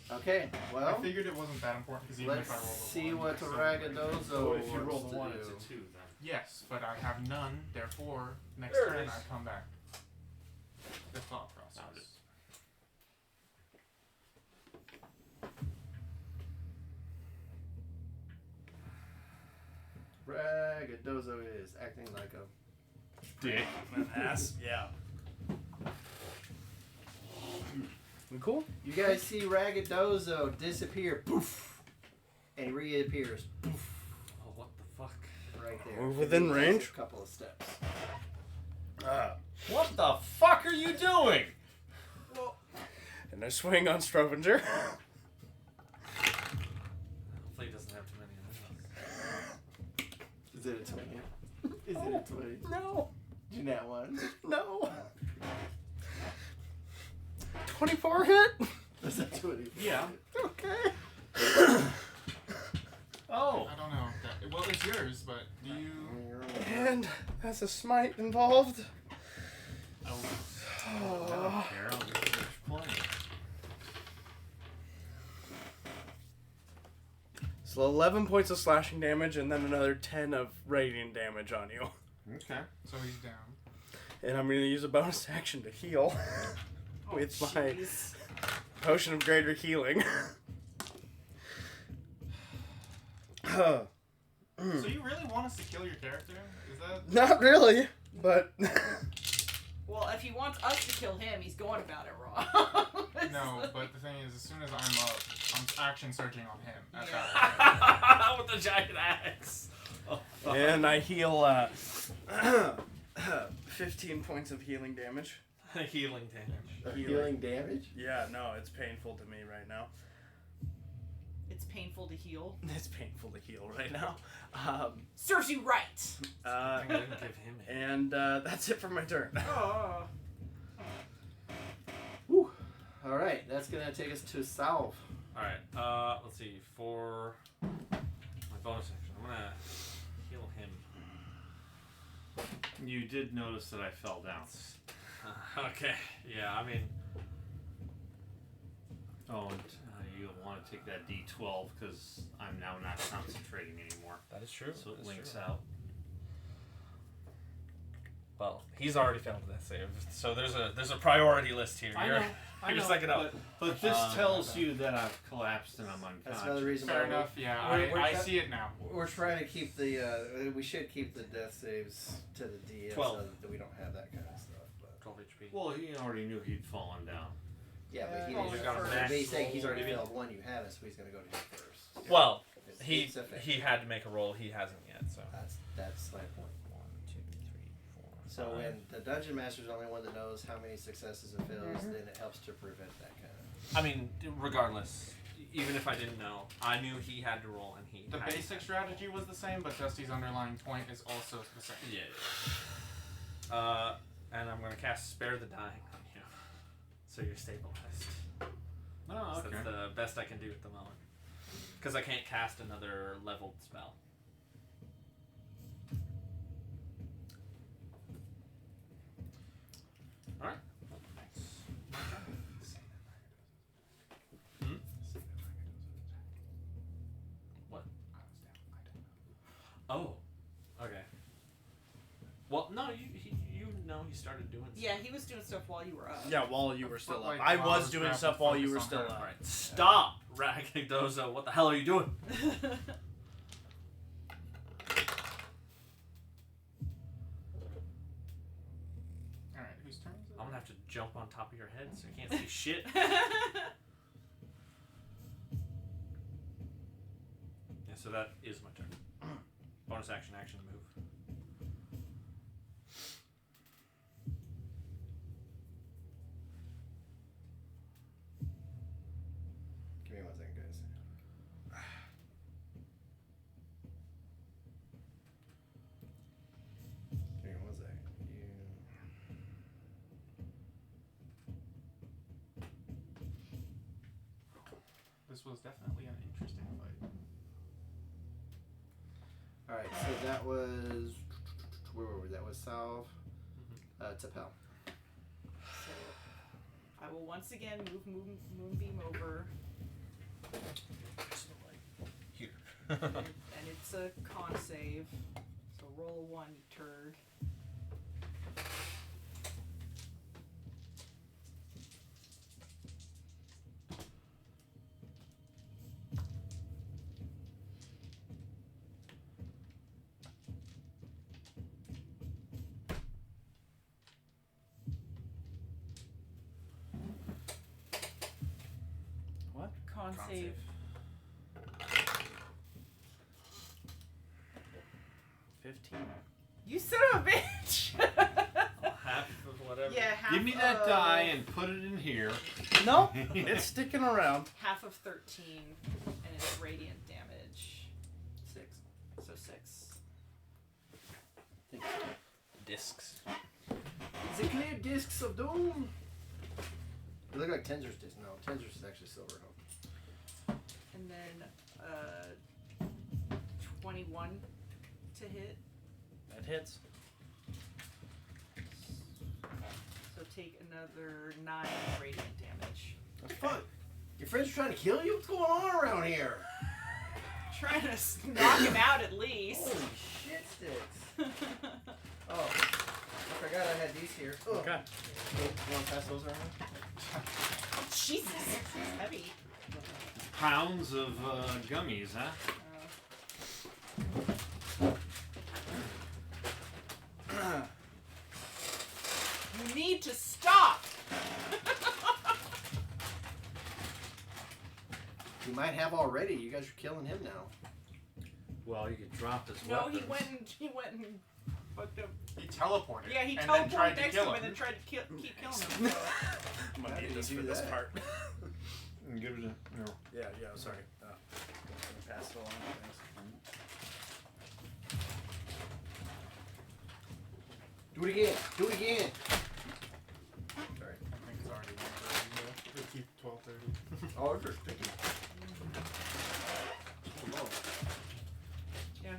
So. Okay, I well, figured it wasn't that important because even let's if I roll a see one, what it's still Ragadozo So if you roll wants the to 1, do. it's a 2 then. Yes, but I have none. Therefore, next There it turn is. I come back. The thought process. Found it. Ragadozo is acting like a Dick. An ass. Yeah. We cool? You guys see Ragadozo disappear, poof, and he reappears, poof, Oh, what the fuck? right there. We're within He takes range? A couple of steps. What the fuck are you doing? And I swing on Strovinger. Hopefully, he doesn't have too many of those. Is it a 20? Is it a 20? No. Do you not want? No. 24 hit? Is that 20? Yeah. Okay. Oh. I don't know. Well, it's yours, but do you? And has a smite involved. I don't care. I'll just finish playing. So 11 points of slashing damage and then another 10 of radiant damage on you. Okay. So he's down. And I'm going to use a bonus action to heal with my Jeez. potion of greater healing. So you really want us to kill your character? Is that? Not really, but Well, if he wants us to kill him, he's going about it wrong. No, but the thing is, as soon as I'm up, I'm action surging on him. At that With the giant axe. Oh, fuck. and I heal 15 points of healing damage. Healing damage. Healing damage? Yeah, no, it's painful to me right now. It's painful to heal. It's painful to heal right now. Serves you right. I think I didn't give him any. And that's it for my turn. Oh. Whew. All right, that's gonna take us to Salve. Alright, let's see. For my bonus action, I'm gonna heal him. You did notice that I fell down. Okay, yeah, I mean, Oh, and you want to take that D12 because I'm now not concentrating anymore. that is true. So it That's links true. out. Well, he's already failed that save, so there's a priority list here. You're second up. But this tells you that I've collapsed and I'm unconscious. That's another reason Fair why enough. Yeah, We're I see it now. we're trying to keep the. We should keep the death saves to the DM 12. so that we don't have that kind of stuff. But 12 HP. Well, he already knew he'd fallen down. yeah, but he Well, didn't. you got a But max he's saying he's roll, already maybe? failed one. You haven't, so he's gonna go to him first. Well, It's- he it's effective. he had to make a roll. He hasn't yet, so. That's my point. 1, 2, 3, 4. So when the dungeon master's the only one that knows how many successes and fails, then it helps to prevent that kind of. I mean, regardless, even if I didn't know, I knew he had to roll, and he. The had basic strategy was the same, but Dusty's underlying point is also the same. Yeah. And I'm gonna cast Spare the Dying on you, so you're stabilized. Oh, So okay. that's the best I can do at the moment, because I can't cast another leveled spell. All right. What? Oh. Okay. Well, no, you know he started doing stuff. Yeah, he was doing stuff while you were up. Yeah, while you were still Like, up. I while I was was doing grappled, stuff while you were focus still on her. up. Alright, stop, Ragdozo. What the hell are you doing? Alright, whose turn is it? I'm gonna have to jump on top of your head so you can't see shit. Yeah, so that is my turn. Bonus action, move. Give me 1 second, guys. Give me 1 second. This was definitely an interesting fight. All right, so that was where were we? That was Salve. Tapel. will once again move Moonbeam over. Here. And it's a con save. So roll a 1, you turd. What? Con save. 15. You son of a bitch! Half of whatever. Yeah, half Give me that of, die and put it in here. Nope. It's sticking around. half of 13, and it's radiant damage. 6. So 6. Discs. The clear discs of doom. They look like Tensor's discs. No, Tensor's is actually silver. And then 21 to hit. That hits. So take another 9 radiant damage. That's fun. Your friends are trying to kill you? What's going on around here? Trying to knock him out at least. Holy shit sticks. Oh, I forgot I had these here. Ugh. Okay. You want to pass those around? Jesus, it's heavy. Pounds of gummies, huh? You need to stop. You might have already. You guys are killing him now. Well, you could drop his No, weapons. he went and fucked up. He teleported. Yeah, he and then tried teleported to next kill to him him. and then tried to keep killing him. I'm How gonna did need you this do for this that? part. And give it a no. Yeah, sorry. Pass it along. Thanks. Do it again. Do it again. Sorry. I think it's already 1:30. Let's keep 12:30. Oh, it's just sticky. Come on. Yeah,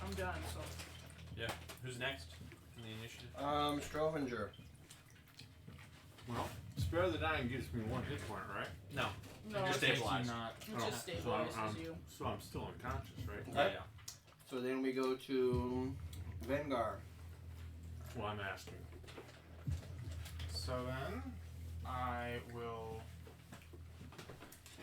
I'm done. So Who's next in the initiative? Strovinger. Well, spare the dying gives me 1 hit point, right? No. no, You're it's stabilized. Not. just so stabilizes you. So I'm still unconscious, right? Okay. Yeah. So then we go to Vanguard. Well, I'm asking. So then, I will.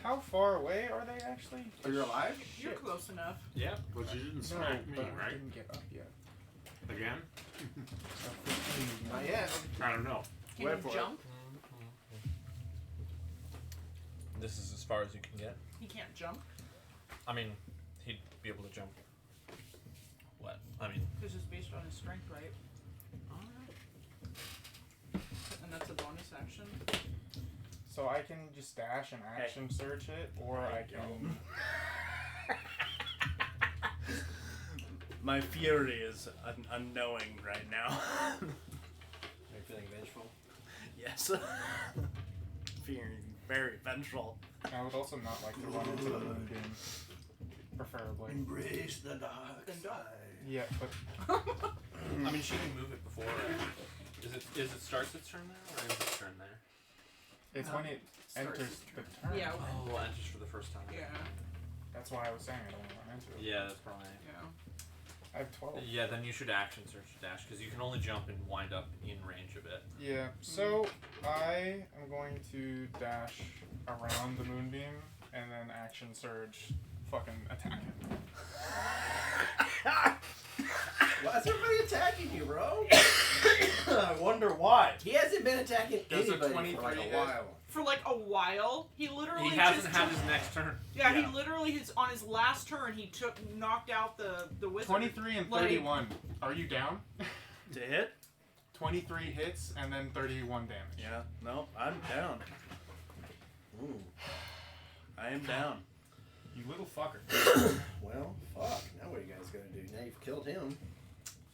How far away are they actually? Are you alive? You're Shit. close enough. Yeah. But you didn't No, smack me, but I right? didn't get up yet. Again? So 15. Not yet. I don't know. Can Wait you for it. jump? This is as far as you can get. He can't jump I mean, he'd be able to jump. What? I mean, because it's based on his strength, right? And that's a bonus action. So I can just dash and action search it, or I can. My fury is unknowing right now. Are you feeling vengeful? Yes. Fearing very vengeful. I would also not like to run into the moonbeam, preferably. Embrace the dark Then don't. side. Yeah, but I mean, she can move it before. Is it starts its turn there, or is its turn there? it's when it Starts enters its the turn. turn. Yeah. Oh, enters for the first time. Yeah. That's why I was saying I don't want to run into it. Yeah, that's probably. Yeah. I have 12. Yeah, then you should action search dash because you can only jump and wind up in range of it. Yeah, so I am going to dash around the moonbeam and then action surge fucking attack it. Why is everybody attacking you, bro? I wonder why. He hasn't been attacking Does a anybody for like 23 a hit? while. For like a while, he literally He hasn't just had took, his next turn. Yeah, he literally on his last turn he knocked out the wizard. 23 and Like- 31. Are you down? To hit? 23 hits and then 31 damage. Yeah. No, I'm down. Ooh. I am down. You little fucker. Well, fuck. Now what are you guys gonna do? Now you've killed him.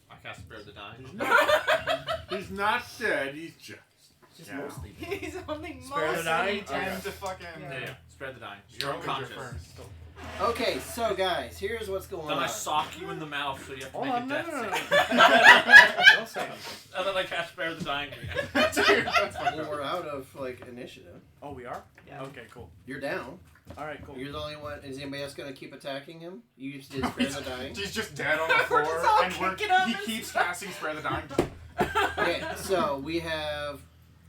I cast Spare the Dying. He's not dead, he's just. Just Yeah. mostly. He's only Spare the mostly dying? dead. Tend to fucking. Yeah. Yeah, Spare the Dying. You're Stronger unconscious. first. Okay, so guys, here's what's going Then on. I sock you in the mouth, so you have to Hold make on, a no, death no, no, save. Don't say anything. And then I cast Spare the Dying again. Dude, that's fucked Well, up. we're out of like initiative. Oh, we are? Yeah. Okay, cool. You're down. All right, cool. You're the only one. Is anybody else gonna keep attacking him? You just did spare the dying. He's just dead on the floor, just all and kicking him he and keeps stuff. casting Spare the Dying. Okay, so we have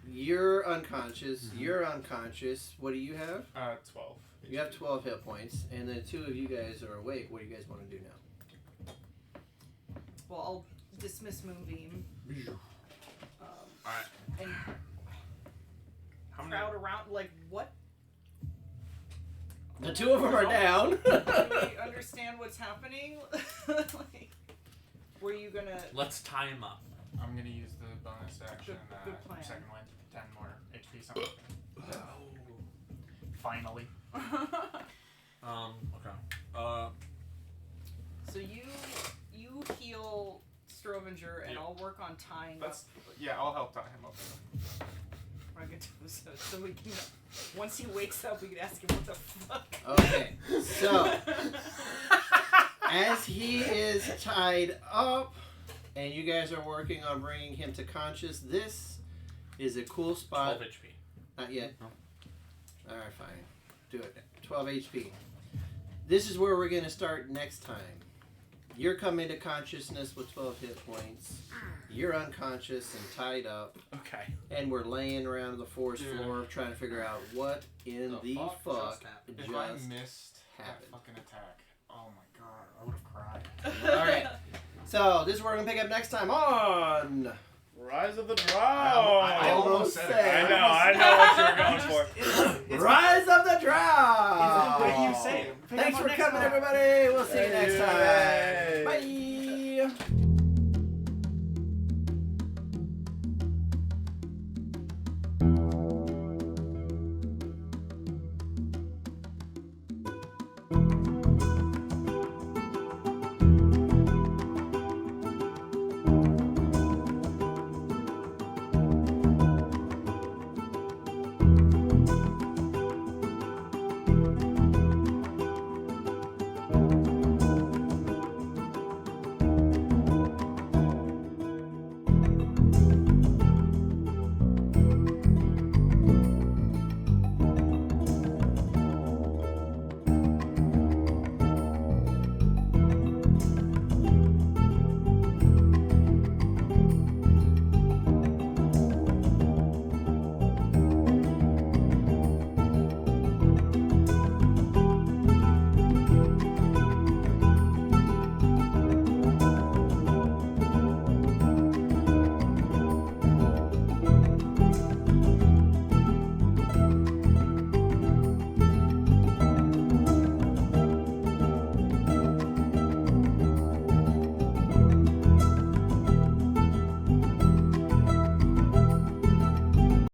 you're unconscious. You're unconscious. What do you have? 12. You have 12 hit points, and the two of you guys are awake. What do you guys want to do now? Well, I'll dismiss Moonbeam. Alright. And How many? crowd around. Like, what? The two of them are down. Do we understand what's happening? Like, were you gonna? Let's tie him up. I'm gonna use the bonus action. Good plan. Second wind, 10 more HP. Something. Finally. Okay. So you heal Strovinger, and Yeah. I'll work on tying That's up yeah. I'll help tie him up. Ragatusa, so we can. Once he wakes up, we can ask him what the fuck. Okay, so as he is tied up, and you guys are working on bringing him to conscious, this is a cool spot. 12 HP. Not yet. No. All right, fine. Do it. 12 HP. This is where we're going to start next time. You're coming to consciousness with 12 hit points. You're unconscious and tied up. Okay. And we're laying around the forest Dude. floor trying to figure out what in the fuck If just I missed that happened. fucking attack, oh my god, I would have cried. Alright. So, this is where we're going to pick up next time on... Rise of the Drow. I almost said said- it. I know what you were going for. Rise of the Drow! What do you say? Thanks for coming, everybody. We'll see you next time.